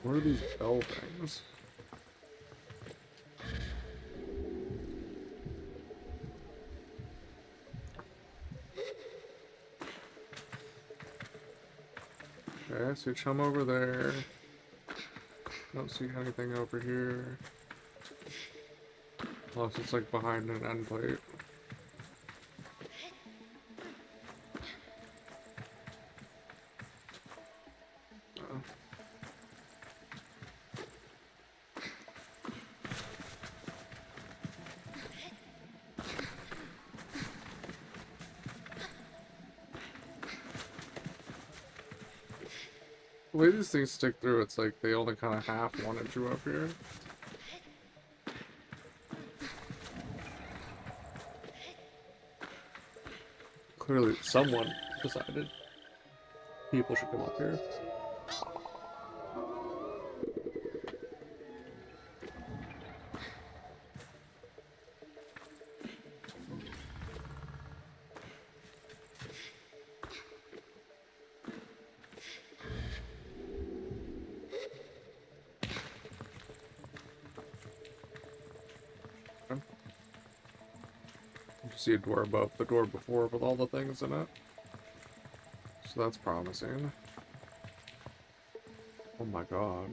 What are these bell things? Okay, I see chum over there. Don't see anything over here. Unless it's like behind an end plate. Oh. The way these things stick through, it's like they only kind of half wanted you up here. Clearly, someone decided people should come up here. You see a door above the door before with all the things in it. So that's promising. Oh my god.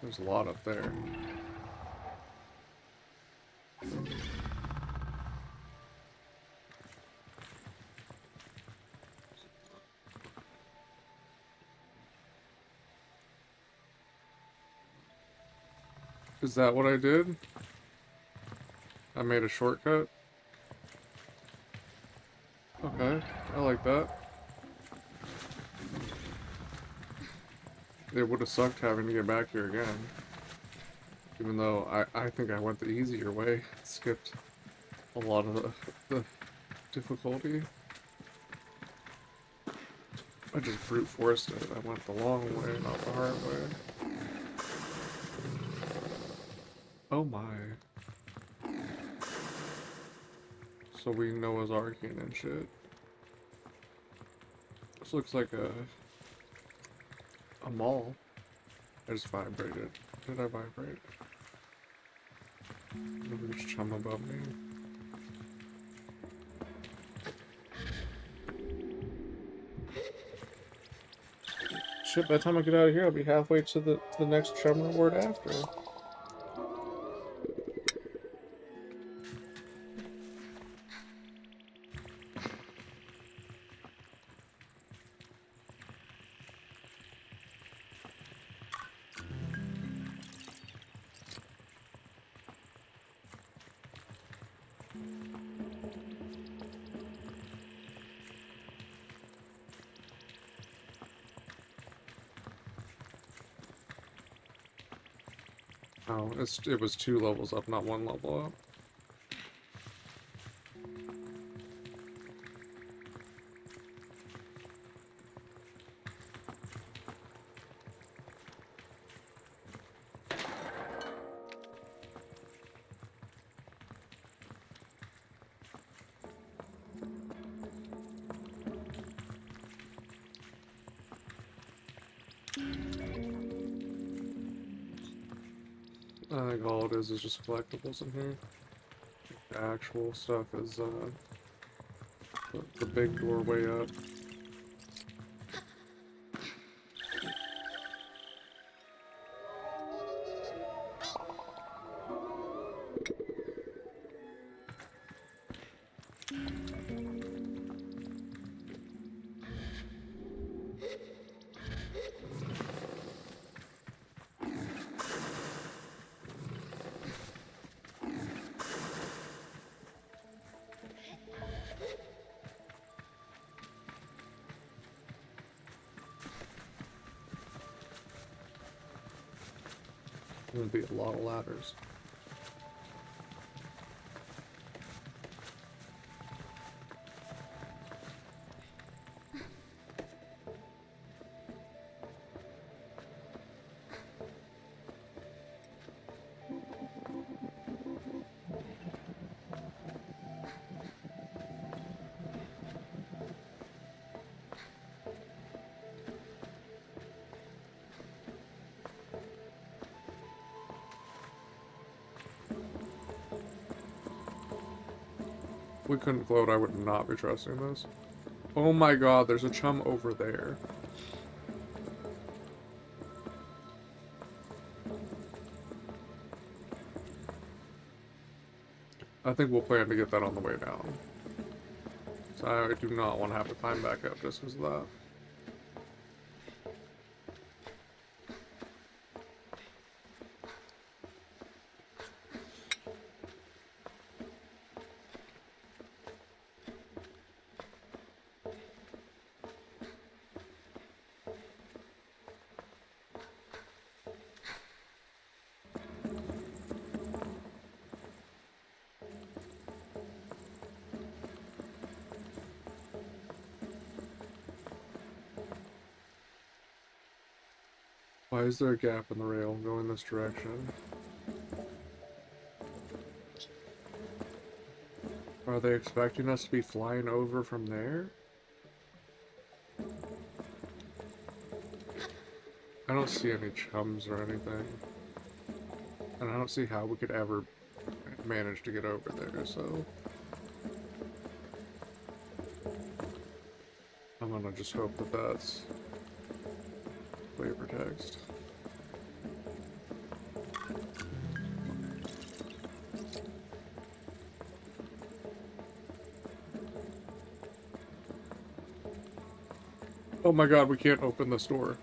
There's a lot up there. Is that what I did? I made a shortcut? Okay, I like that. It would have sucked having to get back here again. Even though I think I went the easier way. Skipped a lot of the difficulty. I just brute forced it. I went the long way, not the hard way. Oh my. So we know his arcane and shit. This looks like a mall. I just vibrated. Did I vibrate? There's chum above me. Shit, by the time I get out of here, I'll be halfway to the next chum reward after. Oh, it was 2 levels up, not 1 level up. I think all it is just collectibles in here. The actual stuff is the big doorway up. There'll be a lot of ladders. If we couldn't float, I would not be trusting this. Oh my god, there's a chum over there. I think we'll plan to get that on the way down. So I do not want to have to climb back up just because of that. Why is there a gap in the rail going this direction? Are they expecting us to be flying over from there? I don't see any chums or anything. And I don't see how we could ever manage to get over there, so... I'm gonna just hope that that's flavor text. Oh my god, we can't open this door.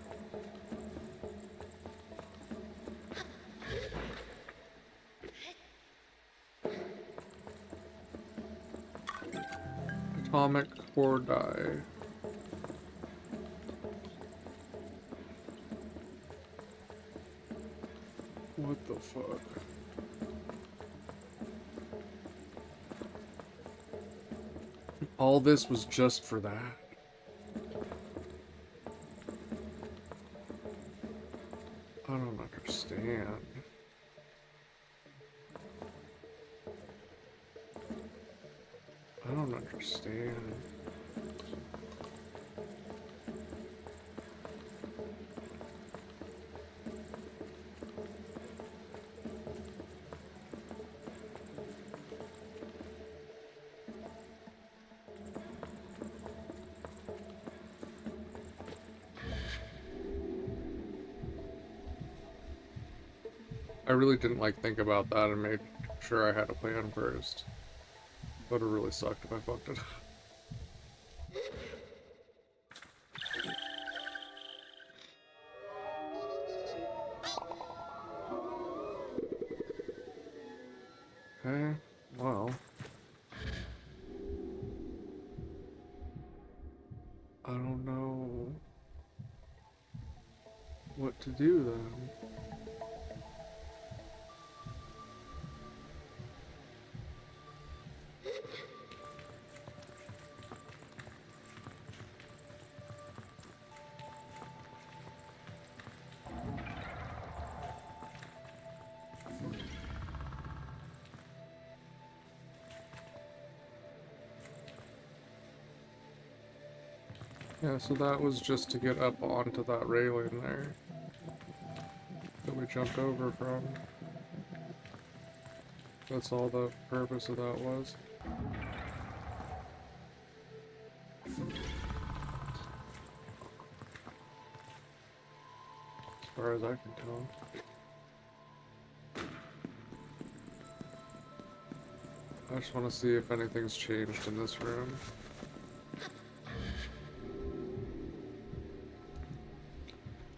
Atomic core die. What the fuck? All this was just for that? I don't understand. I don't understand. I really didn't think about that and made sure I had a plan first. Would have really sucked if I fucked it. Okay, well. I don't know what to do then. Yeah, so that was just to get up onto that railing there that we jumped over from. That's all the purpose of that was. As far as I can tell. I just want to see if anything's changed in this room.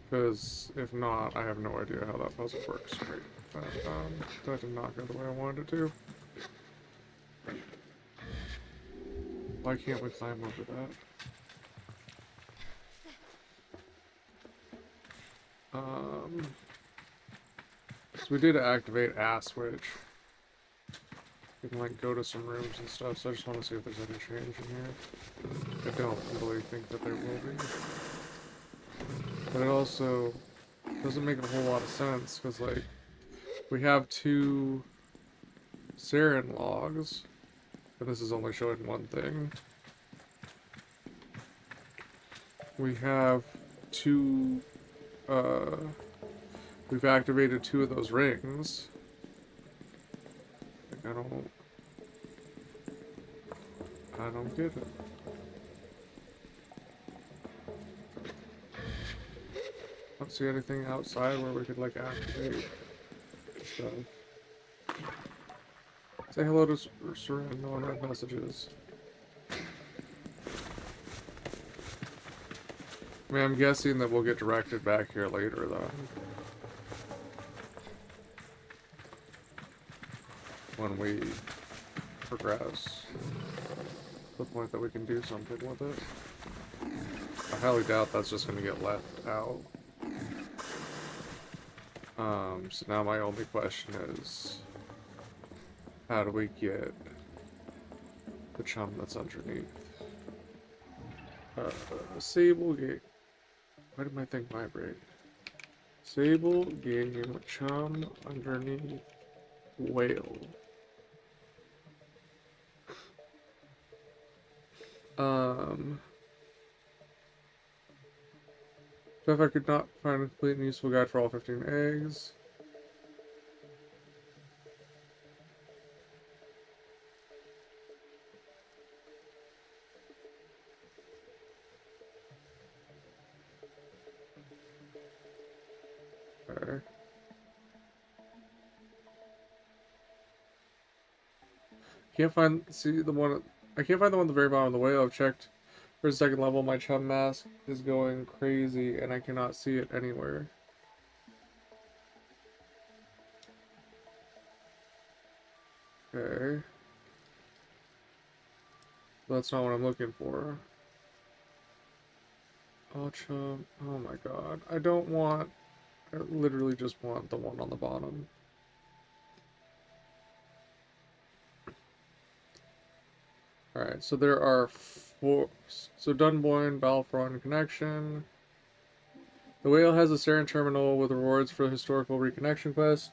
Because if not, I have no idea how that puzzle works. Right. That did not go the way I wanted it to. Why can't we climb over that? So we did activate ass switch. We can like go to some rooms and stuff, so I just want to see if there's any change in here. I don't really think that there will be. But it also doesn't make a whole lot of sense, because like, we have 2 Saren logs, and this is only showing one thing. We have 2, we've activated 2 of those rings. Like, I don't get it. I don't see anything outside where we could like activate stuff. Say hello to Seren, no one read messages. I mean, I'm guessing that we'll get directed back here later, though. When we progress. To the point that we can do something with it. I highly doubt that's just going to get left out. So now my only question is, how do we get the chum that's underneath? Sable game. Why did my thing vibrate? Sable game chum underneath whale. So if I could not find a complete and useful guide for all 15 eggs. Okay. Can't find, see the one, I can't find the one at the very bottom of the whale. I've checked for the second level. My chum mask is going crazy and I cannot see it anywhere. Okay. That's not what I'm looking for. Oh, chum. Oh my god. I don't want, I literally just want the one on the bottom. Alright, so there are 4. So Dunboyne, Balfron connection. The whale has a Saren terminal with rewards for the historical reconnection quest.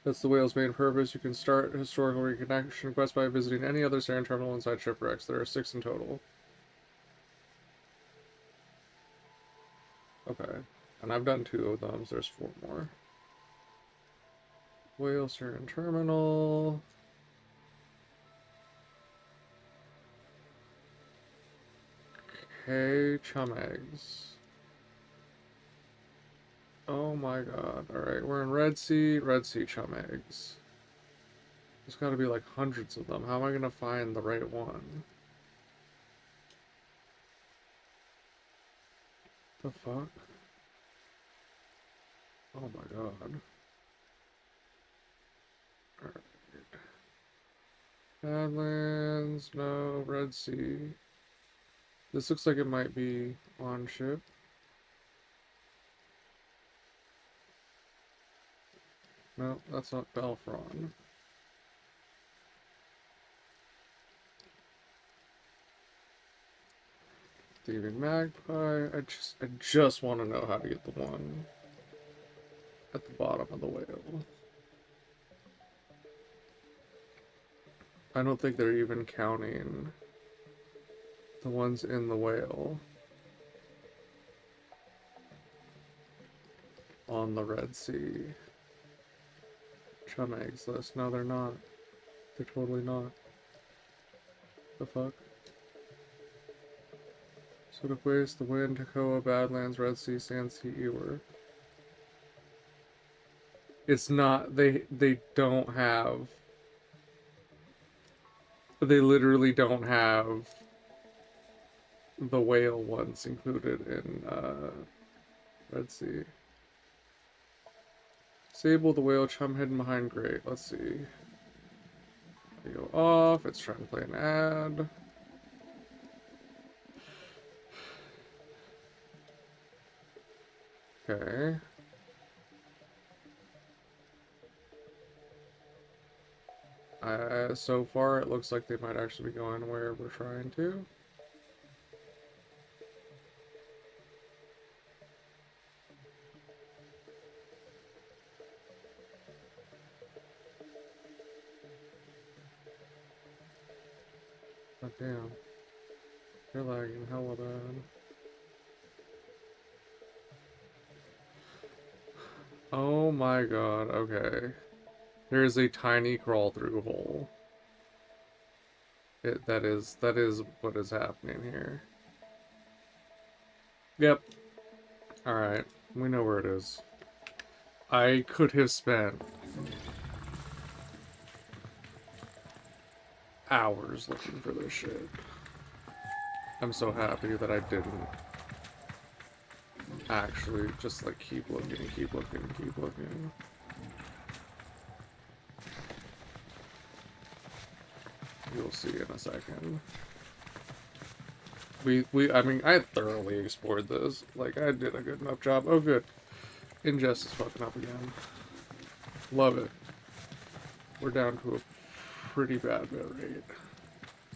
That's the whale's main purpose. You can start a historical reconnection quest by visiting any other Saren terminal inside shipwrecks. There are 6 in total. Okay. And I've done 2 of them, so there's 4 more. Whale Saren terminal. Okay, chum eggs. Oh my god. Alright, we're in Red Sea chum eggs. There's gotta be like hundreds of them. How am I gonna find the right one? The fuck? Oh my god. Alright. Badlands, no, Red Sea. This looks like it might be on ship. No, that's not Belfron. Thieving Magpie. I just want to know how to get the one at the bottom of the whale. I don't think they're even counting the ones in the whale on the Red Sea chum eggs list. No, they're not. They're totally not. The fuck? So the place, the wind, Takoa, Badlands, Red Sea, Sand Sea, Ewer. It's not, they don't have, they literally don't have the whale ones included in Red Sea. Sable, the whale, chum hidden behind grate. Let's see. They go off. It's trying to play an ad. Okay. So far, it looks like they might actually be going where we're trying to. Oh, damn. You're lagging hella bad. Oh my god, okay. There is a tiny crawl-through hole. That is what is happening here. Yep. Alright, we know where it is. I could have spent hours looking for this shit. I'm so happy that I didn't actually just like keep looking and keep looking and keep looking. You'll see in a second. I mean, I thoroughly explored this. Like, I did a good enough job. Oh, good. Ingest is fucking up again. Love it. We're down to a pretty bad bit rate.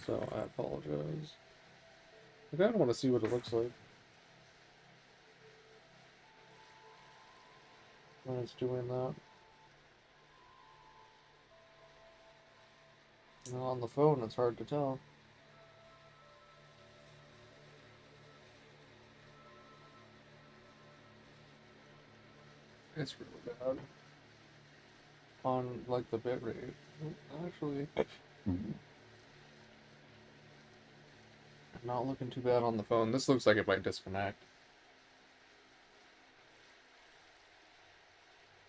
So, I apologize. I kind of want to see what it looks like when it's doing that. You know, on the phone, it's hard to tell. It's really bad. On, like, the bit rate. Actually, not looking too bad on the phone. This looks like it might disconnect.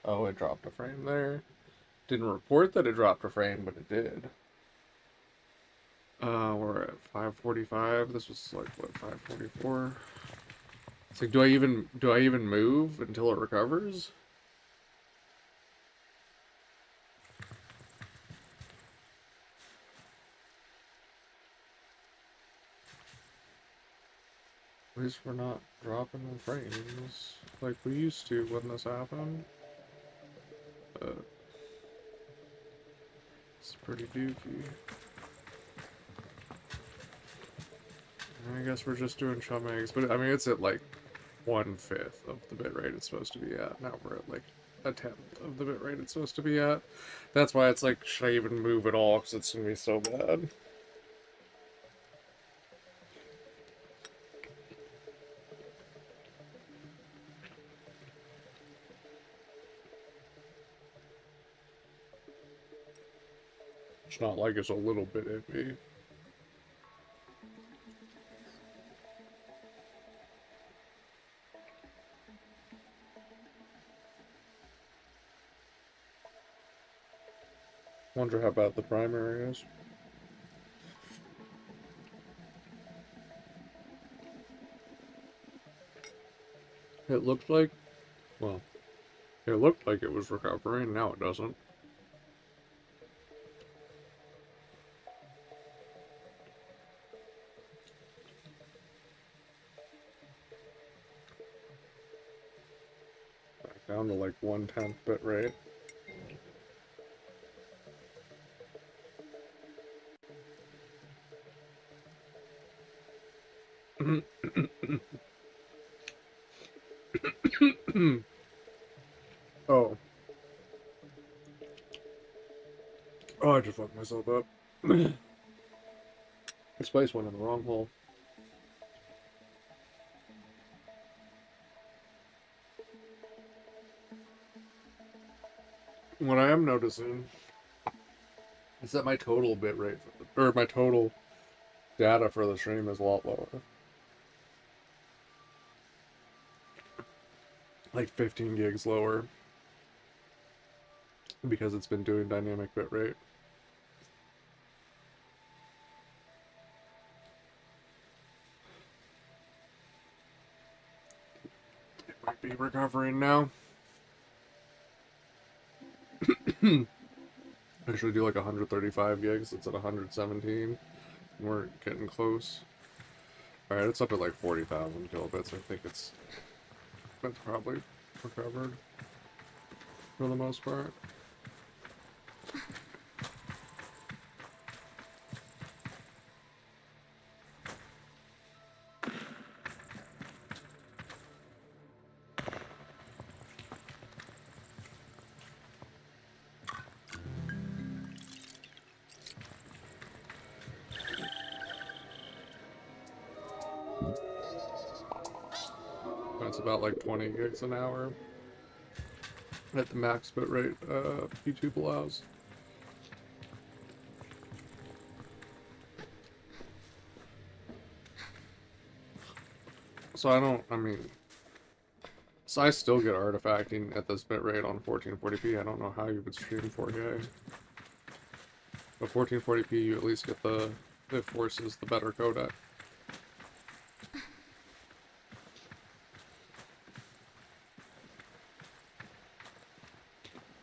Oh, it dropped a frame there. Didn't report that it dropped a frame, but it did. We're at 545. This was like what, 544? It's like, do I even move until it recovers? At least we're not dropping the frames like we used to when this happened. It's pretty dookie. I guess we're just doing chum eggs, but I mean, it's at like 1/5 of the bitrate it's supposed to be at. Now we're at like 1/10 of the bitrate it's supposed to be at. That's why it's like, should I even move at all? Because it's gonna be so bad. It's not like it's a little bit iffy. Wonder how bad the primary is. It looked like, well, it looked like it was recovering, now it doesn't. Back down to like 1/10 bit rate. Oh. Oh, I just fucked myself up. This place went in the wrong hole. What I am noticing is that my total bit rate, or my total data for the stream is a lot lower. Like 15 gigs lower. Because it's been doing dynamic bit rate. It might be recovering now. I should do like 135 gigs. It's at 117. We're getting close. Alright, it's up at like 40,000 kilobits. I think that's probably recovered for the most part. it's about like 20 gigs an hour at the max bit rate YouTube allows. So so I still get artifacting at this bit rate on 1440p. I don't know how you would stream 4K. But 1440p, you at least get it forces the better codec.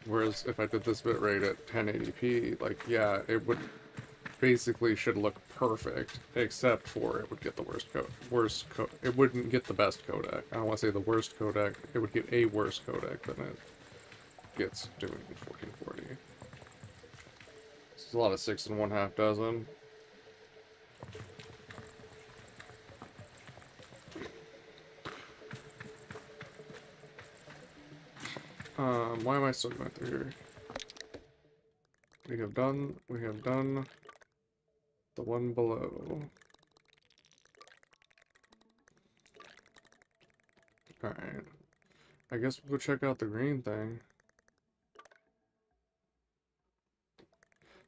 Whereas if I did this bit rate at 1080p, like, yeah, it would basically should look perfect, except for it would get the it wouldn't get the best codec. I don't want to say the worst codec, it would get a worse codec than it gets doing 1440. This is a lot of 6 1/2 dozen. Why am I still going through here? We have done the one below. Alright. I guess we'll go check out the green thing.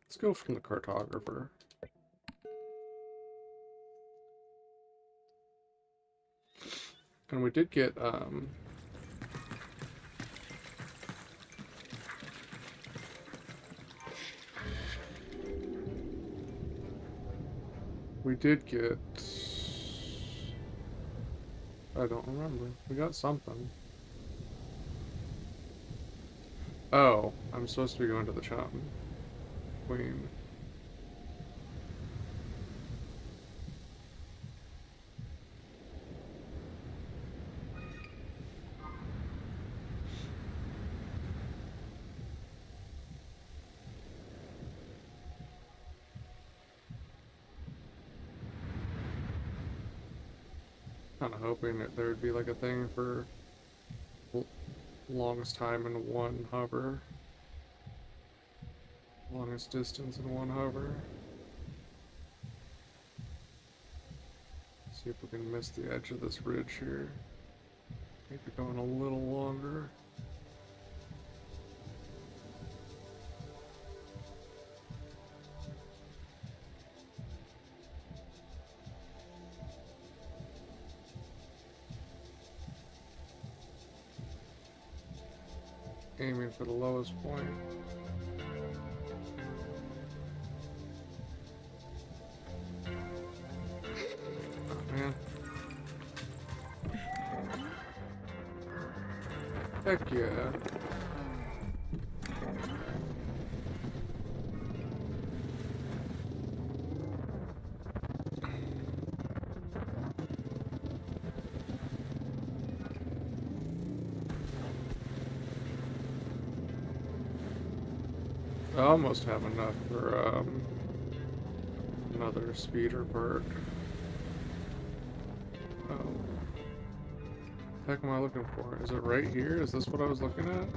Let's go from the cartographer. And we did get, we did get... I don't remember. We got something. Oh, I'm supposed to be going to the Chum Queen. Kind of hoping that there would be like a thing for longest time in one hover. Longest distance in one hover. See if we can miss the edge of this ridge here. Maybe going a little longer. Aiming for the lowest point. Oh man. Heck yeah. I almost have enough for another speeder perk. Oh. The heck am I looking for? Is it right here? Is this what I was looking at?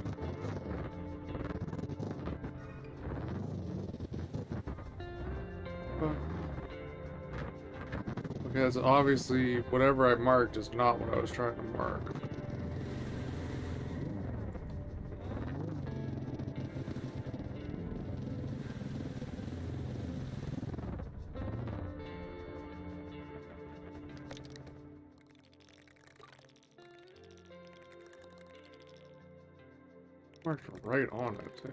Fuck. Okay, that's obviously whatever I marked is not what I was trying to mark. Marked right on it, too.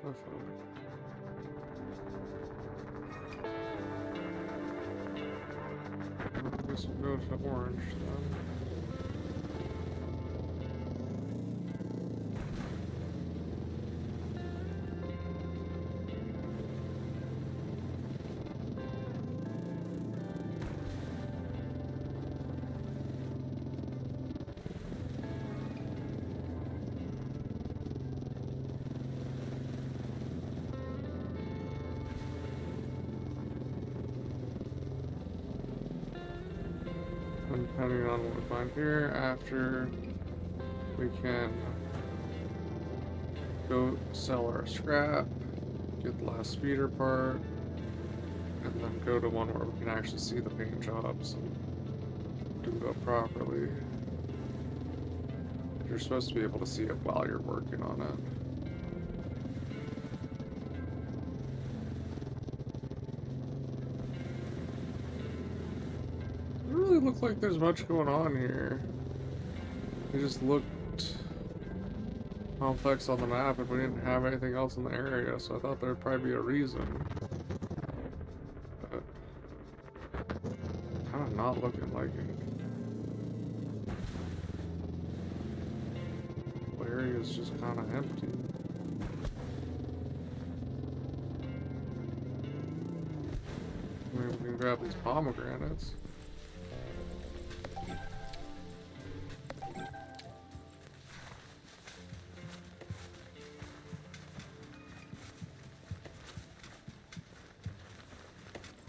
The fuck? I guess we'll go to orange, then. Depending on what we find here, after we can go sell our scrap, get the last speeder part, and then go to one where we can actually see the paint jobs and do it properly. You're supposed to be able to see it while you're working on it. It doesn't really look like there's much going on here. It just looked complex on the map, and we didn't have anything else in the area, so I thought there'd probably be a reason. But kind of not looking like it. The area's just kind of empty. Maybe we can grab these pomegranates.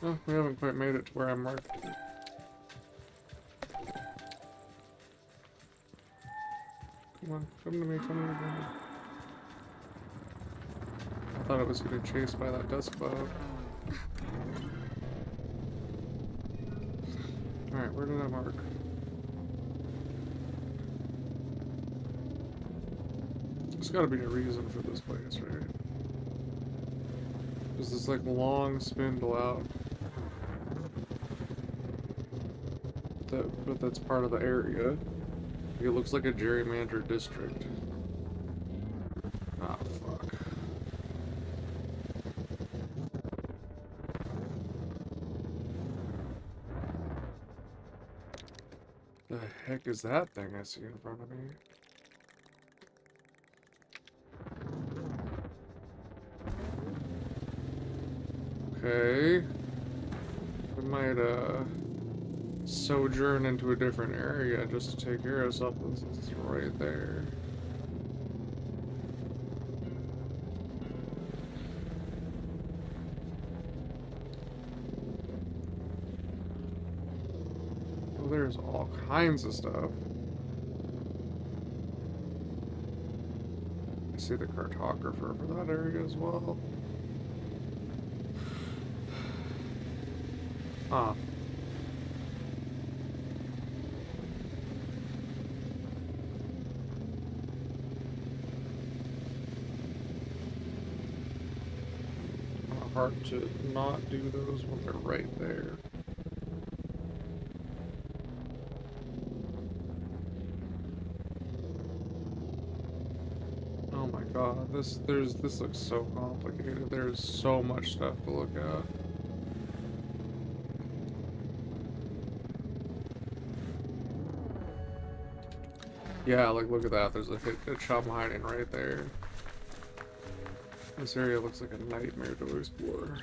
Oh, we haven't quite made it to where I marked it. Come on, come to me, come to me, come to me. I thought it was getting chased by that dust cloud. Alright, where did I mark? There's gotta be a reason for this place, right? There's this like long spindle out. But that's part of the area. It looks like a gerrymandered district. Ah, fuck. The heck is that thing I see in front of me? Okay. We might, sojourn into a different area just to take care of something since it's right there. Well, there's all kinds of stuff. I see the cartographer for that area as well. Ah. Hard to not do those when they're right there. Oh my god, this looks so complicated. There's so much stuff to look at. Yeah, like look at that. There's a chum hiding right there. This area looks like a nightmare to explore.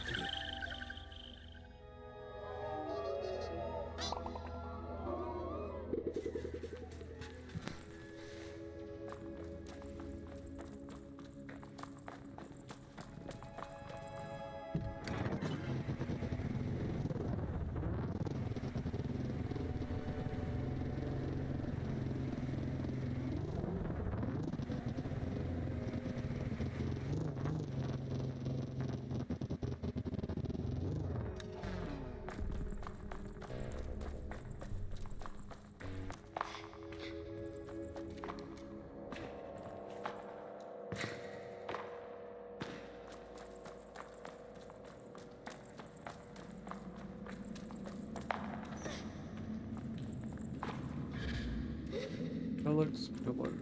Alex Pillar.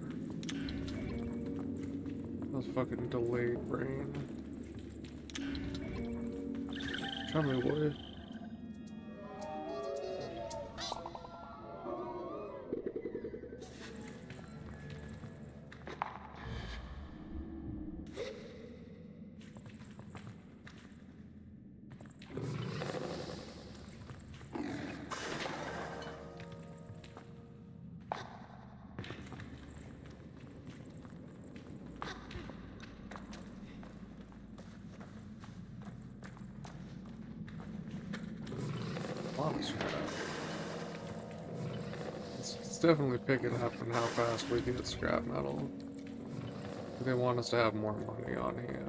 That's fucking delayed brain. Tell me what. It's definitely picking up in how fast we get scrap metal. They want us to have more money on hand.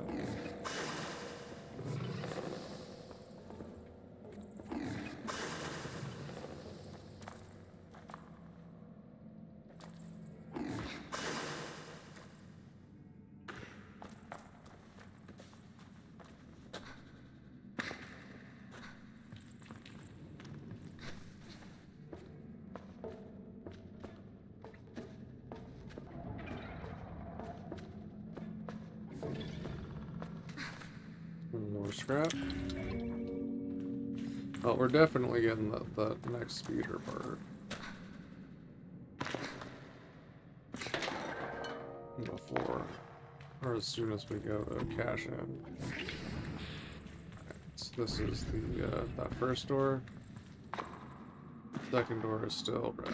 More scrap. Oh, we're definitely getting the next speeder part. Before, or as soon as we go to cash in. So this is the that first door. Second door is still red.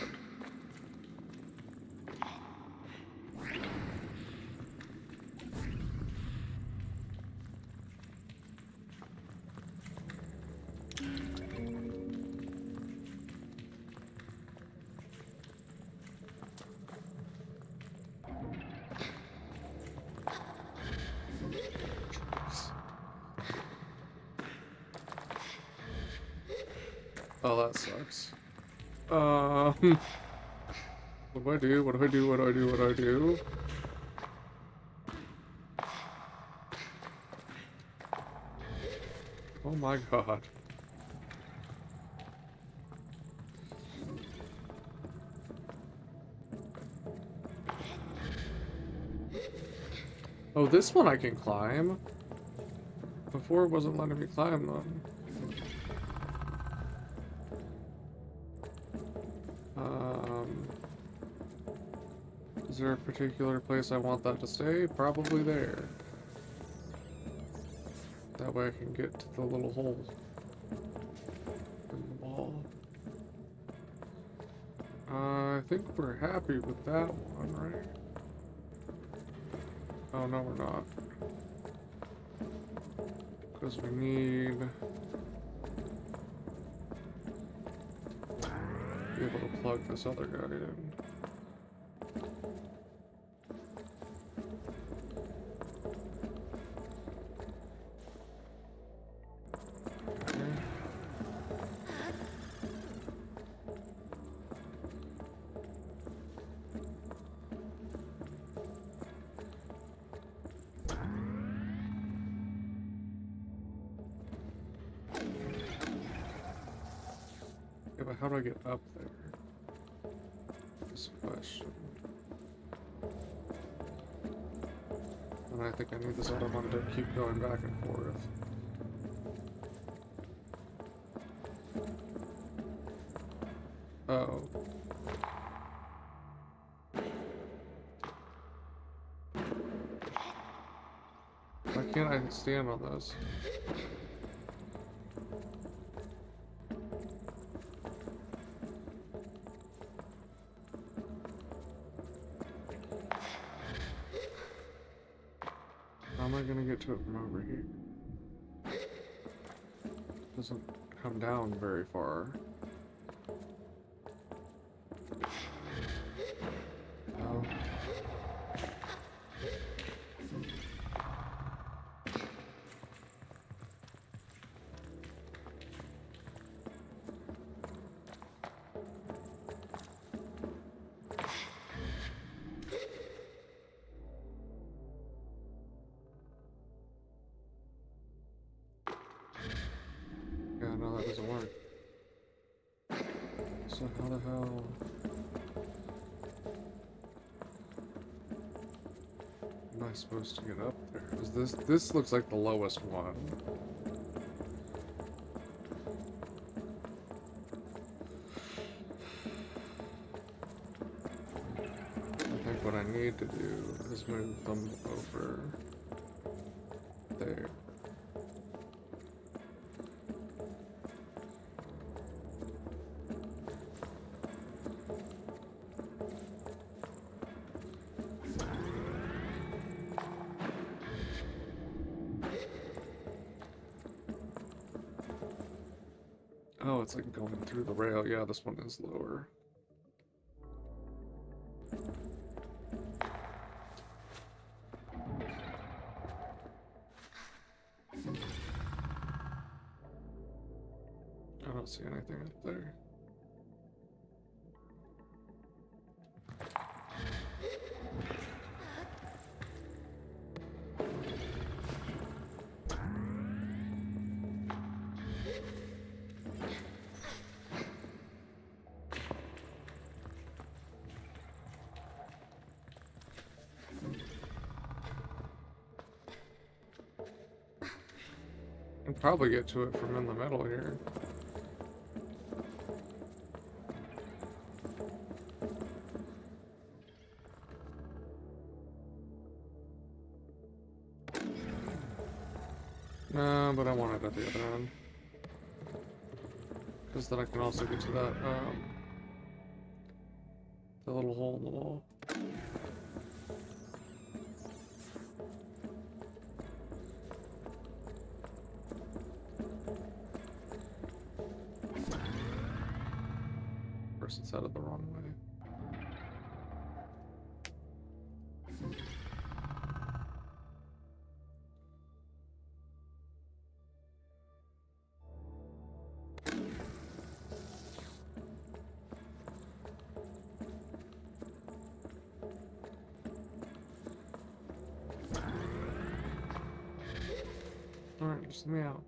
Oh, that sucks. What do I do? What do I do? What do I do? What do I do? Oh my god. Oh, this one I can climb. Before it wasn't letting me climb them. Is there a particular place I want that to stay? Probably there. That way I can get to the little hole in the wall. I think we're happy with that one, right? Oh, no, we're not. Because we need to be able to plug this other guy in. Yeah, but how do I get up there? That's a question. And I think I need this other one to keep going back and forth. Uh-oh. Why can't I stand on this? How am I gonna get to it from over here? Doesn't come down very far. No. Yeah, no, that doesn't work. So how the hell... am I supposed to get up there? Is this looks like the lowest one. I think what I need to do is move them over there. Oh, it's like going through the rail. Yeah, this one is lower. I don't see anything up there. I'll probably get to it from in the middle here. No, but I want it at the other end. Because then I can also get to that, the little hole in the wall. Of course, it's out of the wrong way. Alright, just let me out.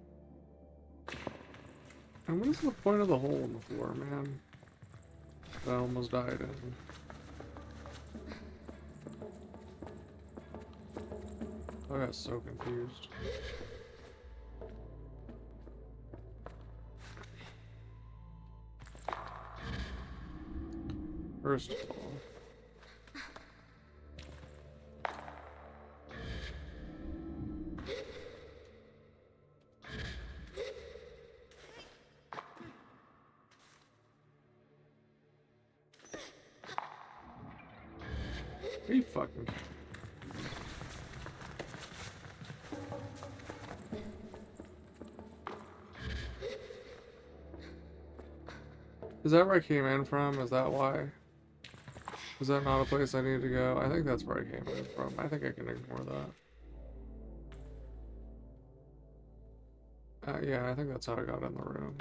And what is the point of the hole in the floor, man? That I almost died in. I got so confused. First of all, are you fucking... Is that where I came in from? Is that why? Is that not a place I need to go? I think that's where I came in from. I think I can ignore that. Yeah, I think that's how I got in the room.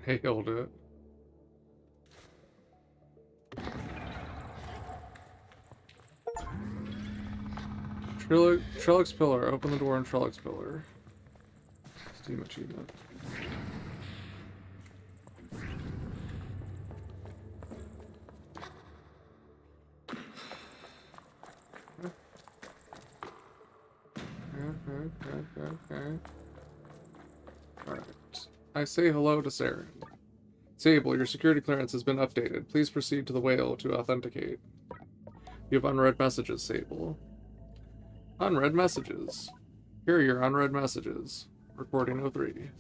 Nailed it. Trellick's Pillar. Open the door in Trellick's Pillar. Steam achievement. Okay. Alright. I say hello to Sarah. Sable, your security clearance has been updated. Please proceed to the whale to authenticate. You have unread messages, Sable. Unread messages. Here are your unread messages. Recording 03.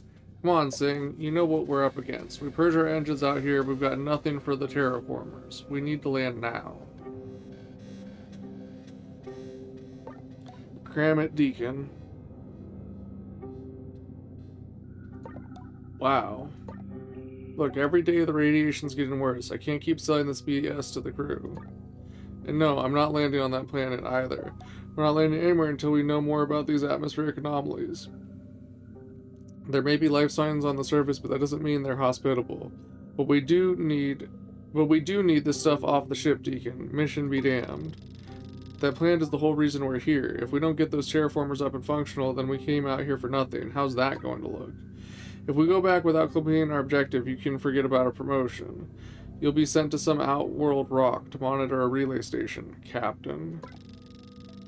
Come on, Sing. You know what we're up against. We purge our engines out here. We've got nothing for the terraformers. We need to land now. Cram it, Deacon. Wow. Look, every day the radiation's getting worse. I can't keep selling this BS to the crew. And no, I'm not landing on that planet either. We're not landing anywhere until we know more about these atmospheric anomalies. There may be life signs on the surface, but that doesn't mean they're hospitable. But we do need this stuff off the ship, Deacon. Mission be damned. That plant is the whole reason we're here. If we don't get those terraformers up and functional, then we came out here for nothing. How's that going to look? If we go back without completing our objective, you can forget about a promotion. You'll be sent to some outworld rock to monitor a relay station, Captain.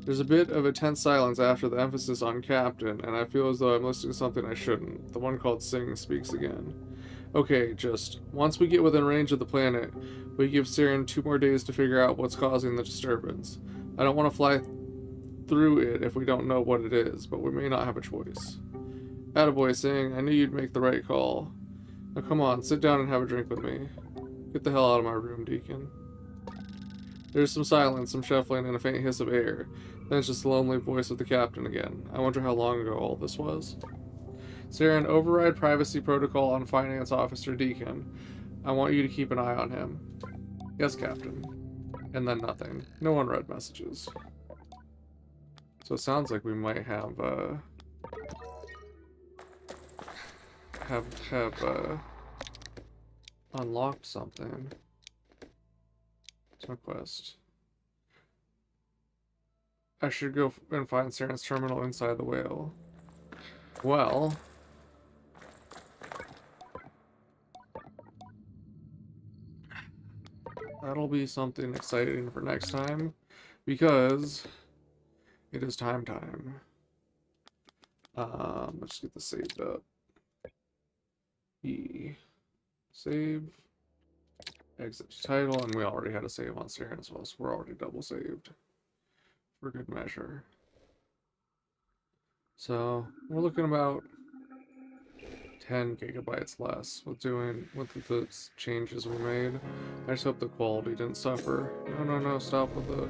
There's a bit of a tense silence after the emphasis on Captain, and I feel as though I'm listening to something I shouldn't. The one called Sing speaks again. Okay, just once we get within range of the planet, we give Siren 2 more days to figure out what's causing the disturbance. I don't want to fly through it if we don't know what it is, but we may not have a choice. Attaboy, Sing, I knew you'd make the right call. Now come on, sit down and have a drink with me. Get the hell out of my room, Deacon. There's some silence, some shuffling, and a faint hiss of air. Then it's just the lonely voice of the captain again. I wonder how long ago all this was. Siren, override privacy protocol on Finance Officer Deacon. I want you to keep an eye on him. Yes, Captain. And then nothing. No unread messages. So it sounds like we might have unlocked something. It's my quest. I should go and find Siren's terminal inside the whale. Well, that'll be something exciting for next time, because it is time. Let's get this saved up. Save, exit title, and we already had a save on Siren as well, so we're already double saved for good measure. So we're looking about 10 gigabytes less with the changes we made. I just hope the quality didn't suffer. No, stop with the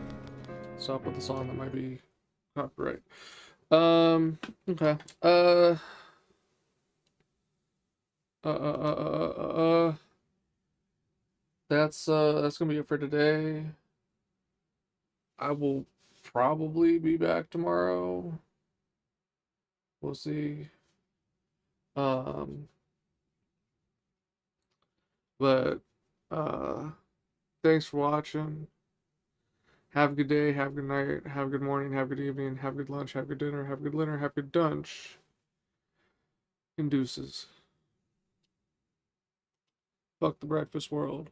song that might be copyright. Okay. That's gonna be it for today. I will probably be back tomorrow. We'll see. Um, but thanks for watching. Have a good day, have a good night, have a good morning, have a good evening, have a good lunch, have a good dinner, have a good dinner, have a good dunch. And deuces. Fuck the breakfast world.